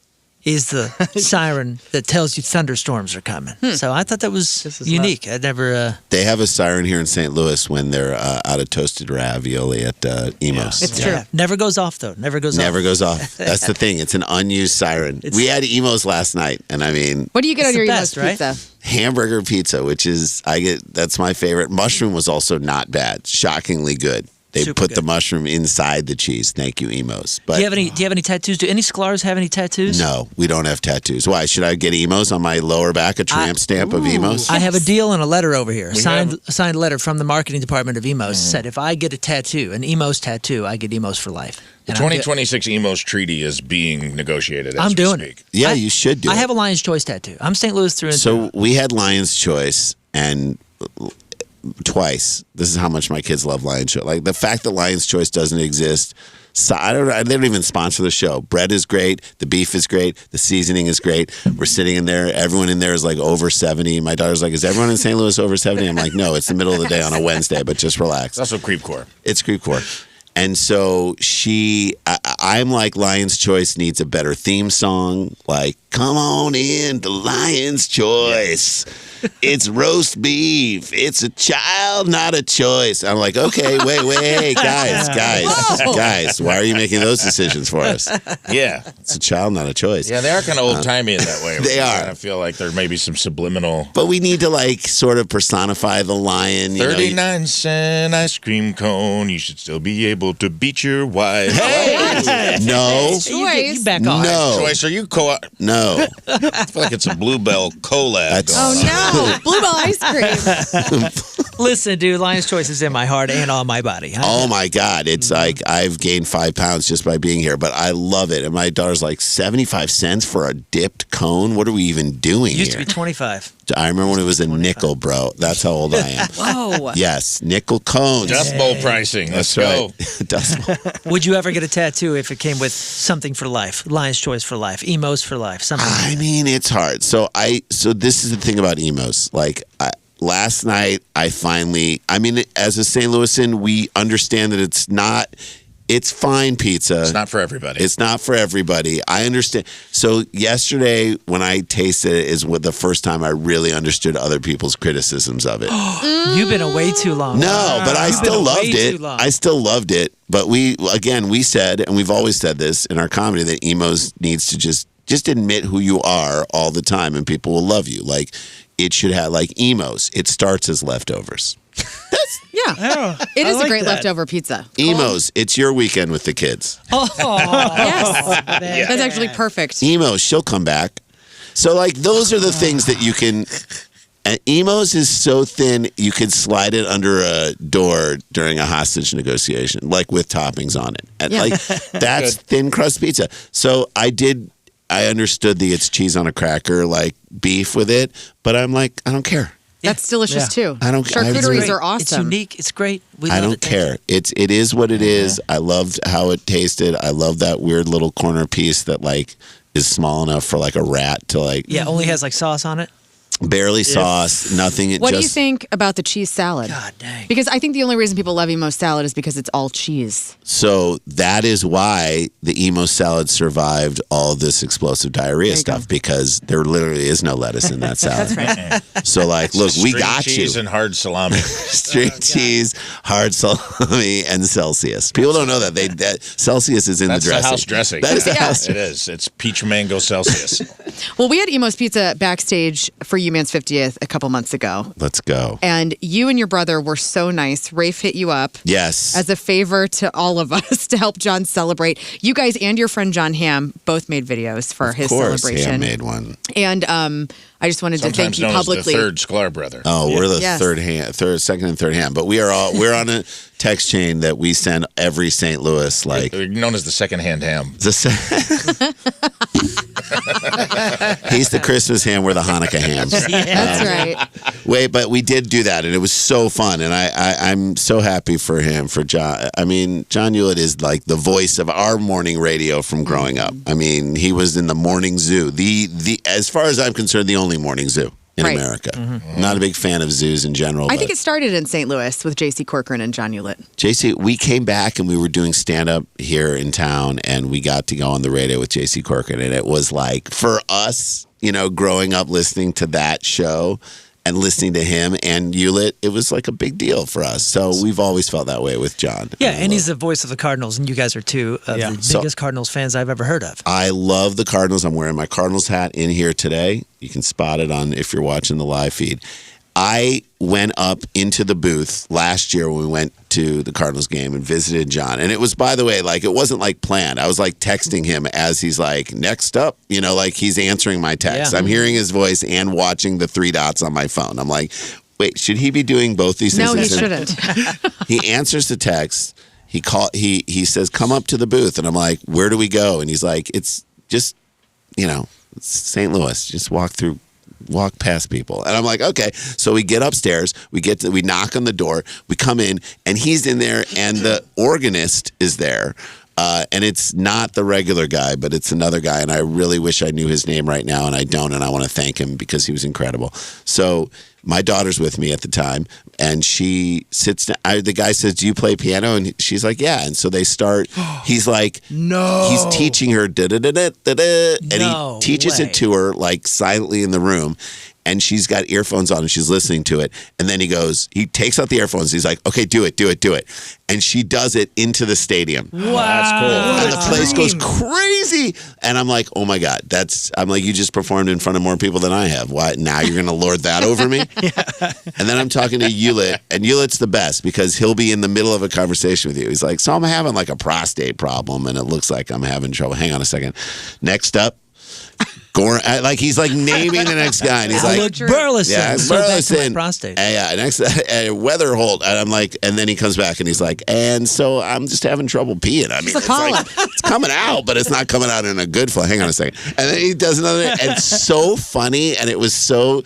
[SPEAKER 1] is the siren that tells you thunderstorms are coming. So I thought that was unique. I'd never...
[SPEAKER 7] They have a siren here in St. Louis when they're out of toasted ravioli at Emo's.
[SPEAKER 2] It's true.
[SPEAKER 1] Never goes off, though. Never goes off.
[SPEAKER 7] That's the thing. It's an unused siren. We had Emo's last night, and I mean...
[SPEAKER 2] What do you get on your
[SPEAKER 1] best,
[SPEAKER 2] Emo's pizza?
[SPEAKER 7] Hamburger pizza, which is, that's my favorite. Mushroom was also not bad. Shockingly good. They
[SPEAKER 1] Super
[SPEAKER 7] put
[SPEAKER 1] good.
[SPEAKER 7] the mushroom inside the cheese. Thank you, Emo's. But
[SPEAKER 1] Do you have any tattoos? Do any Sklars have any tattoos?
[SPEAKER 7] no, we don't have tattoos. Why? Should I get Emo's on my lower back, a tramp stamp of Emo's?
[SPEAKER 1] I have a deal and a letter over here.
[SPEAKER 4] We
[SPEAKER 1] Signed
[SPEAKER 4] have-
[SPEAKER 1] a signed letter from the marketing department of Emo's. Said if I get a tattoo, an Emo's tattoo, I get Emo's for life.
[SPEAKER 4] The
[SPEAKER 1] And I'm
[SPEAKER 4] 2026 Emo's treaty is being negotiated as
[SPEAKER 1] I'm
[SPEAKER 4] we
[SPEAKER 1] doing
[SPEAKER 4] speak.
[SPEAKER 1] it.
[SPEAKER 7] Yeah, you should do
[SPEAKER 1] I
[SPEAKER 7] it.
[SPEAKER 1] have a Lion's Choice tattoo. I'm St. Louis through and through.
[SPEAKER 7] So we had Lion's Choice, and twice. This is how much my kids love Lion's Choice. Like the fact that Lion's Choice doesn't exist. So they don't even sponsor the show. Bread is great. The beef is great. The seasoning is great. We're sitting in there. Everyone in there is like over 70. My daughter's like, is everyone in St. Louis over 70? I'm like, no, it's the middle of the day on a Wednesday, but just relax.
[SPEAKER 4] It's also Creepcore.
[SPEAKER 7] It's Creepcore. And so I'm like, Lion's Choice needs a better theme song. Like, come on in to Lion's Choice. It's roast beef. It's a child, not a choice. I'm like, okay, wait, guys. Why are you making those decisions for us?
[SPEAKER 4] Yeah.
[SPEAKER 7] It's a child, not a choice.
[SPEAKER 4] Yeah, they are kind of old-timey in that way.
[SPEAKER 7] They are.
[SPEAKER 4] I feel like there may be some subliminal...
[SPEAKER 7] But we need to like sort of personify the lion.
[SPEAKER 4] 39-cent ice cream cone. You should still be able to beat your wife.
[SPEAKER 7] No.
[SPEAKER 1] You back off.
[SPEAKER 7] No.
[SPEAKER 4] Choice, are you
[SPEAKER 7] No.
[SPEAKER 4] I feel like it's a Bluebell collab.
[SPEAKER 7] That's-
[SPEAKER 4] going on.
[SPEAKER 2] Oh, no. Bluebell ice cream.
[SPEAKER 1] Listen, dude, Lion's Choice is in my heart and on my body.
[SPEAKER 7] Oh my God. It's like I've gained 5 pounds just by being here, but I love it. And my daughter's like, 75 cents for a dipped cone? What are we even doing
[SPEAKER 1] It used to
[SPEAKER 7] here?
[SPEAKER 1] be 25.
[SPEAKER 7] I remember when it was a nickel, bro. That's how old I am.
[SPEAKER 2] Whoa.
[SPEAKER 7] Yes, nickel cones.
[SPEAKER 4] Dust Bowl pricing. Let's
[SPEAKER 7] That's
[SPEAKER 4] go.
[SPEAKER 7] right. Dust Bowl.
[SPEAKER 1] Would you ever get a tattoo if it came with something for life? Lion's Choice for life, Emo's for life, something.
[SPEAKER 7] I mean, it's hard. So this is the thing about Emo's. Like last night, as a St. Louisan, we understand that it's fine pizza.
[SPEAKER 4] It's not for everybody.
[SPEAKER 7] It's not for everybody. I understand. So yesterday, when I tasted it, is the first time I really understood other people's criticisms of it.
[SPEAKER 1] You've been away too long.
[SPEAKER 7] No, but I
[SPEAKER 1] You've
[SPEAKER 7] still
[SPEAKER 1] been
[SPEAKER 7] loved
[SPEAKER 1] way
[SPEAKER 7] it.
[SPEAKER 1] too long.
[SPEAKER 7] I still loved it. But we said, and we've always said this in our comedy, that Emo's needs to just admit who you are all the time, and people will love you. Like it should have like Emo's. It starts as leftovers.
[SPEAKER 2] Yeah. It is a great leftover pizza.
[SPEAKER 7] Emo's. It's your weekend with the kids.
[SPEAKER 2] Yes. That's actually perfect.
[SPEAKER 7] Emo's. She'll come back. So like those are the things that you can. And Emo's is so thin you could slide it under a door during a hostage negotiation, like with toppings on it. And
[SPEAKER 2] Yeah.
[SPEAKER 7] like that's thin crust pizza. So I understood it's cheese on a cracker, like beef with it, but I'm like, I don't care.
[SPEAKER 2] That's delicious too.
[SPEAKER 7] I don't-
[SPEAKER 2] Charcuteries
[SPEAKER 7] It's
[SPEAKER 2] are awesome.
[SPEAKER 1] It's unique. It's great. We
[SPEAKER 7] I
[SPEAKER 1] love
[SPEAKER 7] don't
[SPEAKER 1] it. Thank you.
[SPEAKER 7] care. It is what it is. I loved how it tasted. I love that weird little corner piece that like is small enough for like a rat to like
[SPEAKER 1] Yeah, only has like sauce on it.
[SPEAKER 7] barely sauce, nothing.
[SPEAKER 2] What do you think about the cheese salad?
[SPEAKER 1] God dang.
[SPEAKER 2] Because I think the only reason people love Emo's salad is because it's all cheese.
[SPEAKER 7] So that is why the Emo salad survived all this explosive diarrhea stuff, because there literally is no lettuce in that salad. So like, look, we
[SPEAKER 4] String
[SPEAKER 7] got
[SPEAKER 4] cheese
[SPEAKER 7] you.
[SPEAKER 4] and hard salami.
[SPEAKER 7] String cheese, hard salami, and Celsius. People don't know that Celsius is in
[SPEAKER 4] That's
[SPEAKER 7] the dressing.
[SPEAKER 4] the house dressing.
[SPEAKER 7] That is the
[SPEAKER 4] Yeah,
[SPEAKER 7] house.
[SPEAKER 4] It is. It's peach mango Celsius.
[SPEAKER 2] Well, we had Emo's Pizza backstage for U-Man's 50th a couple months ago.
[SPEAKER 7] Let's go.
[SPEAKER 2] And you and your brother were so nice. Rafe hit you up
[SPEAKER 7] Yes.
[SPEAKER 2] as a favor to all of us to help John celebrate. You guys and your friend John Ham both made videos for his
[SPEAKER 7] of course,
[SPEAKER 2] celebration.
[SPEAKER 7] Ham made one.
[SPEAKER 2] And I just wanted to thank
[SPEAKER 4] Sometimes
[SPEAKER 2] you
[SPEAKER 4] known
[SPEAKER 2] publicly.
[SPEAKER 4] as the third Sklar brother.
[SPEAKER 7] Oh, we're the
[SPEAKER 2] Yes.
[SPEAKER 7] second and third hand. But we're on a text chain that we send every St. Louis like
[SPEAKER 4] They're known as the second-hand ham.
[SPEAKER 7] the He's the Christmas ham. We're the Hanukkah hams.
[SPEAKER 2] That's right.
[SPEAKER 7] Wait, but we did do that, and it was so fun, and I'm so happy for him, for John. I mean, John Hewlett is like the voice of our morning radio from growing up. I mean, he was in the morning zoo. The as far as I'm concerned, the only morning zoo in America. I'm not a big fan of zoos in general.
[SPEAKER 2] I think it started in St. Louis with J.C. Corcoran and John Hewlett.
[SPEAKER 7] JC, we came back and we were doing stand-up here in town, and we got to go on the radio with J.C. Corcoran, and it was like, for us, you know, growing up listening to that show and listening to him and Hewlett, it was like a big deal for us. So we've always felt that way with John.
[SPEAKER 1] Yeah, and he's the voice of the Cardinals, and you guys are two of the biggest Cardinals fans I've ever heard of.
[SPEAKER 7] I love the Cardinals. I'm wearing my Cardinals hat in here today. You can spot it on if you're watching the live feed. I went up into the booth last year when we went to the Cardinals game and visited John. And it was, by the way, like, it wasn't like planned. I was like texting him as he's like, next up, you know, like he's answering my text. I'm hearing his voice and watching the 3 dots on my phone. I'm like, wait, should he be doing both these things?
[SPEAKER 2] No, he shouldn't.
[SPEAKER 7] He answers the text. He says, come up to the booth. And I'm like, where do we go? And he's like, it's just, you know, it's St. Louis. Just walk past people. And I'm like, okay. So we get upstairs, we knock on the door, we come in, and he's in there, and the organist is there. And it's not the regular guy, but it's another guy, and I really wish I knew his name right now, and I don't, and I want to thank him because he was incredible. So my daughter's with me at the time, and she sits down. The guy says, do you play piano? And she's like, yeah. And so they start, he's like,
[SPEAKER 1] No.
[SPEAKER 7] He's teaching her, da-da-da-da-da-da, and he teaches it to her, like, silently in the room. And she's got earphones on and she's listening to it. And then he takes out the earphones. He's like, okay, do it. And she does it into the stadium.
[SPEAKER 1] Wow.
[SPEAKER 4] That's cool.
[SPEAKER 7] And the place goes crazy. And I'm like, oh my God, I'm like, you just performed in front of more people than I have. Why? Now you're going to lord that over me? And then I'm talking to Hewlett, and Hewlett's the best because he'll be in the middle of a conversation with you. He's like, so I'm having like a prostate problem and it looks like I'm having trouble. Hang on a second. Next up. Like he's like naming the next guy, and he's like
[SPEAKER 1] Burleson.
[SPEAKER 7] Yeah,
[SPEAKER 1] So back to my
[SPEAKER 7] Burleson.
[SPEAKER 1] prostate.
[SPEAKER 7] Yeah, next Weatherholt, and I'm like, and then he comes back and he's like, and so I'm just having trouble peeing. I mean, it's like it's coming out, but it's not coming out in a good flow. Hang on a second, and then he does another, and it's so funny, and he was so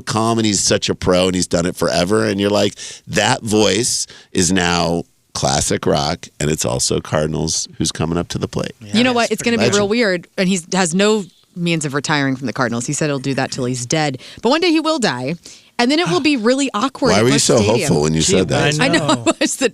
[SPEAKER 7] calm, and he's such a pro, and he's done it forever, and you're like, that voice is now classic rock, and it's also Cardinals who's coming up to the plate.
[SPEAKER 2] Yeah, you know what? It's going to be real weird, and he has no means of retiring from the Cardinals. He said he'll do that till he's dead. But one day he will die, and then it will be really awkward.
[SPEAKER 7] Why were you so
[SPEAKER 2] Stadium.
[SPEAKER 7] hopeful when you said that?
[SPEAKER 2] I know.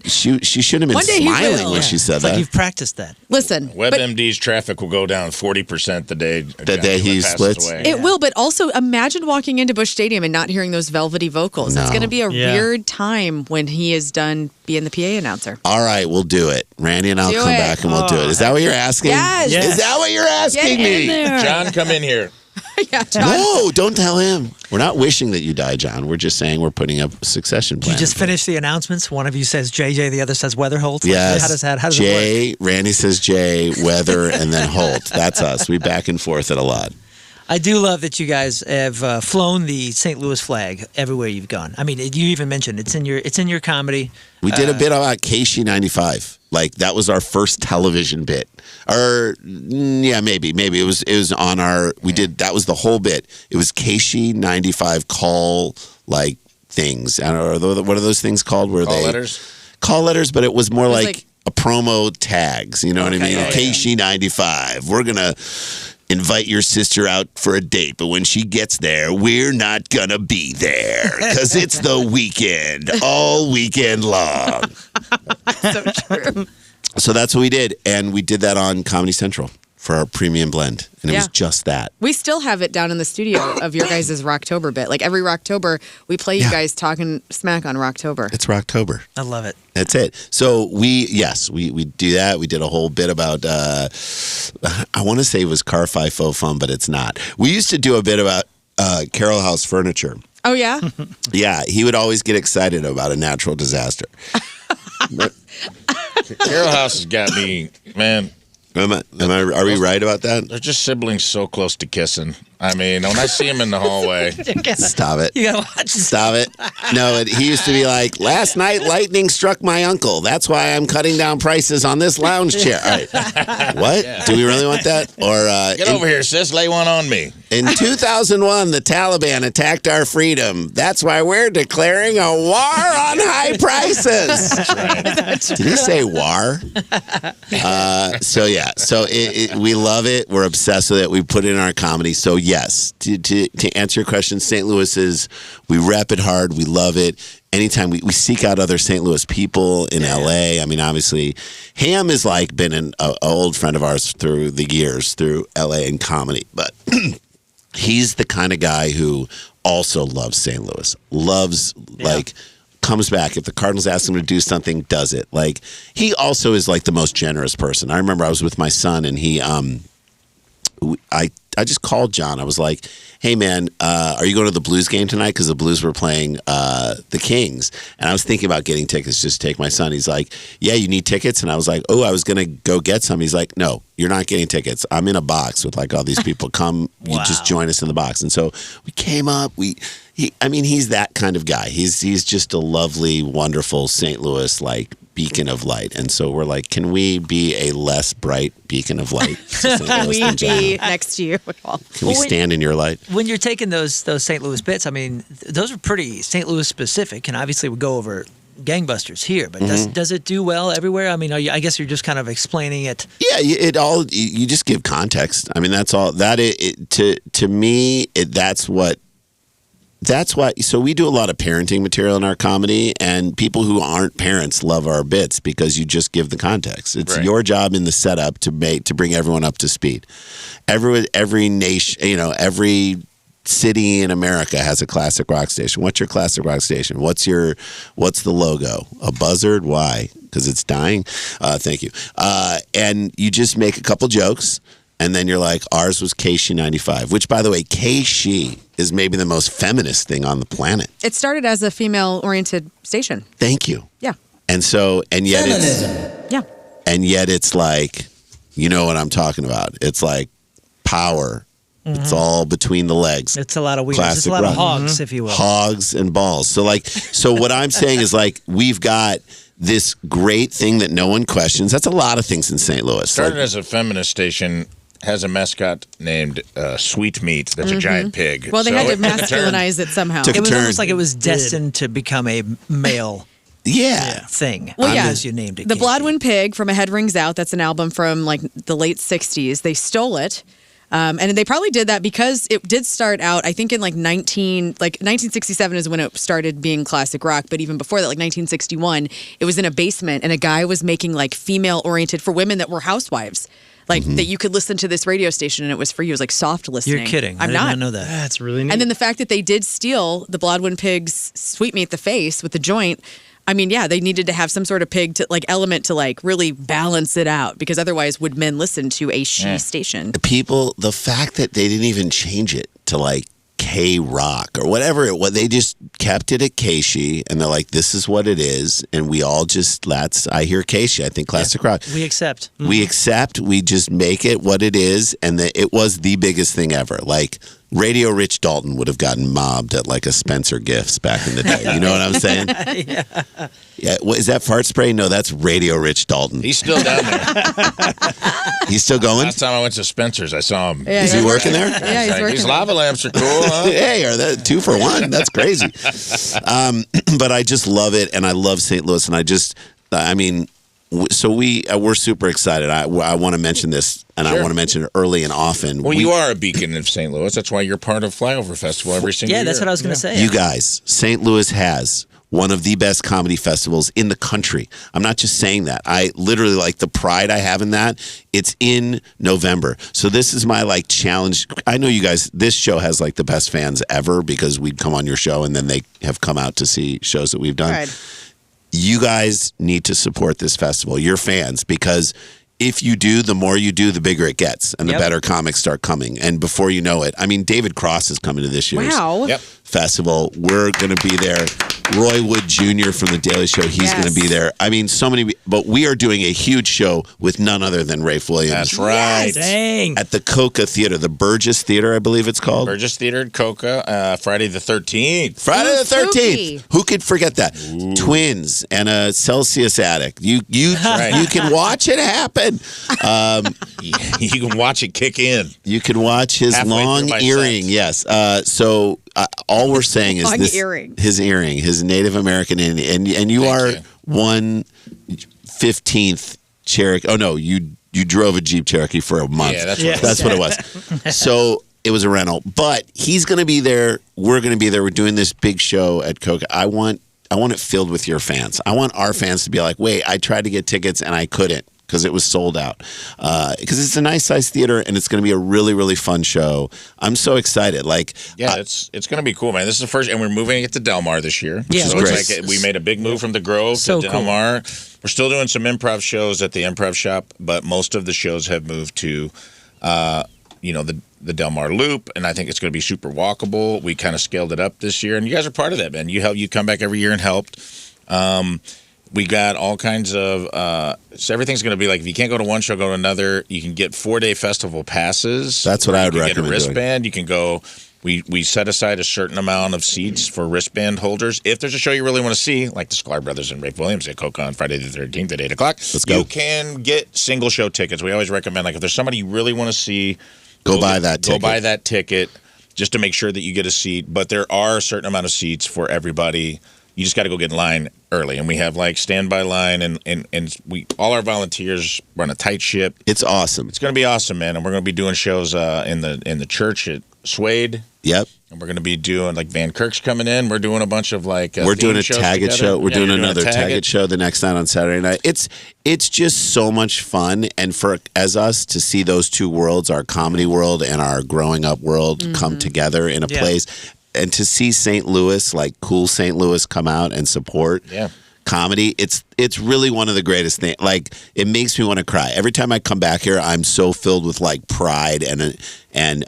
[SPEAKER 7] She should have been smiling when she said
[SPEAKER 1] It's
[SPEAKER 7] that.
[SPEAKER 1] like you've practiced that.
[SPEAKER 2] Listen,
[SPEAKER 4] WebMD's traffic will go down 40% the day
[SPEAKER 7] he splits.
[SPEAKER 4] away.
[SPEAKER 2] It will, but also imagine walking into Busch Stadium and not hearing those velvety vocals.
[SPEAKER 7] No.
[SPEAKER 2] It's going to be a weird time when he is done being the PA announcer.
[SPEAKER 7] All right, we'll do it. Randy and I'll come back and we'll do it. Is that what you're asking?
[SPEAKER 2] Yes.
[SPEAKER 7] Is that what you're asking me?
[SPEAKER 4] John, come in here.
[SPEAKER 2] Yeah, John.
[SPEAKER 7] No, don't tell him. We're not wishing that you die, John. We're just saying we're putting up a succession plan.
[SPEAKER 1] You just finish the announcements. One of you says JJ, the other says Weatherholt.
[SPEAKER 7] Yes.
[SPEAKER 1] How does
[SPEAKER 7] Jay,
[SPEAKER 1] it work?
[SPEAKER 7] Randy says Jay, Weather, and then Holt. That's us. We back and forth it a lot.
[SPEAKER 1] I do love that you guys have flown the St. Louis flag everywhere you've gone. I mean, you even mentioned it's in your comedy.
[SPEAKER 7] We did a bit about KC 95. Like that was our first television bit. Or maybe it was on our. We did that was the whole bit. It was KC 95 call like things. I don't know. What are those things called? Where
[SPEAKER 4] Call
[SPEAKER 7] they
[SPEAKER 4] letters.
[SPEAKER 7] Call letters, but it was more
[SPEAKER 2] was
[SPEAKER 7] like a promo tags. You know what I mean? KC 95. We're gonna invite your sister out for a date, but when she gets there, we're not gonna be there because it's the weekend, all weekend long.
[SPEAKER 2] So true.
[SPEAKER 7] So that's what we did, and we did that on Comedy Central for our premium blend, and it was just that.
[SPEAKER 2] We still have it down in the studio of your guys' Rocktober bit. Like every Rocktober, we play you guys talking smack on Rocktober.
[SPEAKER 7] It's Rocktober.
[SPEAKER 1] I love it.
[SPEAKER 7] That's it. So we do that. We did a whole bit about, I want to say it was Car Fi Faux Fun, but it's not. We used to do a bit about Carroll House Furniture.
[SPEAKER 2] Oh, yeah?
[SPEAKER 7] Yeah, he would always get excited about a natural disaster.
[SPEAKER 4] Carroll House has got me, man.
[SPEAKER 7] Are we right about that?
[SPEAKER 4] They're just siblings so close to kissing. I mean, when I see him in the hallway,
[SPEAKER 7] Stop it.
[SPEAKER 1] You gotta watch this.
[SPEAKER 7] Stop it. No, he used to be like, last night lightning struck my uncle. That's why I'm cutting down prices on this lounge chair. All right. What? Yeah. Do we really want that? Or
[SPEAKER 4] get over here, sis. Lay one on me.
[SPEAKER 7] In 2001, the Taliban attacked our freedom. That's why we're declaring a war on high prices.
[SPEAKER 4] That's right.
[SPEAKER 7] Did he say war? So we love it. We're obsessed with it. We put it in our comedy. So yes, to answer your question, St. Louis is, we rep it hard. We love it. Anytime we seek out other St. Louis people in LA. I mean, obviously, Ham has like been an old friend of ours through the years, through LA and comedy. But he's the kind of guy who also loves St. Louis. Loves, like, comes back. If the Cardinals ask him to do something, does it. Like, he also is like the most generous person. I remember I was with my son and he, I just called John. I was like, hey, man, are you going to the Blues game tonight? Because the Blues were playing the Kings. And I was thinking about getting tickets just to take my son. He's like, yeah, you need tickets? And I was like, oh, I was going to go get some. He's like, no, you're not getting tickets. I'm in a box with like all these people. Come, you just join us in the box. And so we came up. He's that kind of guy. He's just a lovely, wonderful St. Louis, like, beacon of light. And so we're like, can we be a less bright beacon of light?
[SPEAKER 2] Can we be next to you?
[SPEAKER 7] Can we stand in your light?
[SPEAKER 1] When you're taking those St. Louis bits, I mean, those are pretty St. Louis specific, and obviously we go over gangbusters here, but does it do well everywhere? I mean, I guess you're just kind of explaining it.
[SPEAKER 7] Yeah, you just give context. I mean, that's all. To me, that's why. So we do a lot of parenting material in our comedy, and people who aren't parents love our bits because you just give the context. It's your job in the setup to bring everyone up to speed. Every nation, every city in America has a classic rock station. What's your classic rock station? What's the logo? A buzzard? Why? Because it's dying. Thank you. And you just make a couple jokes. And then you're like, ours was K-She 95, which, by the way, K-She is maybe the most feminist thing on the planet.
[SPEAKER 2] It started as a female-oriented station.
[SPEAKER 7] Thank you.
[SPEAKER 2] Yeah.
[SPEAKER 7] And yet it's like, you know what I'm talking about. It's like power. Mm-hmm. It's all between the legs.
[SPEAKER 1] It's a lot of weirds. It's a lot of hogs, if you will.
[SPEAKER 7] Hogs and balls. So what I'm saying is like, we've got this great thing that no one questions. That's a lot of things in St. Louis.
[SPEAKER 4] Started as a feminist station. Has a mascot named Sweet Meat. That's a giant pig.
[SPEAKER 2] Well, they had to masculinize it somehow.
[SPEAKER 1] It was almost like it was destined to become a male thing.
[SPEAKER 2] Well,
[SPEAKER 1] as you named it.
[SPEAKER 2] The Bloodwind Pig from A Head Rings Out. That's an album from like the late 60s. They stole it. And they probably did that because it did start out, I think in 1967 is when it started being classic rock. But even before that, like 1961, it was in a basement and a guy was making like female oriented for women that were housewives. Like that you could listen to this radio station and it was for you. It was like soft listening.
[SPEAKER 1] You're kidding.
[SPEAKER 2] I'm
[SPEAKER 1] I did
[SPEAKER 2] not.
[SPEAKER 1] not know that.
[SPEAKER 3] That's really neat.
[SPEAKER 2] And then the fact that they did steal the Bloodwind Pig's Sweet Meat the face with the joint. I mean, yeah, they needed to have some sort of pig to element to really balance it out because otherwise would men listen to a she station?
[SPEAKER 7] The fact that they didn't even change it to like K-Rock or whatever it was, they just kept it at K-She and they're like, this is what it is. And we all just, I hear K-She, I think classic rock.
[SPEAKER 1] We accept.
[SPEAKER 7] Mm-hmm. We accept, we just make it what it is. And it was the biggest thing ever. Like, Radio Rich Dalton would have gotten mobbed at like a Spencer Gifts back in the day. You know what I'm saying? Yeah. What, is that fart spray? No, that's Radio Rich Dalton.
[SPEAKER 4] He's still down there.
[SPEAKER 7] He's still going?
[SPEAKER 4] Last time I went to Spencer's, I saw him.
[SPEAKER 7] Yeah, is he working there?
[SPEAKER 2] Yeah, he's working.
[SPEAKER 4] These lava lamps are cool, huh?
[SPEAKER 7] Hey, are that 2 for 1? That's crazy. But I just love it, and I love St. Louis, and so we're super excited. I want to mention this, and I want to mention it early and often.
[SPEAKER 4] Well, you are a beacon of St. Louis. That's why you're part of Flyover Festival every single year.
[SPEAKER 1] Yeah, that's what I was going to say.
[SPEAKER 7] You guys, St. Louis has one of the best comedy festivals in the country. I'm not just saying that. I literally, like, the pride I have in that, it's in November. So this is my, challenge. I know you guys, this show has, the best fans ever because we'd come on your show, and then they have come out to see shows that we've done.
[SPEAKER 2] Right.
[SPEAKER 7] You guys need to support this festival, your fans, because if you do, the more you do, the bigger it gets, and the better comics start coming. And before you know it, David Cross is coming to this year's.
[SPEAKER 2] Wow.
[SPEAKER 4] Yep.
[SPEAKER 7] Festival. We're going to be there. Roy Wood Jr. from The Daily Show, he's going to be there. I mean, so many, but we are doing a huge show with none other than Rafe Williams.
[SPEAKER 4] That's right.
[SPEAKER 1] Dang.
[SPEAKER 7] At the Coca Theater, the Burgess Theater, I believe it's called.
[SPEAKER 4] Burgess Theater at Coca, Friday the 13th.
[SPEAKER 7] Friday the 13th.
[SPEAKER 2] Spooky.
[SPEAKER 7] Who could forget that? Twins and a Celsius addict. You can watch it happen.
[SPEAKER 4] You can watch it kick in.
[SPEAKER 7] You can watch his
[SPEAKER 4] Halfway
[SPEAKER 7] long
[SPEAKER 4] through my
[SPEAKER 7] earring.
[SPEAKER 4] sets.
[SPEAKER 7] Yes. So all we're saying is
[SPEAKER 2] Long
[SPEAKER 7] this:
[SPEAKER 2] earring.
[SPEAKER 7] his earring, his Native American Indian, and you
[SPEAKER 4] Thank
[SPEAKER 7] are
[SPEAKER 4] you.
[SPEAKER 7] 1/15th Cherokee. Oh no, you drove a Jeep Cherokee for a month.
[SPEAKER 4] Yeah, that's
[SPEAKER 1] Yeah.
[SPEAKER 4] what
[SPEAKER 7] That's what it was. So it was a rental, but he's going to be there. We're going to be there. We're doing this big show at Coca. I want it filled with your fans. I want our fans to be like, wait, I tried to get tickets and I couldn't because it was sold out. Because it's a nice size theater and it's going to be a really, really fun show. I'm so excited.
[SPEAKER 4] it's going to be cool, man. This is the first, and we're moving it to Del Mar this year.
[SPEAKER 1] Yeah,
[SPEAKER 4] so
[SPEAKER 1] which
[SPEAKER 4] it's
[SPEAKER 1] is-
[SPEAKER 4] like we made a big move from the Grove
[SPEAKER 1] So
[SPEAKER 4] to Del
[SPEAKER 1] cool.
[SPEAKER 4] Mar. We're still doing some improv shows at the Improv Shop, but most of the shows have moved to, the Del Mar Loop, and I think it's going to be super walkable. We kind of scaled it up this year, and you guys are part of that, man. You come back every year and helped. We got all kinds of so everything's going to be like, if you can't go to one show, go to another. You can get 4-day festival passes.
[SPEAKER 7] That's what I would
[SPEAKER 4] You can
[SPEAKER 7] recommend
[SPEAKER 4] get a
[SPEAKER 7] doing.
[SPEAKER 4] wristband. You can go. We set aside a certain amount of seats for wristband holders. If there's a show you really want to see, like the Sklar Brothers and Rafe Williams at Coca on Friday the 13th at 8 o'clock,
[SPEAKER 7] Let's go.
[SPEAKER 4] You can get single show tickets. We always recommend, like, if there's somebody you really want to see,
[SPEAKER 7] Go buy that ticket.
[SPEAKER 4] Go buy that ticket just to make sure that you get a seat. But there are a certain amount of seats for everybody. You just got to go get in line early, and we have like standby line, and we all our volunteers run a tight ship.
[SPEAKER 7] It's awesome.
[SPEAKER 4] It's going to be awesome, man. And we're going to be doing shows in the church at Suede.
[SPEAKER 7] Yep.
[SPEAKER 4] And we're going to be doing, like, Van Kirk's coming in. We're doing a bunch of, like,
[SPEAKER 7] We're doing a
[SPEAKER 4] shows
[SPEAKER 7] Tag It
[SPEAKER 4] together.
[SPEAKER 7] show. We're
[SPEAKER 4] Yeah,
[SPEAKER 7] doing
[SPEAKER 4] you're
[SPEAKER 7] another
[SPEAKER 4] a
[SPEAKER 7] Tag It show the next night on Saturday night. It's just so much fun, and for as us to see those two worlds, our comedy world and our growing up world, come together in a
[SPEAKER 1] Yeah.
[SPEAKER 7] place, and to see St. Louis, like cool St. Louis, come out and support.
[SPEAKER 4] Yeah.
[SPEAKER 7] Comedy, it's really one of the greatest things. Like, it makes me want to cry every time I come back here. I'm so filled with like pride and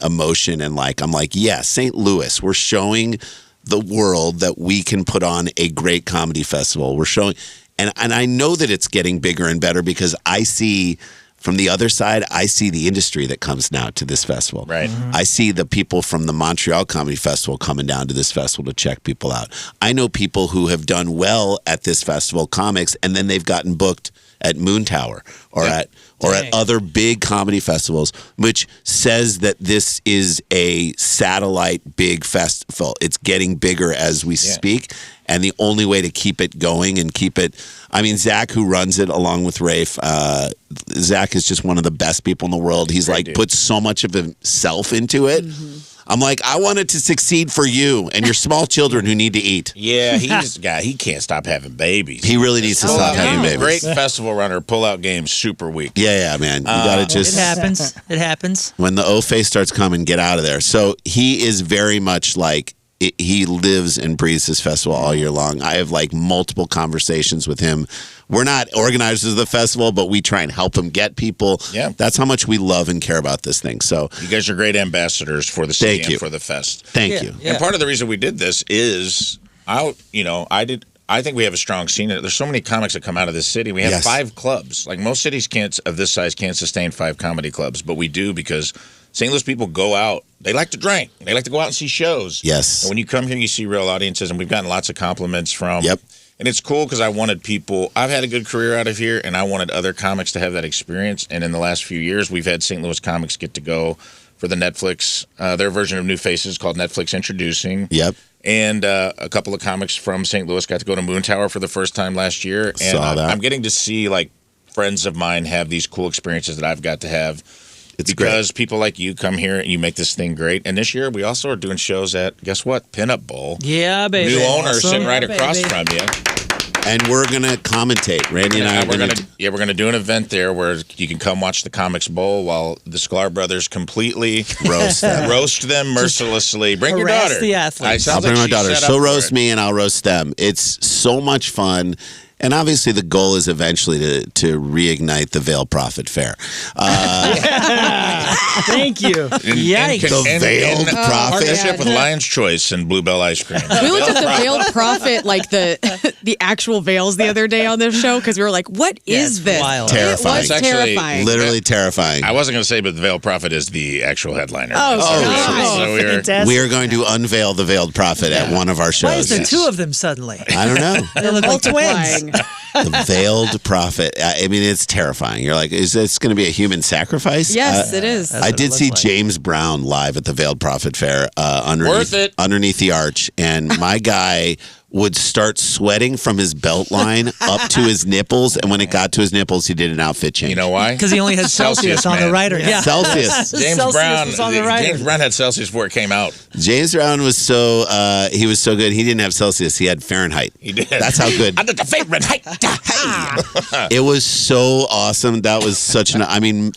[SPEAKER 7] emotion, and like I'm like, yeah, St. Louis, we're showing the world that we can put on a great comedy festival. We're showing, and I know that it's getting bigger and better because I see. From the other side, I see the industry that comes now to this festival.
[SPEAKER 4] Right.
[SPEAKER 7] I see the people from the Montreal Comedy Festival coming down to this festival to check people out. I know people who have done well at this festival, comics, and then they've gotten booked at Moon Tower or at other big comedy festivals, which says that this is a satellite big festival. It's getting bigger as we speak. And the only way to keep it going and keep it, I mean, Zach, who runs it along with Rafe, Zach is just one of the best people in the world. He's like puts so much of himself into it. I'm like, I want it to succeed for you and your small children who need to eat.
[SPEAKER 4] Yeah, he can't stop having babies.
[SPEAKER 7] He really needs to stop having babies.
[SPEAKER 4] Great festival runner, pull-out game, super weak.
[SPEAKER 7] Yeah, man. You got to just...
[SPEAKER 1] It happens. It happens.
[SPEAKER 7] When the O-face starts coming, get out of there. So he is very much like... He lives and breathes this festival all year long. I have like multiple conversations with him. We're not organizers of the festival, but we try and help him get people.
[SPEAKER 4] Yeah.
[SPEAKER 7] That's how much we love and care about this thing. So
[SPEAKER 4] You guys are great ambassadors for the city
[SPEAKER 7] Thank you.
[SPEAKER 4] and for the fest.
[SPEAKER 7] thank you.
[SPEAKER 1] Yeah.
[SPEAKER 4] And part of the reason we did this is, I think we have a strong scene. There's so many comics that come out of this city. We have
[SPEAKER 7] Yes.
[SPEAKER 4] 5 clubs. Like, most cities of this size can't sustain 5 comedy clubs, but we do because St. Louis people go out. They like to drink. They like to go out and see shows.
[SPEAKER 7] Yes.
[SPEAKER 4] And when you come here, you see real audiences, and we've gotten lots of compliments from.
[SPEAKER 7] Yep.
[SPEAKER 4] And it's cool because I wanted people. I've had a good career out of here, and I wanted other comics to have that experience. And in the last few years, we've had St. Louis comics get to go for the Netflix, their version of New Faces called Netflix Introducing.
[SPEAKER 7] Yep.
[SPEAKER 4] And a couple of comics from St. Louis got to go to Moon Tower for the first time last year. And
[SPEAKER 7] Saw that.
[SPEAKER 4] I'm getting to see, like, friends of mine have these cool experiences that I've got to have.
[SPEAKER 7] It's
[SPEAKER 4] because people like you come here and you make this thing great. And this year, we also are doing shows at, guess what? Pinup Bowl.
[SPEAKER 1] Yeah, baby.
[SPEAKER 4] New owner
[SPEAKER 1] Awesome.
[SPEAKER 4] sitting right
[SPEAKER 1] Yeah,
[SPEAKER 4] across
[SPEAKER 1] baby.
[SPEAKER 4] from you.
[SPEAKER 7] And we're going to commentate. Randy and I are
[SPEAKER 4] we're
[SPEAKER 7] going
[SPEAKER 4] gonna
[SPEAKER 7] to...
[SPEAKER 4] we're gonna do an event there where you can come watch the Comics Bowl while the Sklar brothers completely
[SPEAKER 7] roast them.
[SPEAKER 4] roast them mercilessly. Bring your
[SPEAKER 1] harass
[SPEAKER 4] daughter.
[SPEAKER 1] the athletes.
[SPEAKER 4] Sounds
[SPEAKER 7] I'll bring
[SPEAKER 4] like
[SPEAKER 7] my
[SPEAKER 4] she's
[SPEAKER 7] daughter.
[SPEAKER 4] set up
[SPEAKER 7] She'll
[SPEAKER 4] for
[SPEAKER 7] roast
[SPEAKER 4] it.
[SPEAKER 7] me and I'll roast them. It's so much fun. And obviously, the goal is eventually to reignite the Veil Profit Fair.
[SPEAKER 1] Thank you. Yikes.
[SPEAKER 7] The Veiled Profit.
[SPEAKER 4] Partnership with Lion's Choice and Bluebell Ice Cream.
[SPEAKER 2] We looked at the Veiled Profit, like the actual veils the other day on this show because we were like, what is this?
[SPEAKER 1] Wild.
[SPEAKER 7] Terrifying.
[SPEAKER 2] It was
[SPEAKER 4] It's actually
[SPEAKER 2] terrifying.
[SPEAKER 7] Literally terrifying.
[SPEAKER 4] I wasn't going to say, but the Veil Prophet is the actual headliner.
[SPEAKER 2] Oh,
[SPEAKER 4] so
[SPEAKER 1] fantastic.
[SPEAKER 7] We are going to unveil the Veiled Prophet at one of our shows.
[SPEAKER 1] Why is there two of them suddenly?
[SPEAKER 7] I don't know.
[SPEAKER 1] They look like twins.
[SPEAKER 2] Multiplying.
[SPEAKER 7] The Veiled Prophet. I mean, it's terrifying. You're like, is this going to be a human sacrifice?
[SPEAKER 2] Yes, it is.
[SPEAKER 1] That's
[SPEAKER 7] I
[SPEAKER 1] what it
[SPEAKER 7] did
[SPEAKER 1] looks
[SPEAKER 7] see
[SPEAKER 1] like.
[SPEAKER 7] James Brown live at the Veiled Prophet Fair
[SPEAKER 4] Worth it.
[SPEAKER 7] underneath the arch, and my guy would start sweating from his belt line up to his nipples, and when it got to his nipples, he did an outfit change.
[SPEAKER 4] You know why?
[SPEAKER 1] Because he only had Celsius on the
[SPEAKER 4] man.
[SPEAKER 1] writer. Yeah.
[SPEAKER 7] Celsius.
[SPEAKER 4] James
[SPEAKER 1] Celsius
[SPEAKER 4] Brown.
[SPEAKER 1] was on the rider.
[SPEAKER 4] James Brown had Celsius before it came out.
[SPEAKER 7] James Brown was so he was so good. He didn't have Celsius. He had Fahrenheit.
[SPEAKER 4] He did.
[SPEAKER 7] That's how good.
[SPEAKER 4] I did the favorite.
[SPEAKER 7] It was so awesome. That was such an. I mean,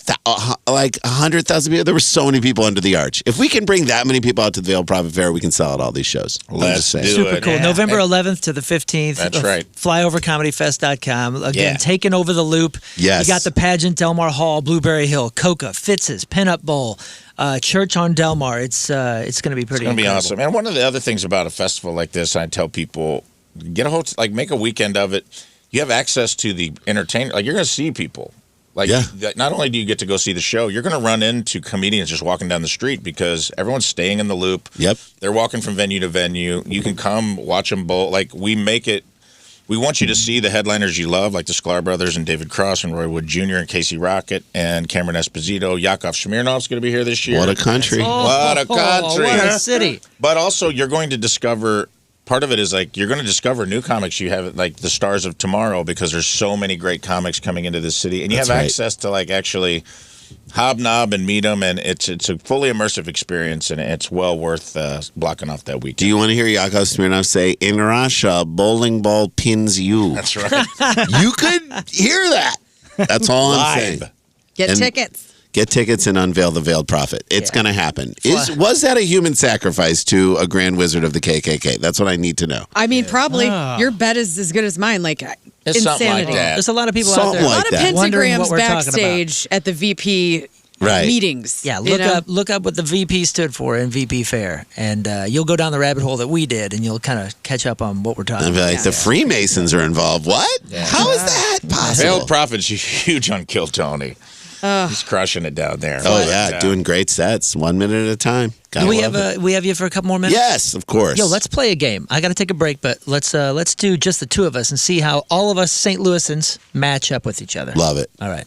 [SPEAKER 7] like 100,000 people. There were so many people under the arch. If we can bring that many people out to the Veiled Prophet Fair, we can sell out all these shows. I'm
[SPEAKER 4] Let's
[SPEAKER 7] just saying.
[SPEAKER 4] do
[SPEAKER 1] Super
[SPEAKER 4] it.
[SPEAKER 1] cool.
[SPEAKER 4] Yeah.
[SPEAKER 1] November 11th to the 15th.
[SPEAKER 4] That's right.
[SPEAKER 1] Flyovercomedyfest.com. Again,
[SPEAKER 4] Yeah.
[SPEAKER 1] taking over the loop.
[SPEAKER 7] Yes.
[SPEAKER 1] You got the pageant, Delmar Hall, Blueberry Hill, Coca, Fitz's, Pinup Bowl, Church on Delmar. It's going to be pretty
[SPEAKER 4] It's going to be
[SPEAKER 1] incredible.
[SPEAKER 4] awesome. And one of the other things about a festival like this, I tell people, get a hotel, like make a weekend of it. You have access to the entertainment. Like you're going to see people. Like
[SPEAKER 7] Yeah.
[SPEAKER 4] not only do you get to go see the show, you're going to run into comedians just walking down the street because everyone's staying in the loop.
[SPEAKER 7] Yep.
[SPEAKER 4] They're walking from venue to venue. You can come watch them bowl. Like we make it. We want you to see the headliners you love, like the Sklar brothers and David Cross and Roy Wood Jr. and Casey Rocket and Cameron Esposito. Yakov Smirnov's going to be here this year.
[SPEAKER 7] What a country.
[SPEAKER 4] What a country.
[SPEAKER 1] What a city.
[SPEAKER 4] But also, you're going to discover. Part of it is like you're going to discover new comics. You have like the stars of tomorrow because there's so many great comics coming into this city, and you
[SPEAKER 7] That's
[SPEAKER 4] have
[SPEAKER 7] right.
[SPEAKER 4] access to like actually hobnob and meet them, and it's a fully immersive experience, and it's well worth blocking off that weekend.
[SPEAKER 7] Do you want to hear Yakov Smirnov say, "In Russia, bowling ball pins you"?
[SPEAKER 4] That's right.
[SPEAKER 7] You could hear that. That's all I'm saying.
[SPEAKER 2] Get
[SPEAKER 7] And-
[SPEAKER 2] tickets.
[SPEAKER 7] Get tickets and unveil the Veiled Prophet. It's going to happen. Was that a human sacrifice to a Grand Wizard of the KKK? That's what I need to know.
[SPEAKER 2] I mean, probably your bet is as good as mine. Like
[SPEAKER 4] It's something like
[SPEAKER 2] insanity.
[SPEAKER 4] that.
[SPEAKER 1] There's a lot of people out
[SPEAKER 7] Something
[SPEAKER 1] there.
[SPEAKER 2] A lot
[SPEAKER 7] like
[SPEAKER 2] of
[SPEAKER 7] that.
[SPEAKER 1] Wondering what
[SPEAKER 2] pentagrams
[SPEAKER 1] we're talking about.
[SPEAKER 2] backstage at the VP
[SPEAKER 7] Right.
[SPEAKER 2] meetings.
[SPEAKER 1] Yeah,
[SPEAKER 2] you know?
[SPEAKER 1] look up what the VP stood for in VP Fair, and you'll go down the rabbit hole that we did, and you'll kind of catch up on what we're talking
[SPEAKER 7] I'd be
[SPEAKER 1] about.
[SPEAKER 7] like, the Freemasons are involved. What? How is that possible?
[SPEAKER 4] Veiled Prophet's huge on Kill Tony. He's crushing it down there.
[SPEAKER 7] Oh, yeah. Doing great sets. 1 minute at a time. Gotta
[SPEAKER 1] Do we
[SPEAKER 7] love
[SPEAKER 1] have
[SPEAKER 7] it.
[SPEAKER 1] we have you for a couple more minutes?
[SPEAKER 7] Yes, of course.
[SPEAKER 1] Yo, let's play a game. I got to take a break, but let's do just the two of us and see how all of us St. Louisans match up with each other.
[SPEAKER 7] Love it.
[SPEAKER 1] All right.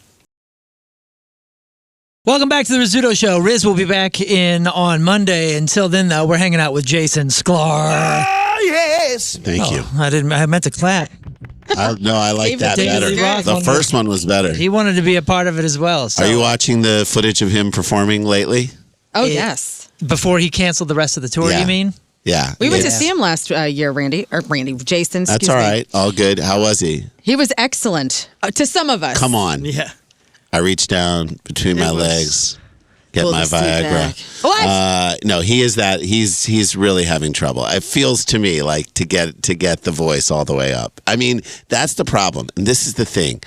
[SPEAKER 1] Welcome back to the Rizzuto Show. Rizz will be back in on Monday. Until then, though, we're hanging out with Jason Sklar.
[SPEAKER 7] Yes. Thank you.
[SPEAKER 1] I meant to clap.
[SPEAKER 7] I like
[SPEAKER 2] David
[SPEAKER 7] that
[SPEAKER 1] David
[SPEAKER 7] better.
[SPEAKER 1] Lee Roth
[SPEAKER 7] The
[SPEAKER 1] one
[SPEAKER 7] first one was better.
[SPEAKER 1] He wanted to be a part of it as well. So
[SPEAKER 7] Are you watching the footage of him performing lately?
[SPEAKER 2] Oh,
[SPEAKER 1] It-
[SPEAKER 2] yes.
[SPEAKER 1] before he canceled the rest of the tour?
[SPEAKER 7] Yeah.
[SPEAKER 1] You mean?
[SPEAKER 7] Yeah.
[SPEAKER 2] We went to
[SPEAKER 7] It's-
[SPEAKER 2] see him last year, Jason.
[SPEAKER 7] That's
[SPEAKER 2] Excuse
[SPEAKER 7] all
[SPEAKER 2] me.
[SPEAKER 7] right. All good. How was he?
[SPEAKER 2] He was excellent to some of us.
[SPEAKER 7] Come on.
[SPEAKER 1] Yeah.
[SPEAKER 7] I reached down between my
[SPEAKER 1] was-
[SPEAKER 7] legs, get
[SPEAKER 2] Pull
[SPEAKER 7] my
[SPEAKER 2] the seat
[SPEAKER 7] Viagra.
[SPEAKER 2] back. What?
[SPEAKER 7] No, he is that. He's really having trouble. It feels to me like to get the voice all the way up. I mean, that's the problem. And this is the thing.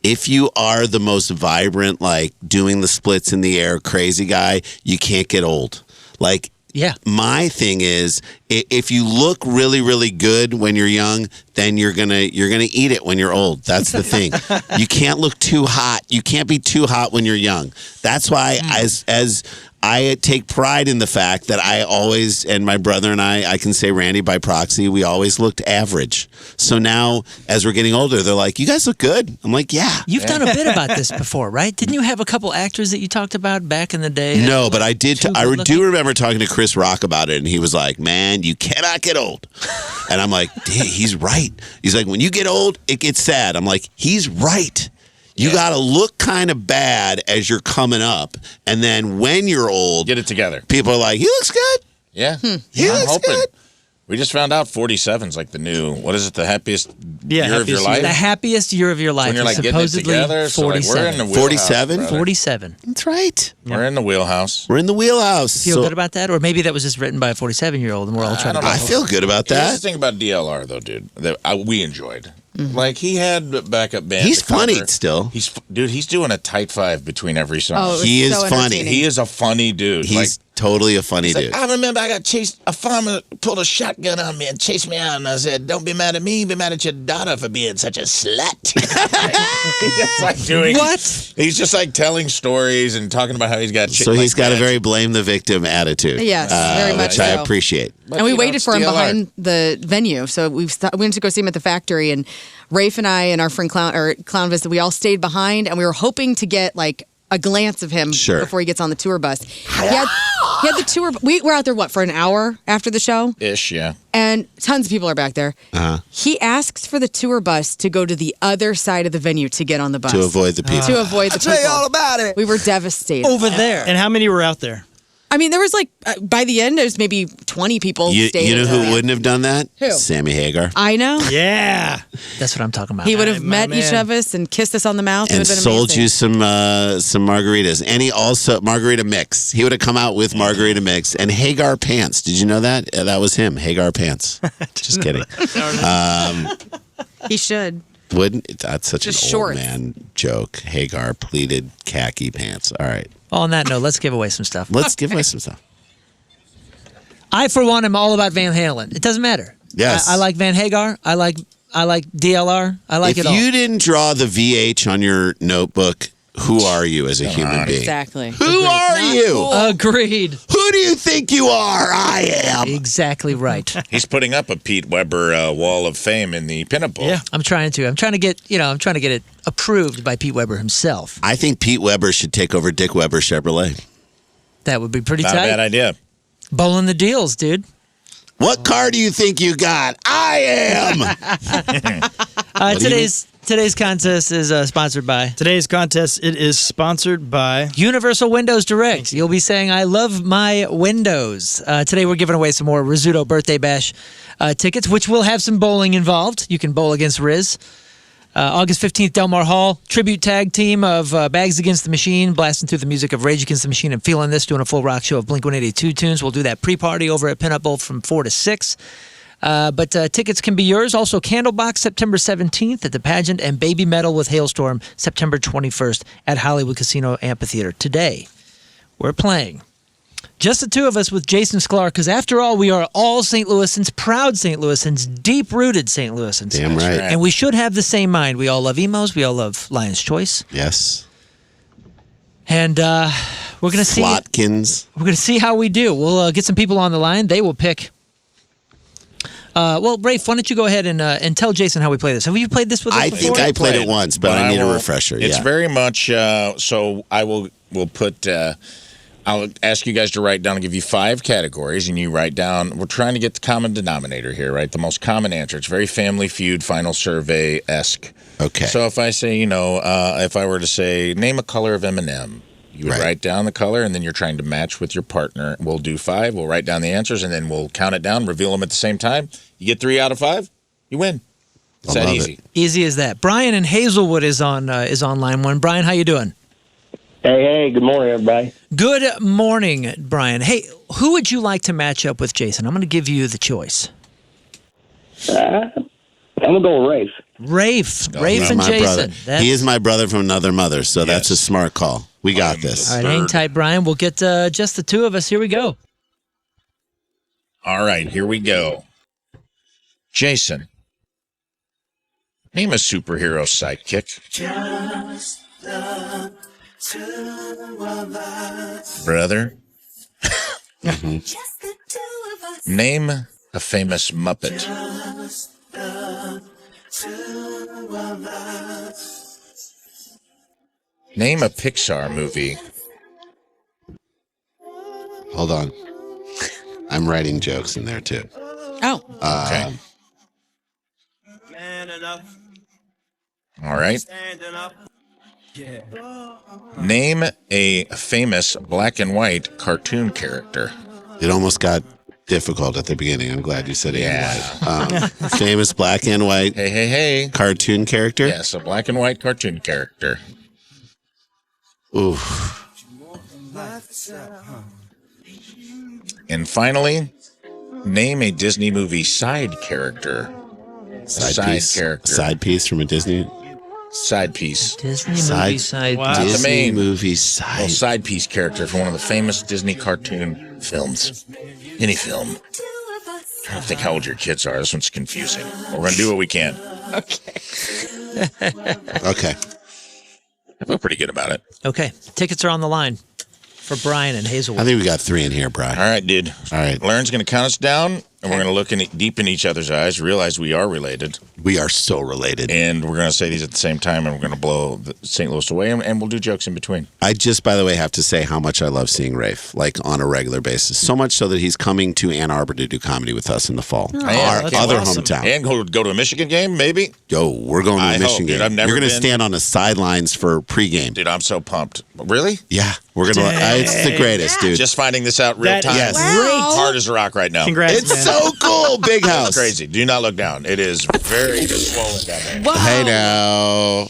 [SPEAKER 7] If you are the most vibrant, like doing the splits in the air, crazy guy, you can't get old. Like,
[SPEAKER 1] Yeah.
[SPEAKER 7] my thing is, if you look really, really good when you're young, then you're gonna eat it when you're old. That's the thing. You can't look too hot. You can't be too hot when you're young. That's why, as I take pride in the fact that I always, and my brother and I can say Randy by proxy, we always looked average. So now, as we're getting older, they're like, "You guys look good." I'm like, "Yeah."
[SPEAKER 1] You've done a bit about this before, right? Didn't you have a couple actors that you talked about back in the day?
[SPEAKER 7] No, but I did.
[SPEAKER 1] Too
[SPEAKER 7] I
[SPEAKER 1] good-looking?
[SPEAKER 7] do remember talking to Chris Rock about it, and he was like, "Man, you cannot get old." And I'm like, "Damn, he's right." He's like, "When you get old, it gets sad." I'm like, "He's right. You got to look kind of bad as you're coming up, and then when you're old,
[SPEAKER 4] Get it together.
[SPEAKER 7] people are like, he looks good.
[SPEAKER 4] Yeah.
[SPEAKER 7] He
[SPEAKER 4] I'm
[SPEAKER 7] looks
[SPEAKER 4] hoping.
[SPEAKER 7] good."
[SPEAKER 4] We just found out 47's like the new, what is it, the happiest
[SPEAKER 3] Yeah,
[SPEAKER 4] year of your
[SPEAKER 3] happiest
[SPEAKER 4] life?
[SPEAKER 1] The happiest year of your life
[SPEAKER 4] When you're
[SPEAKER 1] is
[SPEAKER 4] like getting it
[SPEAKER 1] supposedly
[SPEAKER 4] together. So like, we're in
[SPEAKER 1] 47.
[SPEAKER 4] the wheelhouse.
[SPEAKER 7] 47?
[SPEAKER 4] brother.
[SPEAKER 1] 47.
[SPEAKER 7] That's right.
[SPEAKER 4] We're in the wheelhouse.
[SPEAKER 7] We're in the wheelhouse.
[SPEAKER 1] Feel
[SPEAKER 7] So
[SPEAKER 1] good about that? Or maybe that was just written by a 47-year-old and we're all trying to...
[SPEAKER 4] don't know.
[SPEAKER 7] I feel good about
[SPEAKER 4] Here's
[SPEAKER 7] that.
[SPEAKER 4] the thing about DLR, though, dude, that we enjoyed. Like he had backup band.
[SPEAKER 7] He's
[SPEAKER 4] to cover.
[SPEAKER 7] funny still.
[SPEAKER 4] He's doing a tight 5 between every song.
[SPEAKER 2] Oh, it was
[SPEAKER 7] He is
[SPEAKER 2] so
[SPEAKER 7] funny.
[SPEAKER 2] entertaining.
[SPEAKER 4] He is a funny dude.
[SPEAKER 7] He's totally a funny dude.
[SPEAKER 4] I remember I got chased. A farmer pulled a shotgun on me and chased me out. And I said, "Don't be mad at me. Be mad at your daughter for being such a slut." He's just like doing
[SPEAKER 1] What?
[SPEAKER 4] He's just like telling stories and talking about how he's got.
[SPEAKER 7] So he's got a very blame the victim attitude.
[SPEAKER 2] Yes, very much
[SPEAKER 7] which I
[SPEAKER 2] so.
[SPEAKER 7] appreciate.
[SPEAKER 2] And we waited for him behind the venue. So we went to go see him at the factory, and Rafe and I and our friend Clown Visit, we all stayed behind, and we were hoping to get like a glance of him before he gets on the tour bus. He had the tour. We were out there, for an hour after the show?
[SPEAKER 4] Ish, yeah.
[SPEAKER 2] And tons of people are back there. He asks for the tour bus to go to the other side of the venue to get on the bus.
[SPEAKER 7] To avoid the people.
[SPEAKER 2] To avoid the people.
[SPEAKER 8] Tell you all about it.
[SPEAKER 2] We were devastated.
[SPEAKER 1] Over there.
[SPEAKER 3] And how many were out there?
[SPEAKER 2] I mean, there was by the end, there's maybe 20 people staying.
[SPEAKER 7] You know who wouldn't have done that?
[SPEAKER 2] Who?
[SPEAKER 7] Sammy Hagar.
[SPEAKER 2] I know.
[SPEAKER 3] Yeah.
[SPEAKER 1] That's what I'm talking about.
[SPEAKER 2] He would have
[SPEAKER 3] My
[SPEAKER 2] met each
[SPEAKER 3] man.
[SPEAKER 2] of us and kissed us on the mouth. It
[SPEAKER 7] And
[SPEAKER 2] would have been
[SPEAKER 7] sold
[SPEAKER 2] amazing.
[SPEAKER 7] you some margaritas. And he also, margarita mix. He would have come out with margarita mix and Hagar pants. Did you know that? That was him, Hagar pants. Just kidding.
[SPEAKER 2] He should.
[SPEAKER 7] Wouldn't? That's such
[SPEAKER 2] Just
[SPEAKER 7] an
[SPEAKER 2] shorts.
[SPEAKER 7] old man joke. Hagar pleated khaki pants. All right.
[SPEAKER 1] Well, on that note, let's give away some stuff.
[SPEAKER 7] Let's give away some stuff.
[SPEAKER 1] I, for one, am all about Van Halen. It doesn't matter.
[SPEAKER 7] Yes.
[SPEAKER 1] I like Van Hagar. I like DLR. I like
[SPEAKER 7] if
[SPEAKER 1] it all.
[SPEAKER 7] you didn't draw the VH on your notebook, who are you as a human being?
[SPEAKER 2] Exactly.
[SPEAKER 7] Who are you?
[SPEAKER 1] Agreed.
[SPEAKER 7] Who do you think you are? I am.
[SPEAKER 1] Exactly right.
[SPEAKER 4] He's putting up a Pete Weber Wall of Fame in the pinup bowl.
[SPEAKER 3] Yeah.
[SPEAKER 1] I'm trying to get it approved by Pete Weber himself.
[SPEAKER 7] I think Pete Weber should take over Dick Weber Chevrolet.
[SPEAKER 1] That would be pretty
[SPEAKER 4] Not a
[SPEAKER 1] tight.
[SPEAKER 4] bad idea.
[SPEAKER 1] Bowling the deals, dude.
[SPEAKER 7] What car do you think you got? I am.
[SPEAKER 1] Today's contest is sponsored by
[SPEAKER 3] Today's contest, it is sponsored by
[SPEAKER 1] Universal Windows Direct. You'll be saying, I love my windows. Today we're giving away some more Rizzuto Birthday Bash tickets, which will have some bowling involved. You can bowl against Rizz. August 15th, Del Mar Hall. Tribute tag team of Bags Against the Machine, blasting through the music of Rage Against the Machine and Feeling This, doing a full rock show of Blink-182 tunes. We'll do that pre-party over at Pinup Bowl from 4 to 6. But tickets can be yours. Also, Candlebox, September 17th at the Pageant, and Baby Metal with Hailstorm, September 21st at Hollywood Casino Amphitheater. Today, we're playing just the two of us with Jason Sklar, because after all, we are all St. Louisans, proud St. Louisans, deep-rooted St. Louisans.
[SPEAKER 7] Damn right.
[SPEAKER 1] And we should have the same mind. We all love emos. We all love Lion's Choice.
[SPEAKER 7] Yes.
[SPEAKER 1] And we're gonna see.
[SPEAKER 7] Flotkins.
[SPEAKER 1] We're gonna see how we do. We'll get some people on the line. They will pick. Well, Rafe, why don't you go ahead and tell Jason how we play this? Have you played this with us
[SPEAKER 7] I
[SPEAKER 1] before?
[SPEAKER 7] think I played it once, but I need a refresher.
[SPEAKER 4] It's
[SPEAKER 7] Yeah.
[SPEAKER 4] very much so. Will put. I'll ask you guys to write down. I'll give you 5 categories, and you write down. We're trying to get the common denominator here, right? The most common answer. It's very Family Feud, Final Survey-esque.
[SPEAKER 7] Okay.
[SPEAKER 4] So if I say, if I were to say, name a color of M&M, you would write down the color, and then you're trying to match with your partner. We'll do 5. We'll write down the answers, and then we'll count it down, reveal them at the same time. You get 3 out of 5, you win. It's that
[SPEAKER 7] love
[SPEAKER 4] easy.
[SPEAKER 7] it.
[SPEAKER 1] Easy as that. Brian in Hazelwood is on line 1. Brian, how you doing?
[SPEAKER 9] Hey, good morning, everybody.
[SPEAKER 1] Good morning, Brian. Hey, who would you like to match up with, Jason? I'm going to give you the choice.
[SPEAKER 9] I'm going to go with Rafe.
[SPEAKER 1] Rafe
[SPEAKER 7] He's
[SPEAKER 1] and
[SPEAKER 7] my
[SPEAKER 1] Jason.
[SPEAKER 7] brother. He is my brother from another mother, so that's a smart call. We got this.
[SPEAKER 1] All right, hang tight, Brian. We'll get just the two of us. Here we go.
[SPEAKER 4] All right, here we go. Jason, name a superhero sidekick. Just the two of us. Brother. Just the two of us. Name a famous Muppet. Just the two of us. Name a Pixar movie.
[SPEAKER 7] Hold on. I'm writing jokes in there, too.
[SPEAKER 2] Oh.
[SPEAKER 4] Okay. All right. Name a famous black and white cartoon character.
[SPEAKER 7] It almost got difficult at the beginning. I'm glad you said it in white. Famous black and white
[SPEAKER 4] Hey.
[SPEAKER 7] cartoon character?
[SPEAKER 4] Yes, a black and white cartoon character.
[SPEAKER 7] Ooh.
[SPEAKER 4] And finally, name a Disney movie side character.
[SPEAKER 7] Side piece from a Disney.
[SPEAKER 4] Side piece.
[SPEAKER 1] Disney movie side.
[SPEAKER 3] Wow.
[SPEAKER 1] piece.
[SPEAKER 7] Disney
[SPEAKER 4] main-
[SPEAKER 7] movie side.
[SPEAKER 4] Well, side piece character from one of the famous Disney cartoon films. Any film. I'm trying to think how old your kids are. This one's confusing. We're going to do what we can.
[SPEAKER 7] Okay.
[SPEAKER 4] I feel pretty good about it.
[SPEAKER 1] Okay, tickets are on the line for Brian and Hazelwood.
[SPEAKER 7] I think we got 3 in here, Brian.
[SPEAKER 4] All right, dude.
[SPEAKER 7] All right.
[SPEAKER 4] Lauren's going to count us down, and we're going to look deep in each other's eyes, realize we are related,
[SPEAKER 7] We are so related.
[SPEAKER 4] and we're going to say these at the same time, and we're going to blow St. Louis away, and we'll do jokes in between.
[SPEAKER 7] I just, by the way, have to say how much I love seeing Rafe, like on a regular basis. So much so that he's coming to Ann Arbor to do comedy with us in the fall.
[SPEAKER 4] Yeah,
[SPEAKER 7] Our
[SPEAKER 4] that's
[SPEAKER 7] other
[SPEAKER 1] awesome.
[SPEAKER 7] hometown.
[SPEAKER 4] And go to a Michigan game, maybe?
[SPEAKER 7] Yo, we're going to
[SPEAKER 4] I
[SPEAKER 7] a
[SPEAKER 4] hope,
[SPEAKER 7] Michigan
[SPEAKER 4] dude.
[SPEAKER 7] game.
[SPEAKER 4] I've never
[SPEAKER 7] You're going to
[SPEAKER 4] been.
[SPEAKER 7] stand on the sidelines for pregame.
[SPEAKER 4] Dude, I'm so pumped. Really?
[SPEAKER 7] Yeah, we're going to. It's the greatest, dude.
[SPEAKER 4] Just finding this out real
[SPEAKER 3] That
[SPEAKER 4] time.
[SPEAKER 7] Yes.
[SPEAKER 4] Hard as a rock right now.
[SPEAKER 3] Congrats,
[SPEAKER 7] It's
[SPEAKER 3] man.
[SPEAKER 7] so cool. Big house.
[SPEAKER 4] It's crazy. Do not look down. It is very swollen down there.
[SPEAKER 7] Hey now.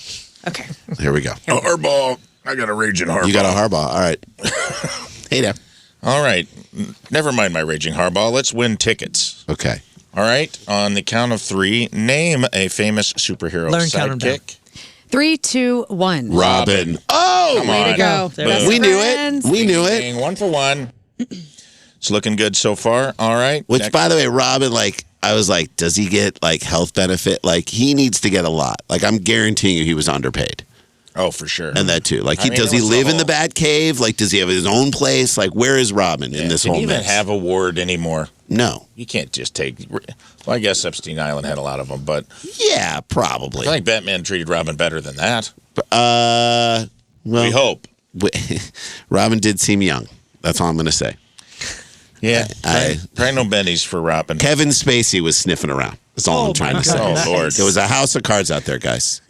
[SPEAKER 2] Okay.
[SPEAKER 7] Here we go.
[SPEAKER 4] Hardball. I got a raging hardball.
[SPEAKER 7] You got a hardball. All right. Hey now.
[SPEAKER 4] All right. Never mind my raging hardball. Let's win tickets.
[SPEAKER 7] Okay.
[SPEAKER 4] All right. On the count of 3, name a famous superhero
[SPEAKER 1] Learn, count 'em down.
[SPEAKER 4] sidekick.
[SPEAKER 2] 3, 2, 1.
[SPEAKER 7] Robin. Oh,
[SPEAKER 4] Come
[SPEAKER 2] Way
[SPEAKER 4] on.
[SPEAKER 2] to go.
[SPEAKER 1] There
[SPEAKER 2] Best
[SPEAKER 7] we knew it.
[SPEAKER 2] friends.
[SPEAKER 7] We knew it.
[SPEAKER 4] Ding, 1 for 1. It's looking good so far. All right.
[SPEAKER 7] Which,
[SPEAKER 4] Next.
[SPEAKER 7] by the way, Robin, like, I was like, does he get like health benefit? Like, he needs to get a lot. Like, I'm guaranteeing you, he was underpaid,
[SPEAKER 4] Oh, for sure.
[SPEAKER 7] and that too. Like,
[SPEAKER 4] I mean,
[SPEAKER 7] does
[SPEAKER 4] it
[SPEAKER 7] he
[SPEAKER 4] was
[SPEAKER 7] live
[SPEAKER 4] the
[SPEAKER 7] in the
[SPEAKER 4] whole-
[SPEAKER 7] Bat Cave? Like, does he have his own place? Like, where is Robin in this
[SPEAKER 4] Can
[SPEAKER 7] whole
[SPEAKER 4] you even
[SPEAKER 7] mess?
[SPEAKER 4] have a ward anymore?
[SPEAKER 7] No.
[SPEAKER 4] You can't just take. Well, I guess Epstein Island had a lot of them, but
[SPEAKER 7] Yeah,
[SPEAKER 4] I
[SPEAKER 7] probably.
[SPEAKER 4] think Batman treated Robin better than that.
[SPEAKER 7] Well,
[SPEAKER 4] We hope.
[SPEAKER 7] Robin did seem young. That's all I'm going to say.
[SPEAKER 4] Yeah.
[SPEAKER 7] I-
[SPEAKER 4] Probably no bennies for Robin.
[SPEAKER 7] Kevin Spacey was sniffing around. That's all I'm trying to say.
[SPEAKER 4] Oh, Lord.
[SPEAKER 7] There was a house of cards out there, guys.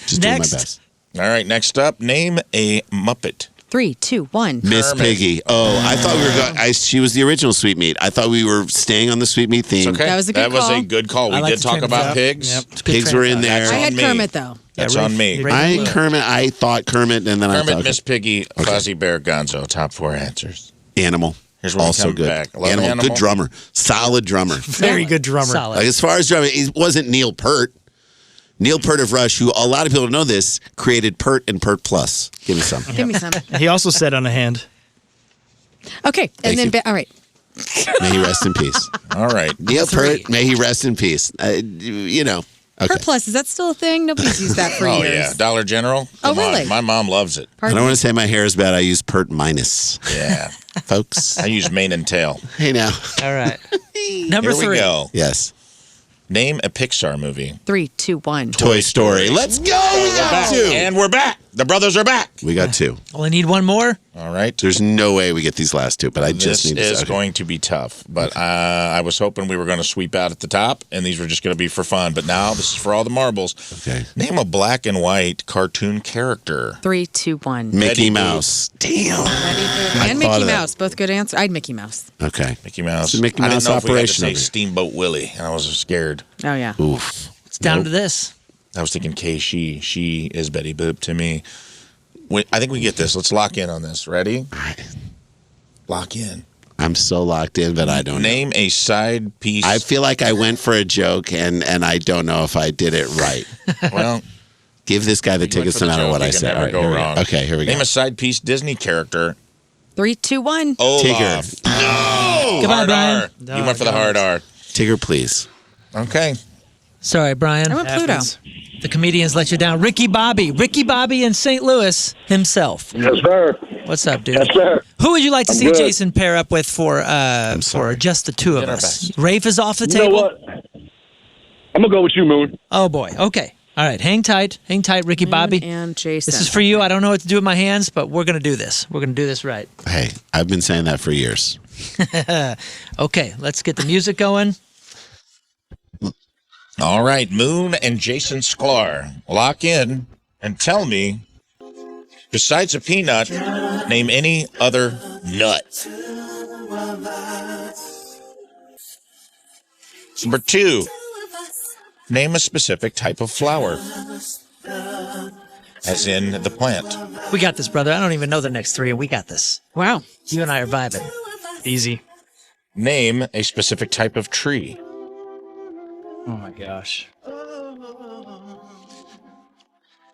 [SPEAKER 7] Just doing my
[SPEAKER 1] Next.
[SPEAKER 7] best.
[SPEAKER 4] All right, next up, name a Muppet.
[SPEAKER 2] 3, 2, 1.
[SPEAKER 7] Miss
[SPEAKER 4] Kermit.
[SPEAKER 7] Piggy. Oh, I thought we were going. She was the original Sweetmeat. I thought we were staying on the Sweetmeat theme.
[SPEAKER 4] Okay.
[SPEAKER 2] That was a good
[SPEAKER 4] That was
[SPEAKER 2] call.
[SPEAKER 4] a good call.
[SPEAKER 1] I
[SPEAKER 4] We
[SPEAKER 1] like
[SPEAKER 4] did
[SPEAKER 1] the
[SPEAKER 4] talk
[SPEAKER 1] train of
[SPEAKER 4] about
[SPEAKER 1] thought.
[SPEAKER 4] pigs.
[SPEAKER 1] Yep. It's a good
[SPEAKER 7] Pigs
[SPEAKER 1] train
[SPEAKER 7] were
[SPEAKER 1] of
[SPEAKER 7] in
[SPEAKER 1] thought.
[SPEAKER 7] there.
[SPEAKER 2] I
[SPEAKER 4] on
[SPEAKER 2] had
[SPEAKER 4] me.
[SPEAKER 2] Kermit, though.
[SPEAKER 4] That's
[SPEAKER 1] Yeah,
[SPEAKER 4] on me.
[SPEAKER 1] Ray-
[SPEAKER 7] I
[SPEAKER 1] Ray-
[SPEAKER 7] ain't Kermit. I thought Kermit, and then I
[SPEAKER 4] Kermit,
[SPEAKER 7] thought
[SPEAKER 4] Miss Piggy, Fuzzy Bear, Gonzo. Top 4 answers.
[SPEAKER 7] Animal.
[SPEAKER 4] Here's where we
[SPEAKER 7] Also
[SPEAKER 4] come
[SPEAKER 7] good.
[SPEAKER 4] back. Love
[SPEAKER 7] Animal.
[SPEAKER 4] Animal.
[SPEAKER 7] Good drummer. Solid drummer.
[SPEAKER 3] Very good drummer.
[SPEAKER 1] Solid.
[SPEAKER 7] Like, as far as drumming, he wasn't Neil Peart. Neil Peart of Rush, who a lot of people don't know this, created Pert and Pert Plus. Give me some.
[SPEAKER 2] Give me some.
[SPEAKER 3] He also said on a hand.
[SPEAKER 2] Okay.
[SPEAKER 7] Thank
[SPEAKER 2] And then,
[SPEAKER 7] you.
[SPEAKER 2] all right.
[SPEAKER 7] May he rest in peace.
[SPEAKER 4] All right.
[SPEAKER 7] Neil
[SPEAKER 1] 3.
[SPEAKER 7] Pert, may he rest in peace. You know. Okay.
[SPEAKER 2] Per Plus, is that still a thing? Nobody's used that for
[SPEAKER 4] Oh,
[SPEAKER 2] years.
[SPEAKER 4] yeah. Dollar General.
[SPEAKER 2] Oh,
[SPEAKER 4] Come on.
[SPEAKER 2] really?
[SPEAKER 4] My mom loves it.
[SPEAKER 7] I don't want to say my hair is bad. I use Pert Minus,
[SPEAKER 4] Yeah.
[SPEAKER 7] folks.
[SPEAKER 4] I use mane and tail.
[SPEAKER 7] Hey now.
[SPEAKER 1] All right. Number
[SPEAKER 4] Here
[SPEAKER 1] 3.
[SPEAKER 4] we go.
[SPEAKER 7] Yes.
[SPEAKER 4] Name a Pixar movie.
[SPEAKER 2] 3, 2, 1.
[SPEAKER 7] Toy Story. Let's go. We got 2.
[SPEAKER 4] And we're back. The brothers are back.
[SPEAKER 7] We got 2.
[SPEAKER 1] Only need one more.
[SPEAKER 4] All right.
[SPEAKER 7] There's no way we get these last 2, but I just
[SPEAKER 4] This
[SPEAKER 7] need to
[SPEAKER 4] is
[SPEAKER 7] okay.
[SPEAKER 4] going to be tough, but I was hoping we were going to sweep out at the top, and these were just going to be for fun. But now this is for all the marbles.
[SPEAKER 7] Okay.
[SPEAKER 4] Name a black and white cartoon character.
[SPEAKER 2] 3, 2, 1.
[SPEAKER 7] Mickey
[SPEAKER 4] Betty Boop.
[SPEAKER 7] Mouse. Damn.
[SPEAKER 2] And
[SPEAKER 7] thought
[SPEAKER 2] Mickey
[SPEAKER 7] of that.
[SPEAKER 2] Mouse. Both good answers. I'd Mickey Mouse.
[SPEAKER 7] Okay.
[SPEAKER 4] Mickey Mouse.
[SPEAKER 7] It's a Mickey
[SPEAKER 4] I
[SPEAKER 7] Mouse
[SPEAKER 4] didn't know if we had to
[SPEAKER 7] operation
[SPEAKER 4] say
[SPEAKER 7] over here.
[SPEAKER 4] Steamboat Willie, and I was scared.
[SPEAKER 2] Oh, yeah.
[SPEAKER 7] Oof.
[SPEAKER 1] It's down to this.
[SPEAKER 4] I was thinking She is Betty Boop to me. I think we get this. Let's lock in on this. Ready? Lock in.
[SPEAKER 7] I'm so locked in, but I don't know.
[SPEAKER 4] Name a side piece.
[SPEAKER 7] I feel like I went for a joke, and I don't know if I did it right.
[SPEAKER 4] Well,
[SPEAKER 7] Give this guy the
[SPEAKER 4] you went
[SPEAKER 7] tickets
[SPEAKER 4] for
[SPEAKER 7] no
[SPEAKER 4] the
[SPEAKER 7] matter
[SPEAKER 4] joke.
[SPEAKER 7] what
[SPEAKER 4] You
[SPEAKER 7] I
[SPEAKER 4] can
[SPEAKER 7] say.
[SPEAKER 4] never
[SPEAKER 7] All right,
[SPEAKER 4] go
[SPEAKER 7] here we
[SPEAKER 4] wrong.
[SPEAKER 7] Okay, here we go.
[SPEAKER 4] Name a side piece Disney character.
[SPEAKER 2] 3, 2, 1.
[SPEAKER 4] Olaf.
[SPEAKER 7] Tigger.
[SPEAKER 4] No!
[SPEAKER 1] Goodbye,
[SPEAKER 4] Hard
[SPEAKER 1] Brian.
[SPEAKER 4] R. You went for the hard R.
[SPEAKER 7] Tigger, please.
[SPEAKER 4] Okay.
[SPEAKER 1] Sorry, Brian.
[SPEAKER 2] I went Pluto.
[SPEAKER 3] Happens.
[SPEAKER 1] The comedians let you down. Ricky Bobby in St. Louis himself.
[SPEAKER 9] Yes, sir.
[SPEAKER 1] What's up, dude?
[SPEAKER 9] Yes, sir.
[SPEAKER 1] Who would you like to see
[SPEAKER 9] good.
[SPEAKER 1] Jason pair up with for just the 2 of
[SPEAKER 4] Did our
[SPEAKER 1] us?
[SPEAKER 4] best.
[SPEAKER 1] Rafe is off the
[SPEAKER 9] You
[SPEAKER 1] table.
[SPEAKER 9] know what? I'm going to go with you, Moon.
[SPEAKER 1] Oh boy. Okay. All right. Hang tight, Ricky Bobby.
[SPEAKER 2] And Jason.
[SPEAKER 1] This is for you. I don't know what to do with my hands, but we're gonna do this. We're gonna do this right.
[SPEAKER 7] Hey, I've been saying that for years.
[SPEAKER 1] Okay. Let's get the music going.
[SPEAKER 4] All right. Moon and Jason Sklar. Lock in and tell me, besides a peanut, name any other nut. Number 2. Name a specific type of flower. As in the plant.
[SPEAKER 1] We got this, brother. I don't even know the next 3, and we got this.
[SPEAKER 2] Wow.
[SPEAKER 1] You and I are vibing.
[SPEAKER 3] Easy.
[SPEAKER 4] Name a specific type of tree.
[SPEAKER 3] Oh my gosh.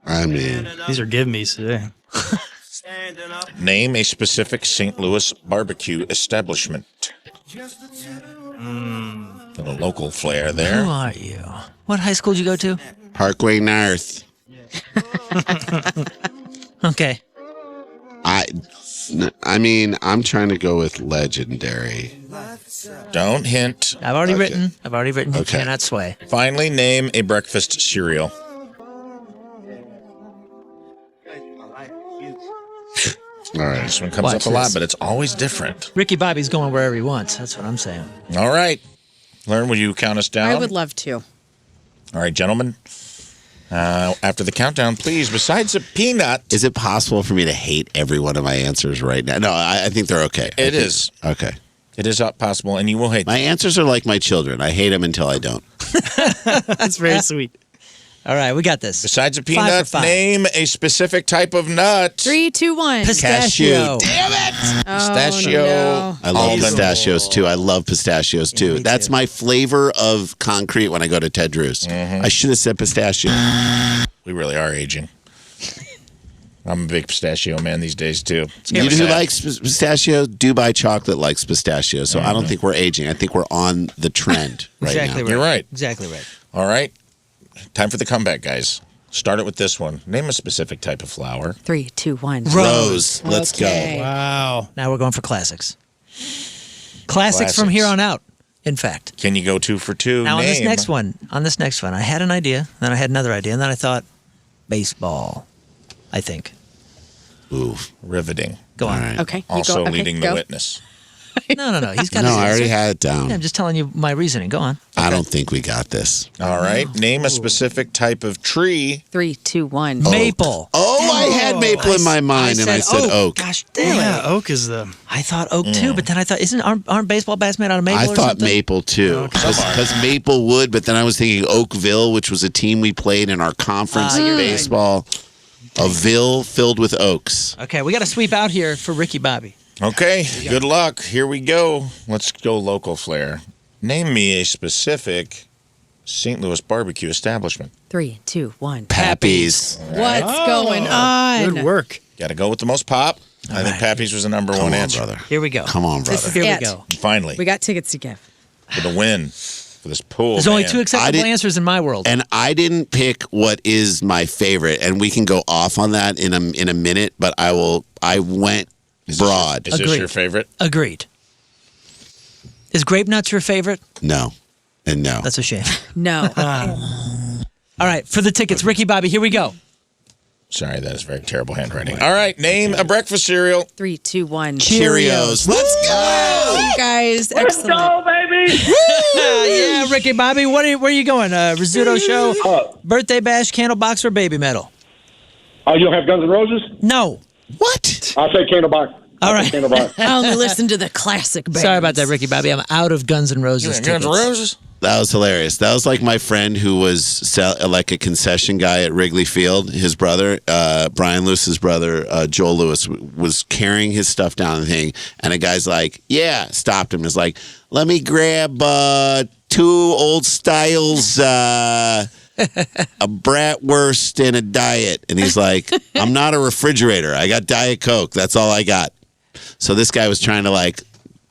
[SPEAKER 7] I mean,
[SPEAKER 3] These are give me's today.
[SPEAKER 4] Name a specific St. Louis barbecue establishment. Little local flair
[SPEAKER 1] Who
[SPEAKER 4] there.
[SPEAKER 1] are you? What high school did you go to?
[SPEAKER 7] Parkway North.
[SPEAKER 1] Okay.
[SPEAKER 7] I mean, I'm trying to go with legendary.
[SPEAKER 4] Don't hint.
[SPEAKER 1] I've already
[SPEAKER 7] Okay.
[SPEAKER 1] written. You
[SPEAKER 7] Okay.
[SPEAKER 1] cannot sway.
[SPEAKER 4] Finally, name a breakfast cereal.
[SPEAKER 7] All right.
[SPEAKER 4] This one comes
[SPEAKER 1] Watch
[SPEAKER 4] up a lot,
[SPEAKER 1] this.
[SPEAKER 4] but it's always different.
[SPEAKER 1] Ricky Bobby's going wherever he wants. That's what I'm saying.
[SPEAKER 4] All right. Learn, will you count us down?
[SPEAKER 2] I would love to.
[SPEAKER 4] All right, gentlemen. After the countdown, please, besides a peanut.
[SPEAKER 7] Is it possible for me to hate every one of my answers right now? No, I think they're okay.
[SPEAKER 4] It is.
[SPEAKER 7] Okay.
[SPEAKER 4] It is possible, and you will hate
[SPEAKER 7] My answers are like my children. I hate them until I don't.
[SPEAKER 3] That's very sweet.
[SPEAKER 1] All right, we got this.
[SPEAKER 4] Besides a
[SPEAKER 1] 5
[SPEAKER 4] peanut,
[SPEAKER 1] for 5.
[SPEAKER 4] name a specific type of nut.
[SPEAKER 2] 3, 2, 1.
[SPEAKER 1] Pistachio.
[SPEAKER 7] Damn it!
[SPEAKER 4] Pistachio.
[SPEAKER 2] no.
[SPEAKER 7] I love
[SPEAKER 4] Almond.
[SPEAKER 7] pistachios too. I love pistachios too.
[SPEAKER 1] me
[SPEAKER 7] That's
[SPEAKER 1] too.
[SPEAKER 7] my flavor of concrete when I go to Ted Drew's. I should have said pistachio.
[SPEAKER 4] We really are aging. I'm a big pistachio man these days, too.
[SPEAKER 7] You know who likes pistachio? Dubai Chocolate likes pistachio. So I don't think we're aging. I think we're on the trend right
[SPEAKER 1] Exactly
[SPEAKER 7] now.
[SPEAKER 1] right.
[SPEAKER 4] You're right.
[SPEAKER 1] Exactly right.
[SPEAKER 4] All right. Time for the comeback, guys. Start it with this one. Name a specific type of flower.
[SPEAKER 2] 3, 2, 1.
[SPEAKER 7] Rose, let's
[SPEAKER 2] Okay.
[SPEAKER 7] go.
[SPEAKER 3] Wow.
[SPEAKER 1] Now we're going for classics. Classics from here on out, in fact.
[SPEAKER 4] Can you go 2 for 2?
[SPEAKER 1] Now on this
[SPEAKER 4] Name.
[SPEAKER 1] next one, I had an idea, then I had another idea, and then I thought baseball, I think.
[SPEAKER 7] Ooh.
[SPEAKER 4] Riveting.
[SPEAKER 1] Go on.
[SPEAKER 7] All right.
[SPEAKER 2] Okay. you
[SPEAKER 4] Also
[SPEAKER 2] go. Okay,
[SPEAKER 4] leading
[SPEAKER 2] go.
[SPEAKER 4] the witness.
[SPEAKER 1] No. He's got
[SPEAKER 7] No,
[SPEAKER 1] his
[SPEAKER 7] I already
[SPEAKER 1] answer.
[SPEAKER 7] had it down.
[SPEAKER 1] Yeah, I'm just telling you my reasoning. Go on.
[SPEAKER 7] I don't think we got this.
[SPEAKER 4] All right. Name a specific type of tree.
[SPEAKER 2] 3, 2, 1.
[SPEAKER 1] Maple.
[SPEAKER 7] Oh, I had maple in my mind, and I said oak.
[SPEAKER 1] Gosh damn
[SPEAKER 3] Yeah,
[SPEAKER 1] it.
[SPEAKER 3] oak is the.
[SPEAKER 1] I thought oak too, but then I thought, aren't baseball bats made out of maple
[SPEAKER 7] I
[SPEAKER 1] or
[SPEAKER 7] thought
[SPEAKER 1] something?
[SPEAKER 7] maple too, because maple wood. But then I was thinking Oakville, which was a team we played in our conference in
[SPEAKER 1] you're right.
[SPEAKER 7] baseball. A ville filled with oaks.
[SPEAKER 1] Okay, we got to sweep out here for Ricky Bobby.
[SPEAKER 4] Okay. Good luck. Here we go. Let's go local flair. Name me a specific St. Louis barbecue establishment.
[SPEAKER 2] 3, 2, 1.
[SPEAKER 7] Pappy's.
[SPEAKER 2] What's going on?
[SPEAKER 3] Good work.
[SPEAKER 4] Got to go with the most pop. I think Pappy's was the number
[SPEAKER 7] Come
[SPEAKER 4] one
[SPEAKER 7] on,
[SPEAKER 4] answer.
[SPEAKER 7] brother.
[SPEAKER 1] Here we go.
[SPEAKER 7] Come on, brother.
[SPEAKER 2] This is
[SPEAKER 1] Here
[SPEAKER 2] it.
[SPEAKER 1] we go.
[SPEAKER 4] Finally,
[SPEAKER 2] We got tickets to give.
[SPEAKER 4] for the win for this pool.
[SPEAKER 1] There's only
[SPEAKER 4] man.
[SPEAKER 1] 2 acceptable
[SPEAKER 7] didn't-
[SPEAKER 1] answers in my world.
[SPEAKER 7] And I didn't pick what is my favorite, and we can go off on that in a minute. But I went broad.
[SPEAKER 4] Is this
[SPEAKER 1] Agreed.
[SPEAKER 4] your favorite?
[SPEAKER 1] Agreed. Is grape nuts your favorite?
[SPEAKER 7] No, and no.
[SPEAKER 1] That's a shame.
[SPEAKER 2] No.
[SPEAKER 1] All right, for the tickets, Ricky Bobby, here we go.
[SPEAKER 4] Sorry, that is very terrible handwriting. All right, name a breakfast cereal.
[SPEAKER 2] 3, 2, 1.
[SPEAKER 7] Cheerios. Let's go.
[SPEAKER 2] You guys, excellent.
[SPEAKER 1] Yeah, Ricky Bobby, where are you going? Rizzuto show, birthday bash, candle box, or baby metal?
[SPEAKER 9] Oh, you don't have Guns N' Roses?
[SPEAKER 1] No.
[SPEAKER 7] What?
[SPEAKER 9] I'll say Candlebox.
[SPEAKER 1] All right.
[SPEAKER 9] Candlebox.
[SPEAKER 2] I only listen to the classic bands.
[SPEAKER 1] Sorry about that, Ricky Bobby. I'm out of Guns N' Roses
[SPEAKER 4] Guns
[SPEAKER 1] tickets.
[SPEAKER 4] N' Roses.
[SPEAKER 7] That was hilarious. That was like my friend who was like a concession guy at Wrigley Field. His brother, Brian Lewis's brother, Joel Lewis, was carrying his stuff down the thing, and a guy's like, "Yeah," stopped him. Is like, "Let me grab 2 old styles, a bratwurst and a diet." And he's like, "I'm not a refrigerator. I got Diet Coke. That's all I got." So this guy was trying to like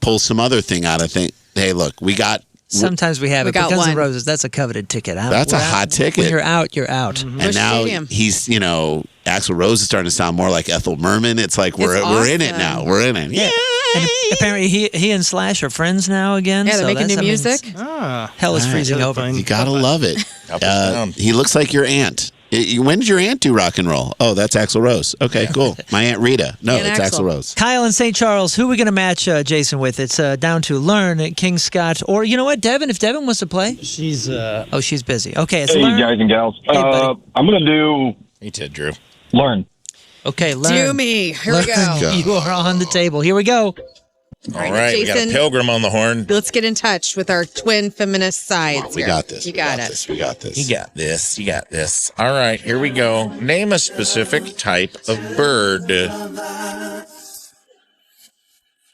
[SPEAKER 7] pull some other thing out of thing. Hey, look, we got.
[SPEAKER 1] Sometimes we have
[SPEAKER 2] We
[SPEAKER 1] it, but
[SPEAKER 2] got
[SPEAKER 1] Guns N'
[SPEAKER 2] one.
[SPEAKER 1] Roses, that's a coveted ticket.
[SPEAKER 7] That's a hot ticket.
[SPEAKER 1] When you're out, you're out.
[SPEAKER 7] And
[SPEAKER 2] Busch
[SPEAKER 7] now
[SPEAKER 2] Stadium.
[SPEAKER 7] he's, Axl Rose is starting to sound more like Ethel Merman. It's like we're in it
[SPEAKER 2] awesome.
[SPEAKER 7] now. We're in it. Yeah.
[SPEAKER 1] And apparently he and Slash are friends now again.
[SPEAKER 2] Yeah, they're
[SPEAKER 1] so
[SPEAKER 2] making new
[SPEAKER 1] that's- I mean,
[SPEAKER 2] music.
[SPEAKER 1] Hell is freezing
[SPEAKER 3] Really
[SPEAKER 1] over.
[SPEAKER 3] fun.
[SPEAKER 7] You gotta love it.
[SPEAKER 4] Up and down.
[SPEAKER 7] He looks like your aunt. When did your aunt do rock and roll? Oh, that's Axl Rose. Okay, cool. My Aunt Rita. No,
[SPEAKER 2] Aunt
[SPEAKER 7] it's
[SPEAKER 2] Axl.
[SPEAKER 7] Axl Rose.
[SPEAKER 1] Kyle in St. Charles, who are we going to match Jason with? It's down to Learn, King Scott, or you know what, Devin? If Devin wants to play.
[SPEAKER 3] She's
[SPEAKER 1] Oh, she's busy. Okay, it's
[SPEAKER 9] Hey,
[SPEAKER 1] Learn.
[SPEAKER 9] guys and gals.
[SPEAKER 1] Hey, buddy.
[SPEAKER 9] I'm going to do
[SPEAKER 4] Hey, Ted Drew.
[SPEAKER 9] Learn.
[SPEAKER 1] Okay, Learn.
[SPEAKER 2] Do me. Here we
[SPEAKER 1] Learn.
[SPEAKER 2] go.
[SPEAKER 1] You are on the table. Here we go.
[SPEAKER 4] All right, we got a
[SPEAKER 2] Jason.
[SPEAKER 4] pilgrim on the horn.
[SPEAKER 2] Let's get in touch with our twin feminist sides.
[SPEAKER 7] We
[SPEAKER 2] here.
[SPEAKER 7] got this.
[SPEAKER 2] You
[SPEAKER 7] We
[SPEAKER 2] got it.
[SPEAKER 7] this. We got this.
[SPEAKER 4] You got this. You got this. All right, here we go. Name a specific type of bird.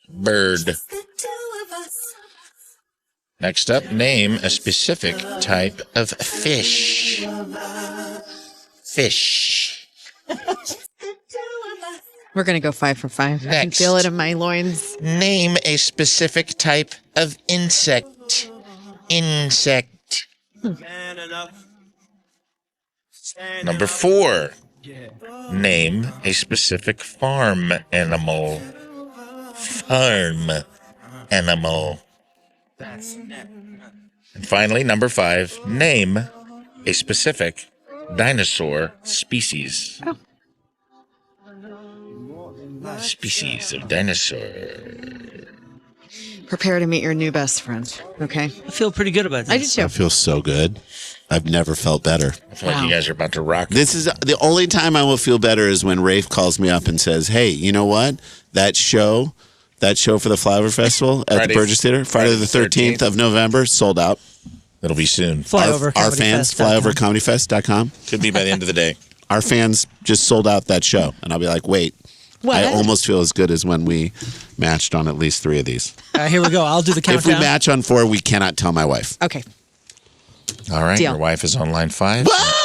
[SPEAKER 4] Bird. Next up, name a specific type of fish. Fish.
[SPEAKER 2] We're going to go 5 for 5. I can
[SPEAKER 4] Next.
[SPEAKER 2] feel it in my loins.
[SPEAKER 4] Name a specific type of insect. Insect. Number 4. Name a specific farm animal. Farm animal. And finally, number 5. Name a specific dinosaur species.
[SPEAKER 2] Oh.
[SPEAKER 4] Species of dinosaur.
[SPEAKER 2] Prepare to meet your new best friend. Okay.
[SPEAKER 1] I feel pretty good about this.
[SPEAKER 2] I do too.
[SPEAKER 7] I feel so good. I've never felt better.
[SPEAKER 4] I feel like you guys are about to rock.
[SPEAKER 7] This is the only time I will feel better is when Rafe calls me up and says, "Hey, you know what? That show for the Flyover Festival at the Burgess Theater, Friday the 13th of November, sold out.
[SPEAKER 4] It'll be soon.
[SPEAKER 7] Our fans, flyovercomedyfest.com.
[SPEAKER 4] Could be by the end of the day.
[SPEAKER 7] Our fans just sold out that show. And I'll be like, wait,
[SPEAKER 2] What?
[SPEAKER 7] I almost feel as good as when we matched on at least 3 of these.
[SPEAKER 1] All right, here we go. I'll do the
[SPEAKER 7] If
[SPEAKER 1] countdown.
[SPEAKER 7] we match on 4, we cannot tell my wife.
[SPEAKER 2] Okay.
[SPEAKER 4] All right,
[SPEAKER 2] Deal.
[SPEAKER 4] your wife is on line 5.
[SPEAKER 7] What?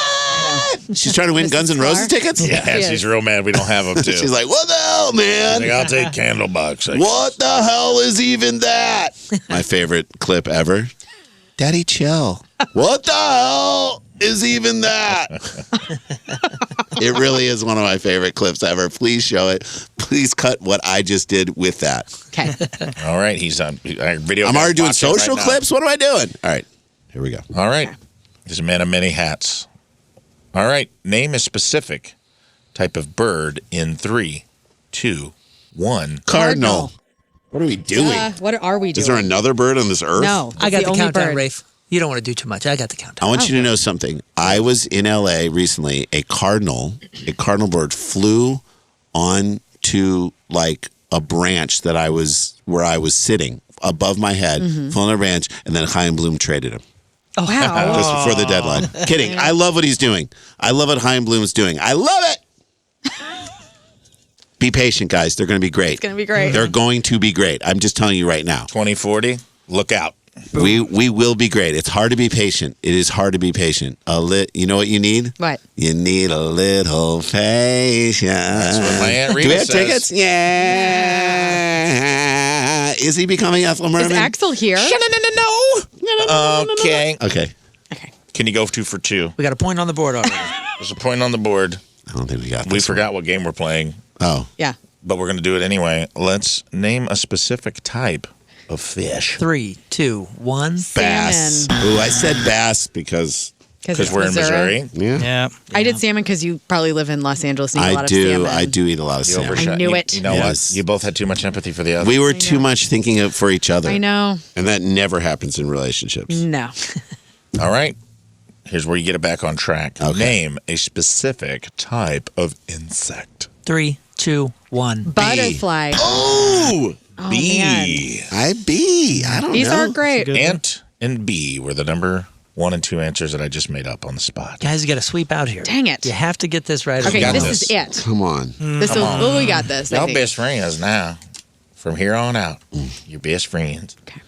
[SPEAKER 7] She's trying to win
[SPEAKER 2] Mrs.
[SPEAKER 7] Guns N' Roses
[SPEAKER 2] Sklar?
[SPEAKER 7] tickets?
[SPEAKER 4] Yeah,
[SPEAKER 2] She
[SPEAKER 4] she's
[SPEAKER 2] is.
[SPEAKER 4] real mad we don't have them, too.
[SPEAKER 7] She's like, what the hell, man?
[SPEAKER 4] Like, I'll take Candlebox.
[SPEAKER 7] What the hell is even that? My favorite clip ever. Daddy, chill. What the hell is even that? It really is one of my favorite clips ever. Please show it. Please cut what I just did with that.
[SPEAKER 2] Okay.
[SPEAKER 4] All right, he's on video.
[SPEAKER 7] I'm already doing
[SPEAKER 4] watching right
[SPEAKER 7] social
[SPEAKER 4] now.
[SPEAKER 7] clips. What am I doing? All right, here we go.
[SPEAKER 4] All right. He's a man of many hats. All right, name a specific type of bird in 3, 2, 1.
[SPEAKER 7] Cardinal. What are we doing?
[SPEAKER 2] What are we doing?
[SPEAKER 7] Is there another bird on this earth?
[SPEAKER 2] No.
[SPEAKER 1] I got
[SPEAKER 2] it's
[SPEAKER 1] the
[SPEAKER 2] only
[SPEAKER 1] countdown,
[SPEAKER 2] bird.
[SPEAKER 1] Rafe. You don't want to do too much. I got the countdown.
[SPEAKER 7] I want you to know something. I was in LA recently. A cardinal bird flew onto like a branch that where I was sitting above my head, flew on a branch, and then Chaim Bloom traded him.
[SPEAKER 2] Oh, wow.
[SPEAKER 7] Just before the deadline. Kidding. I love what he's doing. I love what Chaim Bloom's doing. I love it. Be patient, guys. They're going to be great.
[SPEAKER 2] It's going to be great.
[SPEAKER 7] They're going to be great. I'm just telling you right now.
[SPEAKER 4] 2040, look out.
[SPEAKER 7] We will be great. It's hard to be patient. It is hard to be patient. You know what you need?
[SPEAKER 2] What?
[SPEAKER 7] You need a little patience.
[SPEAKER 4] That's what my Aunt
[SPEAKER 7] Do
[SPEAKER 4] Rita
[SPEAKER 7] we have
[SPEAKER 4] says.
[SPEAKER 7] tickets? Yeah. Is he becoming Ethel Merman?
[SPEAKER 2] Is Axel here?
[SPEAKER 4] Okay.
[SPEAKER 7] Okay.
[SPEAKER 4] Can you go 2 for 2?
[SPEAKER 1] We got a point on the board already.
[SPEAKER 4] There's a point on the board.
[SPEAKER 7] I don't think we got this.
[SPEAKER 4] We forgot what game we're playing,
[SPEAKER 7] Oh.
[SPEAKER 2] Yeah.
[SPEAKER 4] but we're going to do it anyway. Let's name a specific type of fish.
[SPEAKER 1] 3, 2, 1.
[SPEAKER 7] Bass.
[SPEAKER 2] Salmon.
[SPEAKER 7] Ooh, I said bass because
[SPEAKER 4] Because we're in Missouri.
[SPEAKER 7] yeah.
[SPEAKER 1] Yeah.
[SPEAKER 2] I did salmon because you probably live in Los Angeles and eat a lot of salmon.
[SPEAKER 7] I do eat a lot of
[SPEAKER 4] You
[SPEAKER 7] salmon.
[SPEAKER 4] overshot.
[SPEAKER 2] I knew
[SPEAKER 4] You-
[SPEAKER 2] it.
[SPEAKER 4] You know
[SPEAKER 7] Yes.
[SPEAKER 4] what? You both had too much empathy for the other.
[SPEAKER 7] We were too much thinking of for each other.
[SPEAKER 2] I know.
[SPEAKER 7] And that never happens in relationships.
[SPEAKER 2] No.
[SPEAKER 4] All right. Here's where you get it back on track.
[SPEAKER 7] Okay.
[SPEAKER 4] Name a specific type of insect.
[SPEAKER 1] 3, 2, 1.
[SPEAKER 2] Butterfly.
[SPEAKER 7] Oh!
[SPEAKER 2] Oh,
[SPEAKER 4] Bee.
[SPEAKER 2] man.
[SPEAKER 7] I don't
[SPEAKER 2] These
[SPEAKER 7] know.
[SPEAKER 2] are great.
[SPEAKER 4] Ant and bee were the number 1 and 2 answers that I just made up on the spot.
[SPEAKER 1] Guys, you got to sweep out here.
[SPEAKER 2] Dang it.
[SPEAKER 1] You have to get this right.
[SPEAKER 2] Okay,
[SPEAKER 4] got
[SPEAKER 2] this
[SPEAKER 4] this.
[SPEAKER 2] is it.
[SPEAKER 7] Come on.
[SPEAKER 2] This is, well, we got this. I
[SPEAKER 4] Y'all
[SPEAKER 2] think.
[SPEAKER 4] best friends now. From here on out, you're best friends.
[SPEAKER 2] Okay.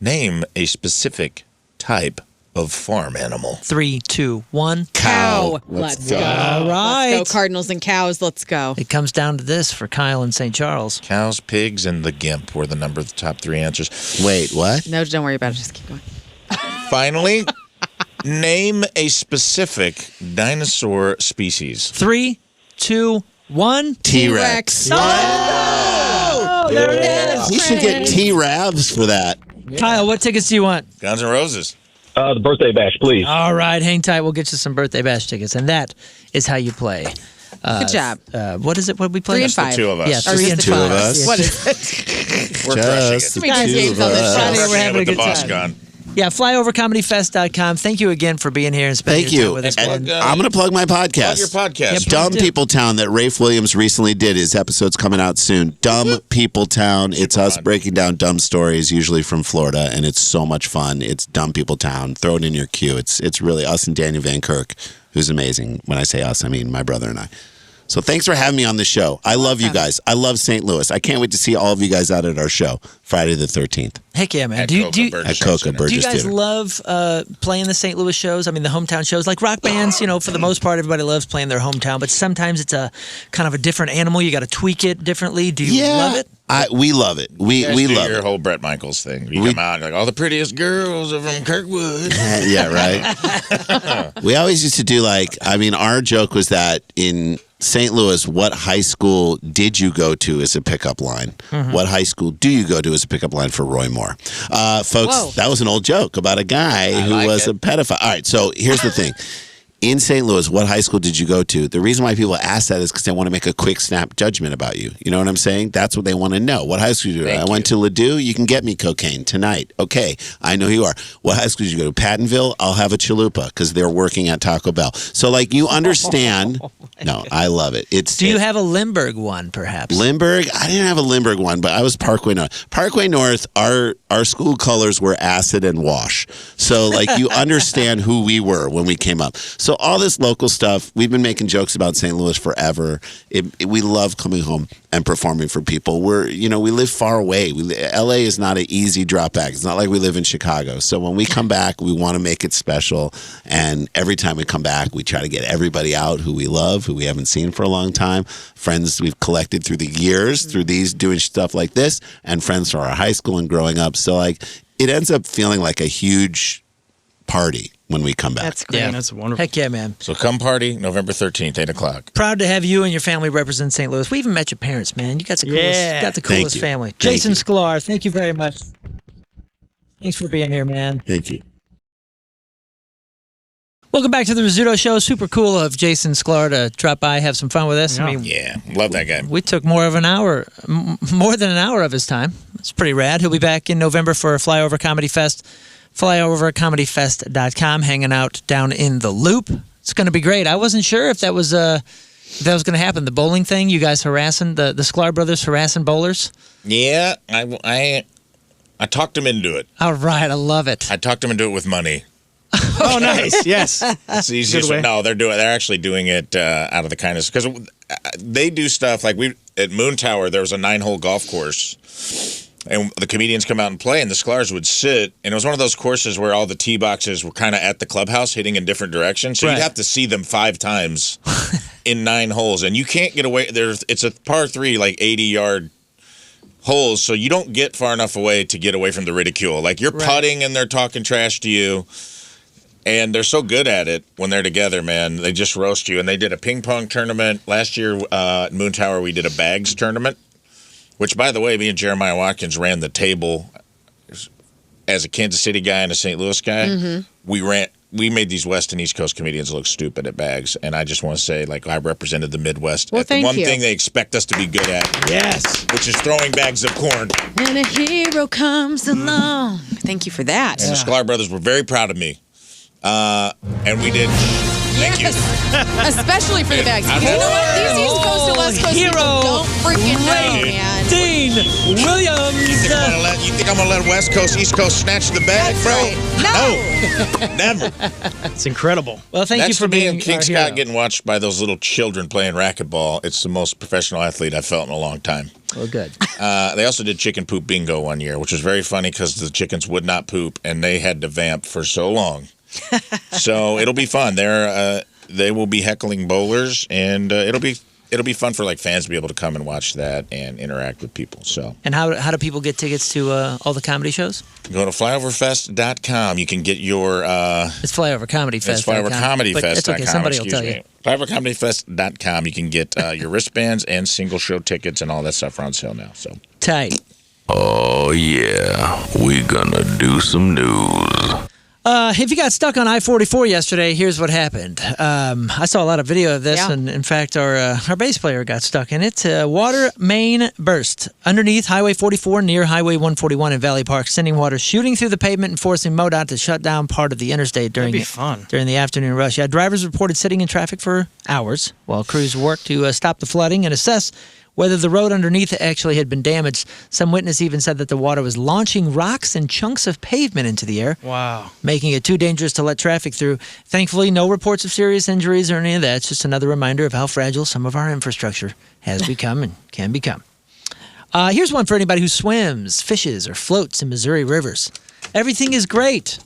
[SPEAKER 4] Name a specific type of farm animal.
[SPEAKER 1] 3, 2, 1.
[SPEAKER 2] Cow.
[SPEAKER 7] Let's
[SPEAKER 2] Let's
[SPEAKER 7] go.
[SPEAKER 2] go.
[SPEAKER 1] All right.
[SPEAKER 2] Let's go, Cardinals and cows. Let's go.
[SPEAKER 1] It comes down to this for Kyle in St. Charles.
[SPEAKER 4] Cows, pigs, and the gimp were the top 3 answers.
[SPEAKER 7] Wait, what?
[SPEAKER 2] No, don't worry about it. Just keep going.
[SPEAKER 4] Finally, name a specific dinosaur species.
[SPEAKER 1] 3, 2, 1.
[SPEAKER 7] T-Rex.
[SPEAKER 1] Oh, there it is.
[SPEAKER 7] We should get T-Ravs for that.
[SPEAKER 1] Kyle, what tickets do you want?
[SPEAKER 4] Guns N' Roses.
[SPEAKER 9] The birthday bash, please.
[SPEAKER 1] All right, hang tight. We'll get you some birthday bash tickets, and that is how you play.
[SPEAKER 2] Good job.
[SPEAKER 1] What is it? What we play?
[SPEAKER 2] 3 and 5.
[SPEAKER 4] The 2 of us.
[SPEAKER 1] Yeah,
[SPEAKER 2] Or
[SPEAKER 1] 3
[SPEAKER 2] is
[SPEAKER 1] and
[SPEAKER 2] it
[SPEAKER 1] 2
[SPEAKER 2] 5?
[SPEAKER 1] of us.
[SPEAKER 2] What is it?
[SPEAKER 4] We're crushing
[SPEAKER 7] Just
[SPEAKER 4] it.
[SPEAKER 2] We got
[SPEAKER 7] the
[SPEAKER 2] games
[SPEAKER 7] two
[SPEAKER 2] on
[SPEAKER 7] of
[SPEAKER 2] this
[SPEAKER 7] us.
[SPEAKER 2] Friday.
[SPEAKER 1] We're having a
[SPEAKER 4] With the
[SPEAKER 1] good
[SPEAKER 4] boss
[SPEAKER 1] time.
[SPEAKER 4] gun.
[SPEAKER 1] Yeah, flyovercomedyfest.com. Thank you again for being here and spending
[SPEAKER 7] Thank
[SPEAKER 1] your
[SPEAKER 7] you.
[SPEAKER 1] time with us.
[SPEAKER 7] And
[SPEAKER 1] man.
[SPEAKER 7] I'm going to plug my podcast.
[SPEAKER 4] Plug your podcast.
[SPEAKER 1] Yep.
[SPEAKER 7] Dumb
[SPEAKER 1] do.
[SPEAKER 7] People Town that Rafe Williams recently did. His episode's coming out soon. Dumb People Town. It's us
[SPEAKER 4] fun.
[SPEAKER 7] breaking down dumb stories, usually from Florida, and it's so much fun. It's Dumb People Town. Throw it in your queue. It's really us and Daniel Van Kirk, who's amazing. When I say us, I mean my brother and I. So thanks for having me on the show. I love you guys. I love St. Louis. I can't wait to see all of you guys out at our show Friday the 13th.
[SPEAKER 1] Heck yeah, man.
[SPEAKER 4] At
[SPEAKER 1] Do
[SPEAKER 4] Coca
[SPEAKER 1] you
[SPEAKER 7] Burgess
[SPEAKER 1] guys
[SPEAKER 7] Theater.
[SPEAKER 1] love playing the St. Louis shows? I mean, the hometown shows, like rock bands. For the most part, everybody loves playing their hometown. But sometimes it's a kind of a different animal. You got to tweak it differently. Do you love it?
[SPEAKER 7] We love it. We love
[SPEAKER 4] your
[SPEAKER 7] it.
[SPEAKER 4] whole Bret Michaels thing. You come out and like all the prettiest girls are from Kirkwood.
[SPEAKER 7] Yeah, right. We always used to do our joke was that in St. Louis, what high school did you go to as a pickup line?
[SPEAKER 1] Mm-hmm.
[SPEAKER 7] What high school do you go to as a pickup line for Roy Moore? Folks,
[SPEAKER 2] Whoa.
[SPEAKER 7] that was an old joke about a guy who was a pedophile. All right, so here's the thing. In St. Louis, what high school did you go to? The reason why people ask that is because they want to make a quick snap judgment about you. You know what I'm saying? That's what they want to know. What high school did you go to? I went to Ladue. You can get me cocaine tonight. Okay, I know who you are. What high school did you go to? Pattonville? I'll have a chalupa because they're working at Taco Bell. So, you understand. No, I love it.
[SPEAKER 1] Do you have a Limburg one, perhaps?
[SPEAKER 7] Limburg? I didn't have a Limburg one, but I was Parkway North. Parkway North, our school colors were acid and wash. So, you understand who we were when we came up. So all this local stuff, we've been making jokes about St. Louis forever. We love coming home and performing for people. We live far away. LA is not an easy drop back. It's not like we live in Chicago. So when we come back, we want to make it special. And every time we come back, we try to get everybody out who we love, who we haven't seen for a long time, friends we've collected through the years, through these doing stuff like this, and friends from our high school and growing up. So it ends up feeling like a huge party when we come back.
[SPEAKER 2] That's great.
[SPEAKER 1] Yeah,
[SPEAKER 3] That's wonderful.
[SPEAKER 1] Heck yeah, man.
[SPEAKER 4] So come party November 13th, 8 o'clock.
[SPEAKER 1] Proud to have you and your family represent St. Louis. We even met your parents, man. You got the
[SPEAKER 3] Yeah.
[SPEAKER 1] coolest
[SPEAKER 7] you.
[SPEAKER 1] family.
[SPEAKER 7] Thank
[SPEAKER 1] Jason
[SPEAKER 7] you.
[SPEAKER 1] Sklar, thank you very much. Thanks for being here, man.
[SPEAKER 7] Thank you.
[SPEAKER 1] Welcome back to the Rizzuto Show. Super cool of Jason Sklar to drop by, have some fun with us.
[SPEAKER 3] Yeah.
[SPEAKER 1] I mean,
[SPEAKER 4] Yeah, love that guy.
[SPEAKER 1] we took more than an hour of his time. It's pretty rad. He'll be back in November for Flyover Comedy Fest. Flyovercomedyfest.com, hanging out down in the Loop. It's going to be great. I wasn't sure if that was going to happen. The bowling thing, you guys harassing the Sklar brothers harassing bowlers.
[SPEAKER 4] Yeah, I talked him into it.
[SPEAKER 1] All right, I love it.
[SPEAKER 4] I talked him into it with money.
[SPEAKER 3] Oh, nice. Yes.
[SPEAKER 4] It's the easiest
[SPEAKER 3] Good way.
[SPEAKER 4] way. No, they're actually doing it out of the kindness because they do stuff like at Moon Tower. There was a 9-hole golf course, and the comedians come out and play, and the Sklars would sit. And it was one of those courses where all the tee boxes were kind of at the clubhouse, hitting in different directions. So
[SPEAKER 1] Right.
[SPEAKER 4] you'd have to see them 5 times in 9 holes, and you can't get away. It's a par 3, 80-yard holes, so you don't get far enough away to get away from the ridicule. You're
[SPEAKER 1] Right.
[SPEAKER 4] putting, and they're talking trash to you. And they're so good at it when they're together, man. They just roast you. And they did a ping pong tournament. Last year at Moon Tower, we did a bags tournament, which, by the way, me and Jeremiah Watkins ran the table as a Kansas City guy and a St. Louis guy. Mm-hmm. We made these West and East Coast comedians look stupid at bags. And I just want to say, I represented the Midwest
[SPEAKER 2] Well,
[SPEAKER 4] at the
[SPEAKER 2] thank
[SPEAKER 4] one
[SPEAKER 2] you.
[SPEAKER 4] thing they expect us to be good at,
[SPEAKER 3] Yes.
[SPEAKER 4] which is throwing bags of corn.
[SPEAKER 2] And a hero comes along. Thank you for that.
[SPEAKER 4] And the Sklar brothers were very proud of me. And we did. Thank you.
[SPEAKER 2] Especially for the bags.
[SPEAKER 4] I
[SPEAKER 2] You know what? These
[SPEAKER 4] know.
[SPEAKER 2] East Coast to West Coast
[SPEAKER 1] Hero.
[SPEAKER 2] people don't freaking know,
[SPEAKER 1] Great.
[SPEAKER 2] man.
[SPEAKER 1] Dean Williams.
[SPEAKER 4] You think I'm gonna let West Coast, East Coast snatch the bag,
[SPEAKER 2] That's
[SPEAKER 4] bro?
[SPEAKER 2] right.
[SPEAKER 4] No, never.
[SPEAKER 3] It's incredible.
[SPEAKER 1] Well, thank you
[SPEAKER 4] Next
[SPEAKER 1] for
[SPEAKER 4] to me
[SPEAKER 1] being
[SPEAKER 4] and King
[SPEAKER 1] our
[SPEAKER 4] Scott
[SPEAKER 1] hero.
[SPEAKER 4] getting watched by those little children playing racquetball. It's the most professional athlete I've felt in a long time.
[SPEAKER 1] Well, good.
[SPEAKER 4] They also did chicken poop bingo one year, which was very funny because the chickens would not poop and they had to vamp for so long. So it'll be fun. They will be heckling bowlers, and it'll be fun for fans to be able to come and watch that and interact with people. So
[SPEAKER 1] And how do people get tickets to all the comedy shows?
[SPEAKER 4] go to flyoverfest.com. You can get your
[SPEAKER 1] It's Flyover Comedy Fest.
[SPEAKER 4] it's flyovercomedyfest.com.
[SPEAKER 1] It's okay. Somebody will tell you.
[SPEAKER 4] Flyovercomedyfest.com. You can get your wristbands and single show tickets and all that stuff are on sale now. So
[SPEAKER 1] Tight.
[SPEAKER 8] Oh, yeah. We gonna do some news.
[SPEAKER 1] If you got stuck on I-44 yesterday, here's what happened. I saw a lot of video of this,
[SPEAKER 2] Yeah.
[SPEAKER 1] and in fact, our bass player got stuck in it. Water main burst underneath Highway 44 near Highway 141 in Valley Park, sending water shooting through the pavement and forcing MoDOT to shut down part of the interstate during
[SPEAKER 3] That'd be fun.
[SPEAKER 1] during the afternoon rush. Yeah, drivers reported sitting in traffic for hours while crews worked to stop the flooding and assess whether the road underneath it actually had been damaged. Some witness even said that the water was launching rocks and chunks of pavement into the air.
[SPEAKER 3] Wow.
[SPEAKER 1] Making it too dangerous to let traffic through. Thankfully, no reports of serious injuries or any of that. It's just another reminder of how fragile some of our infrastructure has become and can become. Here's one for anybody who swims, fishes, or floats in Missouri rivers. Everything is great.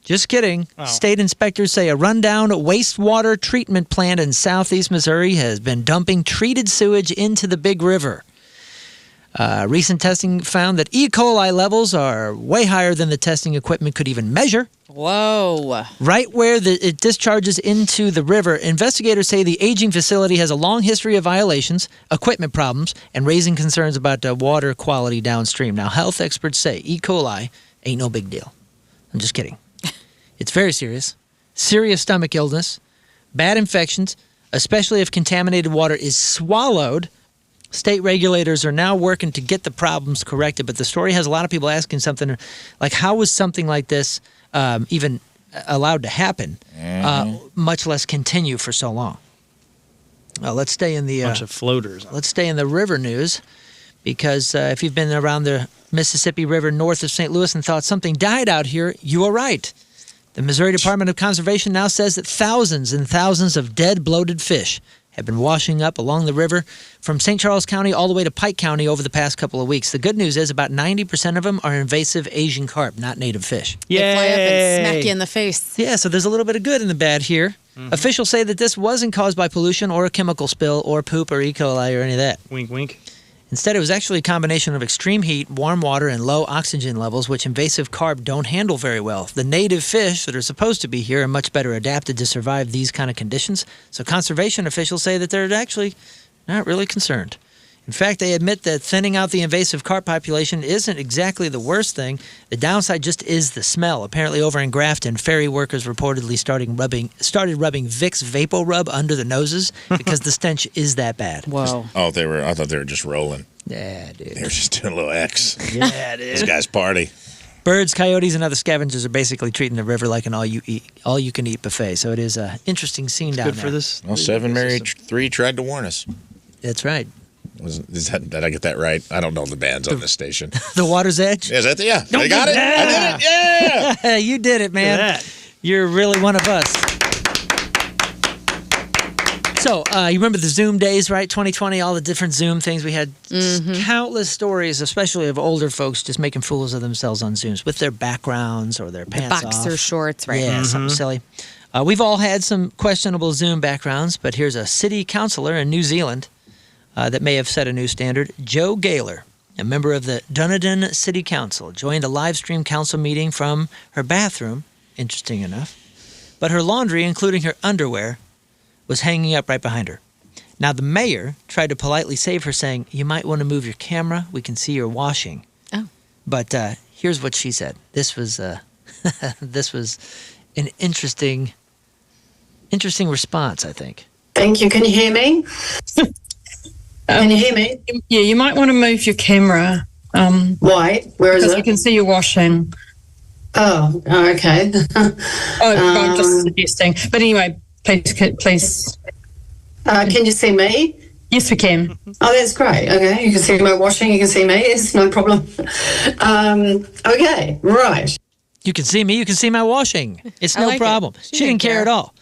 [SPEAKER 1] Just kidding.
[SPEAKER 3] Oh.
[SPEAKER 1] State inspectors say a rundown wastewater treatment plant in southeast Missouri has been dumping treated sewage into the Big River. Recent testing found that E. coli levels are way higher than the testing equipment could even measure.
[SPEAKER 2] Whoa.
[SPEAKER 1] Right where it discharges into the river, investigators say the aging facility has a long history of violations, equipment problems, and raising concerns about water quality downstream. Now, health experts say E. coli ain't no big deal. I'm just kidding. It's very serious. Serious stomach illness, bad infections, especially if contaminated water is swallowed. State regulators are now working to get the problems corrected, but the story has a lot of people asking something like, how was something like this even allowed to happen, much less continue for so long? Let's stay in the
[SPEAKER 3] Bunch of floaters.
[SPEAKER 1] Let's stay in the river news, because if you've been around the Mississippi River north of St. Louis and thought something died out here, you are right. The Missouri Department of Conservation now says that thousands and thousands of dead bloated fish have been washing up along the river from St. Charles County all the way to Pike County over the past couple of weeks. The good news is about 90% of them are invasive Asian carp, not native fish.
[SPEAKER 2] They fly up and smack you in the face.
[SPEAKER 1] Yeah, so there's a little bit of good and the bad here. Officials say that this wasn't caused by pollution or a chemical spill or poop or E. coli or any of that.
[SPEAKER 3] Wink, wink.
[SPEAKER 1] Instead, it was actually a combination of extreme heat, warm water, and low oxygen levels, which invasive carp don't handle very well. The native fish that are supposed to be here are much better adapted to survive these kind of conditions, so conservation officials say that they're actually not really concerned. In fact, they admit that thinning out the invasive carp population isn't exactly the worst thing. The downside just is the smell. Apparently over in Grafton, ferry workers reportedly started rubbing Vicks Vapo Rub under their noses because the stench is that bad.
[SPEAKER 2] Whoa.
[SPEAKER 4] Oh, I thought they were just rolling.
[SPEAKER 1] Yeah, dude.
[SPEAKER 4] They were just doing a little X.
[SPEAKER 1] Yeah, dude.
[SPEAKER 4] These guys party.
[SPEAKER 1] Birds, coyotes, and other scavengers are basically treating the river like an all-you-can-eat buffet. So it is an interesting scene down
[SPEAKER 3] Good
[SPEAKER 1] there.
[SPEAKER 3] for this.
[SPEAKER 4] Well, 7 married, 3 tried to warn us.
[SPEAKER 1] That's right.
[SPEAKER 4] Did I get that right? I don't know the bands on this station.
[SPEAKER 1] The Water's Edge?
[SPEAKER 4] Is that I got it.
[SPEAKER 1] Yeah.
[SPEAKER 4] I did it. Yeah.
[SPEAKER 1] You did it, man.
[SPEAKER 3] Look at that.
[SPEAKER 1] You're really one of us. So, you remember the Zoom days, right? 2020, all the different Zoom things. We had countless stories, especially of older folks just making fools of themselves on Zooms with their backgrounds or their pants
[SPEAKER 2] Boxer
[SPEAKER 1] off.
[SPEAKER 2] shorts, right?
[SPEAKER 1] Yeah, something silly. We've all had some questionable Zoom backgrounds, but here's a city councillor in New Zealand that may have set a new standard. Jo Gaylor, a member of the Dunedin City Council, joined a live stream council meeting from her bathroom, interesting enough, but her laundry, including her underwear, was hanging up right behind her. Now, the mayor tried to politely save her, saying, "You might want to move your camera. We can see your washing."
[SPEAKER 2] Oh.
[SPEAKER 1] But here's what she said. This was this was an interesting response, I think.
[SPEAKER 10] Thank you. Can you hear me? Can you hear me?
[SPEAKER 11] Yeah, you might want to move your camera.
[SPEAKER 10] Why? Where is
[SPEAKER 11] Because
[SPEAKER 10] it?
[SPEAKER 11] I can see you washing.
[SPEAKER 10] Oh, okay.
[SPEAKER 11] I'm just suggesting. But anyway, please.
[SPEAKER 10] Can you see me?
[SPEAKER 11] Yes, we can.
[SPEAKER 10] Oh, that's great. Okay, you can see my washing. You can see me. It's no problem. Okay, right.
[SPEAKER 1] You can see me. You can see my washing. It's
[SPEAKER 2] I
[SPEAKER 1] no
[SPEAKER 2] like it.
[SPEAKER 1] problem.
[SPEAKER 2] She
[SPEAKER 1] She didn't
[SPEAKER 2] didn't
[SPEAKER 1] care
[SPEAKER 2] care.
[SPEAKER 1] at all.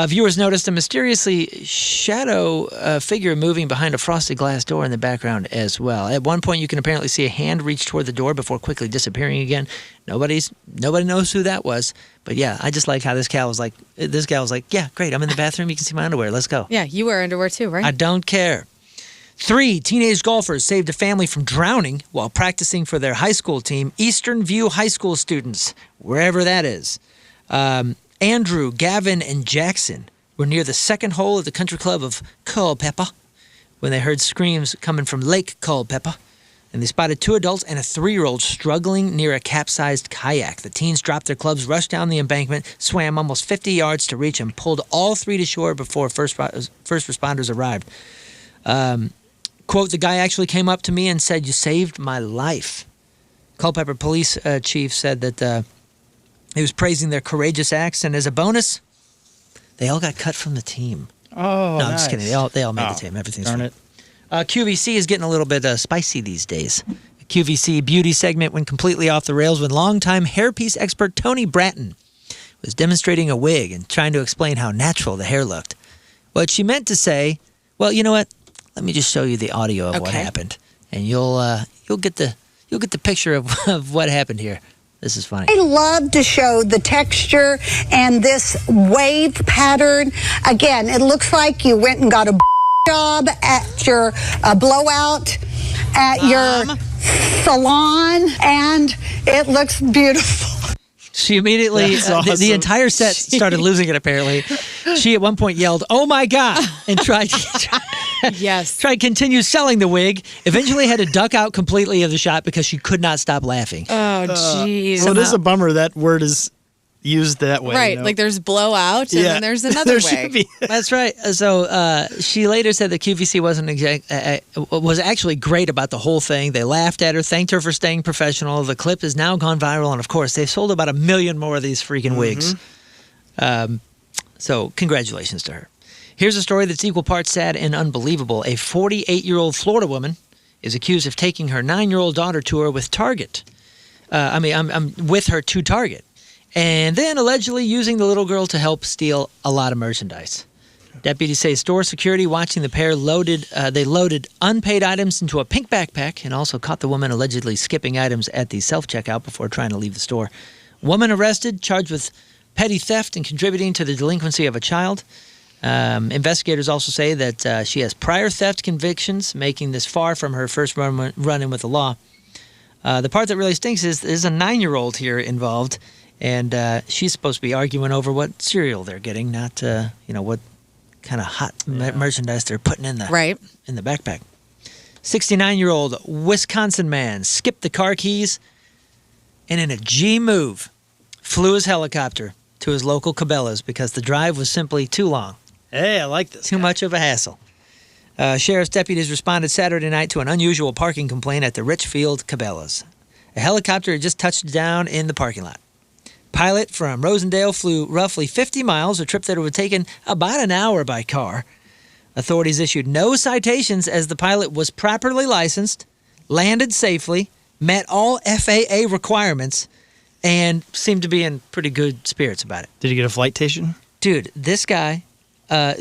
[SPEAKER 1] Viewers noticed a mysteriously shadow figure moving behind a frosted glass door in the background as well. At one point, you can apparently see a hand reach toward the door before quickly disappearing again. Nobody knows who that was. But yeah, I just like how this gal was like, yeah, great. I'm in the bathroom. You can see my underwear. Let's go.
[SPEAKER 2] Yeah, you wear underwear too, right?
[SPEAKER 1] I don't care. 3 teenage golfers saved a family from drowning while practicing for their high school team, Eastern View High School students, wherever that is. Andrew, Gavin, and Jackson were near the second hole of the country club of Culpeper when they heard screams coming from Lake Culpeper, and they spotted 2 adults and a 3-year-old struggling near a capsized kayak. The teens dropped their clubs, rushed down the embankment, swam almost 50 yards to reach and pulled all 3 to shore before first responders arrived. Quote, the guy actually came up to me and said, "You saved my life." Culpeper police chief said that he was praising their courageous acts, and as a bonus, they all got cut from the team.
[SPEAKER 3] Oh,
[SPEAKER 1] No, I'm just kidding. They all made
[SPEAKER 3] Oh,
[SPEAKER 1] the team. Everything's
[SPEAKER 3] darn
[SPEAKER 1] fine.
[SPEAKER 3] it.
[SPEAKER 1] QVC is getting a little bit spicy these days. The QVC beauty segment went completely off the rails when longtime hairpiece expert Tony Bratton was demonstrating a wig and trying to explain how natural the hair looked. What she meant to say, well, you know what? Let me just show you the audio of what happened, and you'll get the picture of what happened here. This is funny.
[SPEAKER 12] I love to show the texture and this wave pattern. Again, it looks like you went and got a job at your blowout at your salon, and it looks beautiful.
[SPEAKER 1] She immediately, the entire set started losing it, apparently. She at one point yelled, "Oh my God," and tried to continue selling the wig. Eventually had to duck out completely of the shot because she could not stop laughing.
[SPEAKER 2] Oh, jeez.
[SPEAKER 3] So it is a bummer that word is used that way.
[SPEAKER 2] Right, like there's blowout and then there's another way.
[SPEAKER 1] That's right. So she later said that QVC was actually great about the whole thing. They laughed at her, thanked her for staying professional. The clip has now gone viral, and of course, they've sold about 1 million more of these freaking wigs. So congratulations to her. Here's a story that's equal parts sad and unbelievable. A 48-year-old Florida woman is accused of taking her 9-year-old daughter to her with Target. I'm with her to Target. And then allegedly using the little girl to help steal a lot of merchandise. Deputies say store security watching the pair loaded unpaid items into a pink backpack and also caught the woman allegedly skipping items at the self-checkout before trying to leave the store. Woman arrested, charged with petty theft and contributing to the delinquency of a child. Investigators also say that she has prior theft convictions, making this far from her first run-in with the law. The part that really stinks is there's a 9-year-old here involved. And she's supposed to be arguing over what cereal they're getting, not what kind of hot merchandise they're putting in the backpack. 69-year-old Wisconsin man skipped the car keys and in a G move flew his helicopter to his local Cabela's because the drive was simply too long.
[SPEAKER 3] Hey, I like this.
[SPEAKER 1] Too much of a hassle. Sheriff's deputies responded Saturday night to an unusual parking complaint at the Richfield Cabela's. A helicopter had just touched down in the parking lot. Pilot from Rosendale flew roughly 50 miles, a trip that would have taken about an hour by car. Authorities issued no citations as the pilot was properly licensed, landed safely, met all FAA requirements, and seemed to be in pretty good spirits about it.
[SPEAKER 3] Did he get a flight station?
[SPEAKER 1] Dude, this guy,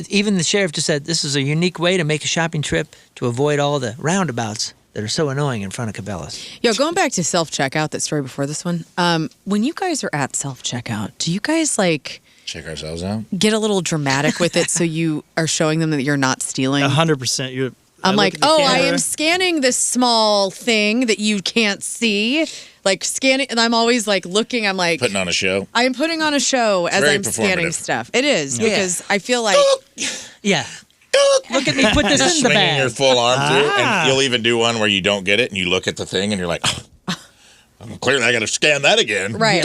[SPEAKER 1] even the sheriff just said this is a unique way to make a shopping trip to avoid all the roundabouts that are so annoying in front of Cabela's.
[SPEAKER 2] Yo, going back to self-checkout, that story before this one, when you guys are at self-checkout, do you guys,
[SPEAKER 4] check ourselves out?
[SPEAKER 2] Get a little dramatic with it so you are showing them that you're not stealing?
[SPEAKER 3] 100%.
[SPEAKER 2] I'm like, I am scanning this small thing that you can't see. Scanning, and I'm always, looking, I'm like...
[SPEAKER 4] Putting on a show?
[SPEAKER 2] I am putting on a show as I'm scanning stuff. It is, because I feel like...
[SPEAKER 1] Yeah. Look at me put this in the bag.
[SPEAKER 4] Swinging your full arm through, and you'll even do one where you don't get it, and you look at the thing, and you're like, clearly I got to scan that again.
[SPEAKER 2] Right.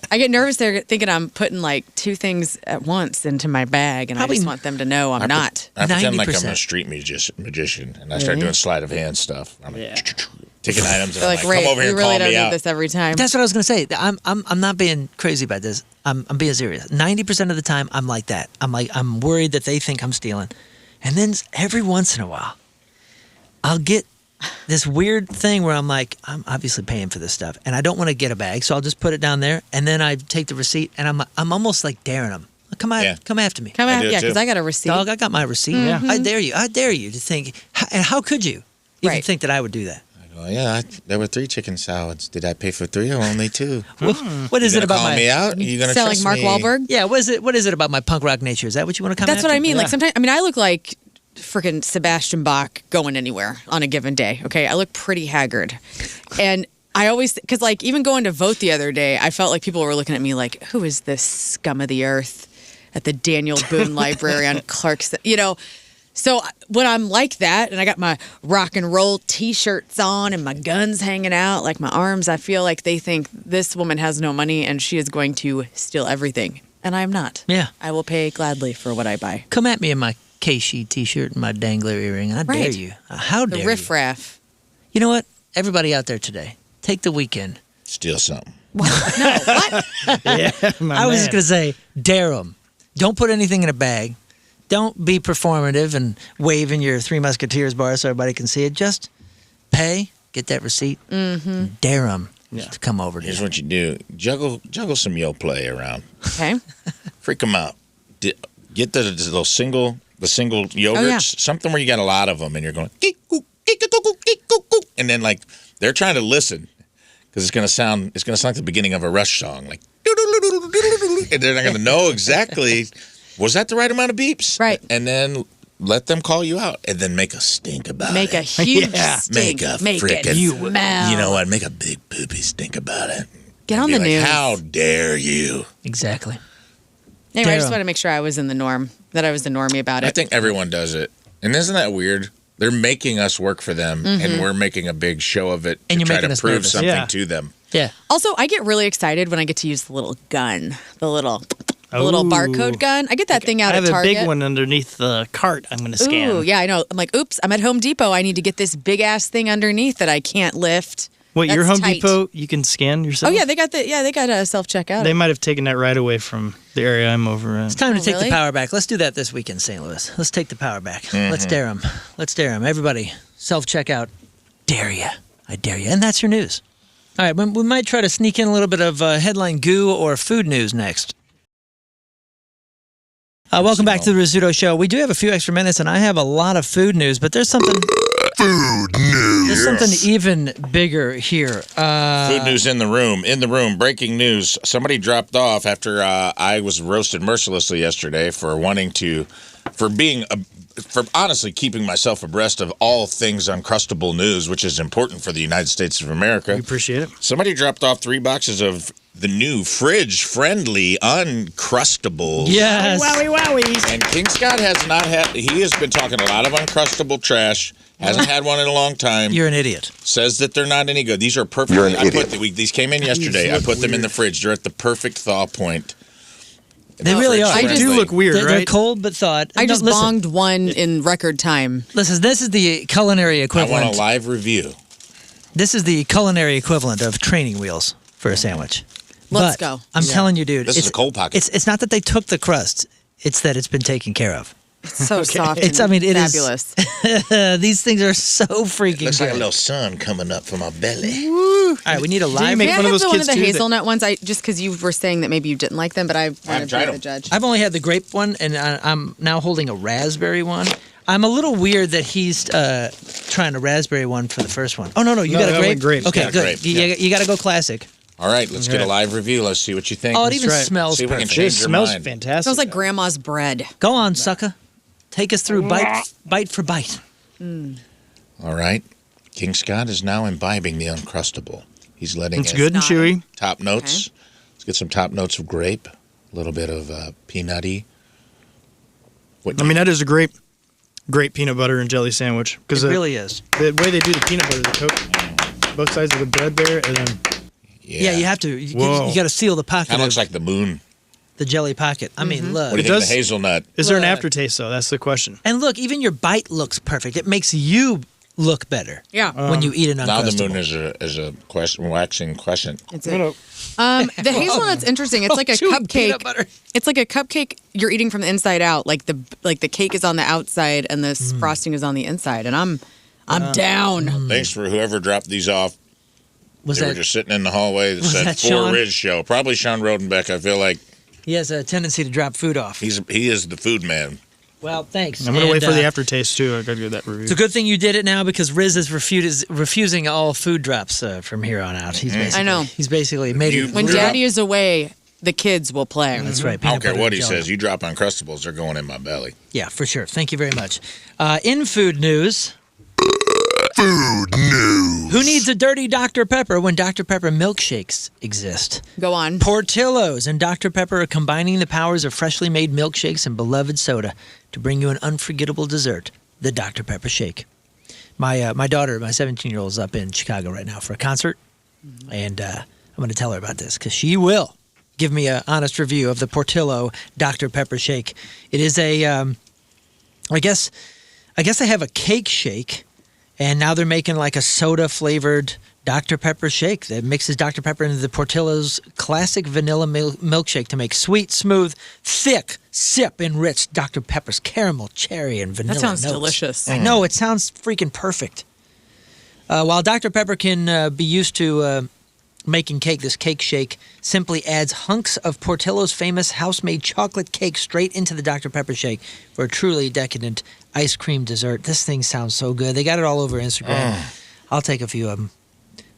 [SPEAKER 2] I get nervous there thinking I'm putting 2 things at once into my bag, and I just want them to know I'm not.
[SPEAKER 4] I pretend like I'm a street magician, and I start doing sleight of hand stuff. I'm taking items, and
[SPEAKER 2] come over here and call me out. We really don't do this every time.
[SPEAKER 1] That's what I was going to say. I'm not being crazy about this. I'm being serious. 90% of the time, I'm like that. I'm worried that they think I'm stealing. And then every once in a while, I'll get this weird thing where I'm like, I'm obviously paying for this stuff, and I don't want to get a bag, so I'll just put it down there, and then I take the receipt, and I'm almost like daring them. Come after me.
[SPEAKER 2] Because I got a receipt.
[SPEAKER 1] Dog, I got my receipt. Mm-hmm. I dare you to think. And how could you even think that I would do that?
[SPEAKER 4] Well, yeah, there were 3 chicken salads. Did I pay for 3 or only 2?
[SPEAKER 1] What is it about
[SPEAKER 4] call me out? You gonna
[SPEAKER 2] sound
[SPEAKER 4] trust
[SPEAKER 2] like Mark
[SPEAKER 4] me?
[SPEAKER 2] Wahlberg?
[SPEAKER 1] Yeah. What is it about my punk rock nature? Is that what you want to come?
[SPEAKER 2] That's
[SPEAKER 1] after?
[SPEAKER 2] what I mean.
[SPEAKER 1] Yeah.
[SPEAKER 2] Sometimes, I look like freaking Sebastian Bach going anywhere on a given day. Okay, I look pretty haggard, and I always because even going to vote the other day, I felt like people were looking at me like, who is this scum of the earth at the Daniel Boone Library on Clarkson? So when I'm like that, and I got my rock and roll T-shirts on and my guns hanging out, my arms, I feel like they think this woman has no money and she is going to steal everything. And I'm not.
[SPEAKER 1] Yeah.
[SPEAKER 2] I will pay gladly for what I buy.
[SPEAKER 1] Come at me in my K-She T-shirt and my dangler earring. I dare you. How dare you?
[SPEAKER 2] The riffraff.
[SPEAKER 1] You know what? Everybody out there today, take the weekend.
[SPEAKER 4] Steal something.
[SPEAKER 2] What? No, what?
[SPEAKER 1] I was just going to say, dare them. Don't put anything in a bag. Don't be performative and waving your Three Musketeers bar so everybody can see it. Just pay, get that receipt, dare them to come over to
[SPEAKER 4] Here's
[SPEAKER 1] you.
[SPEAKER 4] what you do. Juggle some Yo Play around.
[SPEAKER 2] Okay.
[SPEAKER 4] Freak them out. Get the little single yogurts, something where you got a lot of them, and you're going, and then like they're trying to listen because it's gonna sound like the beginning of a Rush song, like, and they're not gonna know exactly. Was that the right amount of beeps?
[SPEAKER 2] Right.
[SPEAKER 4] And then let them call you out, and then make a stink about it.
[SPEAKER 2] Make a huge stink.
[SPEAKER 4] Make
[SPEAKER 2] it smell.
[SPEAKER 4] You know what? Make a big poopy stink about it.
[SPEAKER 2] Get on
[SPEAKER 4] Be
[SPEAKER 2] the
[SPEAKER 4] like,
[SPEAKER 2] news.
[SPEAKER 4] How dare you?
[SPEAKER 1] Exactly.
[SPEAKER 2] Anyway, I just
[SPEAKER 1] Daryl.
[SPEAKER 2] want to make sure I was in the norm, that I was the normie about it.
[SPEAKER 4] I think everyone does it. And isn't that weird? They're making us work for them, and we're making a big show of it
[SPEAKER 1] And
[SPEAKER 4] to
[SPEAKER 1] you're
[SPEAKER 4] try
[SPEAKER 1] making
[SPEAKER 4] to
[SPEAKER 1] us
[SPEAKER 4] prove
[SPEAKER 1] nervous.
[SPEAKER 4] something
[SPEAKER 3] Yeah.
[SPEAKER 4] to them.
[SPEAKER 1] Yeah.
[SPEAKER 2] Also, I get really excited when I get to use the little gun, the little
[SPEAKER 3] Ooh.
[SPEAKER 2] barcode gun. I get that thing out
[SPEAKER 3] I have
[SPEAKER 2] at
[SPEAKER 3] a
[SPEAKER 2] Target.
[SPEAKER 3] big one underneath the cart I'm going to scan.
[SPEAKER 2] Ooh, yeah, I know. I'm like, oops, I'm at Home Depot. I need to get this big ass thing underneath that I can't lift.
[SPEAKER 3] What, your
[SPEAKER 2] That's
[SPEAKER 3] Home
[SPEAKER 2] tight.
[SPEAKER 3] Depot, you can scan yourself?
[SPEAKER 2] Oh yeah, they got a self checkout.
[SPEAKER 3] They might have taken that right away from the area I'm over in.
[SPEAKER 1] It's time to take
[SPEAKER 2] really?
[SPEAKER 1] the power back. Let's do that this weekend, St. Louis. Let's take the power back. Let's dare them. Let's dare them. Everybody, self-checkout. Dare you. I dare you. And that's your news. All right, we might try to sneak in a little bit of headline goo or food news next. Welcome back to the Rizzuto Show. We do have a few extra minutes, and I have a lot of food news, but there's something...
[SPEAKER 8] Food news.
[SPEAKER 1] There's something even bigger here.
[SPEAKER 4] Food news in the room. In the room, breaking news. Somebody dropped off after I was roasted mercilessly yesterday for honestly keeping myself abreast of all things Uncrustable news, which is important for the United States of America.
[SPEAKER 3] We appreciate it.
[SPEAKER 4] Somebody dropped off 3 boxes of the new fridge-friendly Uncrustable.
[SPEAKER 1] Yes.
[SPEAKER 3] Wowie.
[SPEAKER 4] And King Scott he has been talking a lot of Uncrustable trash. Hasn't had one in a long time.
[SPEAKER 1] You're an idiot.
[SPEAKER 4] Says that they're not any good. These are perfect.
[SPEAKER 8] You're an idiot.
[SPEAKER 4] These came in yesterday. I put them in the fridge. They're at the perfect thaw point.
[SPEAKER 1] They really are.
[SPEAKER 3] They do look weird,
[SPEAKER 1] They're
[SPEAKER 3] right?
[SPEAKER 1] cold but thawed.
[SPEAKER 2] I just
[SPEAKER 1] listen,
[SPEAKER 2] bonged one in record time.
[SPEAKER 1] Listen, this is the culinary
[SPEAKER 4] I
[SPEAKER 1] equivalent.
[SPEAKER 4] want a live review.
[SPEAKER 1] This is the culinary equivalent of training wheels for a sandwich.
[SPEAKER 2] Let's
[SPEAKER 1] But
[SPEAKER 2] go.
[SPEAKER 1] I'm telling you, dude.
[SPEAKER 4] This is a cold pocket.
[SPEAKER 1] It's not that they took the crust. It's that it's been taken care of.
[SPEAKER 2] It's so soft.
[SPEAKER 1] It is-
[SPEAKER 2] fabulous.
[SPEAKER 1] These things are so freaking
[SPEAKER 4] Looks like a
[SPEAKER 1] good.
[SPEAKER 4] little sun coming up from my belly.
[SPEAKER 1] All right, we need a live.
[SPEAKER 3] make
[SPEAKER 2] May I
[SPEAKER 3] one of
[SPEAKER 2] have
[SPEAKER 3] those
[SPEAKER 2] one of
[SPEAKER 3] kids
[SPEAKER 2] the
[SPEAKER 3] too that-
[SPEAKER 2] hazelnut ones? Just because you were saying that maybe you didn't like them, but I want to
[SPEAKER 4] tried
[SPEAKER 2] be the
[SPEAKER 4] them.
[SPEAKER 2] judge.
[SPEAKER 1] I've only had the grape one, and I'm now holding a raspberry one. I'm a little weird that he's trying a raspberry one for the first one. Oh no, you
[SPEAKER 3] No,
[SPEAKER 1] got a
[SPEAKER 3] that
[SPEAKER 1] grape.
[SPEAKER 3] went grape.
[SPEAKER 1] Okay,
[SPEAKER 4] Yeah,
[SPEAKER 1] good.
[SPEAKER 4] grape,
[SPEAKER 1] You got to go classic.
[SPEAKER 4] All right, let's get a live review. Let's see what you think.
[SPEAKER 1] Oh, it even
[SPEAKER 3] right.
[SPEAKER 1] smells
[SPEAKER 4] See if we can
[SPEAKER 1] perfect.
[SPEAKER 4] change
[SPEAKER 3] It
[SPEAKER 4] your
[SPEAKER 3] smells
[SPEAKER 4] mind.
[SPEAKER 3] fantastic.
[SPEAKER 2] Smells like grandma's bread.
[SPEAKER 1] Go on, sucker. Take us through bite for bite.
[SPEAKER 4] All right. King Scott is now imbibing the Uncrustable. He's letting
[SPEAKER 3] It's
[SPEAKER 4] it
[SPEAKER 3] good and
[SPEAKER 2] Not-
[SPEAKER 3] chewy.
[SPEAKER 4] top notes. Let's get some top notes of grape, a little bit of peanutty. What
[SPEAKER 3] I mean, that is a great peanut butter and jelly sandwich. Because
[SPEAKER 1] It really is.
[SPEAKER 3] the way they do the peanut butter, they coat both sides of the bread there, and then
[SPEAKER 1] Yeah, you have to. You
[SPEAKER 3] Whoa.
[SPEAKER 1] got to seal the pocket.
[SPEAKER 4] Kind of looks
[SPEAKER 1] of
[SPEAKER 4] like the moon.
[SPEAKER 1] the jelly pocket. I mean, look.
[SPEAKER 4] What do you
[SPEAKER 3] It
[SPEAKER 4] think of
[SPEAKER 3] does-
[SPEAKER 4] the hazelnut?
[SPEAKER 3] is there an
[SPEAKER 1] Look.
[SPEAKER 3] aftertaste though? That's the question.
[SPEAKER 1] And look, even your bite looks perfect. It makes you look better
[SPEAKER 2] Yeah.
[SPEAKER 1] when you eat an
[SPEAKER 4] Now the moon
[SPEAKER 1] Uncrustable.
[SPEAKER 4] is a question, waxing question.
[SPEAKER 2] It's it. The hazelnut's interesting. It's like a
[SPEAKER 1] Chewing peanut
[SPEAKER 2] cupcake.
[SPEAKER 1] butter.
[SPEAKER 2] It's like a cupcake you're eating from the inside out. Like the cake is on the outside and the frosting is on the inside. And I'm down.
[SPEAKER 4] Thanks for whoever dropped these off.
[SPEAKER 1] Was
[SPEAKER 4] They were
[SPEAKER 1] that?
[SPEAKER 4] just sitting in the hallway that
[SPEAKER 1] Was
[SPEAKER 4] said
[SPEAKER 1] that
[SPEAKER 4] "For
[SPEAKER 1] Sean?
[SPEAKER 4] Rizz Show." Probably Sean Rodenbeck. I feel like
[SPEAKER 1] He has a tendency to drop food off.
[SPEAKER 4] he is the food man.
[SPEAKER 1] Well, thanks.
[SPEAKER 3] I'm gonna wait
[SPEAKER 1] And,
[SPEAKER 3] for the aftertaste too. I gotta get that review.
[SPEAKER 1] It's a good thing you did it now because Rizz is refusing all food drops from here on out. He's basically,
[SPEAKER 2] I know.
[SPEAKER 1] He's basically made it.
[SPEAKER 2] When
[SPEAKER 4] Drop.
[SPEAKER 2] Daddy is away, the kids will play.
[SPEAKER 1] That's right.
[SPEAKER 4] I don't
[SPEAKER 1] peanut
[SPEAKER 4] care
[SPEAKER 1] butter
[SPEAKER 4] what
[SPEAKER 1] and
[SPEAKER 4] he
[SPEAKER 1] jelly.
[SPEAKER 4] says. You drop Uncrustables, they're going in my belly.
[SPEAKER 1] Yeah, for sure. Thank you very much. In food news.
[SPEAKER 8] Food news.
[SPEAKER 1] Who needs a dirty Dr. Pepper when Dr. Pepper milkshakes exist?
[SPEAKER 2] Go on.
[SPEAKER 1] Portillo's and Dr. Pepper are combining the powers of freshly made milkshakes and beloved soda to bring you an unforgettable dessert, the Dr. Pepper shake. My daughter, my 17-year-old, is up in Chicago right now for a concert, and I'm going to tell her about this because she will give me an honest review of the Portillo Dr. Pepper shake. It is a, I guess they have a cake shake, and now they're making like a soda-flavored Dr. Pepper shake that mixes Dr. Pepper into the Portillo's classic vanilla milkshake to make sweet, smooth, thick, sip-enriched Dr. Pepper's caramel, cherry, and vanilla
[SPEAKER 2] That sounds
[SPEAKER 1] notes.
[SPEAKER 2] delicious.
[SPEAKER 1] I know, it sounds freaking perfect. While Dr. Pepper can be used to making cake, this cake shake simply adds hunks of Portillo's famous house-made chocolate cake straight into the Dr. Pepper shake for a truly decadent ice cream dessert. This thing sounds so good. They got it all over Instagram. I'll take a few of them.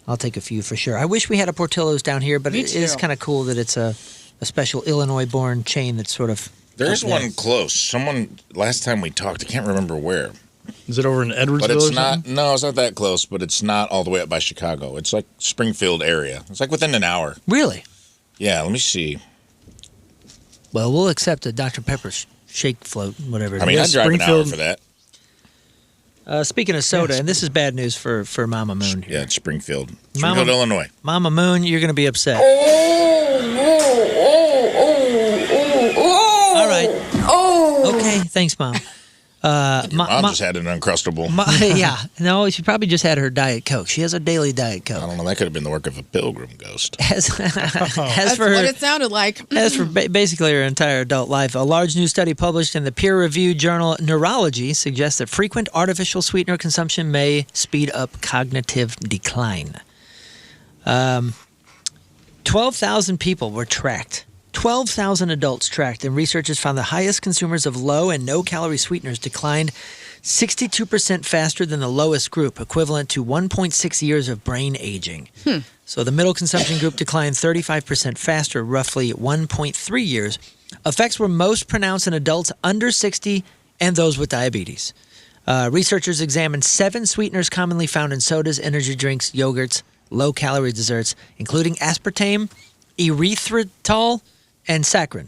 [SPEAKER 1] I'll take a few for sure. I wish we had a Portillo's down here, but it is kind of cool that it's a special Illinois-born chain that's sort of...
[SPEAKER 4] There's one close. Someone, last time we talked, I can't remember where.
[SPEAKER 3] Is it over in Edwardsville
[SPEAKER 4] But it's
[SPEAKER 3] or something?
[SPEAKER 4] not, no, it's not that close, but it's not all the way up by Chicago. It's like Springfield area. It's like within an hour.
[SPEAKER 1] Really?
[SPEAKER 4] Yeah, let me see.
[SPEAKER 1] Well, we'll accept a Dr. Pepper shake float, whatever it is.
[SPEAKER 4] I mean, I'd drive an hour for that.
[SPEAKER 1] Speaking of soda, and this is bad news for Mama Moon.
[SPEAKER 4] Yeah, it's Springfield.
[SPEAKER 1] Mama-
[SPEAKER 4] Springfield, Illinois.
[SPEAKER 1] Mama Moon, you're going to be upset. All right. Okay, thanks, Mom.
[SPEAKER 4] Mom just had an Uncrustable.
[SPEAKER 1] Yeah. No, she probably just had her Diet Coke. She has a daily Diet Coke.
[SPEAKER 4] I don't know. That could have been the work of a pilgrim ghost.
[SPEAKER 1] As
[SPEAKER 2] That's
[SPEAKER 1] for
[SPEAKER 2] what
[SPEAKER 1] her,
[SPEAKER 2] it sounded like.
[SPEAKER 1] as for basically her entire adult life, a large new study published in the peer-reviewed journal Neurology suggests that frequent artificial sweetener consumption may speed up cognitive decline. 12,000 people were tracked. 12,000 adults tracked, and researchers found the highest consumers of low and no-calorie sweeteners declined 62% faster than the lowest group, equivalent to 1.6 years of brain aging. So the middle consumption group declined 35% faster, roughly 1.3 years. Effects were most pronounced in adults under 60 and those with diabetes. Researchers examined 7 sweeteners commonly found in sodas, energy drinks, yogurts, low-calorie desserts, including aspartame, erythritol, and saccharin.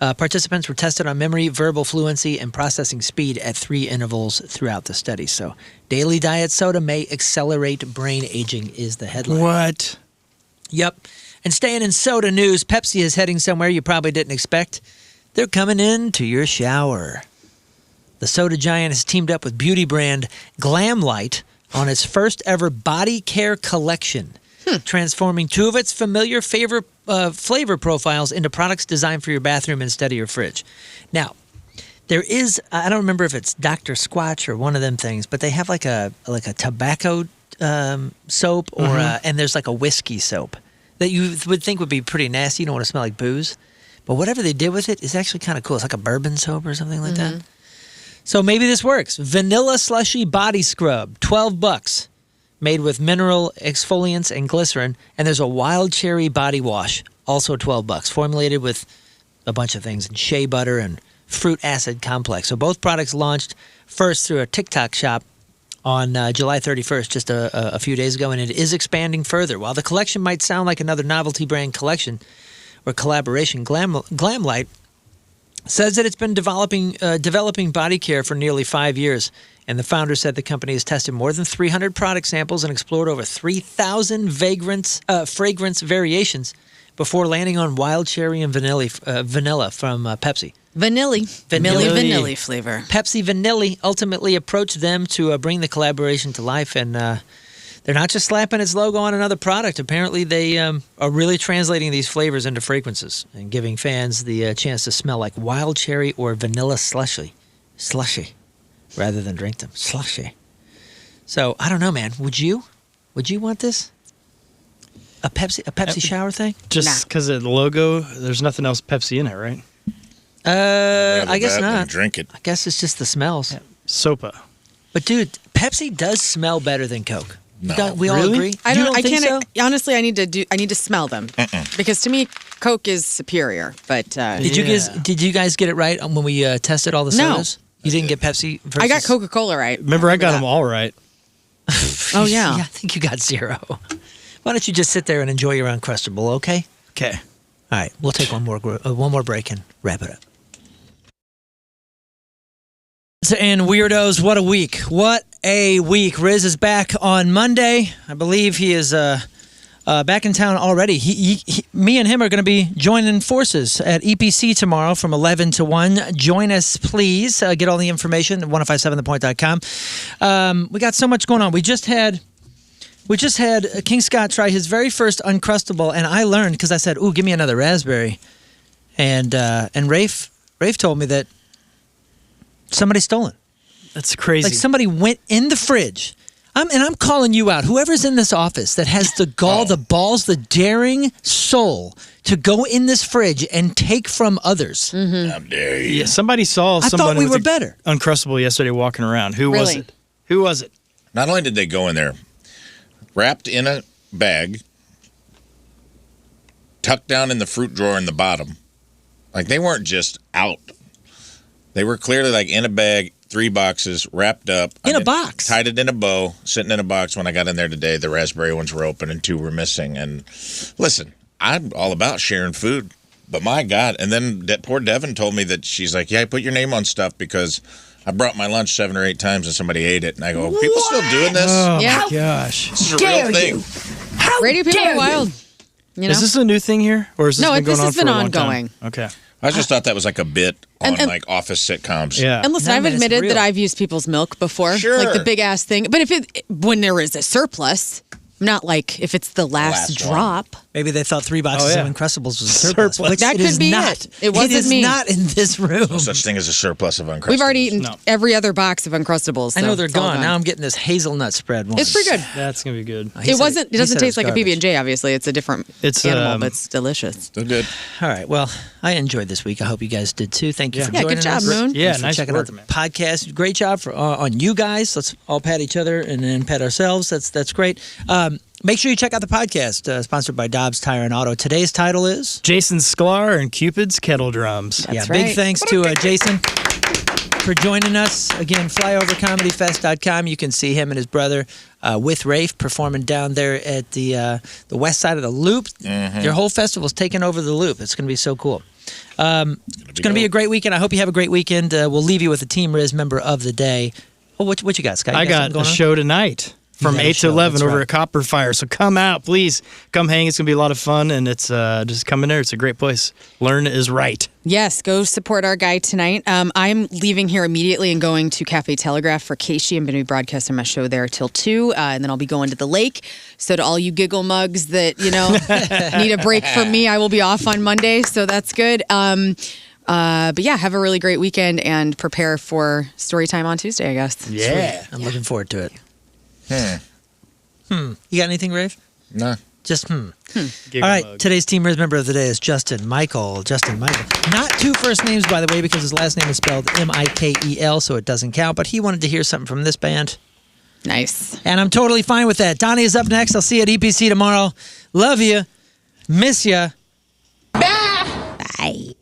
[SPEAKER 1] Participants were tested on memory, verbal fluency, and processing speed at 3 intervals throughout the study. So, daily diet soda may accelerate brain aging is the headline.
[SPEAKER 3] What?
[SPEAKER 1] Yep. And staying in soda news, Pepsi is heading somewhere you probably didn't expect. They're coming into your shower. The soda giant has teamed up with beauty brand Glam Light on its first ever body care collection, transforming 2 of its familiar flavor profiles into products designed for your bathroom instead of your fridge. Now, there is, I don't remember if it's Dr. Squatch or one of them things, but they have like a tobacco soap or and there's like a whiskey soap that you would think would be pretty nasty. You don't want to smell like booze. But whatever they did with it is actually kind of cool. It's like a bourbon soap or something like that. So maybe this works. Vanilla Slushy Body Scrub, $12. Made with mineral exfoliants and glycerin, and there's a wild cherry body wash, also $12, formulated with a bunch of things, and shea butter and fruit acid complex. So both products launched first through a TikTok shop on July 31st, just a few days ago, and it is expanding further. While the collection might sound like another novelty brand collection or collaboration, Glamlight says that it's been developing body care for nearly 5 years. And the founder said the company has tested more than 300 product samples and explored over 3,000 fragrance variations before landing on wild cherry and vanilla from Pepsi.
[SPEAKER 2] Vanilla flavor.
[SPEAKER 1] Pepsi Vanilla ultimately approached them to bring the collaboration to life, and they're not just slapping its logo on another product. Apparently, they are really translating these flavors into fragrances and giving fans the chance to smell like wild cherry or vanilla slushy. Rather than drink them. Slushy. So, I don't know, man. Would you want this? A Pepsi shower thing?
[SPEAKER 3] Just because of the logo, there's nothing else Pepsi in it, right?
[SPEAKER 1] I guess not.
[SPEAKER 4] Drink it.
[SPEAKER 1] I guess it's just the smells.
[SPEAKER 3] Yeah. Sopa.
[SPEAKER 1] But, dude, Pepsi does smell better than Coke.
[SPEAKER 4] No.
[SPEAKER 1] Don't we all
[SPEAKER 3] Really?
[SPEAKER 1] agree?
[SPEAKER 2] I
[SPEAKER 1] You
[SPEAKER 2] don't. I
[SPEAKER 1] think
[SPEAKER 2] can't.
[SPEAKER 1] so?
[SPEAKER 2] Honestly, I need to smell them because to me, Coke is superior. But
[SPEAKER 1] Did you guys get it right when we tested all the
[SPEAKER 2] No.
[SPEAKER 1] sodas? You didn't get Pepsi versus...
[SPEAKER 2] I got Coca-Cola right.
[SPEAKER 3] Remember, I got them all right.
[SPEAKER 2] Oh yeah.
[SPEAKER 1] I think you got 0. Why don't you just sit there and enjoy your Uncrustable, okay?
[SPEAKER 3] Okay.
[SPEAKER 1] All right, we'll take one more break and wrap it up. And weirdos, what a week. What a week. Rizz is back on Monday. I believe he is back in town already. Me and him are going to be joining forces at EPC tomorrow from 11 to 1. Join us, please. Get all the information at 1057thepoint.com. We got so much going on. We just had We just had King Scott try his very first Uncrustable, and I learned because I said, "Ooh, give me another raspberry," and Rafe told me that somebody stole it.
[SPEAKER 3] That's crazy.
[SPEAKER 1] Like somebody went in the fridge. I'm calling you out. Whoever's in this office that has the gall, the balls, the daring soul to go in this fridge and take from others.
[SPEAKER 4] How dare you?
[SPEAKER 3] Yeah, somebody saw
[SPEAKER 1] I
[SPEAKER 3] someone
[SPEAKER 1] thought we
[SPEAKER 3] with
[SPEAKER 1] were
[SPEAKER 3] a
[SPEAKER 1] better.
[SPEAKER 3] Uncrustable yesterday walking around. Who was
[SPEAKER 2] Really?
[SPEAKER 3] it? Who was it?
[SPEAKER 4] Not only did they go in there, wrapped in a bag, tucked down in the fruit drawer in the bottom. Like they weren't just out. They were clearly like in a bag, 3 boxes, wrapped up.
[SPEAKER 1] In a box.
[SPEAKER 4] Tied it in a bow, sitting in a box. When I got in there today, the raspberry ones were open and 2 were missing. And listen, I'm all about sharing food. But my God. And then poor Devin told me that she's like, yeah, I put your name on stuff because I brought my lunch 7 or 8 times and somebody ate it. And I go, people still doing this?
[SPEAKER 3] Oh,
[SPEAKER 2] Yeah.
[SPEAKER 3] my gosh.
[SPEAKER 4] This is a real thing.
[SPEAKER 2] Radio people are wild. You know?
[SPEAKER 3] Is this a new thing here? Or is this
[SPEAKER 2] No,
[SPEAKER 3] been
[SPEAKER 2] this
[SPEAKER 3] going on
[SPEAKER 2] has
[SPEAKER 3] for
[SPEAKER 2] been
[SPEAKER 3] a long
[SPEAKER 2] ongoing.
[SPEAKER 3] time? Okay.
[SPEAKER 4] I just thought that was like a bit on
[SPEAKER 2] And-
[SPEAKER 4] like office sitcoms.
[SPEAKER 3] Yeah.
[SPEAKER 2] And listen,
[SPEAKER 1] No,
[SPEAKER 2] I've
[SPEAKER 1] man, it's
[SPEAKER 2] admitted
[SPEAKER 1] real.
[SPEAKER 2] that I've used people's milk before,
[SPEAKER 4] Sure.
[SPEAKER 2] like the big ass thing. But when there is a surplus, not like if it's the last
[SPEAKER 4] last one.
[SPEAKER 2] drop.
[SPEAKER 1] Maybe they thought 3 boxes
[SPEAKER 3] Oh, yeah.
[SPEAKER 1] of Uncrustables was a surplus.
[SPEAKER 3] Surplus.
[SPEAKER 1] Which
[SPEAKER 2] That
[SPEAKER 1] it
[SPEAKER 2] could
[SPEAKER 1] is
[SPEAKER 2] be
[SPEAKER 1] not.
[SPEAKER 2] it. It wasn't
[SPEAKER 1] is
[SPEAKER 2] me.
[SPEAKER 1] not in this room.
[SPEAKER 4] No such thing as a surplus of Uncrustables.
[SPEAKER 2] We've already eaten
[SPEAKER 3] No.
[SPEAKER 2] every other box of Uncrustables.
[SPEAKER 1] I know
[SPEAKER 2] so
[SPEAKER 1] they're
[SPEAKER 2] it's all
[SPEAKER 1] gone. Now I'm getting this hazelnut spread one.
[SPEAKER 2] It's pretty good.
[SPEAKER 3] That's going to be good.
[SPEAKER 1] He
[SPEAKER 2] It
[SPEAKER 1] said
[SPEAKER 2] doesn't
[SPEAKER 1] he
[SPEAKER 2] taste
[SPEAKER 1] said
[SPEAKER 2] like
[SPEAKER 1] it
[SPEAKER 2] a
[SPEAKER 1] was
[SPEAKER 2] PB&J, obviously. It's a different
[SPEAKER 3] It's,
[SPEAKER 2] animal, but it's delicious.
[SPEAKER 4] Still good.
[SPEAKER 1] All right. Well, I enjoyed this week. I hope you guys did too. Thank you
[SPEAKER 3] Yeah.
[SPEAKER 1] for
[SPEAKER 2] Yeah,
[SPEAKER 1] joining
[SPEAKER 2] good job,
[SPEAKER 1] us.
[SPEAKER 2] Moon.
[SPEAKER 3] Yeah,
[SPEAKER 1] Thanks for
[SPEAKER 3] nice
[SPEAKER 1] checking
[SPEAKER 3] work,
[SPEAKER 1] out the
[SPEAKER 3] man.
[SPEAKER 1] podcast. Great job on you guys. Let's all pat each other and then pat ourselves. That's great. Make sure you check out the podcast sponsored by Dobbs Tire and Auto. Today's title is
[SPEAKER 3] Jason Sklar and Cupid's Kettle Drums.
[SPEAKER 2] That's
[SPEAKER 1] big
[SPEAKER 2] right.
[SPEAKER 1] thanks to Jason for joining us. Again, flyovercomedyfest.com. You can see him and his brother with Rafe performing down there at the west side of the Loop. Your whole festival's taking over the Loop. It's going to be so cool. It's going to be a great weekend. I hope you have a great weekend. We'll leave you with a Team Rizz member of the day. Oh, what you got, Scott? You
[SPEAKER 3] I got
[SPEAKER 1] something
[SPEAKER 3] a
[SPEAKER 1] going on?
[SPEAKER 3] show tonight from
[SPEAKER 1] got a
[SPEAKER 3] 8 to
[SPEAKER 1] show,
[SPEAKER 3] 11
[SPEAKER 1] that's
[SPEAKER 3] over
[SPEAKER 1] right.
[SPEAKER 3] at Copper Fire. So come out, please. Come hang. It's going to be a lot of fun, and it's just come in there. It's a great place. Learn is right.
[SPEAKER 2] Yes, go support our guy tonight. I'm leaving here immediately and going to Cafe Telegraph for Casey. I'm going to be broadcasting my show there till 2, and then I'll be going to the lake. So to all you giggle mugs that, need a break from me, I will be off on Monday, so that's good. But yeah, have a really great weekend and prepare for story time on Tuesday, I guess.
[SPEAKER 3] Yeah.
[SPEAKER 1] I'm looking forward to it. You got anything, Rafe?
[SPEAKER 4] No.
[SPEAKER 1] Just
[SPEAKER 3] Giggle
[SPEAKER 1] All right,
[SPEAKER 3] mug.
[SPEAKER 1] today's Team Rizz member of the day is Justin Michael. Not 2 first names, by the way, because his last name is spelled Mikel, so it doesn't count. But he wanted to hear something from this band,
[SPEAKER 2] Nice.
[SPEAKER 1] and I'm totally fine with that. Donnie is up next. I'll see you at EPC tomorrow. Love you. Miss ya.
[SPEAKER 2] Bye.